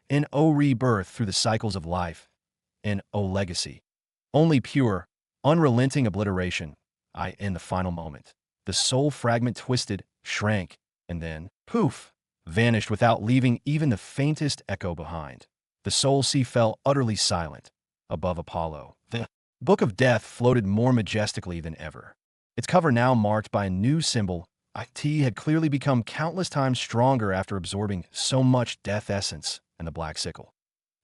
in no rebirth through the cycles of life, in no legacy. Only pure, unrelenting obliteration, in the final moment. The soul fragment twisted, shrank, and then, poof, vanished without leaving even the faintest echo behind. The soul sea fell utterly silent above Apollo. The Book of Death floated more majestically than ever. Its cover now marked by a new symbol. IT had clearly become countless times stronger after absorbing so much death essence and the black sickle.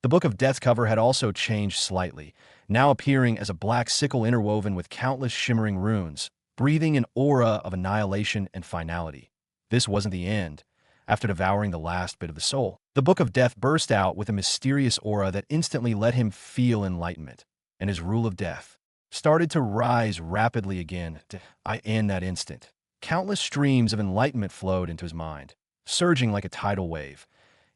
The Book of Death's cover had also changed slightly, now appearing as a black sickle interwoven with countless shimmering runes, breathing an aura of annihilation and finality. This wasn't the end. After devouring the last bit of the soul, the Book of Death burst out with a mysterious aura that instantly let him feel enlightenment, and his rule of death started to rise rapidly again. In that instant, countless streams of enlightenment flowed into his mind, surging like a tidal wave.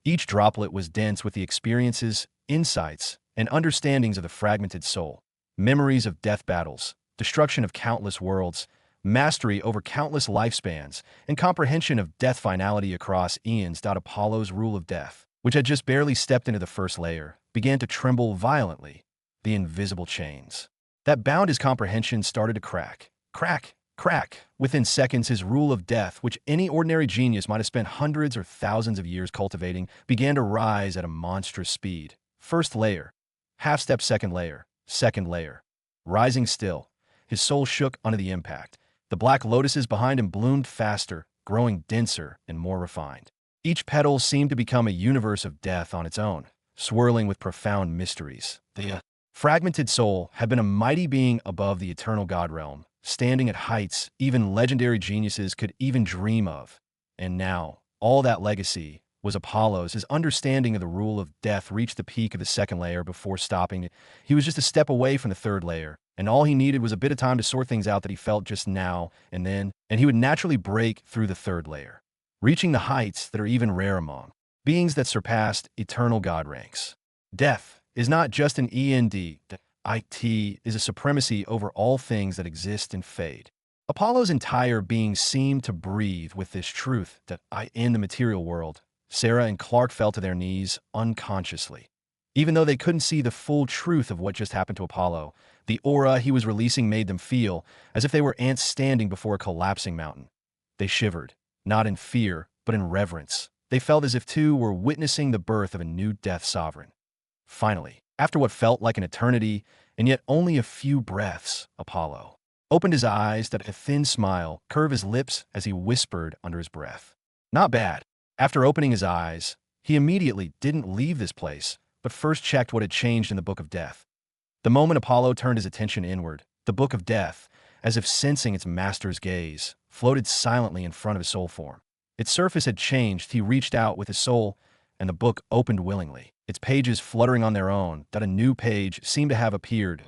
Each droplet was dense with the experiences, insights, and understandings of the fragmented soul, memories of death battles, destruction of countless worlds, mastery over countless lifespans, and comprehension of death finality across eons. Apollo's rule of death, which had just barely stepped into the first layer, began to tremble violently. The invisible chains that bound his comprehension started to crack. Crack, crack. Within seconds, his rule of death, which any ordinary genius might have spent hundreds or thousands of years cultivating, began to rise at a monstrous speed. First layer, half-step second layer. Rising still, his soul shook under the impact. The black lotuses behind him bloomed faster, growing denser and more refined. Each petal seemed to become a universe of death on its own, swirling with profound mysteries. The fragmented soul had been a mighty being above the eternal god realm, standing at heights even legendary geniuses could even dream of. And now, all that legacy was Apollo's. His understanding of the rule of death reached the peak of the second layer before stopping. He was just a step away from the third layer, and all he needed was a bit of time to sort things out that he felt just now and then, and he would naturally break through the third layer, reaching the heights that are even rare among beings that surpassed eternal god ranks. Death is not just an END. IT is a supremacy over all things that exist and fade. Apollo's entire being seemed to breathe with this truth that in the material world, Sarah and Clark fell to their knees unconsciously. Even though they couldn't see the full truth of what just happened to Apollo, the aura he was releasing made them feel as if they were ants standing before a collapsing mountain. They shivered, not in fear, but in reverence. They felt as if too were witnessing the birth of a new death sovereign. Finally, after what felt like an eternity, and yet only a few breaths, Apollo opened his eyes that a thin smile curved his lips as he whispered under his breath. Not bad. After opening his eyes, he immediately didn't leave this place, but first checked what had changed in the Book of Death. The moment Apollo turned his attention inward, the Book of Death, as if sensing its master's gaze, floated silently in front of his soul form. Its surface had changed. He reached out with his soul, and the book opened willingly, its pages fluttering on their own. That a new page seemed to have appeared.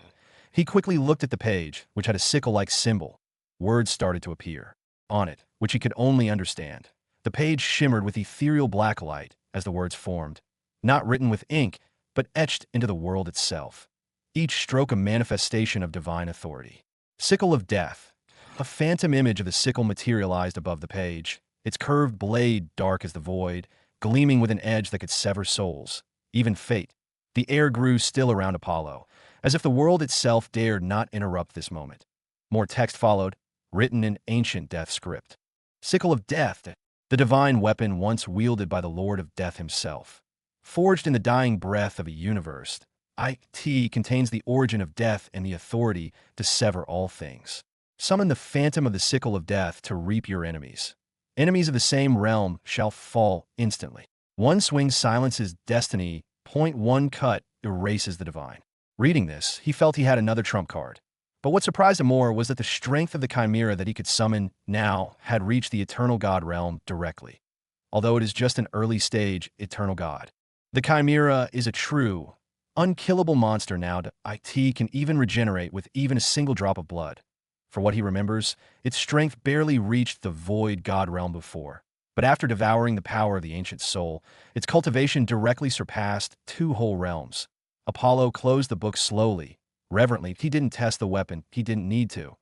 He quickly looked at the page, which had a sickle-like symbol. Words started to appear on it, which he could only understand. The page shimmered with ethereal black light as the words formed, not written with ink, but etched into the world itself. Each stroke a manifestation of divine authority. Sickle of Death. A phantom image of the sickle materialized above the page, its curved blade dark as the void, gleaming with an edge that could sever souls, even fate. The air grew still around Apollo, as if the world itself dared not interrupt this moment. More text followed, written in ancient death script. Sickle of Death, the divine weapon once wielded by the Lord of Death himself. Forged in the dying breath of a universe, IT contains the origin of death and the authority to sever all things. Summon the phantom of the sickle of death to reap your enemies. Enemies of the same realm shall fall instantly. One swing silences destiny. One cut erases the divine. Reading this, he felt he had another trump card. But what surprised him more was that the strength of the chimera that he could summon now had reached the eternal god realm directly. Although it is just an early stage eternal god, the chimera is a true, unkillable monster now. IT can even regenerate with even a single drop of blood. For what he remembers, its strength barely reached the void god realm before. But after devouring the power of the ancient soul, its cultivation directly surpassed 2 whole realms. Apollo closed the book slowly, reverently. He didn't test the weapon. He didn't need to.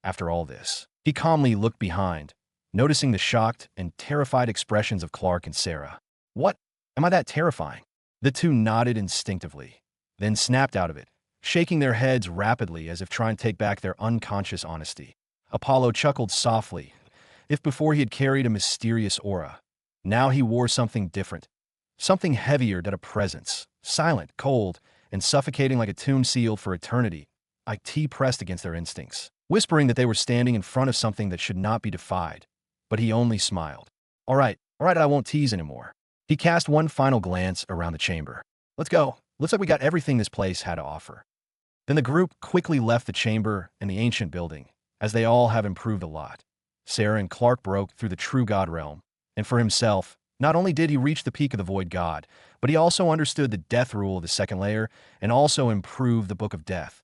After all this, he calmly looked behind, noticing the shocked and terrified expressions of Clark and Sarah. What? Am I that terrifying? The two nodded instinctively, then snapped out of it, shaking their heads rapidly as if trying to take back their unconscious honesty. Apollo chuckled softly. If before he had carried a mysterious aura, now he wore something different. Something heavier than a presence, silent, cold, and suffocating like a tomb sealed for eternity. It pressed against their instincts, whispering that they were standing in front of something that should not be defied. But he only smiled. All right, I won't tease anymore. He cast one final glance around the chamber. Let's go. Looks like we got everything this place had to offer. Then the group quickly left the chamber and the ancient building, as they all have improved a lot. Sarah and Clark broke through the true God realm, and for himself, not only did he reach the peak of the Void God, but he also understood the death rule of the second layer and also improved the Book of Death.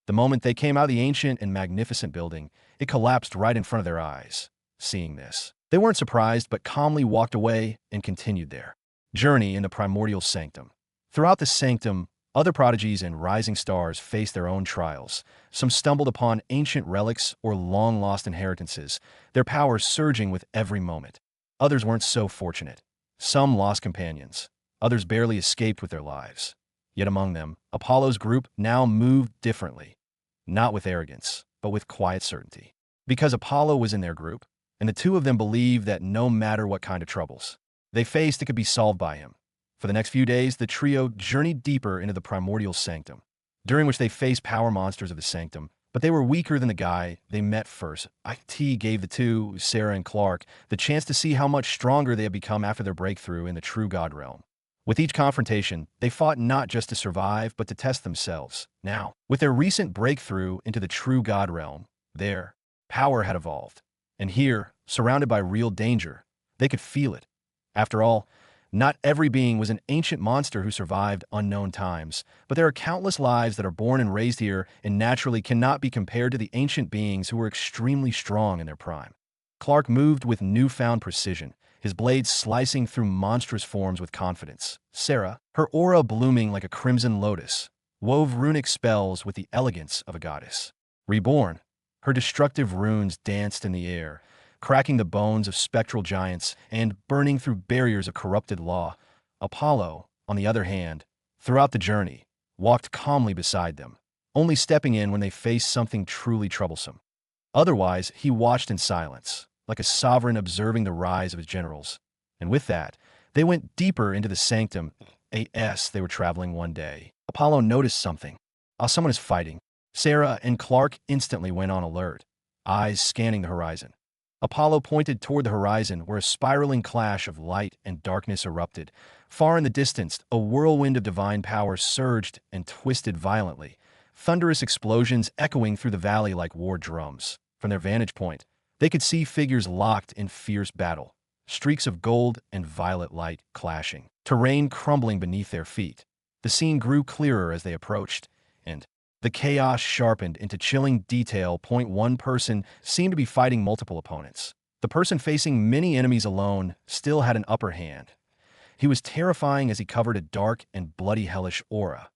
The moment they came out of the ancient and magnificent building, it collapsed right in front of their eyes. Seeing this, they weren't surprised but calmly walked away and continued their journey in the primordial sanctum. Throughout the sanctum, other prodigies and rising stars faced their own trials. Some stumbled upon ancient relics or long-lost inheritances, their powers surging with every moment. Others weren't so fortunate. Some lost companions. Others barely escaped with their lives. Yet among them, Apollo's group now moved differently. Not with arrogance, but with quiet certainty. Because Apollo was in their group, and the two of them believed that no matter what kind of troubles they faced, it could be solved by him. For the next few days, the trio journeyed deeper into the primordial sanctum, during which they faced power monsters of the sanctum, but they were weaker than the guy they met first. It gave the two, Sarah and Clark, the chance to see how much stronger they had become after their breakthrough in the true God realm. With each confrontation, they fought not just to survive, but to test themselves. Now, with their recent breakthrough into the true God realm, their power had evolved. And here, surrounded by real danger, they could feel it. After all, not every being was an ancient monster who survived unknown times, but there are countless lives that are born and raised here and naturally cannot be compared to the ancient beings who were extremely strong in their prime. Clark moved with newfound precision, his blades slicing through monstrous forms with confidence. Sarah, her aura blooming like a crimson lotus, wove runic spells with the elegance of a goddess. Reborn, her destructive runes danced in the air, cracking the bones of spectral giants and burning through barriers of corrupted law. Apollo, on the other hand, throughout the journey, walked calmly beside them, only stepping in when they faced something truly troublesome. Otherwise, he watched in silence, like a sovereign observing the rise of his generals. And with that, they went deeper into the sanctum as they were traveling one day. Apollo noticed something. Someone is fighting. Sarah and Clark instantly went on alert, eyes scanning the horizon. Apollo pointed toward the horizon where a spiraling clash of light and darkness erupted. Far in the distance, a whirlwind of divine power surged and twisted violently, thunderous explosions echoing through the valley like war drums. From their vantage point, they could see figures locked in fierce battle, streaks of gold and violet light clashing, terrain crumbling beneath their feet. The scene grew clearer as they approached, and the chaos sharpened into chilling detail. One person seemed to be fighting multiple opponents. The person facing many enemies alone still had an upper hand. He was terrifying as he covered a dark and bloody hellish aura.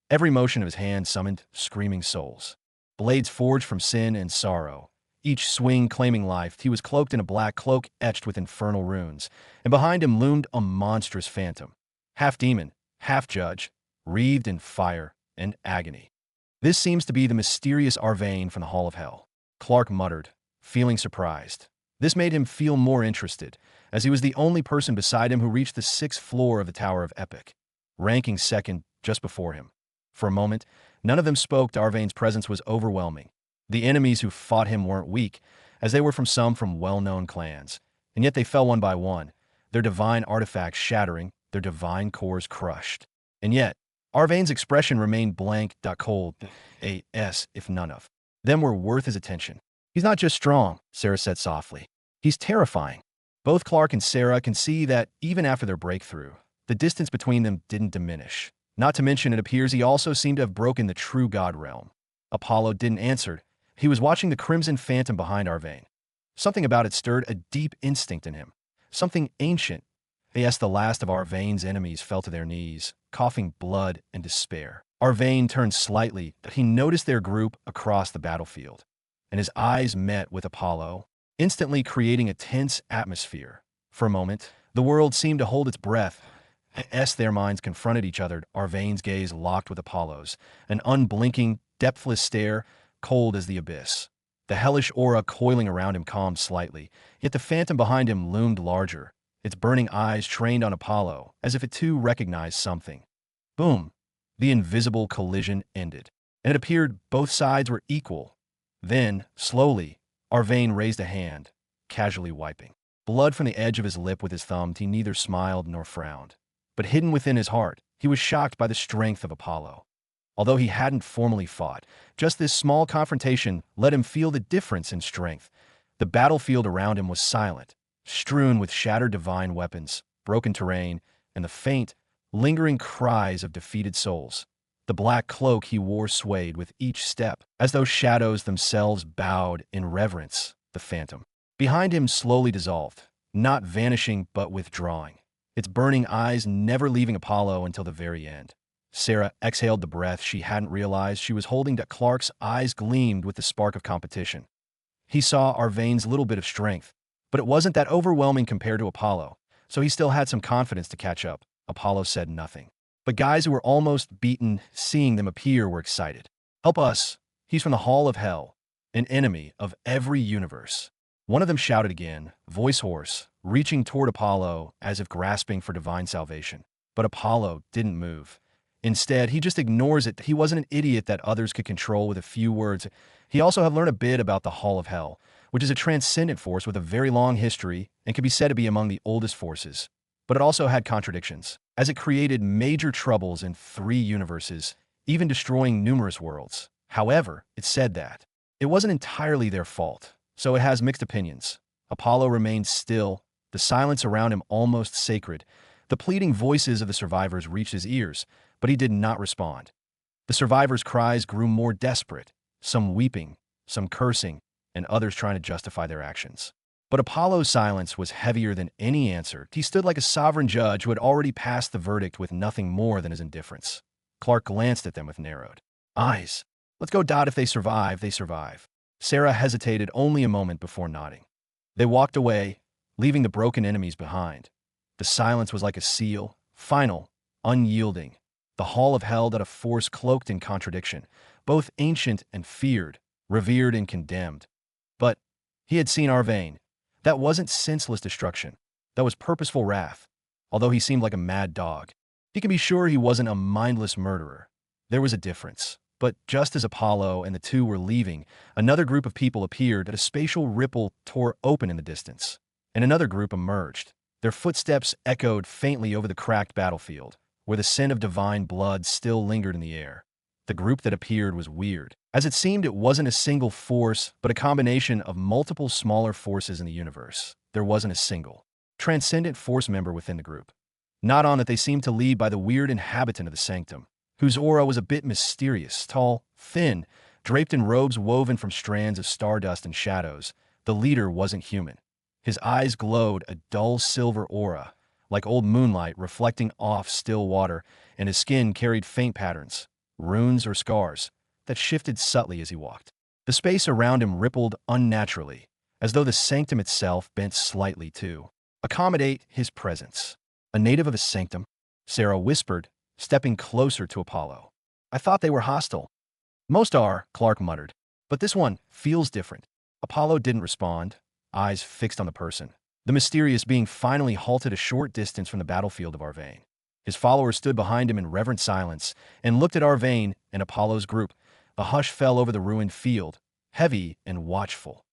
Every motion of his hand summoned screaming souls, blades forged from sin and sorrow. Each swing claiming life. He was cloaked in a black cloak etched with infernal runes, and behind him loomed a monstrous phantom, half demon, half judge, wreathed in fire and agony. This seems to be the mysterious Arvane from the Hall of Hell, Clark muttered, feeling surprised. This made him feel more interested, as he was the only person beside him who reached the 6th floor of the Tower of Epic, ranking second just before him. For a moment, none of them spoke. Arvane's presence was overwhelming. The enemies who fought him weren't weak, as they were from well-known clans, and yet they fell one by one, their divine artifacts shattering, their divine cores crushed. And yet, Arvane's expression remained blank, cold, if none of them were worth his attention. He's not just strong, Sarah said softly. He's terrifying. Both Clark and Sarah can see that even after their breakthrough, the distance between them didn't diminish. Not to mention, it appears he also seemed to have broken the true God realm. Apollo didn't answer. He was watching the crimson phantom behind Arvane. Something about it stirred a deep instinct in him. Something ancient. Yes, the last of Arvane's enemies fell to their knees, coughing blood and despair. Arvane turned slightly, but he noticed their group across the battlefield, and his eyes met with Apollo, instantly creating a tense atmosphere. For a moment, the world seemed to hold its breath. As their minds confronted each other, Arvane's gaze locked with Apollo's, an unblinking, depthless stare, cold as the abyss. The hellish aura coiling around him calmed slightly, yet the phantom behind him loomed larger, its burning eyes trained on Apollo, as if it too recognized something. Boom! The invisible collision ended, and it appeared both sides were equal. Then, slowly, Arvane raised a hand, casually wiping blood from the edge of his lip with his thumb. He neither smiled nor frowned. But hidden within his heart, he was shocked by the strength of Apollo. Although he hadn't formally fought, just this small confrontation let him feel the difference in strength. The battlefield around him was silent, strewn with shattered divine weapons, broken terrain, and the faint, lingering cries of defeated souls. The black cloak he wore swayed with each step, as though shadows themselves bowed in reverence. The phantom behind him slowly dissolved, not vanishing but withdrawing, its burning eyes never leaving Apollo until the very end. Sarah exhaled the breath she hadn't realized she was holding. That Clark's eyes gleamed with the spark of competition. He saw Arvane's little bit of strength, but it wasn't that overwhelming compared to Apollo, so he still had some confidence to catch up. Apollo said nothing. But guys who were almost beaten, seeing them appear, were excited. Help us! He's from the Hall of Hell, an enemy of every universe. One of them shouted again, voice hoarse, reaching toward Apollo as if grasping for divine salvation. But Apollo didn't move. Instead, he just ignores it. He wasn't an idiot that others could control with a few words. He also had learned a bit about the Hall of Hell, which is a transcendent force with a very long history and can be said to be among the oldest forces. But it also had contradictions, as it created major troubles in 3 universes, even destroying numerous worlds. However, it said that it wasn't entirely their fault, so it has mixed opinions. Apollo remained still, the silence around him almost sacred. The pleading voices of the survivors reached his ears, but he did not respond. The survivors' cries grew more desperate, some weeping, some cursing, and others trying to justify their actions. But Apollo's silence was heavier than any answer. He stood like a sovereign judge who had already passed the verdict with nothing more than his indifference. Clark glanced at them with narrowed eyes. Let's go, Dot. If they survive, they survive. Sarah hesitated only a moment before nodding. They walked away, leaving the broken enemies behind. The silence was like a seal, final, unyielding. The Hall of Hell, that a force cloaked in contradiction, both ancient and feared, revered and condemned. But he had seen Arvane. That wasn't senseless destruction. That was purposeful wrath. Although he seemed like a mad dog, he could be sure he wasn't a mindless murderer. There was a difference. But just as Apollo and the two were leaving, another group of people appeared. A spatial ripple tore open in the distance, and another group emerged. Their footsteps echoed faintly over the cracked battlefield, where the scent of divine blood still lingered in the air. The group that appeared was weird, as it seemed it wasn't a single force, but a combination of multiple smaller forces in the universe. There wasn't a single transcendent force member within the group. Not on that they seemed to lead by the weird inhabitant of the sanctum, whose aura was a bit mysterious, tall, thin, draped in robes woven from strands of stardust and shadows. The leader wasn't human. His eyes glowed a dull silver aura, like old moonlight reflecting off still water, and his skin carried faint patterns, runes or scars, that shifted subtly as he walked. The space around him rippled unnaturally, as though the sanctum itself bent slightly to accommodate his presence. A native of the sanctum? Sarah whispered, stepping closer to Apollo. I thought they were hostile. Most are, Clark muttered, but this one feels different. Apollo didn't respond, eyes fixed on the person. The mysterious being finally halted a short distance from the battlefield of Arvane. His followers stood behind him in reverent silence and looked at Arvane and Apollo's group. A hush fell over the ruined field, heavy and watchful.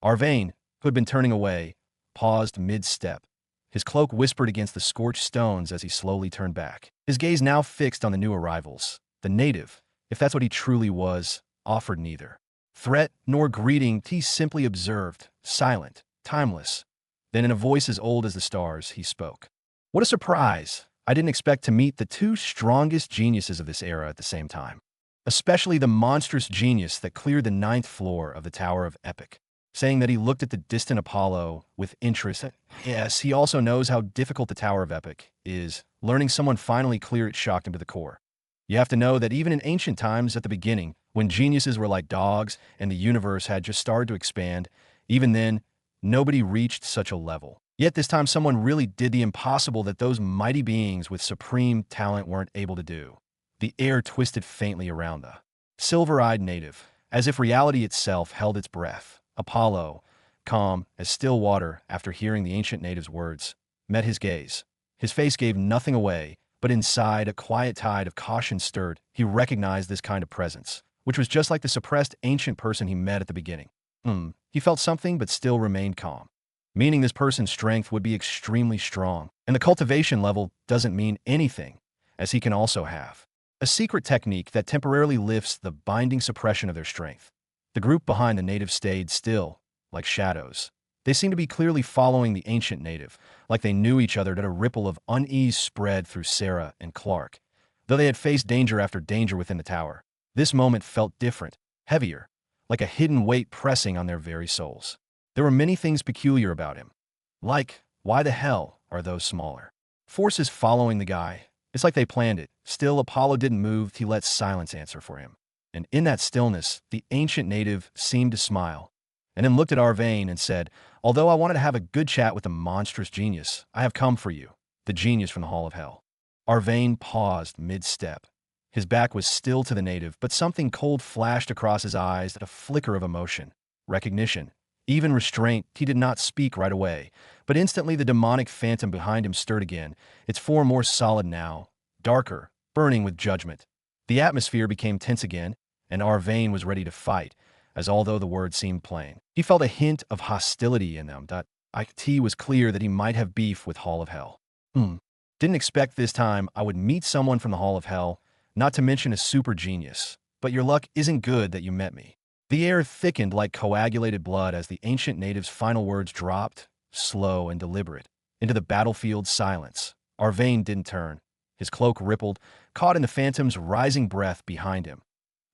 Arvane, who had been turning away, paused mid-step. His cloak whispered against the scorched stones as he slowly turned back, his gaze now fixed on the new arrivals. The native, if that's what he truly was, offered neither threat nor greeting. He simply observed, silent, timeless. Then in a voice as old as the stars, he spoke. What a surprise! I didn't expect to meet the 2 strongest geniuses of this era at the same time. Especially the monstrous genius that cleared the 9th floor of the Tower of Epic. Saying that he looked at the distant Apollo with interest. Yes, he also knows how difficult the Tower of Epic is. Learning someone finally clear it shocked him to the core. You have to know that even in ancient times at the beginning, when geniuses were like dogs and the universe had just started to expand, even then, nobody reached such a level. Yet this time someone really did the impossible that those mighty beings with supreme talent weren't able to do. The air twisted faintly around the silver-eyed native, as if reality itself held its breath. Apollo, calm as still water after hearing the ancient native's words, met his gaze. His face gave nothing away, but inside a quiet tide of caution stirred. He recognized this kind of presence, which was just like the suppressed ancient person he met at the beginning. He felt something but still remained calm, meaning this person's strength would be extremely strong, and the cultivation level doesn't mean anything, as he can also have a secret technique that temporarily lifts the binding suppression of their strength. The group behind the native stayed still, like shadows. They seemed to be clearly following the ancient native, like they knew each other. That a ripple of unease spread through Sarah and Clark. Though they had faced danger after danger within the tower, this moment felt different, heavier, like a hidden weight pressing on their very souls. There were many things peculiar about him. Like, why the hell are those smaller forces following the guy? It's like they planned it. Still, Apollo didn't move. He let silence answer for him. And in that stillness, the ancient native seemed to smile, and then looked at Arvane and said, "Although I wanted to have a good chat with the monstrous genius, I have come for you, the genius from the Hall of Hell." Arvane paused mid-step. His back was still to the native, but something cold flashed across his eyes, at a flicker of emotion, recognition, even restraint. He did not speak right away, but instantly the demonic phantom behind him stirred again, its form more solid now, darker, burning with judgment. The atmosphere became tense again, and Arvane was ready to fight, as although the words seemed plain, he felt a hint of hostility in them. It was clear that he might have beef with Hall of Hell. Didn't expect this time I would meet someone from the Hall of Hell, not to mention a super genius. But your luck isn't good that you met me. The air thickened like coagulated blood as the ancient native's final words dropped, slow and deliberate, into the battlefield silence. Arvane didn't turn. His cloak rippled, caught in the phantom's rising breath behind him.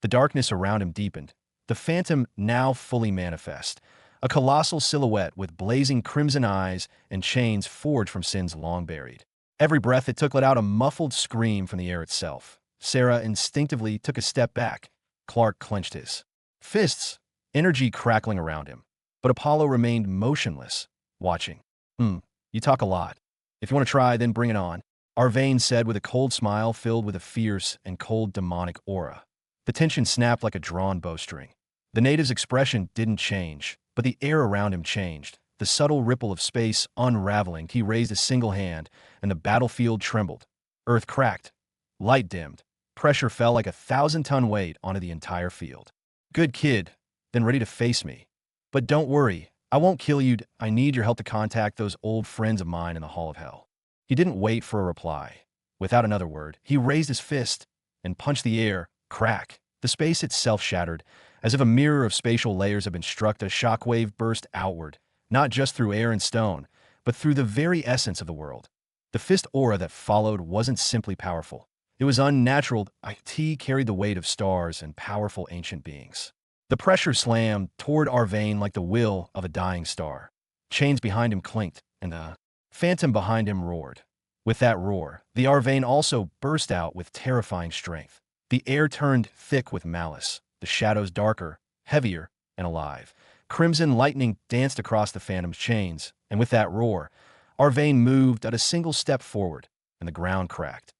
The darkness around him deepened. The phantom now fully manifest, a colossal silhouette with blazing crimson eyes and chains forged from sins long buried. Every breath it took let out a muffled scream from the air itself. Sarah instinctively took a step back. Clark clenched his fists, energy crackling around him. But Apollo remained motionless, watching. You talk a lot. If you want to try, then bring it on," Arvane said with a cold smile filled with a fierce and cold demonic aura. The tension snapped like a drawn bowstring. The native's expression didn't change, but the air around him changed. The subtle ripple of space unraveling. He raised a single hand, and the battlefield trembled. Earth cracked. Light dimmed. Pressure fell like a 1,000-ton weight onto the entire field. "Good kid, then ready to face me. But don't worry, I won't kill you. I need your help to contact those old friends of mine in the Hall of Hell." He didn't wait for a reply. Without another word, he raised his fist and punched the air. Crack. The space itself shattered, as if a mirror of spatial layers had been struck. A shockwave burst outward, not just through air and stone, but through the very essence of the world. The fist aura that followed wasn't simply powerful. It was unnatural. It carried the weight of stars and powerful ancient beings. The pressure slammed toward Arvane like the will of a dying star. Chains behind him clinked, and the phantom behind him roared. With that roar, the Arvane also burst out with terrifying strength. The air turned thick with malice, the shadows darker, heavier, and alive. Crimson lightning danced across the phantom's chains, and with that roar, Arvane moved at a single step forward, and the ground cracked.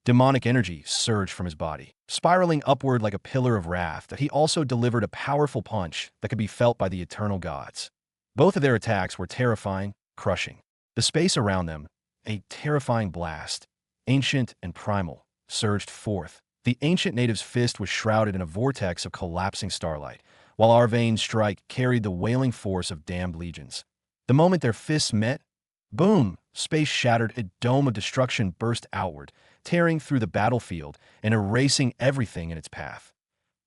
Demonic energy surged from his body, spiraling upward like a pillar of wrath. That he also delivered a powerful punch that could be felt by the eternal gods. Both of their attacks were terrifying, crushing. The space around them, a terrifying blast, ancient and primal, surged forth. The ancient native's fist was shrouded in a vortex of collapsing starlight, while Arvane's strike carried the wailing force of damned legions. The moment their fists met, boom! Space shattered. A dome of destruction burst outward, tearing through the battlefield and erasing everything in its path.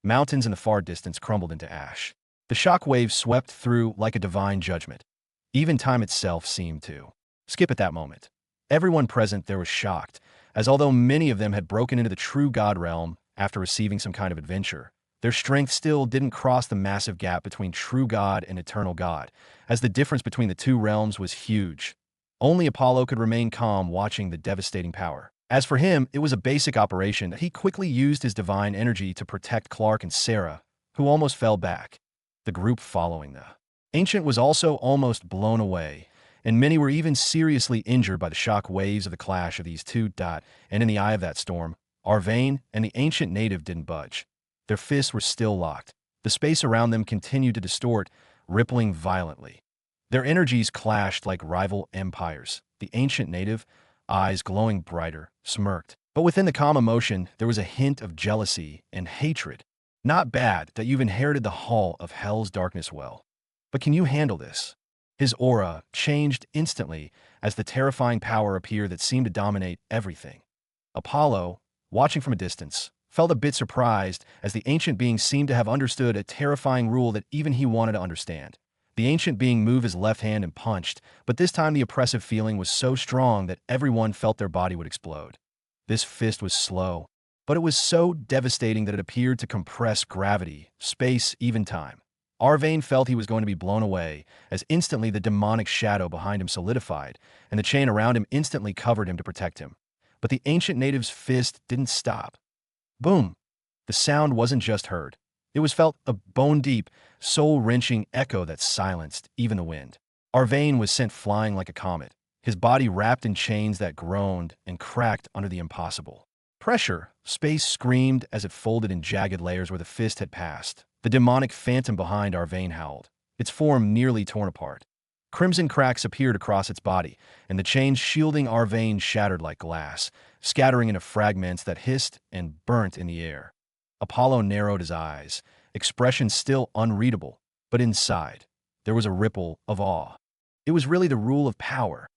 Mountains in the far distance crumbled into ash. The shock waves swept through like a divine judgment. Even time itself seemed to skip at that moment. Everyone present there was shocked, as although many of them had broken into the true God realm after receiving some kind of adventure, their strength still didn't cross the massive gap between true God and eternal God, as the difference between the two realms was huge. Only Apollo could remain calm watching the devastating power. As for him, it was a basic operation that he quickly used his divine energy to protect Clark and Sarah, who almost fell back. The group following the ancient was also almost blown away, and many were even seriously injured by the shock waves of the clash of these two. And in the eye of that storm, Arvane and the ancient native didn't budge. Their fists were still locked, The space around them continued to distort, rippling violently. Their energies clashed like rival empires. The ancient native, eyes glowing brighter, smirked. But within the calm emotion, there was a hint of jealousy and hatred. Not bad that you've inherited the Hall of Hell's darkness well. But can you handle this? His aura changed instantly as the terrifying power appeared that seemed to dominate everything. Apollo, watching from a distance, felt a bit surprised as the ancient being seemed to have understood a terrifying rule that even he wanted to understand. The ancient being moved his left hand and punched, but this time the oppressive feeling was so strong that everyone felt their body would explode. This fist was slow, but it was so devastating that it appeared to compress gravity, space, even time. Arvane felt he was going to be blown away, as instantly the demonic shadow behind him solidified, and the chain around him instantly covered him to protect him. But the ancient native's fist didn't stop. Boom! The sound wasn't just heard. It was felt, a bone-deep, soul-wrenching echo that silenced even the wind. Arvane was sent flying like a comet, his body wrapped in chains that groaned and cracked under the impossible pressure. Space screamed as it folded in jagged layers where the fist had passed. The demonic phantom behind Arvane howled, its form nearly torn apart. Crimson cracks appeared across its body, and the chains shielding Arvane shattered like glass, scattering into fragments that hissed and burnt in the air. Apollo narrowed his eyes, expression still unreadable, but inside, there was a ripple of awe. It was really the rule of power.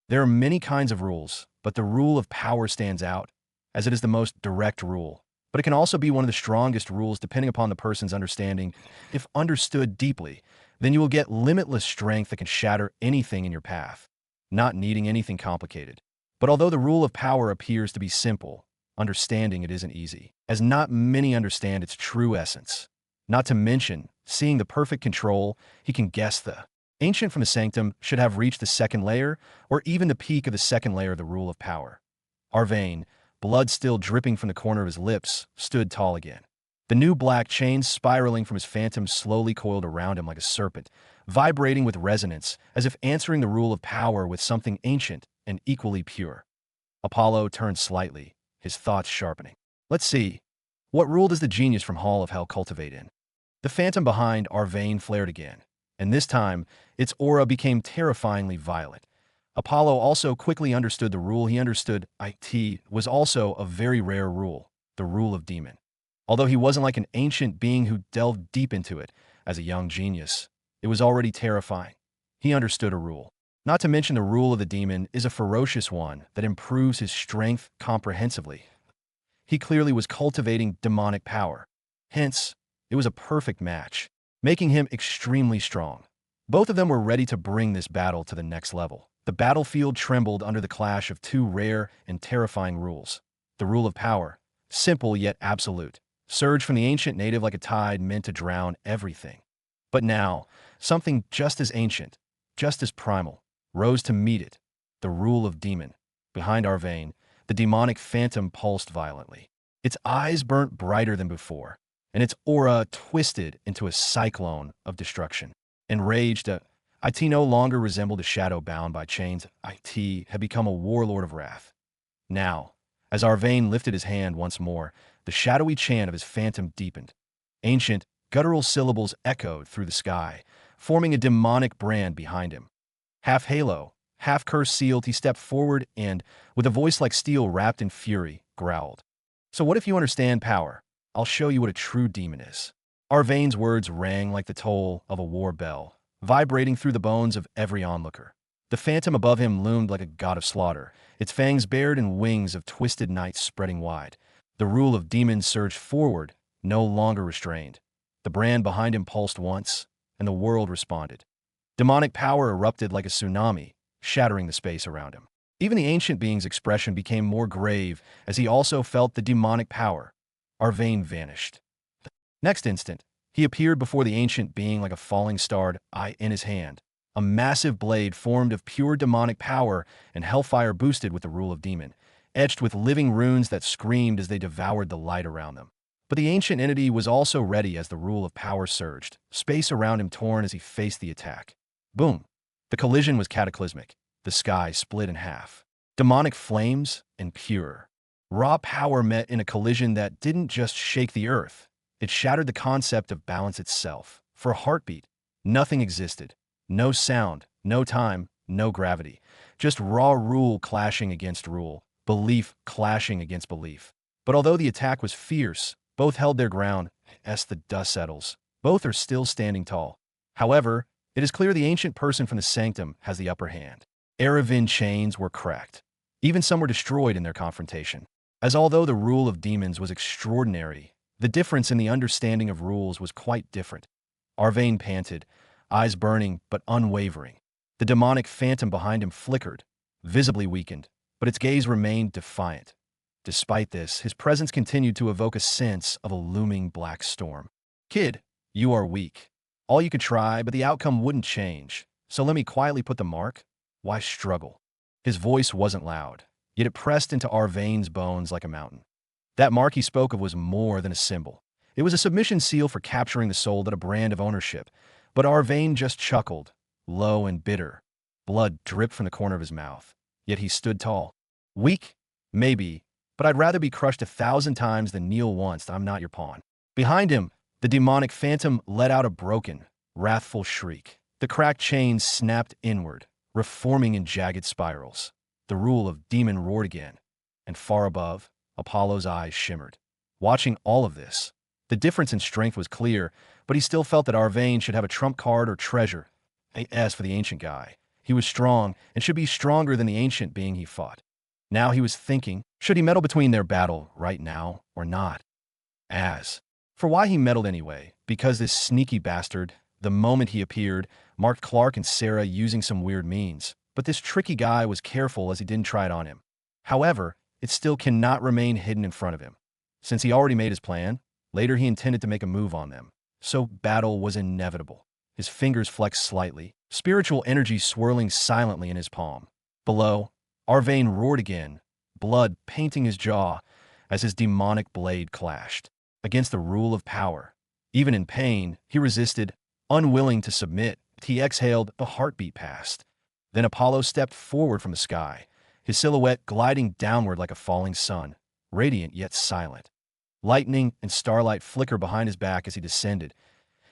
There are many kinds of rules, but the rule of power stands out, as it is the most direct rule. But it can also be one of the strongest rules depending upon the person's understanding. If understood deeply, then you will get limitless strength that can shatter anything in your path, not needing anything complicated. But although the rule of power appears to be simple, understanding it isn't easy, as not many understand its true essence. Not to mention, seeing the perfect control, he can guess the ancient from the sanctum should have reached the second layer, or even the peak of the second layer of the rule of power. Arvane, blood still dripping from the corner of his lips, stood tall again. The new black chains spiraling from his phantom slowly coiled around him like a serpent, vibrating with resonance, as if answering the rule of power with something ancient and equally pure. Apollo turned slightly, his thoughts sharpening. Let's see. What rule does the genius from Hall of Hell cultivate in? The phantom behind Arvane flared again, and this time, its aura became terrifyingly violent. Apollo also quickly understood the rule. He understood it was also a very rare rule, the rule of demon. Although he wasn't like an ancient being who delved deep into it as a young genius, it was already terrifying. He understood a rule. Not to mention the rule of the demon is a ferocious one that improves his strength comprehensively. He clearly was cultivating demonic power. Hence, it was a perfect match, making him extremely strong. Both of them were ready to bring this battle to the next level. The battlefield trembled under the clash of two rare and terrifying rules. The rule of power, simple yet absolute, surged from the ancient native like a tide meant to drown everything. But now, something just as ancient, just as primal, rose to meet it, the rule of demon. Behind Arvane, the demonic phantom pulsed violently. Its eyes burnt brighter than before, and its aura twisted into a cyclone of destruction. Enraged, it no longer resembled a shadow bound by chains. It had become a warlord of wrath. Now, as Arvane lifted his hand once more, the shadowy chant of his phantom deepened. Ancient, guttural syllables echoed through the sky, forming a demonic brand behind him. Half halo, half curse sealed, he stepped forward and, with a voice like steel wrapped in fury, growled. So what if you understand power? I'll show you what a true demon is. Arvane's words rang like the toll of a war bell, vibrating through the bones of every onlooker. The phantom above him loomed like a god of slaughter, its fangs bared and wings of twisted night spreading wide. The rule of demons surged forward, no longer restrained. The brand behind him pulsed once, and the world responded. Demonic power erupted like a tsunami, shattering the space around him. Even the ancient being's expression became more grave as he also felt the demonic power. Arvane vanished. Next instant, he appeared before the ancient being like a falling star, eye in his hand. A massive blade formed of pure demonic power and hellfire boosted with the rule of demon, etched with living runes that screamed as they devoured the light around them. But the ancient entity was also ready as the rule of power surged, space around him torn as he faced the attack. Boom! The collision was cataclysmic. The sky split in half. Demonic flames and pure, raw power met in a collision that didn't just shake the earth, It shattered the concept of balance itself. For a heartbeat, nothing existed. No sound, no time, no gravity. Just raw rule clashing against rule, belief clashing against belief. But although the attack was fierce, both held their ground. As the dust settles, both are still standing tall. However, it is clear the ancient person from the sanctum has the upper hand. Eravin chains were cracked. Even some were destroyed in their confrontation. As although the rule of demons was extraordinary, the difference in the understanding of rules was quite different. Arvain panted, eyes burning but unwavering. The demonic phantom behind him flickered, visibly weakened, but its gaze remained defiant. Despite this, his presence continued to evoke a sense of a looming black storm. Kid, you are weak. All you could try, but the outcome wouldn't change. So let me quietly put the mark. Why struggle? His voice wasn't loud, yet it pressed into Arvain's bones like a mountain. That mark he spoke of was more than a symbol. It was a submission seal for capturing the soul, that a brand of ownership. But Arvain just chuckled, low and bitter. Blood dripped from the corner of his mouth. Yet he stood tall. Weak? Maybe, but I'd rather be crushed 1,000 times than kneel once. I'm not your pawn. Behind him, the demonic phantom let out a broken, wrathful shriek. The cracked chains snapped inward, reforming in jagged spirals. The rule of demon roared again, and far above, Apollo's eyes shimmered. Watching all of this, the difference in strength was clear, but he still felt that Arvain should have a trump card or treasure. As for the ancient guy, he was strong and should be stronger than the ancient being he fought. Now he was thinking, should he meddle between their battle right now or not? For why he meddled anyway, because this sneaky bastard, the moment he appeared, marked Clark and Sarah using some weird means. But this tricky guy was careful as he didn't try it on him. However, it still cannot remain hidden in front of him. Since he already made his plan, later he intended to make a move on them. So battle was inevitable. His fingers flexed slightly, spiritual energy swirling silently in his palm. Below, Arvain roared again, blood painting his jaw as his demonic blade clashed against the rule of power. Even in pain, he resisted, unwilling to submit. He exhaled, the heartbeat passed. Then Apollo stepped forward from the sky, his silhouette gliding downward like a falling sun, radiant yet silent. Lightning and starlight flickered behind his back as he descended.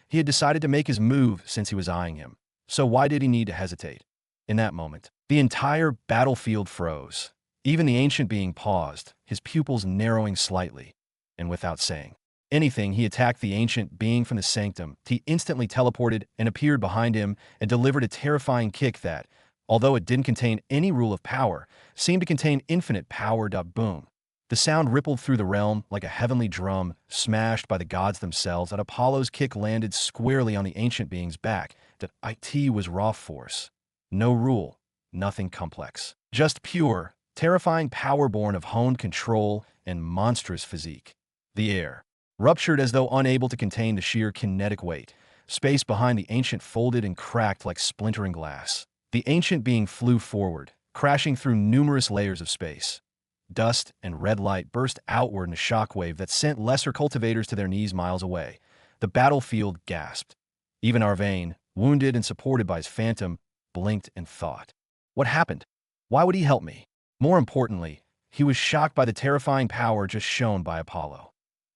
He had decided to make his move since he was eyeing him. So why did he need to hesitate? In that moment, the entire battlefield froze. Even the ancient being paused, his pupils narrowing slightly. And without saying anything, he attacked the ancient being from the sanctum. He instantly teleported and appeared behind him and delivered a terrifying kick that, although it didn't contain any rule of power, seemed to contain infinite power. Boom. The sound rippled through the realm like a heavenly drum smashed by the gods themselves. That Apollo's kick landed squarely on the ancient being's back. That it was raw force. No rule, nothing complex. Just pure, terrifying power born of honed control and monstrous physique. The air ruptured as though unable to contain the sheer kinetic weight. Space behind the ancient folded and cracked like splintering glass. The ancient being flew forward, crashing through numerous layers of space. Dust and red light burst outward in a shockwave that sent lesser cultivators to their knees miles away. The battlefield gasped. Even Arvain, wounded and supported by his phantom, blinked and thought. What happened? Why would he help me? More importantly, he was shocked by the terrifying power just shown by Apollo.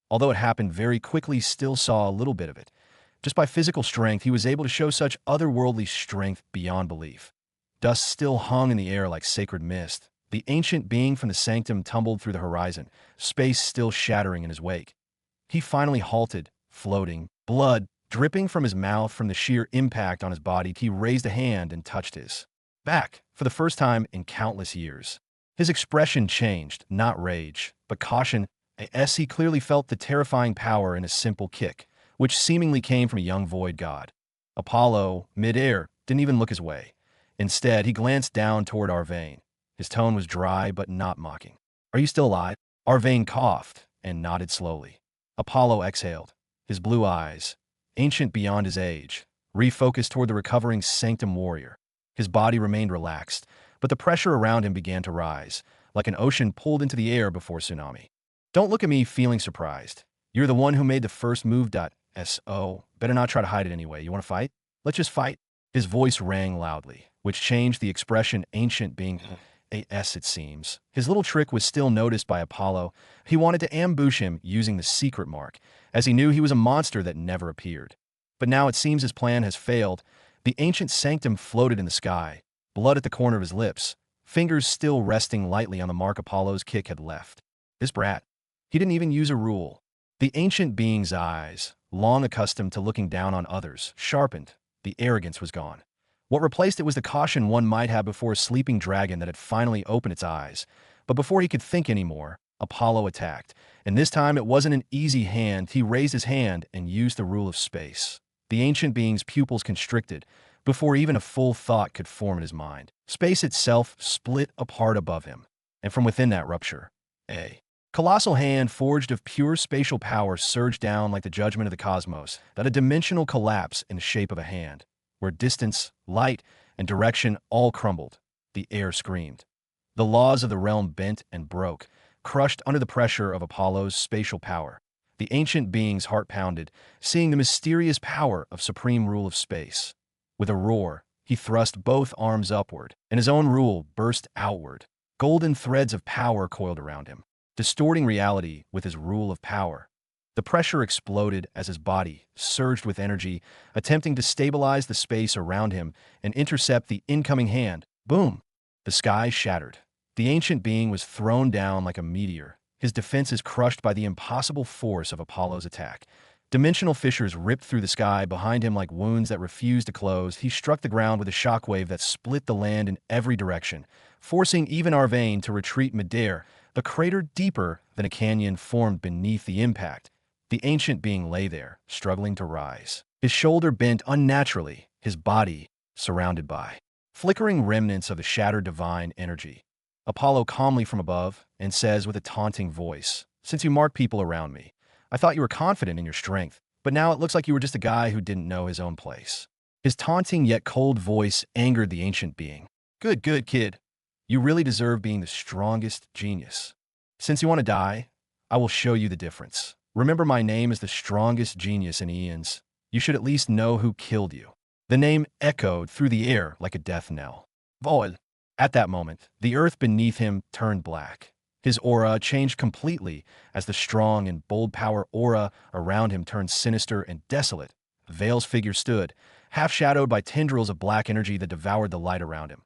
Although it happened very quickly, he still saw a little bit of it. Just by physical strength, he was able to show such otherworldly strength beyond belief. Dust still hung in the air like sacred mist. The ancient being from the sanctum tumbled through the horizon, space still shattering in his wake. He finally halted, floating, blood dripping from his mouth from the sheer impact on his body. He raised a hand and touched his back for the first time in countless years. His expression changed, not rage, but caution, as he clearly felt the terrifying power in a simple kick, which seemingly came from a young void god. Apollo, mid-air, didn't even look his way. Instead, he glanced down toward Arvain. His tone was dry but not mocking. Are you still alive? Arvain coughed and nodded slowly. Apollo exhaled. His blue eyes, ancient beyond his age, refocused toward the recovering sanctum warrior. His body remained relaxed, but the pressure around him began to rise, like an ocean pulled into the air before tsunami. Don't look at me feeling surprised. You're the one who made the first move. So, better not try to hide it anyway. You want to fight? Let's just fight. His voice rang loudly, which changed the expression ancient being. as it seems. His little trick was still noticed by Apollo. He wanted to ambush him using the secret mark, as he knew he was a monster that never appeared. But now it seems his plan has failed. The ancient sanctum floated in the sky, blood at the corner of his lips, fingers still resting lightly on the mark Apollo's kick had left. This brat. He didn't even use a rule. The ancient being's eyes, long accustomed to looking down on others, sharpened. The arrogance was gone. What replaced it was the caution one might have before a sleeping dragon that had finally opened its eyes. But before he could think anymore, Apollo attacked. And this time it wasn't an easy hand. He raised his hand and used the rule of space. The ancient being's pupils constricted before even a full thought could form in his mind. Space itself split apart above him, and from within that rupture, a colossal hand forged of pure spatial power surged down like the judgment of the cosmos, that a dimensional collapse in the shape of a hand, where distance, light, and direction all crumbled. The air screamed. The laws of the realm bent and broke, crushed under the pressure of Apollo's spatial power. The ancient being's heart pounded, seeing the mysterious power of supreme rule of space. With a roar, he thrust both arms upward, and his own rule burst outward. Golden threads of power coiled around him, distorting reality with his rule of power. The pressure exploded as his body surged with energy, attempting to stabilize the space around him and intercept the incoming hand. Boom! The sky shattered. The ancient being was thrown down like a meteor, his defenses crushed by the impossible force of Apollo's attack. Dimensional fissures ripped through the sky behind him like wounds that refused to close. He struck the ground with a shockwave that split the land in every direction, forcing even Arvane to retreat midair. The crater deeper than a canyon formed beneath the impact. The ancient being lay there, struggling to rise. His shoulder bent unnaturally, his body surrounded by flickering remnants of the shattered divine energy. Apollo calmly from above and says with a taunting voice, "Since you mark people around me, I thought you were confident in your strength, but now it looks like you were just a guy who didn't know his own place." His taunting yet cold voice angered the ancient being. Good, kid. You really deserve being the strongest genius. Since you want to die, I will show you the difference. Remember, my name is the strongest genius in eons. You should at least know who killed you. The name echoed through the air like a death knell. Vol. At that moment, the earth beneath him turned black. His aura changed completely as the strong and bold power aura around him turned sinister and desolate. Vale's figure stood, half-shadowed by tendrils of black energy that devoured the light around him.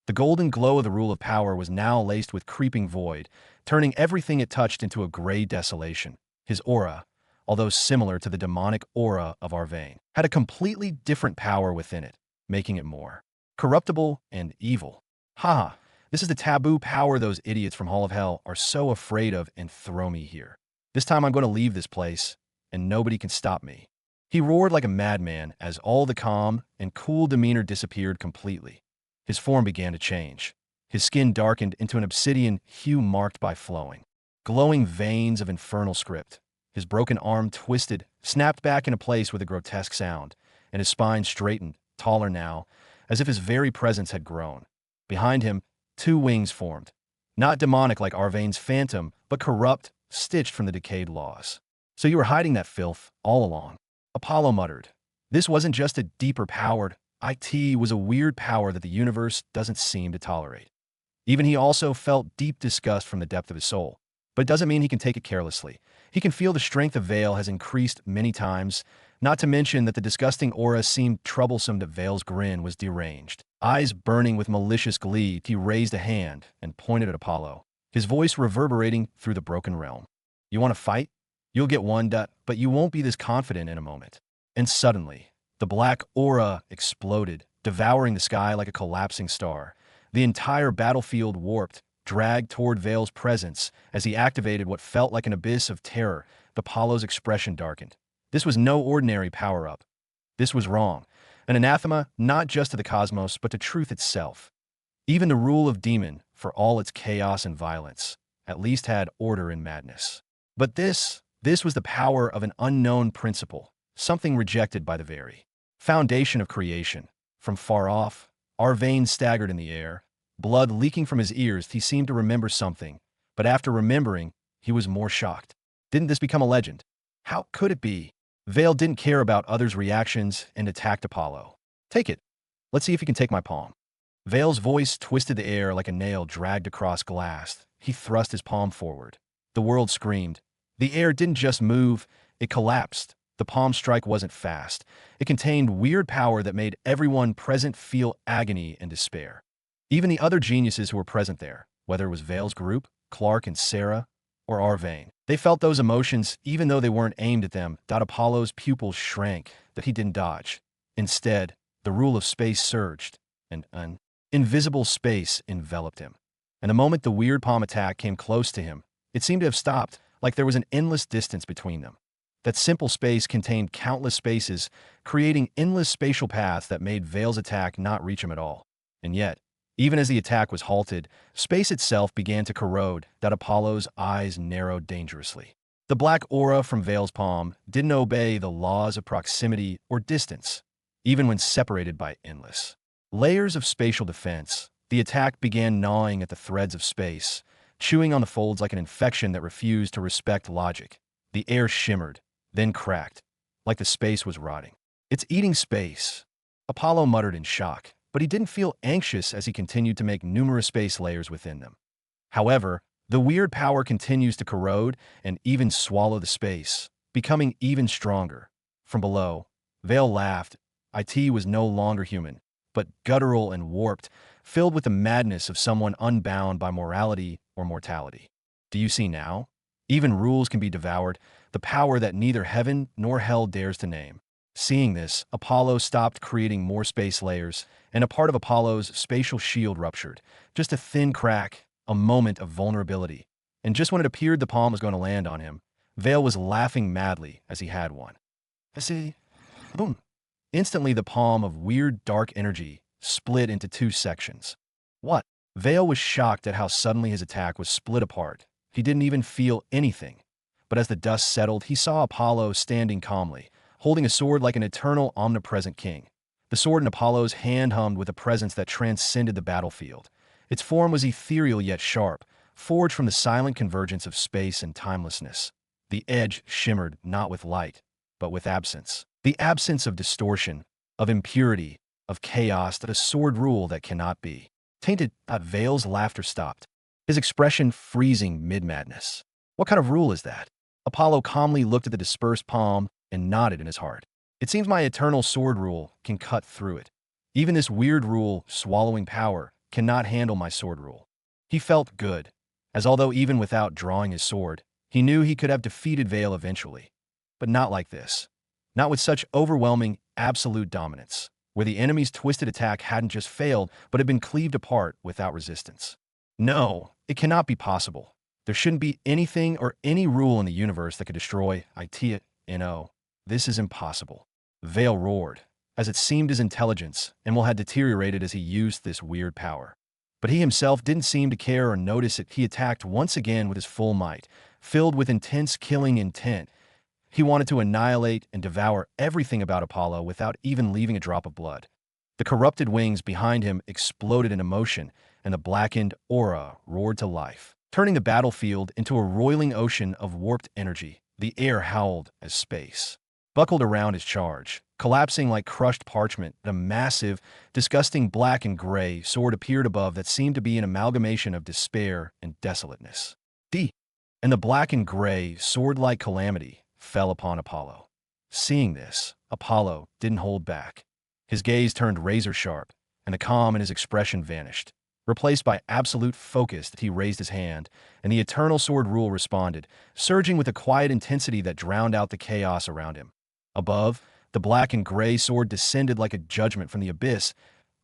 The golden glow of the rule of power was now laced with creeping void, turning everything it touched into a gray desolation. His aura, although similar to the demonic aura of Arvane, had a completely different power within it, making it more corruptible and evil. Haha, this is the taboo power those idiots from Hall of Hell are so afraid of, and throw me here. This time I'm going to leave this place, and nobody can stop me. He roared like a madman as all the calm and cool demeanor disappeared completely. His form began to change. His skin darkened into an obsidian hue marked by flowing, glowing veins of infernal script. His broken arm twisted, snapped back into place with a grotesque sound, and his spine straightened, taller now, as if his very presence had grown. Behind him, two wings formed, not demonic like Arvane's phantom, but corrupt, stitched from the decayed laws. So you were hiding that filth all along, Apollo muttered. This wasn't just a deeper powered, it was a weird power that the universe doesn't seem to tolerate. Even he also felt deep disgust from the depth of his soul. But it doesn't mean he can take it carelessly. He can feel the strength of Vale has increased many times, not to mention that the disgusting aura seemed troublesome. That Vale's grin was deranged. Eyes burning with malicious glee, he raised a hand and pointed at Apollo, his voice reverberating through the broken realm. You want to fight? You'll get one, but you won't be this confident in a moment. And suddenly, the black aura exploded, devouring the sky like a collapsing star. The entire battlefield warped, dragged toward Vale's presence as he activated what felt like an abyss of terror. Apollo's expression darkened. This was no ordinary power-up. This was wrong. An anathema not just to the cosmos, but to truth itself. Even the rule of demon, for all its chaos and violence, at least had order in madness. But this was the power of an unknown principle, something rejected by the very foundation of creation. From far off, Arvane staggered in the air, blood leaking from his ears. He seemed to remember something, but after remembering, he was more shocked. Didn't this become a legend? How could it be? Vale didn't care about others' reactions and attacked Apollo. Take it. Let's see if you can take my palm. Vale's voice twisted the air like a nail dragged across glass. He thrust his palm forward. The world screamed. The air didn't just move, it collapsed. The palm strike wasn't fast. It contained weird power that made everyone present feel agony and despair. Even the other geniuses who were present there, whether it was Vale's group, Clark and Sarah, or Arvane, they felt those emotions even though they weren't aimed at them. Apollo's pupils shrank, that he didn't dodge. Instead, the rule of space surged, and an invisible space enveloped him. And the moment the weird palm attack came close to him, it seemed to have stopped, like there was an endless distance between them. That simple space contained countless spaces, creating endless spatial paths that made Vale's attack not reach him at all. And yet, even as the attack was halted, space itself began to corrode. Apollo's eyes narrowed dangerously. The black aura from Vale's palm didn't obey the laws of proximity or distance, even when separated by endless layers of spatial defense. The attack began gnawing at the threads of space, chewing on the folds like an infection that refused to respect logic. The air shimmered, then cracked, like the space was rotting. "It's eating space," Apollo muttered in shock, but he didn't feel anxious as he continued to make numerous space layers within them. However, the weird power continues to corrode and even swallow the space, becoming even stronger. From below, Vale laughed. It was no longer human, but guttural and warped, filled with the madness of someone unbound by morality or mortality. "Do you see now? Even rules can be devoured, the power that neither heaven nor hell dares to name." Seeing this, Apollo stopped creating more space layers, and a part of Apollo's spatial shield ruptured. Just a thin crack, a moment of vulnerability. And just when it appeared the palm was going to land on him, Vale was laughing madly as he had one. I see. Boom. Instantly, the palm of weird dark energy split into two sections. What? Vale was shocked at how suddenly his attack was split apart. He didn't even feel anything. But as the dust settled, he saw Apollo standing calmly, holding a sword like an eternal, omnipresent king. The sword in Apollo's hand hummed with a presence that transcended the battlefield. Its form was ethereal yet sharp, forged from the silent convergence of space and timelessness. The edge shimmered not with light, but with absence. The absence of distortion, of impurity, of chaos, that a sword rule that cannot be. Tainted, Vale's laughter stopped, his expression freezing mid-madness. "What kind of rule is that?" Apollo calmly looked at the dispersed palm and nodded in his heart. "It seems my eternal sword rule can cut through it. Even this weird rule, swallowing power, cannot handle my sword rule." He felt good, as although even without drawing his sword, he knew he could have defeated Vale eventually. But not like this. Not with such overwhelming, absolute dominance, where the enemy's twisted attack hadn't just failed, but had been cleaved apart without resistance. No, it cannot be possible. There shouldn't be anything or any rule in the universe that could destroy it. This is impossible. Vale roared, as it seemed his intelligence and had deteriorated as he used this weird power. But he himself didn't seem to care or notice it. He attacked once again with his full might, filled with intense killing intent. He wanted to annihilate and devour everything about Apollo without even leaving a drop of blood. The corrupted wings behind him exploded in emotion, and the blackened aura roared to life, turning the battlefield into a roiling ocean of warped energy. The air howled as space buckled around his charge, collapsing like crushed parchment. A massive, disgusting black and gray sword appeared above that seemed to be an amalgamation of despair and desolateness. And the black and gray, sword-like calamity fell upon Apollo. Seeing this, Apollo didn't hold back. His gaze turned razor-sharp, and the calm in his expression vanished. Replaced by absolute focus, he raised his hand, and the eternal sword rule responded, surging with a quiet intensity that drowned out the chaos around him. Above, the black and gray sword descended like a judgment from the abyss.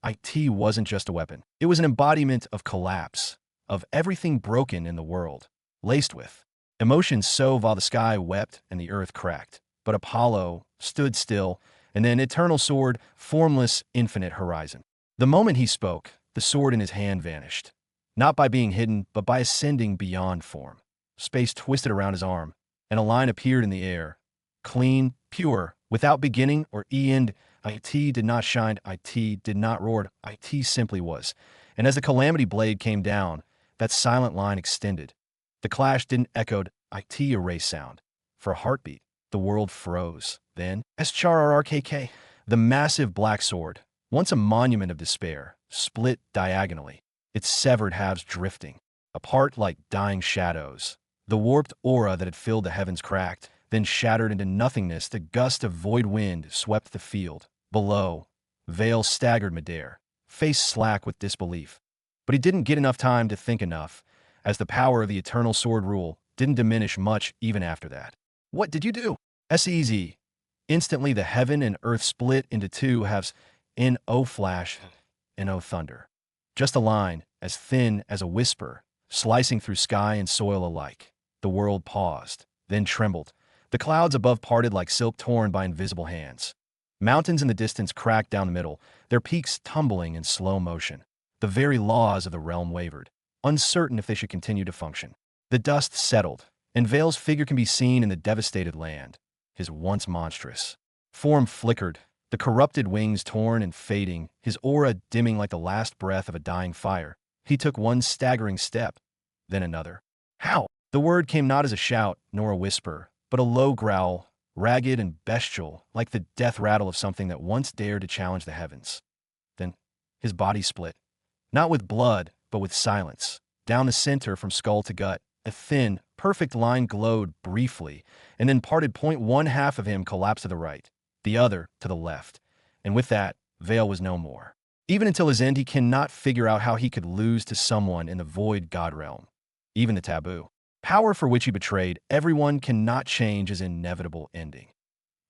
It wasn't just a weapon. It was an embodiment of collapse, of everything broken in the world, laced with emotions so while the sky wept and the earth cracked. But Apollo stood still, and then eternal sword, formless, infinite horizon. The moment he spoke, the sword in his hand vanished, not by being hidden, but by ascending beyond form. Space twisted around his arm, and a line appeared in the air, clean, pure, without beginning or end. It did not shine, it did not roar, it simply was. And as the calamity blade came down, that silent line extended. The clash didn't echo, it erased sound. For a heartbeat, the world froze. Then, SHRRKK, the massive black sword, Once a monument of despair, split diagonally, its severed halves drifting, apart like dying shadows. The warped aura that had filled the heavens cracked, then shattered into nothingness. The gust of void wind swept the field. Below, Vale staggered midair, face slack with disbelief. But he didn't get enough time to think enough, as the power of the eternal sword rule didn't diminish much even after that. What did you do? S-easy. Instantly the heaven and earth split into two halves. N-O flash, N-O thunder. Just a line, as thin as a whisper, slicing through sky and soil alike. The world paused, then trembled. The clouds above parted like silk torn by invisible hands. Mountains in the distance cracked down the middle, their peaks tumbling in slow motion. The very laws of the realm wavered, uncertain if they should continue to function. The dust settled, and Vale's figure can be seen in the devastated land. His once monstrous form flickered, the corrupted wings torn and fading, his aura dimming like the last breath of a dying fire. He took one staggering step, then another. How? The word came not as a shout, nor a whisper, but a low growl, ragged and bestial, like the death rattle of something that once dared to challenge the heavens. Then his body split, not with blood, but with silence. Down the center from skull to gut, a thin, perfect line glowed briefly, and then parted. One half of him collapsed to the right, the other to the left, and with that, Vale was no more. Even until his end, he cannot figure out how he could lose to someone in the void god realm. Even the taboo power for which he betrayed everyone cannot change his inevitable ending.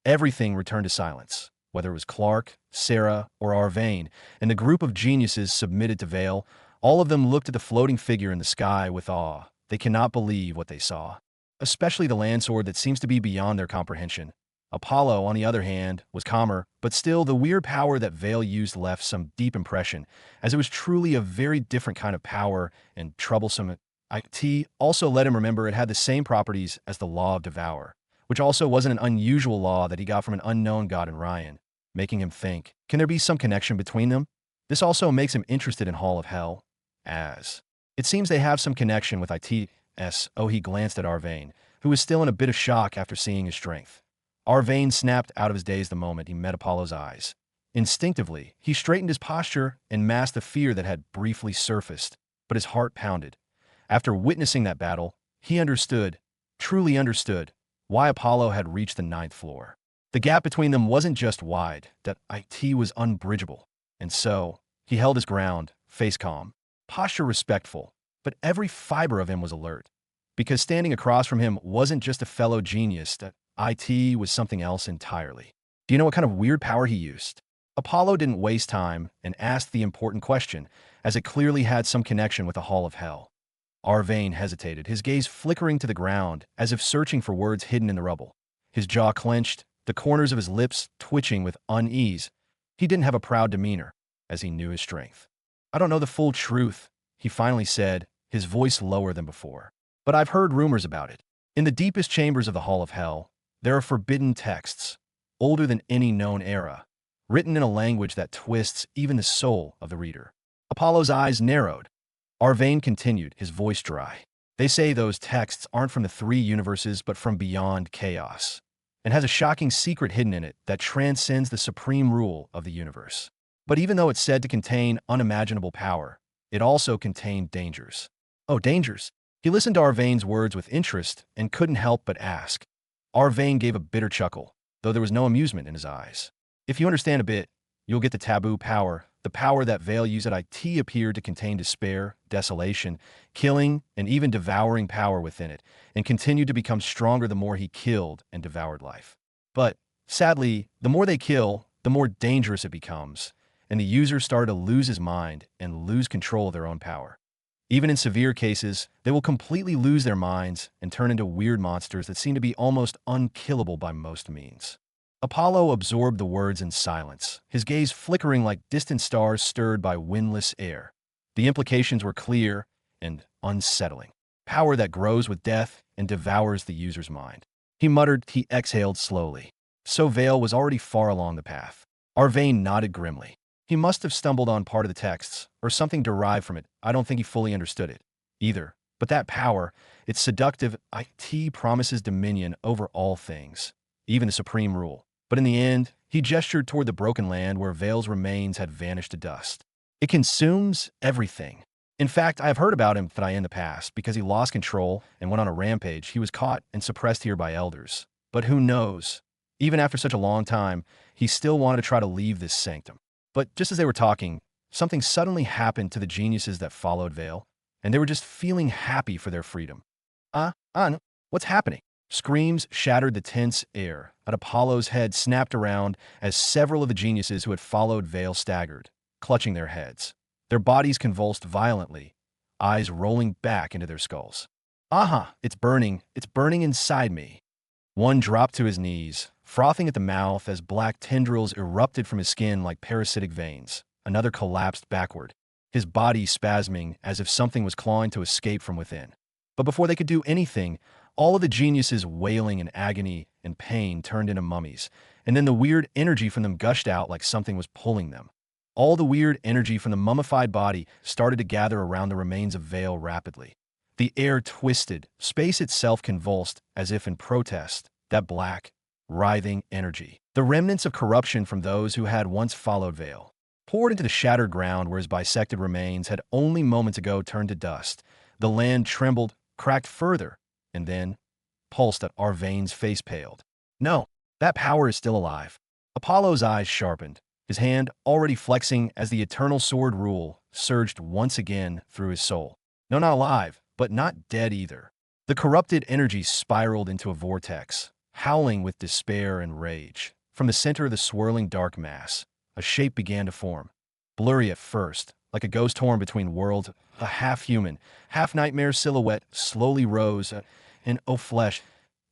Everything returned to silence, whether it was Clark, Sarah, or Arvane, and the group of geniuses submitted to Vale. All of them looked at the floating figure in the sky with awe. They cannot believe what they saw, especially the landsword that seems to be beyond their comprehension. Apollo, on the other hand, was calmer, but still the weird power that Vale used left some deep impression, as it was truly a very different kind of power and troublesome. It also let him remember it had the same properties as the law of Devour, which also wasn't an unusual law that he got from an unknown god in Ryan, making him think, can there be some connection between them? This also makes him interested in Hall of Hell, as it seems they have some connection with ITS. Oh, he glanced at Arvane, who was still in a bit of shock after seeing his strength. Arvane snapped out of his daze the moment he met Apollo's eyes. Instinctively, he straightened his posture and masked the fear that had briefly surfaced, but his heart pounded. After witnessing that battle, he understood, truly understood, why Apollo had reached the 9th floor. The gap between them wasn't just wide, that IT was unbridgeable. And so, he held his ground, face calm, posture respectful, but every fiber of him was alert. Because standing across from him wasn't just a fellow genius, that IT was something else entirely. Do you know what kind of weird power he used? Apollo didn't waste time and asked the important question, as it clearly had some connection with the Hall of Hell. Arvane hesitated, his gaze flickering to the ground, as if searching for words hidden in the rubble. His jaw clenched, the corners of his lips twitching with unease. He didn't have a proud demeanor, as he knew his strength. I don't know the full truth, he finally said, his voice lower than before. But I've heard rumors about it. In the deepest chambers of the Hall of Hell, there are forbidden texts, older than any known era, written in a language that twists even the soul of the reader. Apollo's eyes narrowed. Arvane continued, his voice dry. They say those texts aren't from the 3 universes but from beyond chaos, and has a shocking secret hidden in it that transcends the supreme rule of the universe. But even though it's said to contain unimaginable power, it also contained dangers. Oh, dangers? He listened to Arvane's words with interest and couldn't help but ask. Arvane gave a bitter chuckle, though there was no amusement in his eyes. If you understand a bit, you'll get the taboo power. The power that Vale used at IT appeared to contain despair, desolation, killing, and even devouring power within it, and continued to become stronger the more he killed and devoured life. But, sadly, the more they kill, the more dangerous it becomes, and the user started to lose his mind and lose control of their own power. Even in severe cases, they will completely lose their minds and turn into weird monsters that seem to be almost unkillable by most means. Apollo absorbed the words in silence, his gaze flickering like distant stars stirred by windless air. The implications were clear and unsettling. Power that grows with death and devours the user's mind. He muttered, he exhaled slowly. So Vale was already far along the path. Arvane nodded grimly. He must have stumbled on part of the texts, or something derived from it. I don't think he fully understood it, either. But that power, it's seductive. IT promises dominion over all things, even the supreme rule. But in the end, he gestured toward the broken land where Vale's remains had vanished to dust. It consumes everything. In fact, I have heard about him in the past because he lost control and went on a rampage. He was caught and suppressed here by elders. But who knows? Even after such a long time, he still wanted to try to leave this sanctum. But just as they were talking, something suddenly happened to the geniuses that followed Vale, and they were just feeling happy for their freedom. No, what's happening? Screams shattered the tense air, but Apollo's head snapped around as several of the geniuses who had followed Vale staggered, clutching their heads. Their bodies convulsed violently, eyes rolling back into their skulls. It's burning inside me. One dropped to his knees, frothing at the mouth as black tendrils erupted from his skin like parasitic veins. Another collapsed backward, his body spasming as if something was clawing to escape from within. But before they could do anything, all of the geniuses wailing in agony and pain turned into mummies, and then the weird energy from them gushed out like something was pulling them. All the weird energy from the mummified body started to gather around the remains of Vale rapidly. The air twisted, space itself convulsed as if in protest, that black, writhing energy. The remnants of corruption from those who had once followed Vale poured into the shattered ground where his bisected remains had only moments ago turned to dust. The land trembled, cracked further, and then pulsed at Arvane's face paled. No, that power is still alive. Apollo's eyes sharpened, his hand already flexing as the eternal sword rule surged once again through his soul. No, not alive, but not dead either. The corrupted energy spiraled into a vortex, howling with despair and rage. From the center of the swirling dark mass, a shape began to form. Blurry at first, like a ghost torn between worlds, a half-human, half-nightmare silhouette slowly rose, in flesh,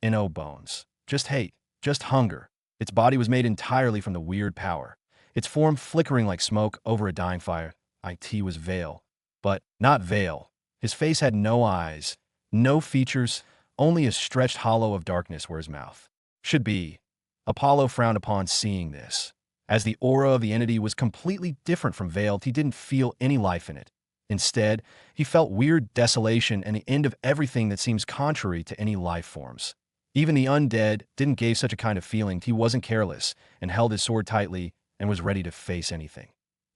in bones. Just hate, just hunger. Its body was made entirely from the weird power, its form flickering like smoke over a dying fire. It was Vale. But not Vale. His face had no eyes, no features, only a stretched hollow of darkness where his mouth should be. Apollo frowned upon seeing this. As the aura of the entity was completely different from Vale, he didn't feel any life in it. Instead, he felt weird desolation and the end of everything that seems contrary to any life forms. Even the undead didn't give such a kind of feeling. He wasn't careless and held his sword tightly and was ready to face anything.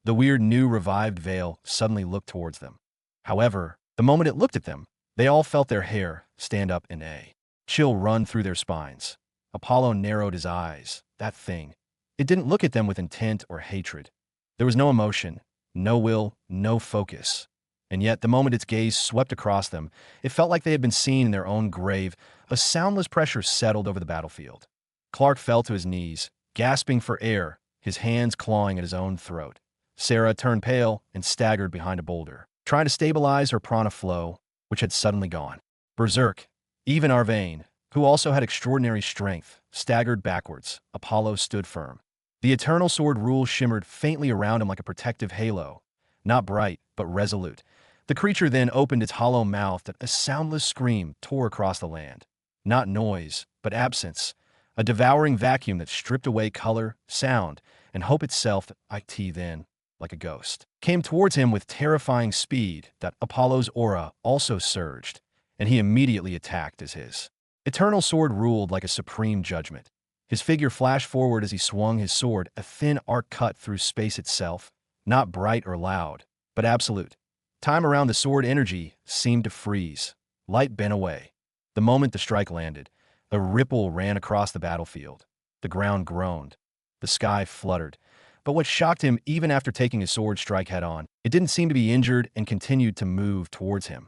The weird new revived Vale suddenly looked towards them. However, the moment it looked at them, they all felt their hair stand up in a chill run through their spines. Apollo narrowed his eyes. That thing. It didn't look at them with intent or hatred. There was no emotion, no will, no focus. And yet, the moment its gaze swept across them, it felt like they had been seen in their own grave. A soundless pressure settled over the battlefield. Clark fell to his knees, gasping for air, his hands clawing at his own throat. Sarah turned pale and staggered behind a boulder, trying to stabilize her prana flow, which had suddenly gone berserk. Even Arvane, who also had extraordinary strength, staggered backwards. Apollo stood firm. The eternal sword rule shimmered faintly around him like a protective halo, not bright, but resolute. The creature then opened its hollow mouth and a soundless scream tore across the land. Not noise, but absence, a devouring vacuum that stripped away color, sound, and hope itself. It then, like a ghost, came towards him with terrifying speed. That Apollo's aura also surged, and he immediately attacked as his eternal sword ruled like a supreme judgment. His figure flashed forward as he swung his sword, a thin arc cut through space itself, not bright or loud, but absolute. Time around the sword energy seemed to freeze. Light bent away. The moment the strike landed, a ripple ran across the battlefield. The ground groaned. The sky fluttered. But what shocked him, even after taking his sword strike head-on, it didn't seem to be injured and continued to move towards him.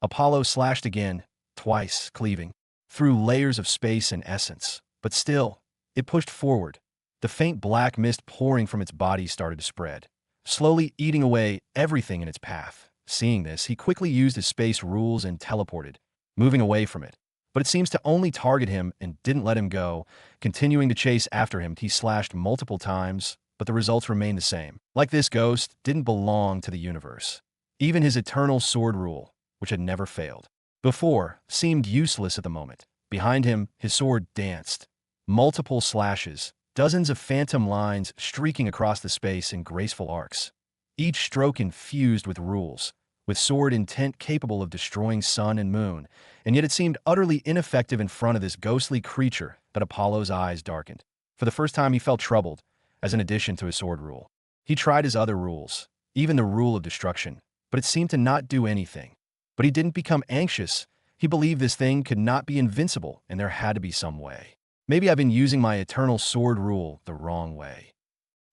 Apollo slashed again, twice, cleaving through layers of space and essence. But still, it pushed forward. The faint black mist pouring from its body started to spread, slowly eating away everything in its path. Seeing this, he quickly used his space rules and teleported, moving away from it. But it seems to only target him and didn't let him go. Continuing to chase after him, he slashed multiple times, but the results remained the same. Like this ghost didn't belong to the universe. Even his eternal sword rule, which had never failed before, seemed useless at the moment. Behind him, his sword danced. Multiple slashes, dozens of phantom lines streaking across the space in graceful arcs. Each stroke infused with rules, with sword intent capable of destroying sun and moon, and yet it seemed utterly ineffective in front of this ghostly creature. But Apollo's eyes darkened. For the first time he felt troubled, as an addition to his sword rule. He tried his other rules, even the rule of destruction, but it seemed to not do anything. But he didn't become anxious. He believed this thing could not be invincible, and there had to be some way. Maybe I've been using my eternal sword rule the wrong way.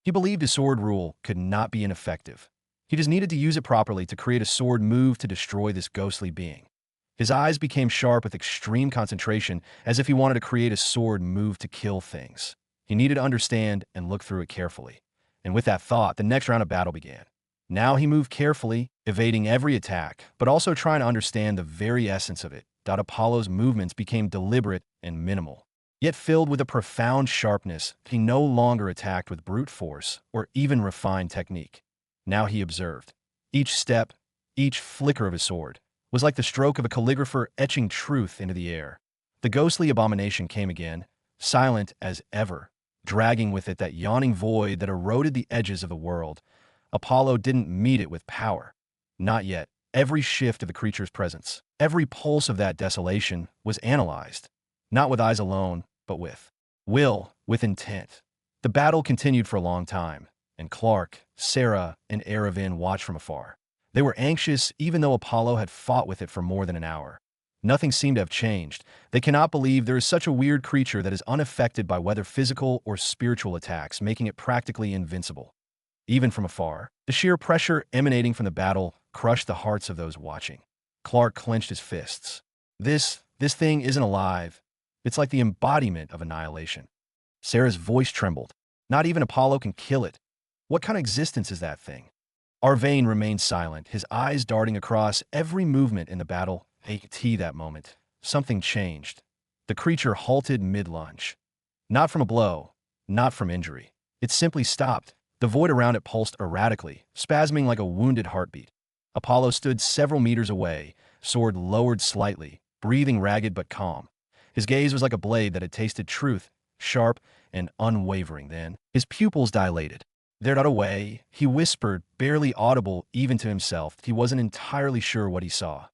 He believed his sword rule could not be ineffective. He just needed to use it properly to create a sword move to destroy this ghostly being. His eyes became sharp with extreme concentration, as if he wanted to create a sword move to kill things. He needed to understand and look through it carefully. And with that thought, the next round of battle began. Now he moved carefully, evading every attack, but also trying to understand the very essence of it. Apollo's movements became deliberate and minimal, yet filled with a profound sharpness. He no longer attacked with brute force or even refined technique. Now he observed. Each step, each flicker of his sword, was like the stroke of a calligrapher etching truth into the air. The ghostly abomination came again, silent as ever, dragging with it that yawning void that eroded the edges of the world. Apollo didn't meet it with power. Not yet. Every shift of the creature's presence, every pulse of that desolation was analyzed, not with eyes alone, but with will, with intent. The battle continued for a long time, and Clark, Sarah, and Eravin watched from afar. They were anxious even though Apollo had fought with it for more than an hour. Nothing seemed to have changed. They cannot believe there is such a weird creature that is unaffected by whether physical or spiritual attacks, making it practically invincible. Even from afar, the sheer pressure emanating from the battle crushed the hearts of those watching. Clark clenched his fists. This thing isn't alive. It's like the embodiment of annihilation. Sarah's voice trembled. Not even Apollo can kill it. What kind of existence is that thing? Arvane remained silent, his eyes darting across every movement in the battle. At that moment, something changed. The creature halted mid-lunge. Not from a blow, not from injury. It simply stopped. The void around it pulsed erratically, spasming like a wounded heartbeat. Apollo stood several meters away, sword lowered slightly, breathing ragged but calm. His gaze was like a blade that had tasted truth, sharp and unwavering. Then, his pupils dilated. They're not away, he whispered, barely audible even to himself. He wasn't entirely sure what he saw.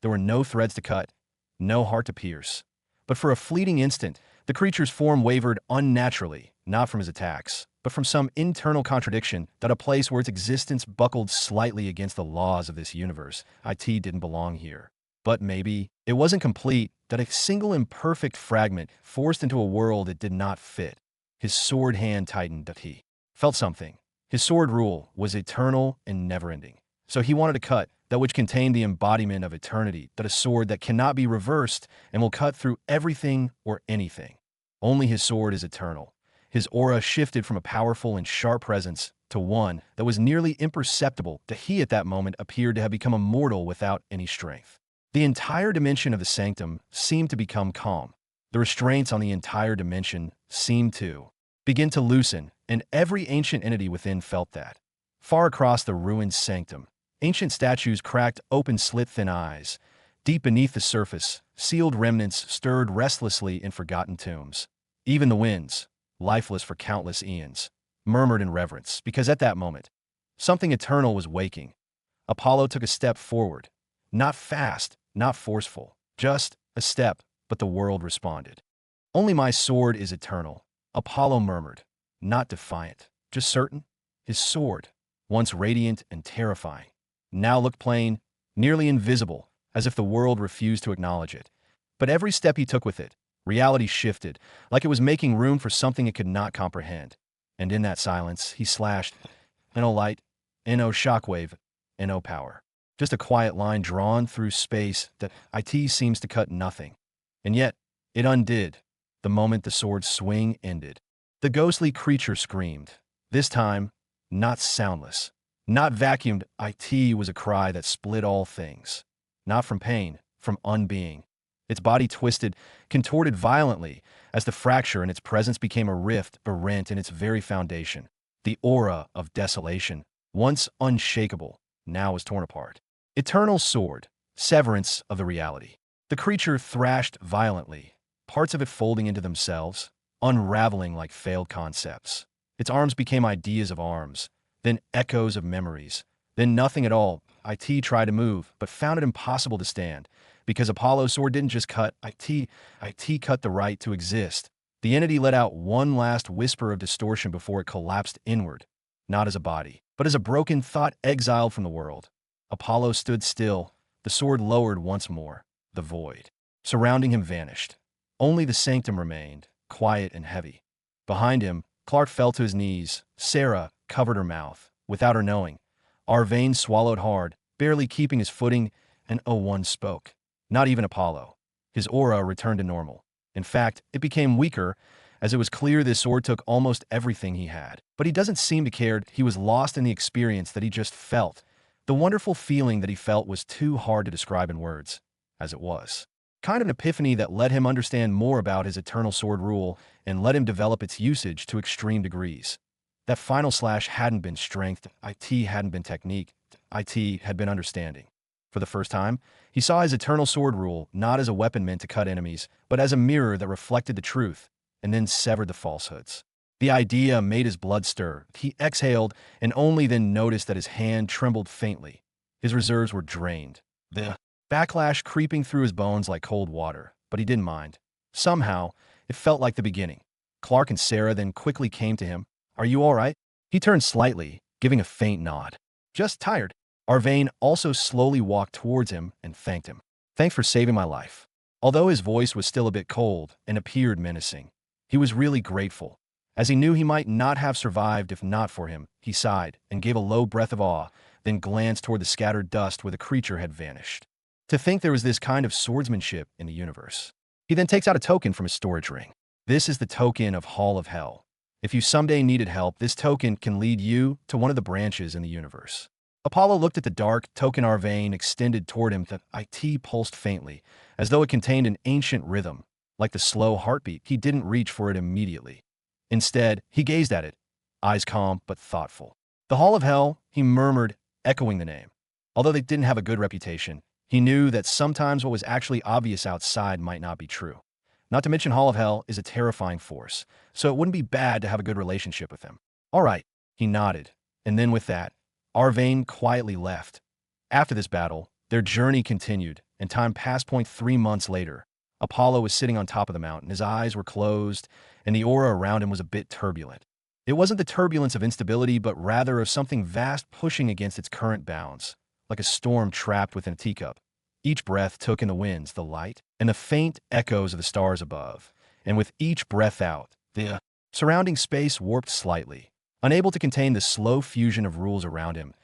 There were no threads to cut, no heart to pierce. But for a fleeting instant, the creature's form wavered unnaturally, not from his attacks, but from some internal contradiction, that a place where its existence buckled slightly against the laws of this universe. It didn't belong here. But maybe it wasn't complete, that a single imperfect fragment forced into a world it did not fit. His sword hand tightened. He felt something. His sword rule was eternal and never-ending. So he wanted to cut that which contained the embodiment of eternity, that a sword that cannot be reversed and will cut through everything or anything. Only his sword is eternal. His aura shifted from a powerful and sharp presence to one that was nearly imperceptible. He at that moment appeared to have become immortal without any strength. The entire dimension of the sanctum seemed to become calm. The restraints on the entire dimension seemed to begin to loosen, and every ancient entity within felt that. Far across the ruined sanctum, ancient statues cracked open slit-thin eyes. Deep beneath the surface, sealed remnants stirred restlessly in forgotten tombs. Even the winds, lifeless for countless eons, murmured in reverence, because at that moment, something eternal was waking. Apollo took a step forward. Not fast, not forceful, just a step, but the world responded. "Only my sword is eternal," Apollo murmured, not defiant, just certain. His sword, once radiant and terrifying, now looked plain, nearly invisible, as if the world refused to acknowledge it. But every step he took with it, reality shifted, like it was making room for something it could not comprehend. And in that silence, he slashed, no light, no shockwave, no power. Just a quiet line drawn through space that seems to cut nothing. And yet, it undid, the moment the sword's swing ended. The ghostly creature screamed. This time, not soundless, not vacuumed. It was a cry that split all things. Not from pain, from unbeing. Its body twisted, contorted violently, as the fracture in its presence became a rift, a rent in its very foundation. The aura of desolation, once unshakable, now was torn apart. Eternal sword, severance of the reality. The creature thrashed violently, parts of it folding into themselves, unraveling like failed concepts. Its arms became ideas of arms, then echoes of memories, then nothing at all. It tried to move, but found it impossible to stand, because Apollo's sword didn't just cut. It cut the right to exist, The entity let out one last whisper of distortion before it collapsed inward, not as a body, but as a broken thought exiled from the world. Apollo stood still, the sword lowered once more. The void surrounding him vanished. Only the sanctum remained, quiet and heavy. Behind him, Clark fell to his knees. Sarah covered her mouth. Without her knowing, Arvane swallowed hard, barely keeping his footing, and one spoke. Not even Apollo. His aura returned to normal. In fact, it became weaker, as it was clear this sword took almost everything he had. But he doesn't seem to care. He was lost in the experience that he just felt. The wonderful feeling that he felt was too hard to describe in words, as it was. Kind of an epiphany that let him understand more about his eternal sword rule and let him develop its usage to extreme degrees. That final slash hadn't been strength, it hadn't been technique, it had been understanding. For the first time, he saw his eternal sword rule not as a weapon meant to cut enemies, but as a mirror that reflected the truth, and then severed the falsehoods. The idea made his blood stir. He exhaled, and only then noticed that his hand trembled faintly. His reserves were drained. The backlash creeping through his bones like cold water, but he didn't mind. Somehow, it felt like the beginning. Clark and Sarah then quickly came to him. "Are you all right?" He turned slightly, giving a faint nod. "Just tired." Arvane also slowly walked towards him and thanked him. "Thanks for saving my life." Although his voice was still a bit cold and appeared menacing, he was really grateful. As he knew he might not have survived if not for him, he sighed and gave a low breath of awe, then glanced toward the scattered dust where the creature had vanished. To think there was this kind of swordsmanship in the universe. He then takes out a token from his storage ring. This is the token of Hall of Hell. If you someday needed help, this token can lead you to one of the branches in the universe. Apollo looked at the dark token Arvane extended toward him. The it pulsed faintly, as though it contained an ancient rhythm. Like the slow heartbeat, he didn't reach for it immediately. Instead, he gazed at it, eyes calm but thoughtful. The Hall of Hell, he murmured, echoing the name. Although they didn't have a good reputation, he knew that sometimes what was actually obvious outside might not be true. Not to mention Hall of Hell is a terrifying force, so it wouldn't be bad to have a good relationship with him. "All right," he nodded, and then with that, Arvane quietly left. After this battle, their journey continued, and time passed. 3 months later, Apollo was sitting on top of the mountain. His eyes were closed, and the aura around him was a bit turbulent. It wasn't the turbulence of instability, but rather of something vast pushing against its current bounds, like a storm trapped within a teacup. Each breath took in the winds, the light, and the faint echoes of the stars above. And with each breath out, the surrounding space warped slightly, unable to contain the slow fusion of rules around him.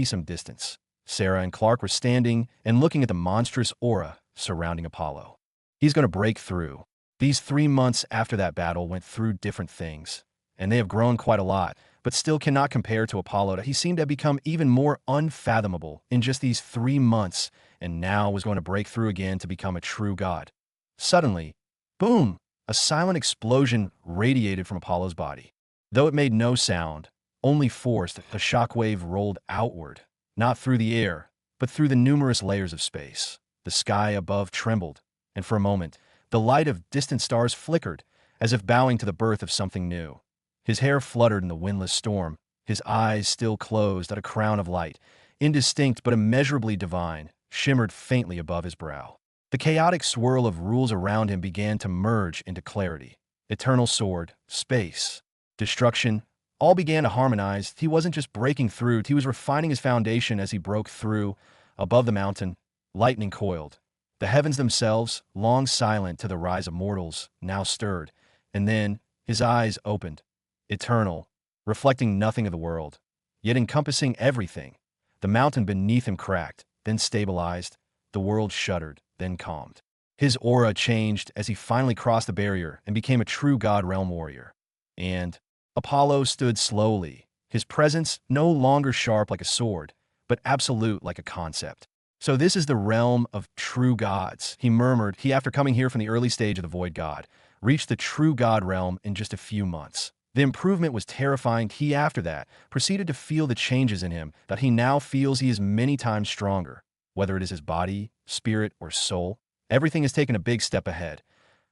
Some distance, Sarah and Clark were standing and looking at the monstrous aura surrounding Apollo. He's going to break through. These 3 months after that battle went through different things, and they have grown quite a lot, but still cannot compare to Apollo. He seemed to have become even more unfathomable in just these 3 months, and now was going to break through again to become a true god. Suddenly, boom, a silent explosion radiated from Apollo's body. Though it made no sound, only forced, a shockwave rolled outward, not through the air, but through the numerous layers of space. The sky above trembled, and for a moment, the light of distant stars flickered, as if bowing to the birth of something new. His hair fluttered in the windless storm, his eyes still closed at a crown of light, indistinct but immeasurably divine, shimmered faintly above his brow. The chaotic swirl of rules around him began to merge into clarity. Eternal sword, space, destruction, all began to harmonize. He wasn't just breaking through, he was refining his foundation as he broke through. Above the mountain, lightning coiled. The heavens themselves, long silent to the rise of mortals, now stirred, and then his eyes opened. Eternal, reflecting nothing of the world, yet encompassing everything. The mountain beneath him cracked, then stabilized. The world shuddered, then calmed. His aura changed as he finally crossed the barrier and became a true god realm warrior. And Apollo stood slowly, his presence no longer sharp like a sword, but absolute like a concept. "So this is the realm of true gods," he murmured. He, after coming here from the early stage of the void god, reached the true god realm in just a few months. The improvement was terrifying. He, after that, proceeded to feel the changes in him, that he now feels he is many times stronger. Whether it is his body, spirit, or soul, everything has taken a big step ahead.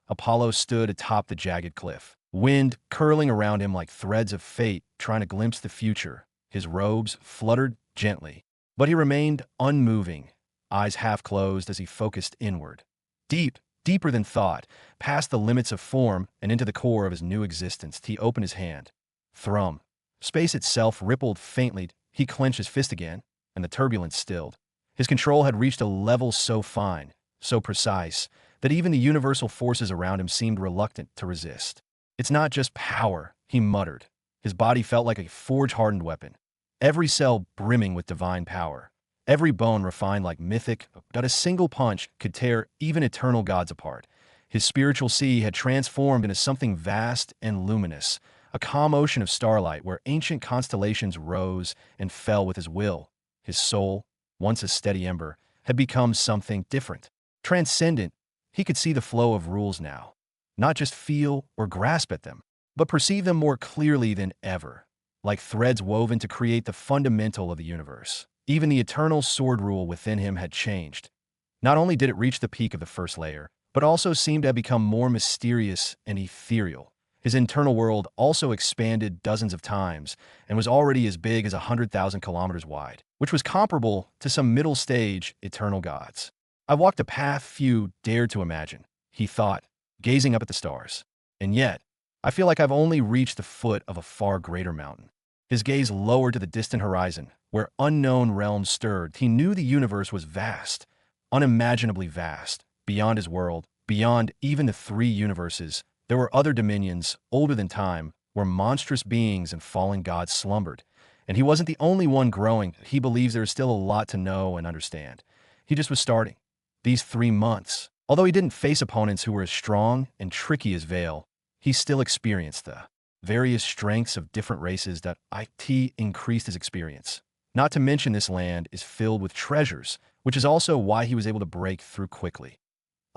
Apollo stood atop the jagged cliff, wind curling around him like threads of fate, trying to glimpse the future. His robes fluttered gently, but he remained unmoving, eyes half closed as he focused inward. Deep, Deeper than thought, past the limits of form and into the core of his new existence, he opened his hand. Thrum. Space itself rippled faintly. He clenched his fist again, and the turbulence stilled. His control had reached a level so fine, so precise, that even the universal forces around him seemed reluctant to resist. It's not just power, he muttered. His body felt like a forge-hardened weapon, every cell brimming with divine power, every bone refined like mythic, that a single punch could tear even eternal gods apart. His spiritual sea had transformed into something vast and luminous, a calm ocean of starlight where ancient constellations rose and fell with his will. His soul, once a steady ember, had become something different, transcendent. He could see the flow of rules now, not just feel or grasp at them, but perceive them more clearly than ever, like threads woven to create the fundamental of the universe. Even the eternal sword rule within him had changed. Not only did it reach the peak of the first layer, but also seemed to have become more mysterious and ethereal. His internal world also expanded dozens of times and was already as big as 100,000 kilometers wide, which was comparable to some middle-stage eternal gods. I walked a path few dared to imagine, he thought, gazing up at the stars. And yet, I feel like I've only reached the foot of a far greater mountain. His gaze lowered to the distant horizon, where unknown realms stirred. He knew the universe was vast, unimaginably vast, beyond his world, beyond even the three universes. There were other dominions, older than time, where monstrous beings and fallen gods slumbered. And he wasn't the only one growing. He believes there is still a lot to know and understand. He just was starting. These 3 months, although he didn't face opponents who were as strong and tricky as Vale, he still experienced the various strengths of different races that increased his experience. Not to mention this land is filled with treasures, which is also why he was able to break through quickly.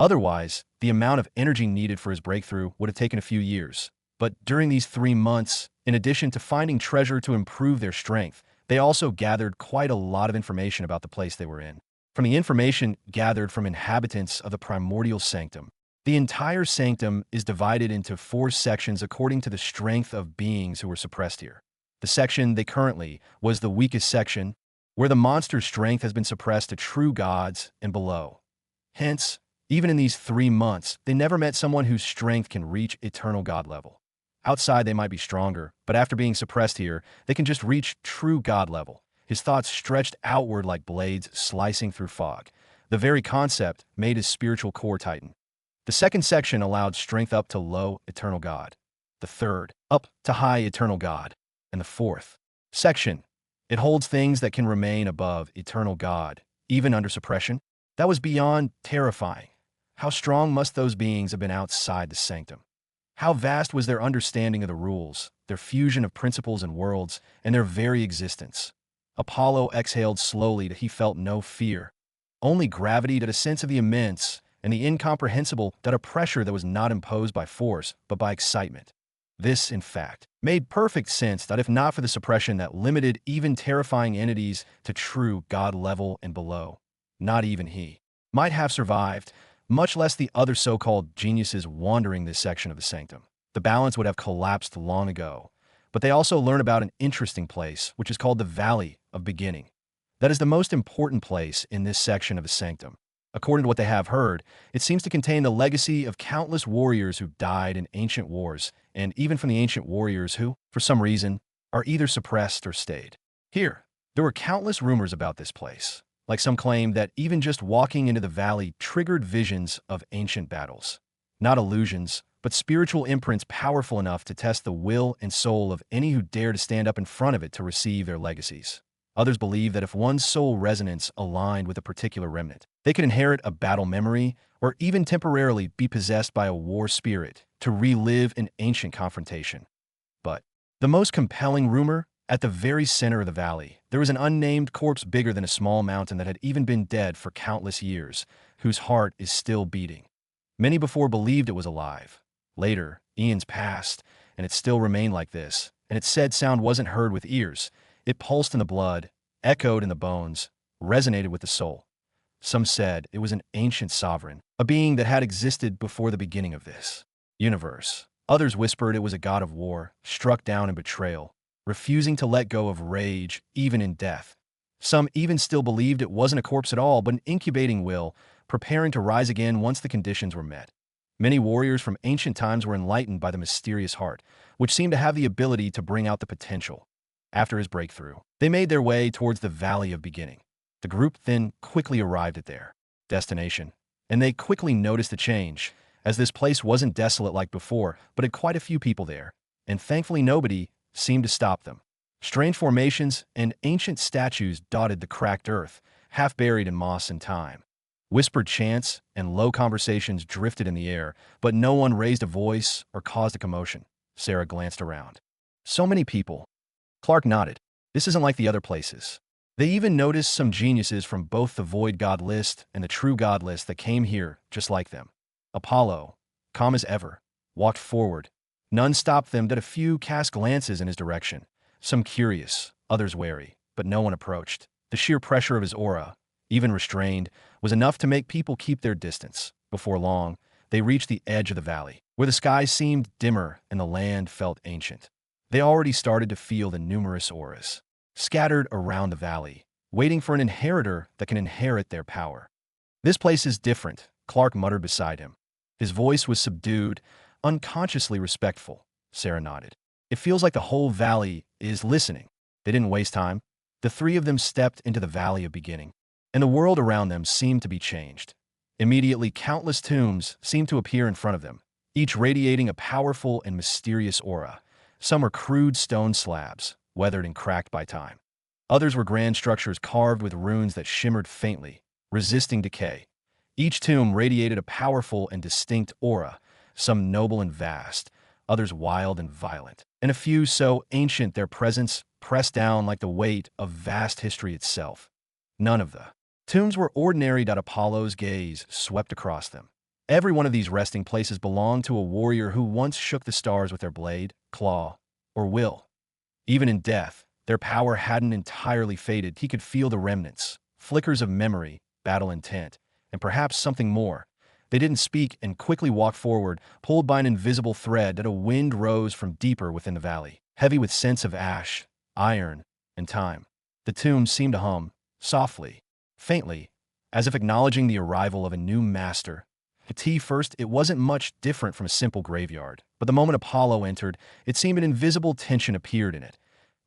Otherwise, the amount of energy needed for his breakthrough would have taken a few years. But during these 3 months, in addition to finding treasure to improve their strength, they also gathered quite a lot of information about the place they were in. From the information gathered from inhabitants of the primordial sanctum, the entire sanctum is divided into 4 sections according to the strength of beings who were suppressed here. The section they currently was the weakest section, where the monster's strength has been suppressed to true gods and below. Hence, even in these 3 months, they never met someone whose strength can reach eternal god level. Outside they might be stronger, but after being suppressed here, they can just reach true god level. His thoughts stretched outward like blades slicing through fog. The very concept made his spiritual core tighten. The second section allowed strength up to low eternal god. The third, up to high eternal god. And the fourth section, it holds things that can remain above eternal god, even under suppression. That was beyond terrifying. How strong must those beings have been outside the sanctum? How vast was their understanding of the rules, their fusion of principles and worlds, and their very existence? Apollo exhaled slowly. He felt no fear, only gravity, that a sense of the immense and the incomprehensible, that a pressure that was not imposed by force, but by excitement. This, in fact, made perfect sense, that if not for the suppression that limited even terrifying entities to true god level and below, not even he might have survived, much less the other so-called geniuses wandering this section of the sanctum. The balance would have collapsed long ago. But they also learn about an interesting place, which is called the Valley of Beginning. That is the most important place in this section of the sanctum. According to what they have heard, it seems to contain the legacy of countless warriors who died in ancient wars, and even from the ancient warriors who, for some reason, are either suppressed or stayed. Here, there were countless rumors about this place. Like some claim that even just walking into the valley triggered visions of ancient battles. Not illusions, but spiritual imprints powerful enough to test the will and soul of any who dare to stand up in front of it to receive their legacies. Others believe that if one's soul resonance aligned with a particular remnant, they could inherit a battle memory or even temporarily be possessed by a war spirit to relive an ancient confrontation. But the most compelling rumor, at the very center of the valley, there was an unnamed corpse bigger than a small mountain that had even been dead for countless years, whose heart is still beating. Many before believed it was alive. Later, eons passed, and it still remained like this, and its said sound wasn't heard with ears. It pulsed in the blood, echoed in the bones, resonated with the soul. Some said it was an ancient sovereign, a being that had existed before the beginning of this universe. Others whispered it was a god of war, struck down in betrayal, refusing to let go of rage even in death. Some even still believed it wasn't a corpse at all, but an incubating will, preparing to rise again once the conditions were met. Many warriors from ancient times were enlightened by the mysterious heart, which seemed to have the ability to bring out the potential. After his breakthrough, they made their way towards the Valley of Beginning. The group then quickly arrived at their destination, and they quickly noticed a change, as this place wasn't desolate like before, but had quite a few people there, and thankfully nobody seemed to stop them. Strange formations and ancient statues dotted the cracked earth, half buried in moss and time. Whispered chants and low conversations drifted in the air, but no one raised a voice or caused a commotion. Sarah glanced around. So many people. Clark nodded. This isn't like the other places. They even noticed some geniuses from both the Void God list and the True God list that came here just like them. Apollo, calm as ever, walked forward. None stopped them, but a few cast glances in his direction. Some curious, others wary, but no one approached. The sheer pressure of his aura, even restrained, was enough to make people keep their distance. Before long, they reached the edge of the valley, where the sky seemed dimmer and the land felt ancient. They already started to feel the numerous auras scattered around the valley, waiting for an inheritor that can inherit their power. This place is different, Clark muttered beside him. His voice was subdued, unconsciously respectful. Sarah nodded. It feels like the whole valley is listening. They didn't waste time. The three of them stepped into the Valley of Beginning, and the world around them seemed to be changed. Immediately, countless tombs seemed to appear in front of them, each radiating a powerful and mysterious aura. Some were crude stone slabs, weathered and cracked by time. Others were grand structures carved with runes that shimmered faintly, resisting decay. Each tomb radiated a powerful and distinct aura, some noble and vast, others wild and violent, and a few so ancient their presence pressed down like the weight of vast history itself. None of the tombs were ordinary. Apollo's gaze swept across them. Every one of these resting places belonged to a warrior who once shook the stars with their blade, claw, or will. Even in death, their power hadn't entirely faded. He could feel the remnants, flickers of memory, battle intent, and perhaps something more. They didn't speak and quickly walked forward, pulled by an invisible thread that a wind rose from deeper within the valley, heavy with scents of ash, iron, and time. The tombs seemed to hum, softly, faintly, as if acknowledging the arrival of a new master. At first, it wasn't much different from a simple graveyard, but the moment Apollo entered, it seemed an invisible tension appeared in it.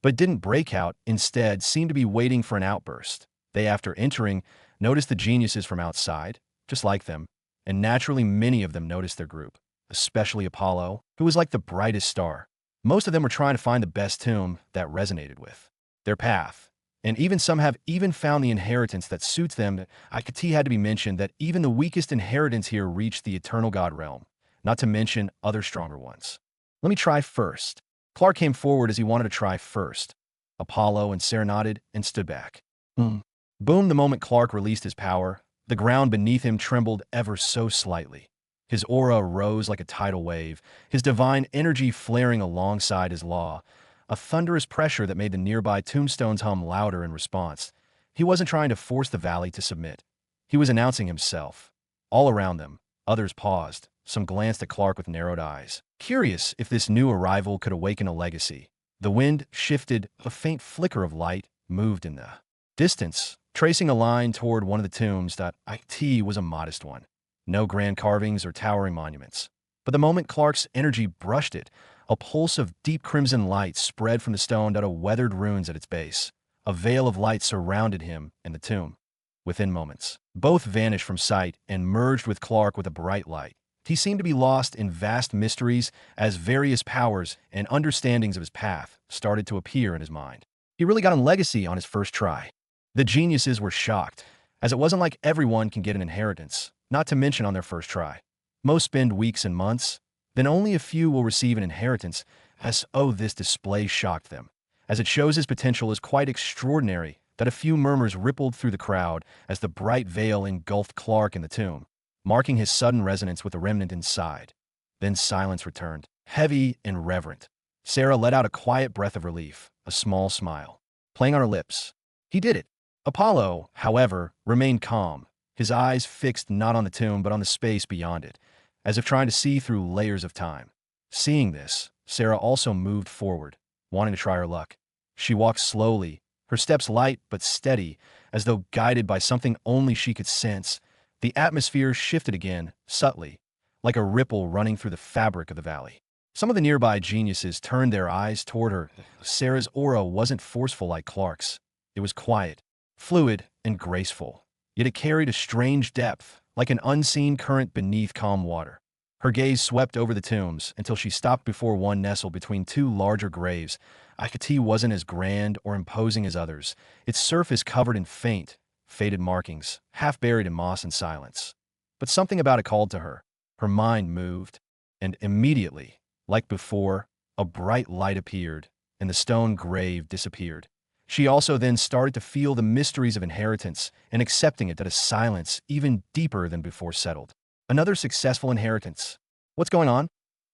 But it didn't break out, instead seemed to be waiting for an outburst. They, after entering, noticed the geniuses from outside, just like them, and naturally many of them noticed their group, especially Apollo, who was like the brightest star. Most of them were trying to find the best tomb that resonated with their path, and even some have even found the inheritance that suits them. It had to be mentioned that even the weakest inheritance here reached the eternal god realm, not to mention other stronger ones. Let me try first. Clark came forward as he wanted to try first. Apollo and Sarah nodded and stood back. Boom. Boom. The moment Clark released his power, the ground beneath him trembled ever so slightly. His aura rose like a tidal wave, his divine energy flaring alongside his law, a thunderous pressure that made the nearby tombstones hum louder in response. He wasn't trying to force the valley to submit. He was announcing himself. All around them, others paused. Some glanced at Clark with narrowed eyes, curious if this new arrival could awaken a legacy. The wind shifted, a faint flicker of light moved in the distance, tracing a line toward one of the tombs. It was a modest one. No grand carvings or towering monuments. But the moment Clark's energy brushed it, a pulse of deep crimson light spread from the stone out of weathered runes at its base. A veil of light surrounded him and the tomb. Within moments, both vanished from sight and merged with Clark with a bright light. He seemed to be lost in vast mysteries as various powers and understandings of his path started to appear in his mind. He really got a legacy on his first try. The geniuses were shocked, as it wasn't like everyone can get an inheritance, not to mention on their first try. Most spend weeks and months, then only a few will receive an inheritance. This display shocked them, as it shows his potential is quite extraordinary. That a few murmurs rippled through the crowd as the bright veil engulfed Clark in the tomb, marking his sudden resonance with the remnant inside. Then silence returned, heavy and reverent. Sarah let out a quiet breath of relief, a small smile playing on her lips. He did it. Apollo, however, remained calm, his eyes fixed not on the tomb but on the space beyond it, as if trying to see through layers of time. Seeing this, Sarah also moved forward, wanting to try her luck. She walked slowly, her steps light but steady, as though guided by something only she could sense. The atmosphere shifted again, subtly, like a ripple running through the fabric of the valley. Some of the nearby geniuses turned their eyes toward her. Sarah's aura wasn't forceful like Clark's. It was quiet, fluid, and graceful. Yet it carried a strange depth, like an unseen current beneath calm water. Her gaze swept over the tombs until she stopped before one nestled between two larger graves. Akati wasn't as grand or imposing as others, its surface covered in faint, faded markings, half buried in moss and silence. But something about it called to her. Her mind moved, and immediately, like before, a bright light appeared, and the stone grave disappeared. She also then started to feel the mysteries of inheritance and accepting it that a silence even deeper than before settled. Another successful inheritance. What's going on?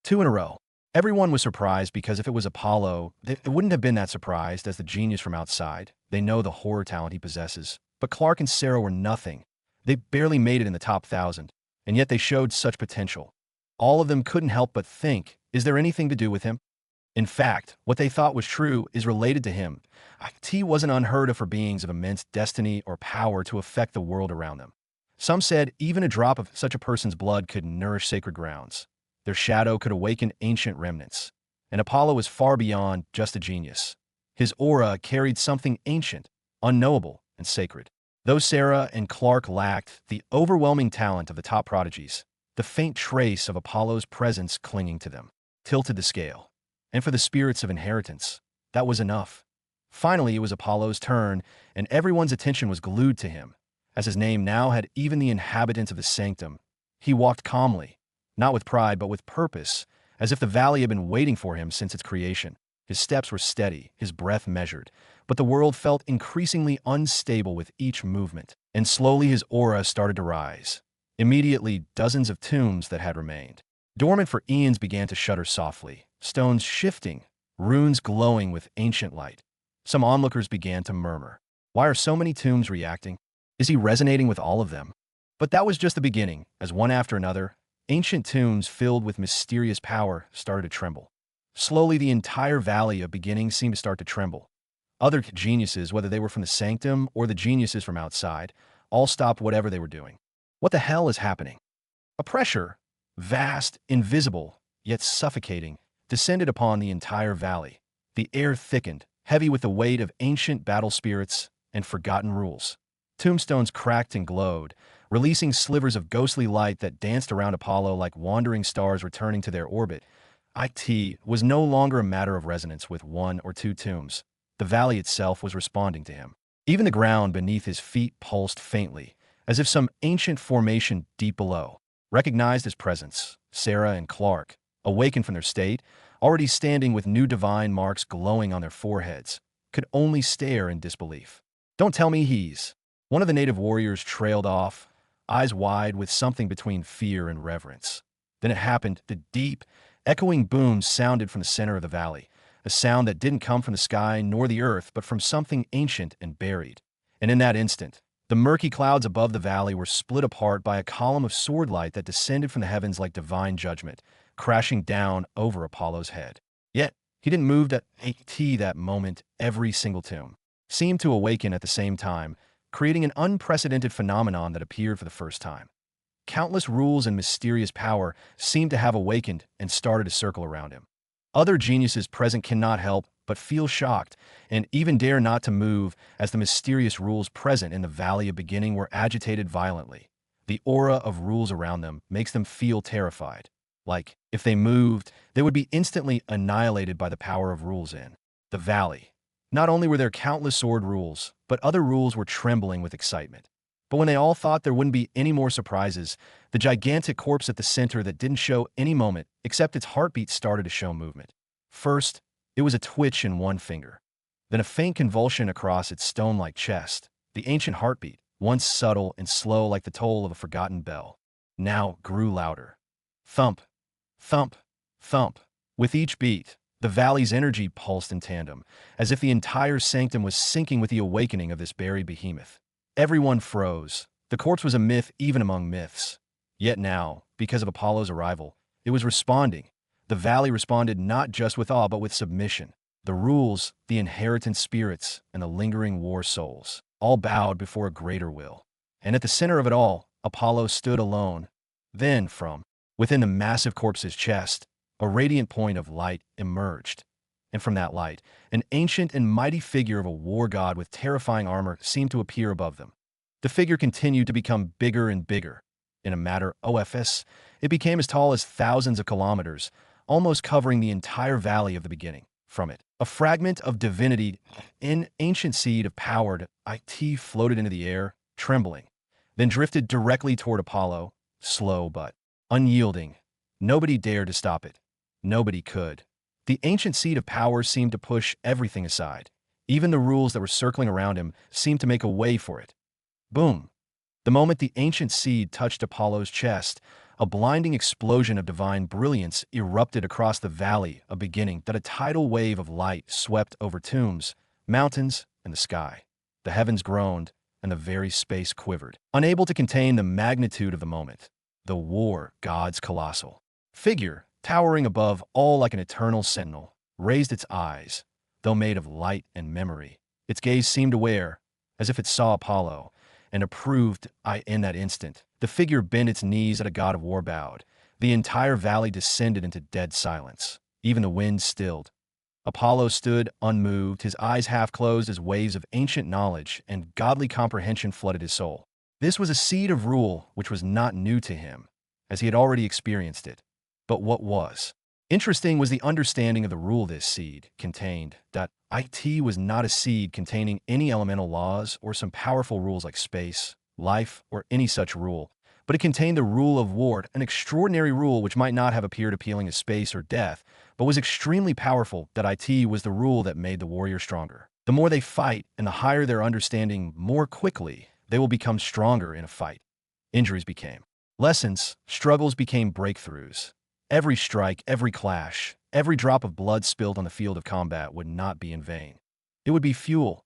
2 in a row. Everyone was surprised because if it was Apollo, it wouldn't have been that surprised as the genius from outside. They know the horror talent he possesses. But Clark and Sarah were nothing. They barely made it in the top 1,000, and yet they showed such potential. All of them couldn't help but think, is there anything to do with him? In fact, what they thought was true is related to him. T wasn't unheard of for beings of immense destiny or power to affect the world around them. Some said even a drop of such a person's blood could nourish sacred grounds. Their shadow could awaken ancient remnants. And Apollo was far beyond just a genius. His aura carried something ancient, unknowable, and sacred. Though Sarah and Clark lacked the overwhelming talent of the top prodigies, the faint trace of Apollo's presence clinging to them tilted the scale. And for the spirits of inheritance, that was enough. Finally, it was Apollo's turn, and everyone's attention was glued to him. As his name now had even the inhabitants of the sanctum, he walked calmly, not with pride but with purpose, as if the valley had been waiting for him since its creation. His steps were steady, his breath measured, but the world felt increasingly unstable with each movement, and slowly his aura started to rise. Immediately, dozens of tombs that had remained, dormant for eons, began to shudder softly, stones shifting, runes glowing with ancient light. Some onlookers began to murmur, "Why are so many tombs reacting? Is he resonating with all of them?" But that was just the beginning, as one after another, ancient tombs filled with mysterious power started to tremble. Slowly, the entire valley of beginnings seemed to start to tremble. Other geniuses, whether they were from the sanctum or the geniuses from outside, all stopped whatever they were doing. What the hell is happening? A pressure, vast, invisible, yet suffocating, descended upon the entire valley. The air thickened, heavy with the weight of ancient battle spirits and forgotten rules. Tombstones cracked and glowed, releasing slivers of ghostly light that danced around Apollo like wandering stars returning to their orbit. It was no longer a matter of resonance with 1 or 2 tombs. The valley itself was responding to him. Even the ground beneath his feet pulsed faintly, as if some ancient formation deep below recognized his presence. Sarah and Clark, awakened from their state, already standing with new divine marks glowing on their foreheads, could only stare in disbelief. "Don't tell me he's..." One of the native warriors trailed off, eyes wide with something between fear and reverence. Then it happened. The deep, echoing boom sounded from the center of the valley, a sound that didn't come from the sky nor the earth, but from something ancient and buried. And in that instant, the murky clouds above the valley were split apart by a column of sword light that descended from the heavens like divine judgment, crashing down over Apollo's head. Yet, he didn't move that moment. Every single tomb seemed to awaken at the same time, creating an unprecedented phenomenon that appeared for the first time. Countless rules and mysterious power seemed to have awakened and started to circle around him. Other geniuses present cannot help but feel shocked and even dare not to move as the mysterious rules present in the Valley of Beginning were agitated violently. The aura of rules around them makes them feel terrified. Like, if they moved, they would be instantly annihilated by the power of rules in the valley. Not only were there countless sword rules, but other rules were trembling with excitement. But when they all thought there wouldn't be any more surprises, the gigantic corpse at the center that didn't show any moment except its heartbeat started to show movement. First, it was a twitch in one finger. Then a faint convulsion across its stone-like chest. The ancient heartbeat, once subtle and slow like the toll of a forgotten bell, now grew louder. Thump, thump, thump. With each beat, the valley's energy pulsed in tandem, as if the entire sanctum was syncing with the awakening of this buried behemoth. Everyone froze. The corpse was a myth even among myths. Yet now, because of Apollo's arrival, it was responding. The valley responded not just with awe but with submission. The rules, the inheritant spirits, and the lingering war souls all bowed before a greater will. And at the center of it all, Apollo stood alone. Then, from within the massive corpse's chest, a radiant point of light emerged. And from that light, an ancient and mighty figure of a war god with terrifying armor seemed to appear above them. The figure continued to become bigger and bigger. In a matter of it became as tall as thousands of kilometers, almost covering the entire valley of the beginning. From it, a fragment of divinity, an ancient seed of powered it floated into the air, trembling, then drifted directly toward Apollo, slow but unyielding. Nobody dared to stop it. Nobody could. The ancient seed of power seemed to push everything aside. Even the rules that were circling around him seemed to make a way for it. Boom! The moment the ancient seed touched Apollo's chest, a blinding explosion of divine brilliance erupted across the valley, a beginning that a tidal wave of light swept over tombs, mountains, and the sky. The heavens groaned, and the very space quivered, unable to contain the magnitude of the moment. The war god's colossal figure, towering above all like an eternal sentinel, raised its eyes, though made of light and memory. Its gaze seemed aware, as if it saw Apollo, and approved in that instant. The figure bent its knees at a god of war bowed. The entire valley descended into dead silence. Even the wind stilled. Apollo stood unmoved, his eyes half closed as waves of ancient knowledge and godly comprehension flooded his soul. This was a seed of rule which was not new to him, as he had already experienced it. But what was interesting was the understanding of the rule this seed contained. That it was not a seed containing any elemental laws or some powerful rules like space, life, or any such rule, but it contained the rule of war, an extraordinary rule which might not have appeared appealing as space or death, but was extremely powerful. That it was the rule that made the warrior stronger. The more they fight and the higher their understanding, more quickly they will become stronger in a fight. Injuries became lessons, struggles became breakthroughs. Every strike, every clash, every drop of blood spilled on the field of combat would not be in vain. It would be fuel.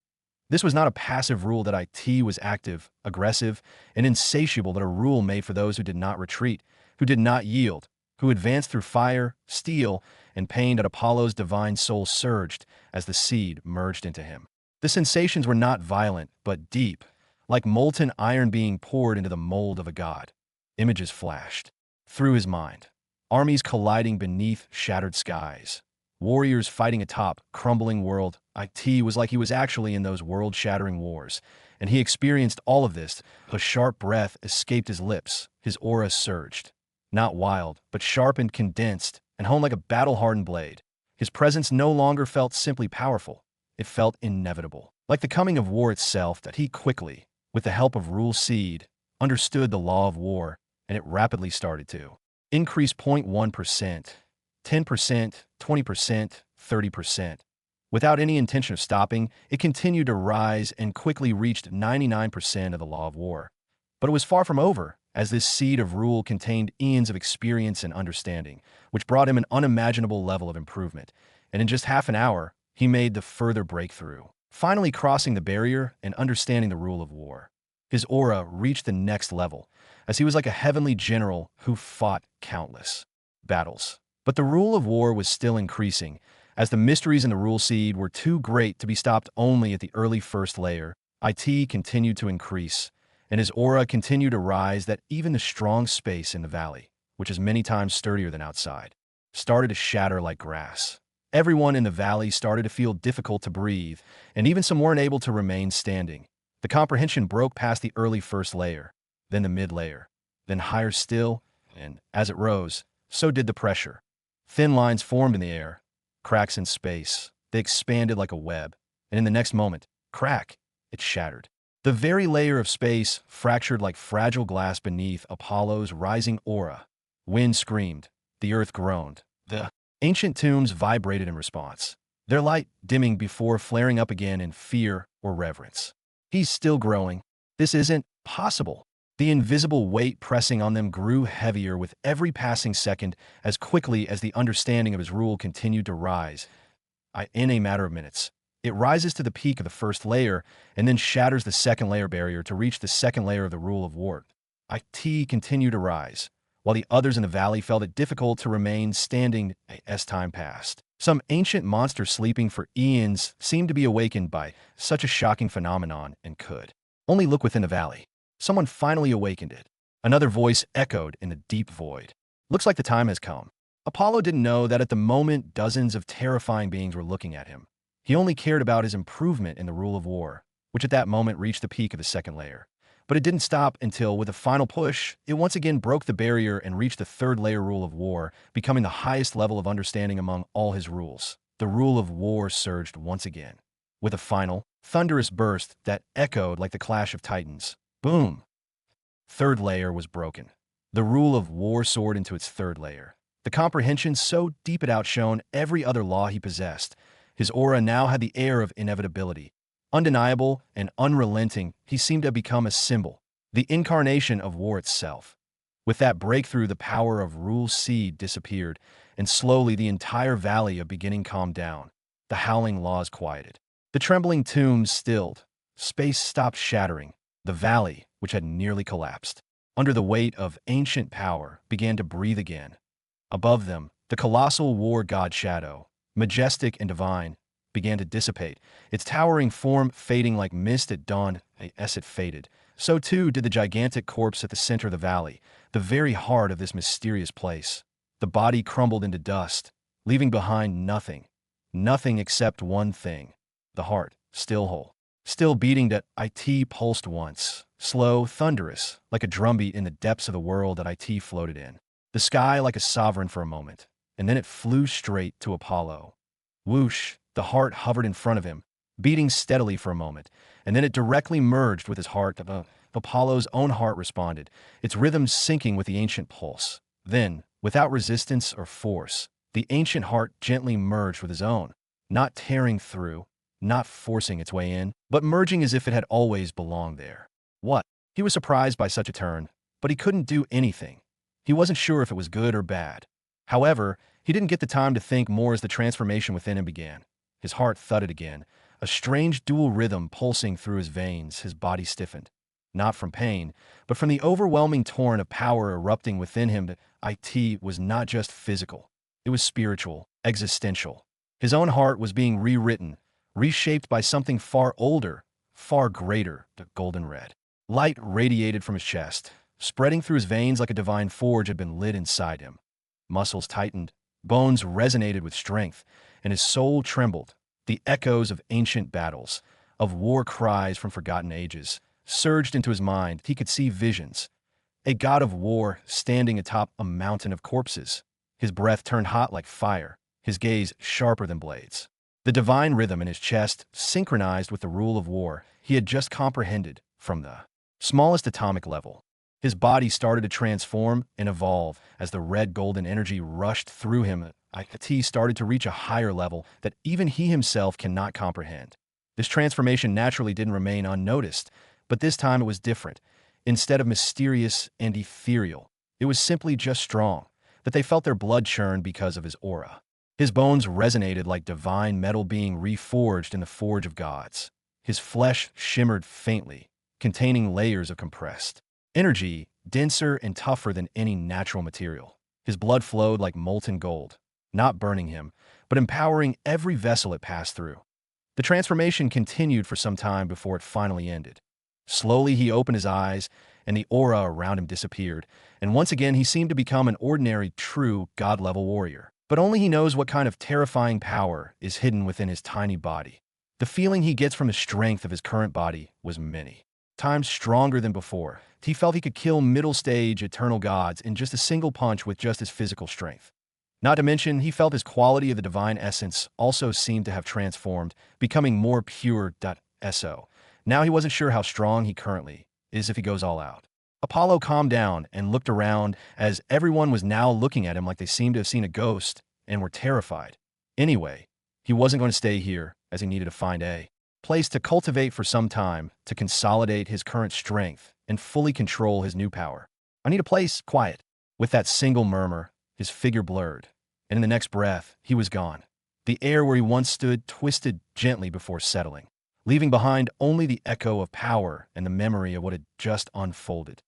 This was not a passive rule. That it was active, aggressive, and insatiable. That a rule made for those who did not retreat, who did not yield, who advanced through fire, steel, and pain. That Apollo's divine soul surged as the seed merged into him. The sensations were not violent, but deep, like molten iron being poured into the mold of a god. Images flashed through his mind. Armies colliding beneath shattered skies. Warriors fighting atop crumbling world. It was like he was actually in those world-shattering wars, and he experienced all of this. A sharp breath escaped his lips. His aura surged. Not wild, but sharp and condensed, and honed like a battle-hardened blade. His presence no longer felt simply powerful. It felt inevitable. Like the coming of war itself. That he quickly, with the help of Rule Seed, understood the law of war, and it rapidly started to increase 0.1%, 10%, 20%, 30%. Without any intention of stopping, it continued to rise and quickly reached 99% of the law of war. But it was far from over, as this seed of rule contained eons of experience and understanding, which brought him an unimaginable level of improvement. And in just half an hour, he made the further breakthrough, finally crossing the barrier and understanding the rule of war. His aura reached the next level, as he was like a heavenly general who fought countless battles. But the rule of war was still increasing, as the mysteries in the rule seed were too great to be stopped only at the early first layer. It continued to increase, and his aura continued to rise. That even the strong space in the valley, which is many times sturdier than outside, started to shatter like grass. Everyone in the valley started to feel difficult to breathe, and even some weren't able to remain standing. The comprehension broke past the early first layer, then the mid-layer, then higher still, and as it rose, so did the pressure. Thin lines formed in the air, cracks in space. They expanded like a web, and in the next moment, crack, it shattered. The very layer of space fractured like fragile glass beneath Apollo's rising aura. Wind screamed, the earth groaned. The ancient tombs vibrated in response, their light dimming before flaring up again in fear or reverence. He's still growing. This isn't possible. The invisible weight pressing on them grew heavier with every passing second as quickly as the understanding of his rule continued to rise. In a matter of minutes, it rises to the peak of the first layer and then shatters the second layer barrier to reach the second layer of the rule of war. It continued to rise, while the others in the valley felt it difficult to remain standing as time passed. Some ancient monster sleeping for eons seemed to be awakened by such a shocking phenomenon and could only look within the valley. Someone finally awakened it. Another voice echoed in the deep void. Looks like the time has come. Apollo didn't know that at the moment dozens of terrifying beings were looking at him. He only cared about his improvement in the rule of war, which at that moment reached the peak of the second layer. But it didn't stop until, with a final push, it once again broke the barrier and reached the third layer rule of war, becoming the highest level of understanding among all his rules. The rule of war surged once again, with a final, thunderous burst that echoed like the clash of titans. Boom! Third layer was broken. The rule of war soared into its third layer. The comprehension so deep it outshone every other law he possessed. His aura now had the air of inevitability. Undeniable and unrelenting, he seemed to have become a symbol, the incarnation of war itself. With that breakthrough, the power of Rule's seed disappeared, and slowly the entire valley of beginning calmed down. The howling laws quieted. The trembling tombs stilled. Space stopped shattering. The valley, which had nearly collapsed, under the weight of ancient power, began to breathe again. Above them, the colossal war god Shadow, majestic and divine, began to dissipate, its towering form fading like mist at dawn. As it faded, so too did the gigantic corpse at the center of the valley, the very heart of this mysterious place. The body crumbled into dust, leaving behind nothing. Nothing except one thing. The heart, still whole. Still beating. That it pulsed once, slow, thunderous, like a drumbeat in the depths of the world that it floated in. The sky like a sovereign for a moment, and then it flew straight to Apollo. Whoosh! The heart hovered in front of him, beating steadily for a moment, and then it directly merged with his heart. Apollo's own heart responded, its rhythm syncing with the ancient pulse. Then, without resistance or force, the ancient heart gently merged with his own, not tearing through, not forcing its way in, but merging as if it had always belonged there. What? He was surprised by such a turn, but he couldn't do anything. He wasn't sure if it was good or bad. However, he didn't get the time to think more as the transformation within him began. His heart thudded again, a strange dual rhythm pulsing through his veins. His body stiffened, not from pain, but from the overwhelming torrent of power erupting within him. That it was not just physical, it was spiritual, existential. His own heart was being rewritten, reshaped by something far older, far greater. The golden red light radiated from his chest, spreading through his veins like a divine forge had been lit inside him. Muscles tightened, bones resonated with strength, and his soul trembled. The echoes of ancient battles, of war cries from forgotten ages, surged into his mind. He could see visions. A god of war standing atop a mountain of corpses. His breath turned hot like fire, his gaze sharper than blades. The divine rhythm in his chest synchronized with the rule of war he had just comprehended from the smallest atomic level. His body started to transform and evolve as the red golden energy rushed through him. It started to reach a higher level that even he himself cannot comprehend. This transformation naturally didn't remain unnoticed, but this time it was different. Instead of mysterious and ethereal, it was simply just strong, that they felt their blood churn because of his aura. His bones resonated like divine metal being reforged in the forge of gods. His flesh shimmered faintly, containing layers of compressed energy, denser and tougher than any natural material. His blood flowed like molten gold, not burning him, but empowering every vessel it passed through. The transformation continued for some time before it finally ended. Slowly he opened his eyes, and the aura around him disappeared, and once again he seemed to become an ordinary, true, god-level warrior. But only he knows what kind of terrifying power is hidden within his tiny body. The feeling he gets from the strength of his current body was many times stronger than before. He felt he could kill middle-stage eternal gods in just a single punch with just his physical strength. Not to mention, he felt his quality of the divine essence also seemed to have transformed, becoming more pure. So, now he wasn't sure how strong he currently is if he goes all out. Apollo calmed down and looked around as everyone was now looking at him like they seemed to have seen a ghost and were terrified. Anyway, he wasn't going to stay here, as he needed to find a place to cultivate for some time, to consolidate his current strength and fully control his new power. I need a place quiet. With that single murmur, his figure blurred, and in the next breath, he was gone. The air where he once stood twisted gently before settling, leaving behind only the echo of power and the memory of what had just unfolded.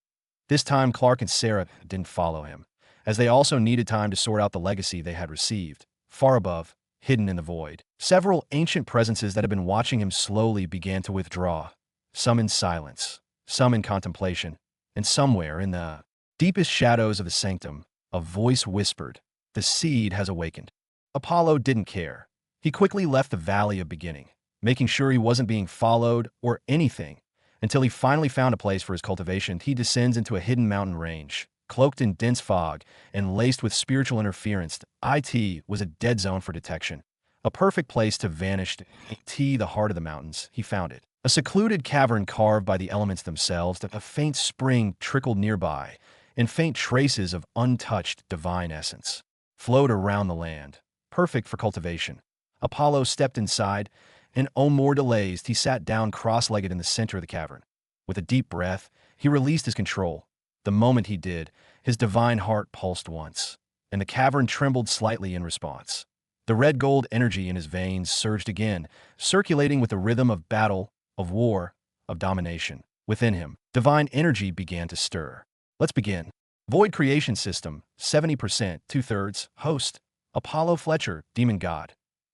This time, Clark and Sarah didn't follow him, as they also needed time to sort out the legacy they had received. Far above, hidden in the void. Several ancient presences that had been watching him slowly began to withdraw, some in silence, some in contemplation, and somewhere in the deepest shadows of the sanctum, a voice whispered, "The seed has awakened." Apollo didn't care. He quickly left the Valley of Beginning, making sure he wasn't being followed or anything, until he finally found a place for his cultivation. He descends into a hidden mountain range, cloaked in dense fog and laced with spiritual interference. It was a dead zone for detection, a perfect place to vanish. The heart of the mountains, he found it. A secluded cavern carved by the elements themselves. A faint spring trickled nearby, and faint traces of untouched divine essence flowed around the land, perfect for cultivation. Apollo stepped inside, and no more delays. He sat down cross-legged in the center of the cavern. With a deep breath, he released his control. The moment he did, his divine heart pulsed once, and the cavern trembled slightly in response. The red gold energy in his veins surged again, circulating with the rhythm of battle, of war, of domination. Within him, divine energy began to stir. Let's begin. Void creation system, 70%, 2/3, host, Apollo Fletcher, demon god.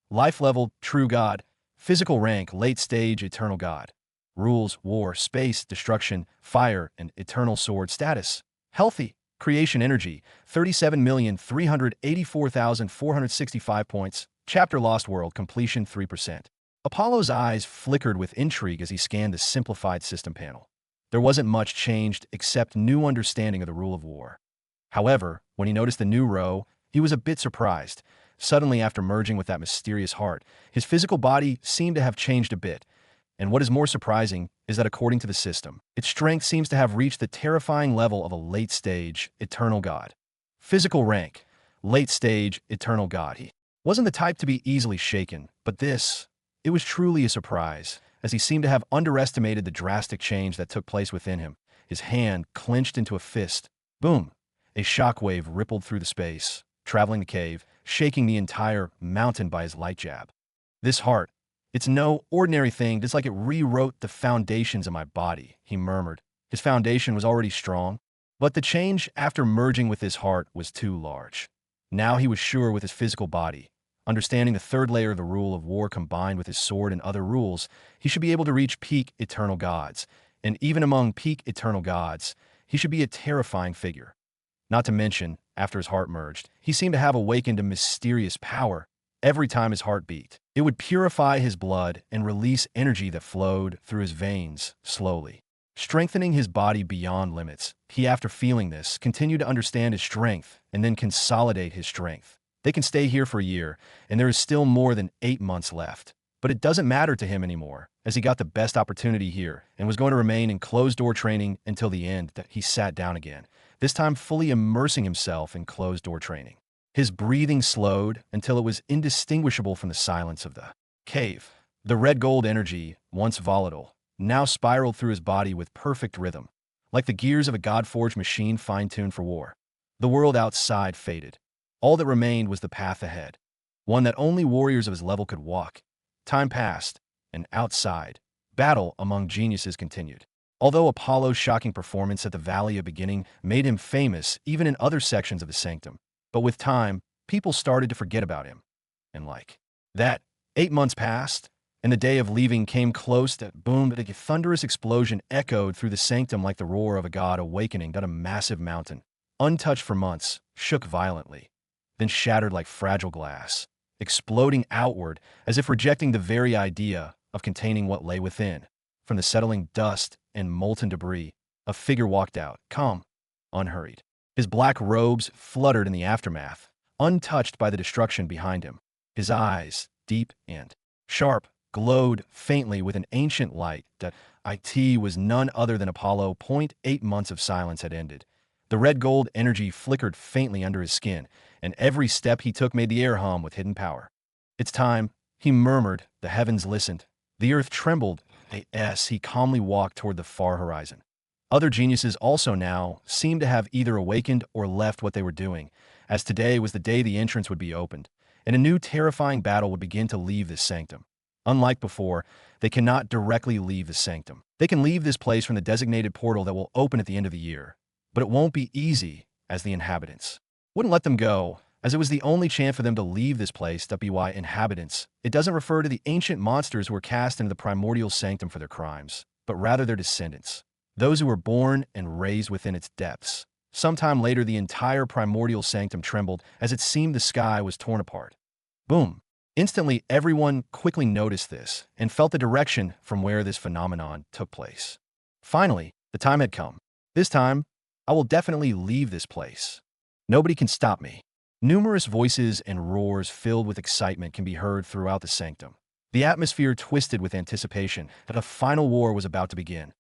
Life level, true god. Physical rank, late stage, eternal god. Rules, war, space, destruction, fire, and eternal sword. Status, healthy. Creation energy, 37,384,465 points. Chapter Lost World, completion 3%. Apollo's eyes flickered with intrigue as he scanned the simplified system panel. There wasn't much changed except new understanding of the rule of war. However, when he noticed the new row, he was a bit surprised. Suddenly, after merging with that mysterious heart, his physical body seemed to have changed a bit. And what is more surprising is that according to the system, its strength seems to have reached the terrifying level of a late-stage, eternal god. Physical rank, late-stage, eternal god. He wasn't the type to be easily shaken, but it was truly a surprise, as he seemed to have underestimated the drastic change that took place within him. His hand clenched into a fist. Boom! A shockwave rippled through the space, traveling the cave, shaking the entire mountain by his light jab. This heart, it's no ordinary thing. It's like it rewrote the foundations of my body, he murmured. His foundation was already strong, but the change after merging with his heart was too large. Now he was sure with his physical body, understanding the third layer of the rule of war combined with his sword and other rules, he should be able to reach peak eternal gods. And even among peak eternal gods, he should be a terrifying figure. Not to mention, after his heart merged, he seemed to have awakened a mysterious power. Every time his heart beat, it would purify his blood and release energy that flowed through his veins slowly, strengthening his body beyond limits. He, after feeling this, continued to understand his strength and then consolidate his strength. They can stay here for a year, and there is still more than 8 months left. But it doesn't matter to him anymore, as he got the best opportunity here and was going to remain in closed-door training until the end. That he sat down again, this time fully immersing himself in closed-door training. His breathing slowed until it was indistinguishable from the silence of the cave. The red gold energy, once volatile, now spiraled through his body with perfect rhythm, like the gears of a god-forged machine fine-tuned for war. The world outside faded. All that remained was the path ahead, one that only warriors of his level could walk. Time passed, and outside, battle among geniuses continued. Although Apollo's shocking performance at the Valley of Beginning made him famous even in other sections of the sanctum, but with time, people started to forget about him. And like that, 8 months passed, and the day of leaving came close. That boom, a thunderous explosion echoed through the sanctum like the roar of a god awakening. That a massive mountain, untouched for months, shook violently, then shattered like fragile glass, exploding outward as if rejecting the very idea of containing what lay within. From the settling dust and molten debris, a figure walked out, calm, unhurried. His black robes fluttered in the aftermath, untouched by the destruction behind him. His eyes, deep and sharp, glowed faintly with an ancient light. That it was none other than Apollo. 8 months of silence had ended. The red gold energy flickered faintly under his skin, and every step he took made the air hum with hidden power. It's time, he murmured. The heavens listened. The earth trembled. He calmly walked toward the far horizon. Other geniuses also now seemed to have either awakened or left what they were doing, as today was the day the entrance would be opened, and a new terrifying battle would begin to leave this sanctum. Unlike before, they cannot directly leave the sanctum. They can leave this place from the designated portal that will open at the end of the year, but it won't be easy, as the inhabitants wouldn't let them go. as it was the only chance for them to leave this place. By inhabitants, it doesn't refer to the ancient monsters who were cast into the primordial sanctum for their crimes, but rather their descendants, those who were born and raised within its depths. Sometime later, the entire primordial sanctum trembled as it seemed the sky was torn apart. Boom! Instantly, everyone quickly noticed this and felt the direction from where this phenomenon took place. Finally, the time had come. This time, I will definitely leave this place. Nobody can stop me. Numerous voices and roars filled with excitement can be heard throughout the sanctum. The atmosphere twisted with anticipation that a final war was about to begin.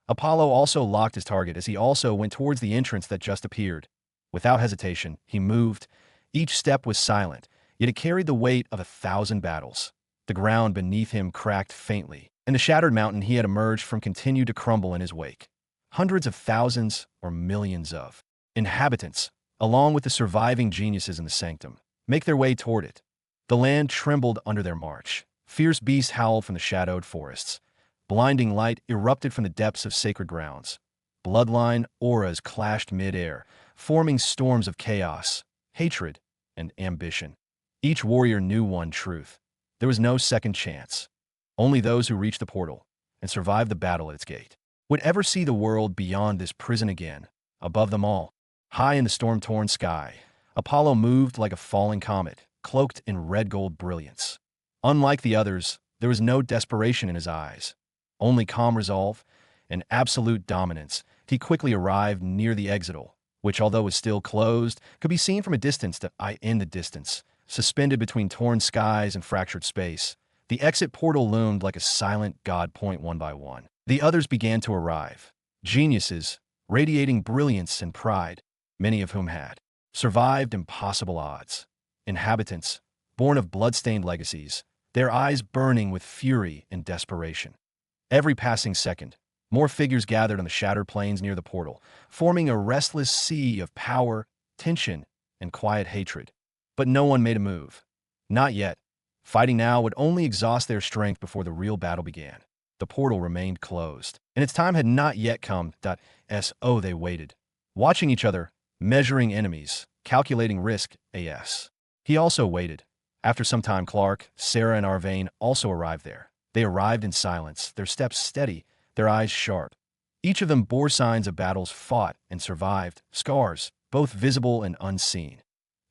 Apollo also locked his target as he also went towards the entrance that just appeared. Without hesitation, he moved. Each step was silent, yet it carried the weight of 1,000 battles. The ground beneath him cracked faintly, and the shattered mountain he had emerged from continued to crumble in his wake. Hundreds of thousands or millions of inhabitants, along with the surviving geniuses in the sanctum, make their way toward it. The land trembled under their march. Fierce beasts howled from the shadowed forests. Blinding light erupted from the depths of sacred grounds. Bloodline auras clashed mid-air, forming storms of chaos, hatred, and ambition. Each warrior knew one truth. There was no second chance. Only those who reached the portal and survived the battle at its gate would ever see the world beyond this prison again. Above them all, high in the storm-torn sky, Apollo moved like a falling comet, cloaked in red-gold brilliance. Unlike the others, there was no desperation in his eyes, only calm resolve and absolute dominance. He quickly arrived near the exit, which, although was still closed, could be seen from a distance. In the distance, suspended between torn skies and fractured space, the exit portal loomed like a silent god. One by one, the others began to arrive. Geniuses, radiating brilliance and pride, many of whom had survived impossible odds. Inhabitants, born of blood-stained legacies, their eyes burning with fury and desperation. Every passing second, more figures gathered on the shattered plains near the portal, forming a restless sea of power, tension, and quiet hatred. But no one made a move. Not yet. Fighting now would only exhaust their strength before the real battle began. The portal remained closed, and its time had not yet come. So they waited, watching each other, measuring enemies, calculating risk. He also waited. After some time, Clark, Sarah, and Arvane also arrived there. They arrived in silence, their steps steady, their eyes sharp. Each of them bore signs of battles fought and survived, scars, both visible and unseen.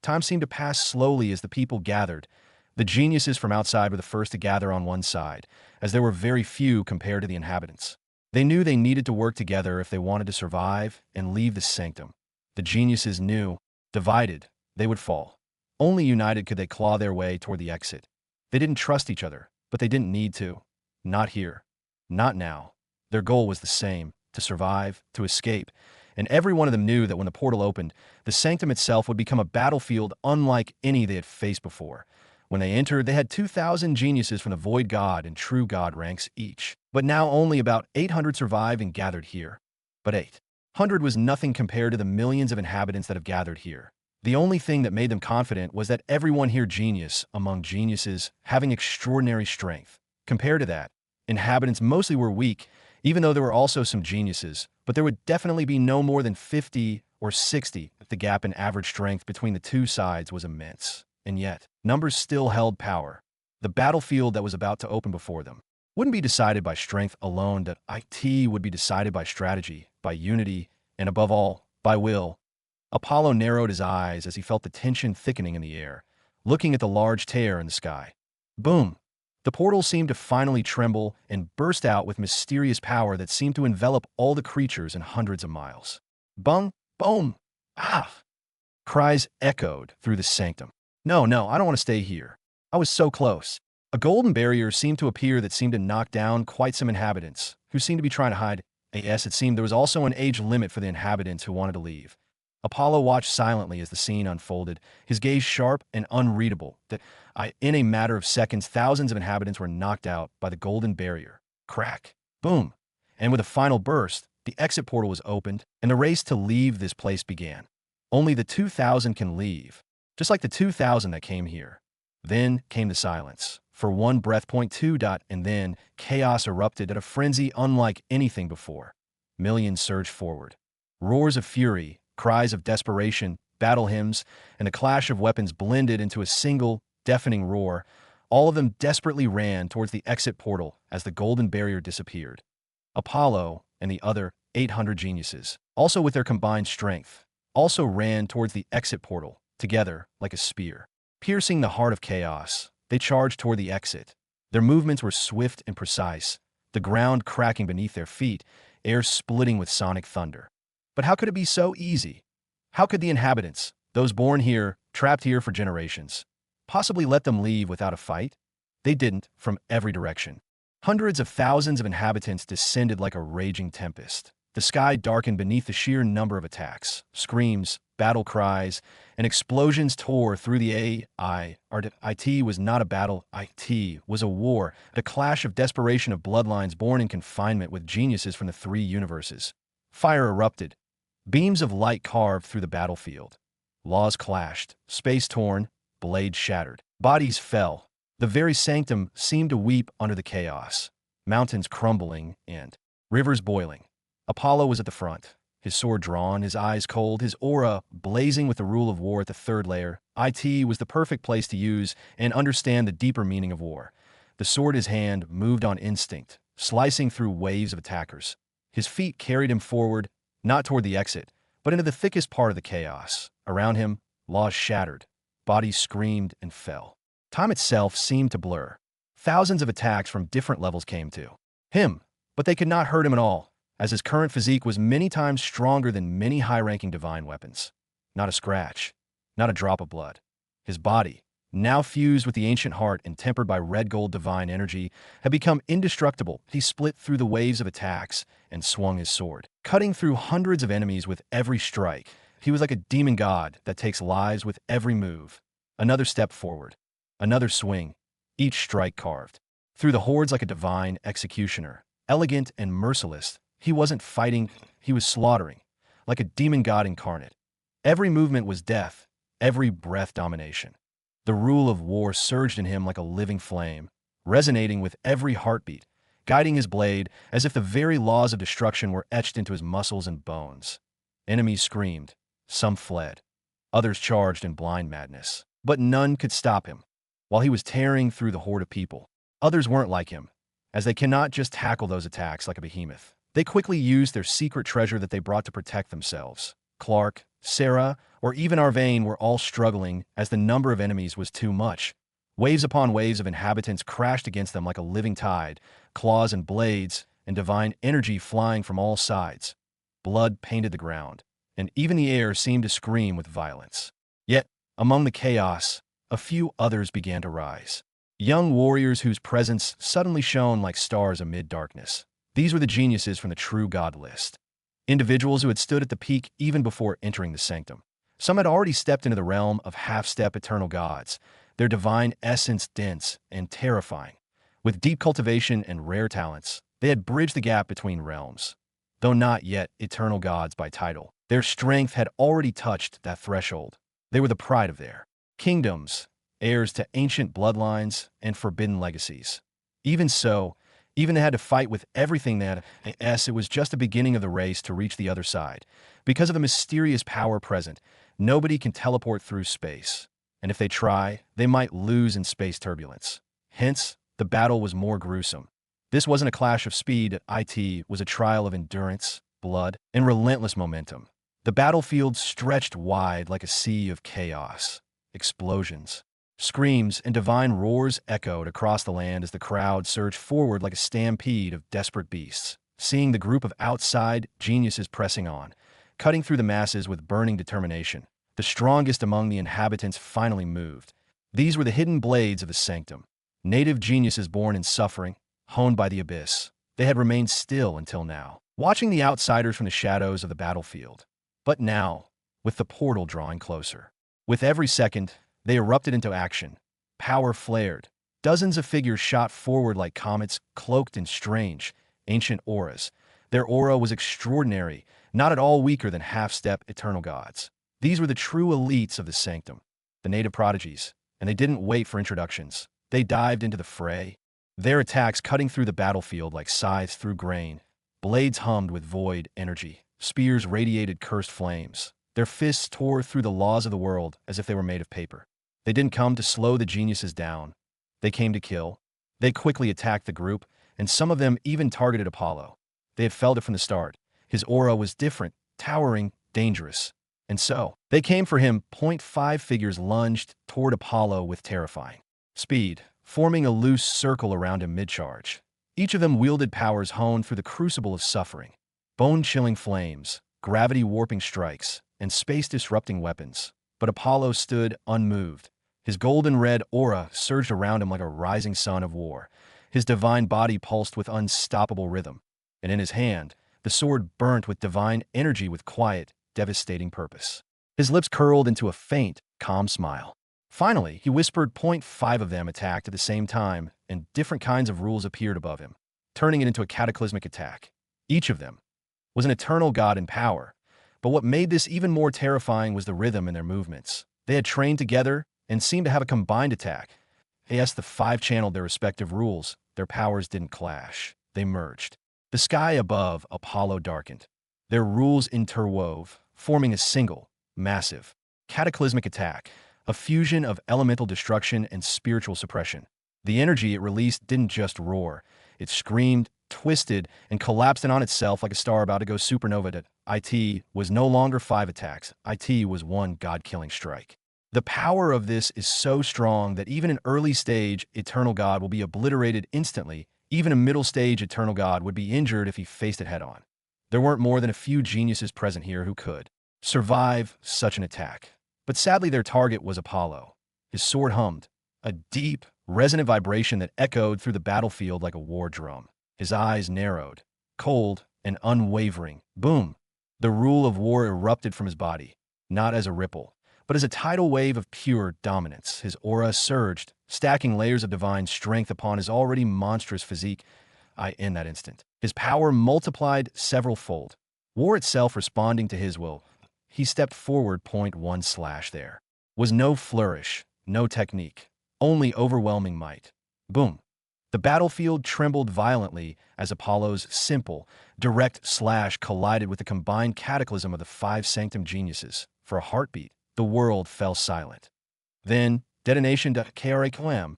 Time seemed to pass slowly as the people gathered. The geniuses from outside were the first to gather on one side, as there were very few compared to the inhabitants. They knew they needed to work together if they wanted to survive and leave the sanctum. The geniuses knew, divided, they would fall. Only united could they claw their way toward the exit. They didn't trust each other, but they didn't need to. Not here. Not now. Their goal was the same, to survive, to escape, and every one of them knew that when the portal opened, the sanctum itself would become a battlefield unlike any they had faced before. When they entered, they had 2,000 geniuses from the Void God and True God ranks each, but now only about 800 survived and gathered here. But 800 was nothing compared to the millions of inhabitants that have gathered here. The only thing that made them confident was that everyone here genius among geniuses, having extraordinary strength. Compared to that, inhabitants mostly were weak, even though there were also some geniuses, but there would definitely be no more than 50 or 60. The gap in average strength between the two sides was immense, and yet, numbers still held power. The battlefield that was about to open before them wouldn't be decided by strength alone. That it would be decided by strategy, by unity, and above all, by will. Apollo narrowed his eyes as he felt the tension thickening in the air, looking at the large tear in the sky. Boom! The portal seemed to finally tremble and burst out with mysterious power that seemed to envelop all the creatures in hundreds of miles. Bung! Boom! Ah! Cries echoed through the sanctum. No, I don't want to stay here. I was so close. A golden barrier seemed to appear that seemed to knock down quite some inhabitants, who seemed to be trying to hide. It seemed there was also an age limit for the inhabitants who wanted to leave. Apollo watched silently as the scene unfolded, his gaze sharp and unreadable. In a matter of seconds, thousands of inhabitants were knocked out by the golden barrier. Crack. Boom. And with a final burst, the exit portal was opened, and the race to leave this place began. Only the 2,000 can leave, just like the 2,000 that came here. Then came the silence. For one breath. And then chaos erupted at a frenzy unlike anything before. Millions surged forward. Roars of fury, cries of desperation, battle hymns, and the clash of weapons blended into a single, deafening roar. All of them desperately ran towards the exit portal as the golden barrier disappeared. Apollo and the other 800 geniuses, also with their combined strength, also ran towards the exit portal, together like a spear. Piercing the heart of chaos, they charged toward the exit. Their movements were swift and precise, the ground cracking beneath their feet, air splitting with sonic thunder. But how could it be so easy? How could the inhabitants, those born here, trapped here for generations, possibly let them leave without a fight? They didn't, from every direction. Hundreds of thousands of inhabitants descended like a raging tempest. The sky darkened beneath the sheer number of attacks. Screams, battle cries, and explosions tore through the AI. It was not a battle, it was a war, a clash of desperation of bloodlines born in confinement with geniuses from the three universes. Fire erupted. Beams of light carved through the battlefield. Laws clashed, space torn, blades shattered. Bodies fell. The very sanctum seemed to weep under the chaos. Mountains crumbling and rivers boiling. Apollo was at the front, his sword drawn, his eyes cold, his aura blazing with the rule of war at the third layer. It was the perfect place to use and understand the deeper meaning of war. The sword in his hand moved on instinct, slicing through waves of attackers. His feet carried him forward, not toward the exit, but into the thickest part of the chaos. Around him, laws shattered. Bodies screamed and fell. Time itself seemed to blur. Thousands of attacks from different levels came to him, but they could not hurt him at all, as his current physique was many times stronger than many high-ranking divine weapons. Not a scratch, not a drop of blood. His body, now fused with the ancient heart and tempered by red gold divine energy, had become indestructible. He split through the waves of attacks and swung his sword, cutting through hundreds of enemies with every strike. He was like a demon god that takes lives with every move. Another step forward, another swing, each strike carved through the hordes like a divine executioner. Elegant and merciless, he wasn't fighting, he was slaughtering, like a demon god incarnate. Every movement was death, every breath domination. The rule of war surged in him like a living flame, resonating with every heartbeat, guiding his blade as if the very laws of destruction were etched into his muscles and bones. Enemies screamed, some fled, others charged in blind madness. But none could stop him. While he was tearing through the horde of people, others weren't like him, as they cannot just tackle those attacks like a behemoth. They quickly used their secret treasure that they brought to protect themselves. Clark, Sarah, or even Arvane were all struggling as the number of enemies was too much. Waves upon waves of inhabitants crashed against them like a living tide, claws and blades and divine energy flying from all sides. Blood painted the ground, and even the air seemed to scream with violence. Yet, among the chaos, a few others began to rise. Young warriors whose presence suddenly shone like stars amid darkness. These were the geniuses from the true God list. Individuals who had stood at the peak even before entering the sanctum. Some had already stepped into the realm of half-step eternal gods, their divine essence dense and terrifying. With deep cultivation and rare talents, they had bridged the gap between realms. Though not yet eternal gods by title, their strength had already touched that threshold. They were the pride of their kingdoms, heirs to ancient bloodlines and forbidden legacies. Even so, even they had to fight with everything they had, it was just the beginning of the race to reach the other side. Because of the mysterious power present, nobody can teleport through space. And if they try, they might lose in space turbulence. Hence, the battle was more gruesome. This wasn't a clash of speed, it was a trial of endurance, blood, and relentless momentum. The battlefield stretched wide like a sea of chaos. Explosions, screams, and divine roars echoed across the land as the crowd surged forward like a stampede of desperate beasts. Seeing the group of outside geniuses pressing on, cutting through the masses with burning determination, the strongest among the inhabitants finally moved. These were the hidden blades of the sanctum, native geniuses born in suffering, honed by the abyss. They had remained still until now, watching the outsiders from the shadows of the battlefield. But now, with the portal drawing closer, with every second, they erupted into action. Power flared. Dozens of figures shot forward like comets, cloaked in strange, ancient auras. Their aura was extraordinary, not at all weaker than half-step eternal gods. These were the true elites of the sanctum, the native prodigies, and they didn't wait for introductions. They dived into the fray, their attacks cutting through the battlefield like scythes through grain. Blades hummed with void energy. Spears radiated cursed flames. Their fists tore through the laws of the world as if they were made of paper. They didn't come to slow the geniuses down. They came to kill. They quickly attacked the group, and some of them even targeted Apollo. They had felt it from the start. His aura was different, towering, dangerous. And so, they came for him. Point five figures lunged toward Apollo with terrifying speed, forming a loose circle around him mid-charge. Each of them wielded powers honed through the crucible of suffering. Bone-chilling flames, gravity-warping strikes, and space-disrupting weapons. But Apollo stood unmoved. His golden-red aura surged around him like a rising sun of war. His divine body pulsed with unstoppable rhythm. And in his hand, the sword burnt with divine energy with quiet, devastating purpose. His lips curled into a faint, calm smile. Finally, he whispered. Point five of them attacked at the same time, and different kinds of rules appeared above him, turning it into a cataclysmic attack. Each of them was an eternal god in power, but what made this even more terrifying was the rhythm in their movements. They had trained together and seemed to have a combined attack. Yes, the five channeled their respective rules. Their powers didn't clash. They merged. The sky above Apollo darkened. Their rules interwove, forming a single, massive, cataclysmic attack, a fusion of elemental destruction and spiritual suppression. The energy it released didn't just roar. It screamed, twisted, and collapsed in on itself like a star about to go supernova. It was no longer five attacks. It was one god-killing strike. The power of this is so strong that even an early-stage Eternal God will be obliterated instantly. Even a middle-stage Eternal God would be injured if he faced it head-on. There weren't more than a few geniuses present here who could survive such an attack. But sadly, their target was Apollo. His sword hummed, a deep, resonant vibration that echoed through the battlefield like a war drum. His eyes narrowed, cold and unwavering. Boom! The rule of war erupted from his body, not as a ripple, but as a tidal wave of pure dominance. His aura surged, stacking layers of divine strength upon his already monstrous physique. In that instant, his power multiplied several-fold, war itself responding to his will. He stepped forward. Point one slash there was no flourish, no technique, only overwhelming might. Boom! The battlefield trembled violently as Apollo's simple, direct slash collided with the combined cataclysm of the five sanctum geniuses. For a heartbeat, the world fell silent. Then, detonation de carve,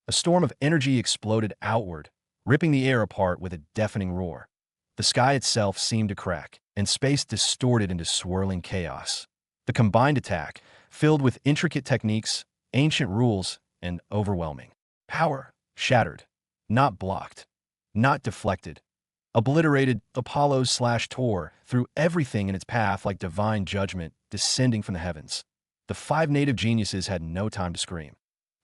a storm of energy exploded outward, ripping the air apart with a deafening roar. The sky itself seemed to crack, and space distorted into swirling chaos. The combined attack, filled with intricate techniques, ancient rules, and overwhelming power, shattered, not blocked, not deflected, obliterated. Apollo's slash tore through everything in its path like divine judgment descending from the heavens. The five native geniuses had no time to scream.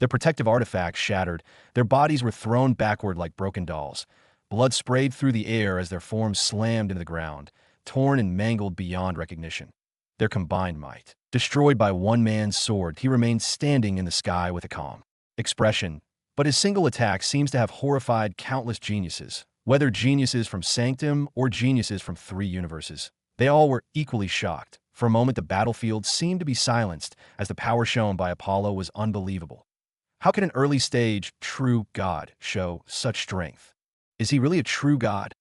Their protective artifacts shattered, their bodies were thrown backward like broken dolls. Blood sprayed through the air as their forms slammed into the ground, torn and mangled beyond recognition. Their combined might, destroyed by one man's sword, he remained standing in the sky with a calm expression. But his single attack seems to have horrified countless geniuses, whether geniuses from Sanctum or geniuses from three universes. They all were equally shocked. For a moment, the battlefield seemed to be silenced, as the power shown by Apollo was unbelievable. How could an early-stage, true god show such strength? Is he really a true god?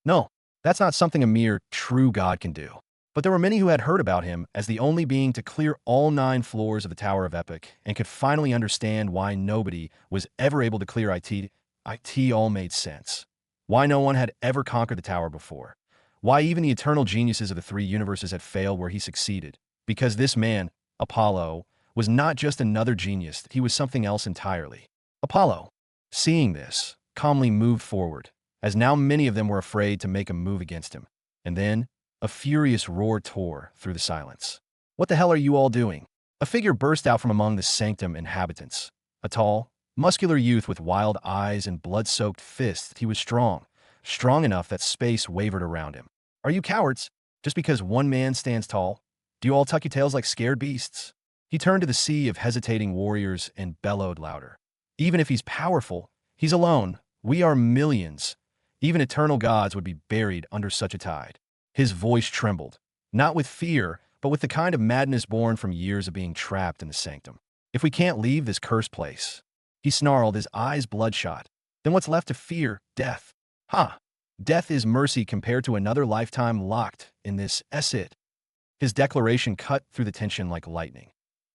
No, that's not something a mere true god can do. But there were many who had heard about him as the only being to clear all 9 floors of the Tower of Epic and could finally understand why nobody was ever able to clear it. It all made sense. Why no one had ever conquered the tower before. Why even the eternal geniuses of the 3 universes had failed where he succeeded. Because this man, Apollo, was not just another genius, he was something else entirely. Apollo, seeing this, calmly moved forward, as now many of them were afraid to make a move against him. And then, a furious roar tore through the silence. "What the hell are you all doing?" A figure burst out from among the sanctum inhabitants. A tall, muscular youth with wild eyes and blood-soaked fists. He was strong enough that space wavered around him. "Are you cowards? Just because one man stands tall? Do you all tuck your tails like scared beasts?" He turned to the sea of hesitating warriors and bellowed louder. "Even if he's powerful, he's alone. We are millions. Even eternal gods would be buried under such a tide." His voice trembled, not with fear, but with the kind of madness born from years of being trapped in the sanctum. "If we can't leave this cursed place," he snarled, his eyes bloodshot, "then what's left to fear? Death. Ha! Death is mercy compared to another lifetime locked in this it." His declaration cut through the tension like lightning.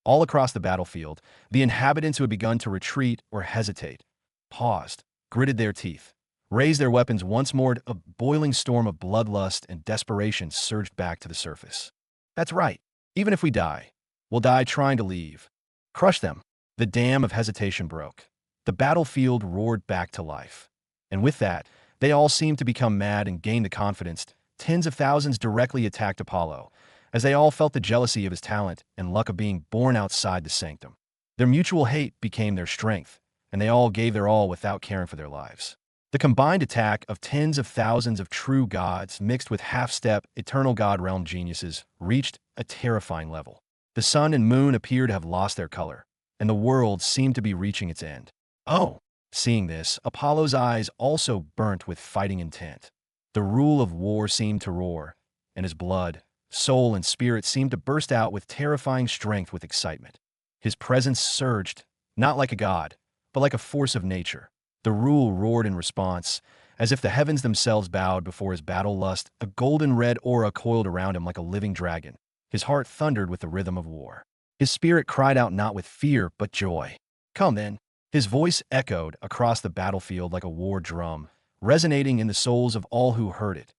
All across the battlefield, the inhabitants who had begun to retreat or hesitate paused, gritted their teeth, raised their weapons once more. A boiling storm of bloodlust and desperation surged back to the surface. That's right. Even if we die, we'll die trying to leave. Crush them. The dam of hesitation broke. The battlefield roared back to life. And with that, they all seemed to become mad and gain the confidence. Tens of thousands directly attacked Apollo, as they all felt the jealousy of his talent and luck of being born outside the sanctum. Their mutual hate became their strength, and they all gave their all without caring for their lives. The combined attack of tens of thousands of true gods mixed with half-step, eternal god realm geniuses reached a terrifying level. The sun and moon appeared to have lost their color, and the world seemed to be reaching its end. Oh! Seeing this, Apollo's eyes also burnt with fighting intent. The rule of war seemed to roar, and his blood, soul, and spirit seemed to burst out with terrifying strength with excitement. His presence surged, not like a god, but like a force of nature. The rule roared in response, as if the heavens themselves bowed before his battle lust. A golden red aura coiled around him like a living dragon. His heart thundered with the rhythm of war. His spirit cried out not with fear, but joy. Come then. His voice echoed across the battlefield like a war drum, resonating in the souls of all who heard it.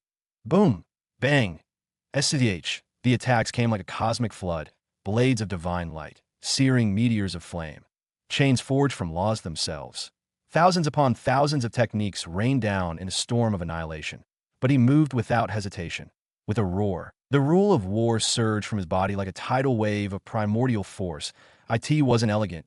Boom! Bang! SCH. The attacks came like a cosmic flood, blades of divine light, searing meteors of flame, chains forged from laws themselves. Thousands upon thousands of techniques rained down in a storm of annihilation. But he moved without hesitation. With a roar, the rule of war surged from his body like a tidal wave of primordial force. It wasn't elegant.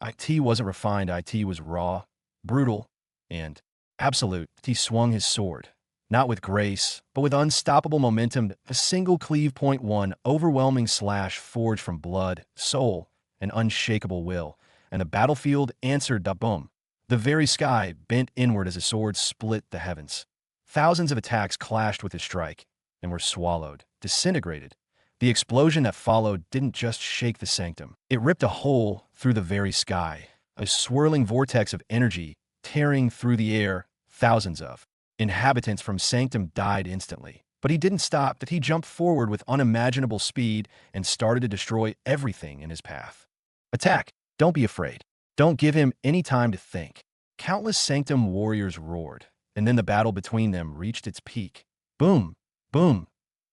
It wasn't refined. It was raw, brutal, and absolute. He swung his sword, not with grace, but with unstoppable momentum. A single cleave point, one overwhelming slash forged from blood, soul, and unshakable will, and the battlefield answered. Boom! The very sky bent inward as his sword split the heavens. Thousands of attacks clashed with his strike, and were swallowed, disintegrated. The explosion that followed didn't just shake the sanctum. It ripped a hole through the very sky, a swirling vortex of energy tearing through the air. Thousands of inhabitants from sanctum died instantly. But he didn't stop. That he jumped forward with unimaginable speed and started to destroy everything in his path. Attack! Don't be afraid. Don't give him any time to think. Countless sanctum warriors roared, and then the battle between them reached its peak. Boom! Boom!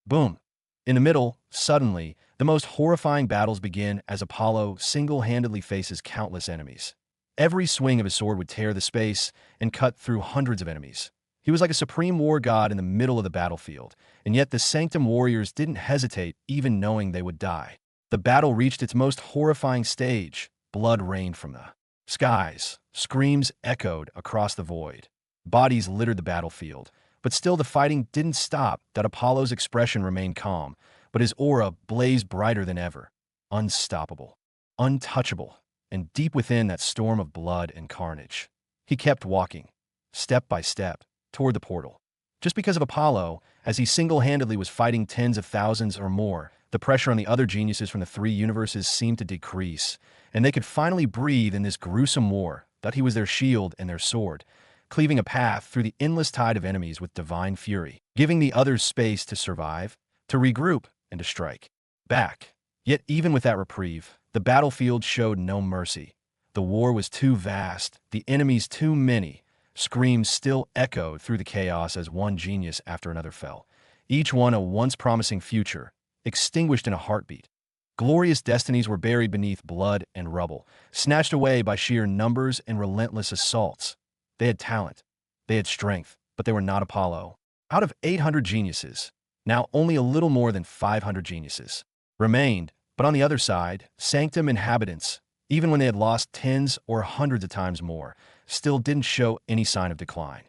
Boom! In the middle, suddenly, the most horrifying battles begin as Apollo single-handedly faces countless enemies. Every swing of his sword would tear the space and cut through hundreds of enemies. He was like a supreme war god in the middle of the battlefield, and yet the sanctum warriors didn't hesitate, even knowing they would die. The battle reached its most horrifying stage. Blood rained from the skies. Screams echoed across the void. Bodies littered the battlefield. But still the fighting didn't stop. That Apollo's expression remained calm, but his aura blazed brighter than ever. Unstoppable, untouchable, and deep within that storm of blood and carnage, he kept walking, step by step, toward the portal. Just because of Apollo, as he single-handedly was fighting tens of thousands or more, the pressure on the other geniuses from the three universes seemed to decrease, and they could finally breathe in this gruesome war. That he was their shield and their sword, cleaving a path through the endless tide of enemies with divine fury, giving the others space to survive, to regroup, and to strike back. Yet even with that reprieve, the battlefield showed no mercy. The war was too vast, the enemies too many. Screams still echoed through the chaos as one genius after another fell, each one a once promising future, extinguished in a heartbeat. Glorious destinies were buried beneath blood and rubble, snatched away by sheer numbers and relentless assaults. They had talent, they had strength, but they were not Apollo. Out of 800 geniuses, now only a little more than 500 geniuses remained, but on the other side, sanctum inhabitants, even when they had lost tens or hundreds of times more, still didn't show any sign of decline.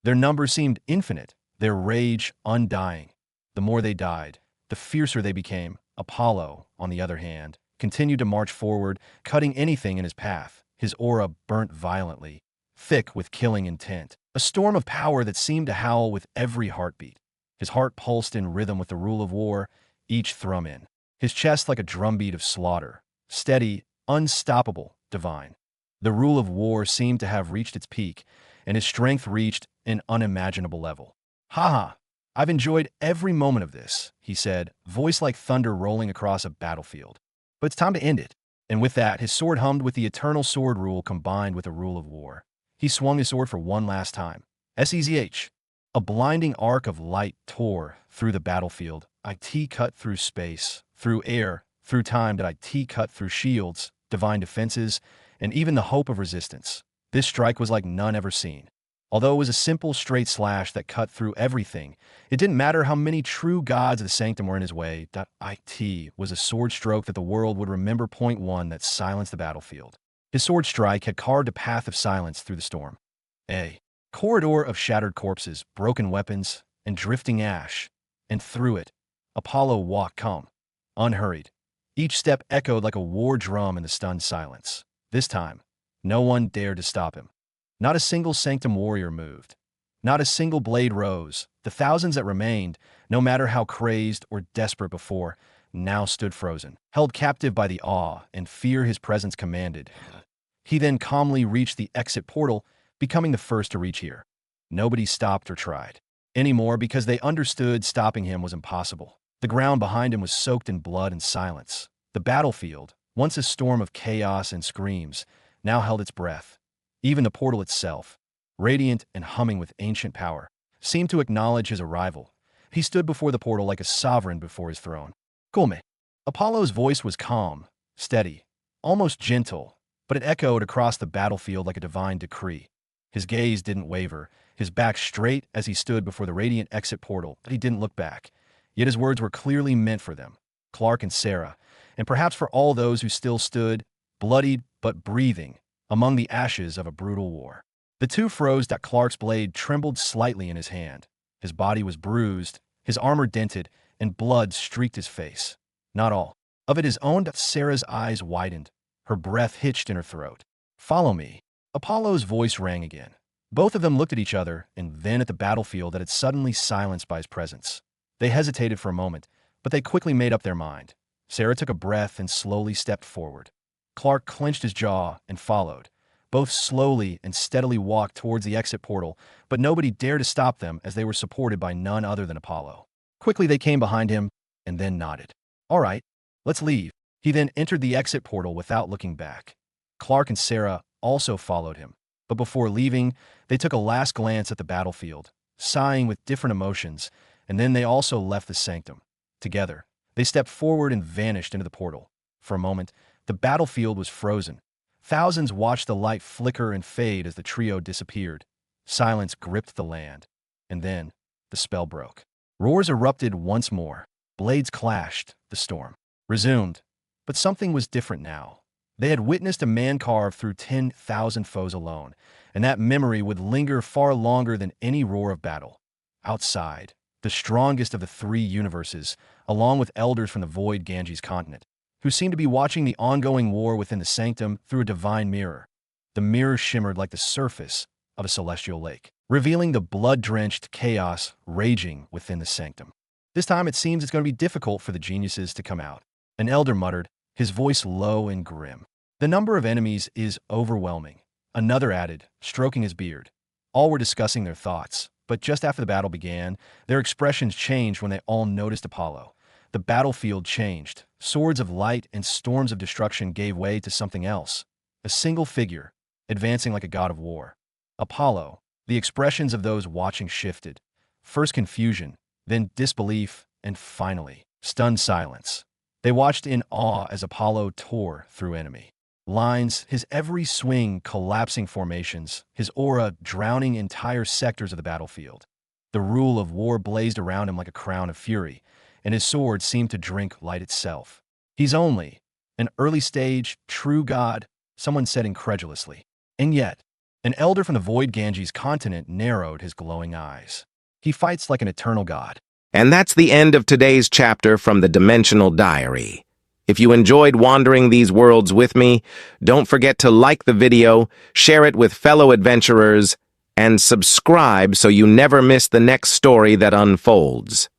Their numbers seemed infinite, their rage undying. The more they died, the fiercer they became. Apollo, on the other hand, continued to march forward, cutting anything in his path. His aura burnt violently, thick with killing intent, a storm of power that seemed to howl with every heartbeat. His heart pulsed in rhythm with the rule of war, each thrum in. His chest like a drumbeat of slaughter, steady, unstoppable, divine. The rule of war seemed to have reached its peak, and his strength reached an unimaginable level. Ha ha! I've enjoyed every moment of this, he said, voice like thunder rolling across a battlefield. But it's time to end it. And with that, his sword hummed with the eternal sword rule combined with the rule of war. He swung his sword for one last time. SEZH. A blinding arc of light tore through the battlefield. IT cut through space, through air, through time. Did IT cut through shields, divine defenses, and even the hope of resistance. This strike was like none ever seen. Although it was a simple, straight slash that cut through everything, it didn't matter how many true gods of the sanctum were in his way. It was a sword stroke that the world would remember. Point one that silenced the battlefield. His sword strike had carved a path of silence through the storm. A corridor of shattered corpses, broken weapons, and drifting ash. And through it, Apollo walked calm, unhurried. Each step echoed like a war drum in the stunned silence. This time, no one dared to stop him. Not a single sanctum warrior moved. Not a single blade rose. The thousands that remained, no matter how crazed or desperate before, now stood frozen, held captive by the awe and fear his presence commanded. He then calmly reached the exit portal, becoming the first to reach here. Nobody stopped or tried anymore because they understood stopping him was impossible. The ground behind him was soaked in blood and silence. The battlefield, once a storm of chaos and screams, now held its breath. Even the portal itself, radiant and humming with ancient power, seemed to acknowledge his arrival. He stood before the portal like a sovereign before his throne. Come. Apollo's voice was calm, steady, almost gentle, but it echoed across the battlefield like a divine decree. His gaze didn't waver, his back straight as he stood before the radiant exit portal. He didn't look back, yet his words were clearly meant for them, Clark and Sarah, and perhaps for all those who still stood, bloodied but breathing, among the ashes of a brutal war. The two froze. Clark's blade trembled slightly in his hand. His body was bruised, his armor dented, and blood streaked his face. Not all of it his own. Sarah's eyes widened, her breath hitched in her throat. Follow me. Apollo's voice rang again. Both of them looked at each other and then at the battlefield that had suddenly silenced by his presence. They hesitated for a moment, but they quickly made up their mind. Sarah took a breath and slowly stepped forward. Clark clenched his jaw and followed. Both slowly and steadily walked towards the exit portal, but nobody dared to stop them as they were supported by none other than Apollo. Quickly they came behind him and then nodded. All right, let's leave. He then entered the exit portal without looking back. Clark and Sarah also followed him, but before leaving, they took a last glance at the battlefield, sighing with different emotions, and then they also left the sanctum. Together, they stepped forward and vanished into the portal. For a moment, the battlefield was frozen. Thousands watched the light flicker and fade as the trio disappeared. Silence gripped the land. And then, the spell broke. Roars erupted once more. Blades clashed. The storm resumed. But something was different now. They had witnessed a man carve through 10,000 foes alone, and that memory would linger far longer than any roar of battle. Outside, the strongest of the three universes, along with elders from the void Ganges continent, who seemed to be watching the ongoing war within the sanctum through a divine mirror. The mirror shimmered like the surface of a celestial lake, revealing the blood-drenched chaos raging within the sanctum. This time it seems it's going to be difficult for the geniuses to come out. An elder muttered, his voice low and grim. The number of enemies is overwhelming. Another added, stroking his beard. All were discussing their thoughts, but just after the battle began, their expressions changed when they all noticed Apollo. The battlefield changed. Swords of light and storms of destruction gave way to something else. A single figure, advancing like a god of war. Apollo. The expressions of those watching shifted. First confusion, then disbelief, and finally, stunned silence. They watched in awe as Apollo tore through enemy lines, his every swing collapsing formations, his aura drowning entire sectors of the battlefield. The rule of war blazed around him like a crown of fury, and his sword seemed to drink light itself. He's only an early-stage, true god, someone said incredulously. And yet, an elder from the void Ganges continent narrowed his glowing eyes. He fights like an eternal god. And that's the end of today's chapter from the Dimensional Diary. If you enjoyed wandering these worlds with me, don't forget to like the video, share it with fellow adventurers, and subscribe so you never miss the next story that unfolds.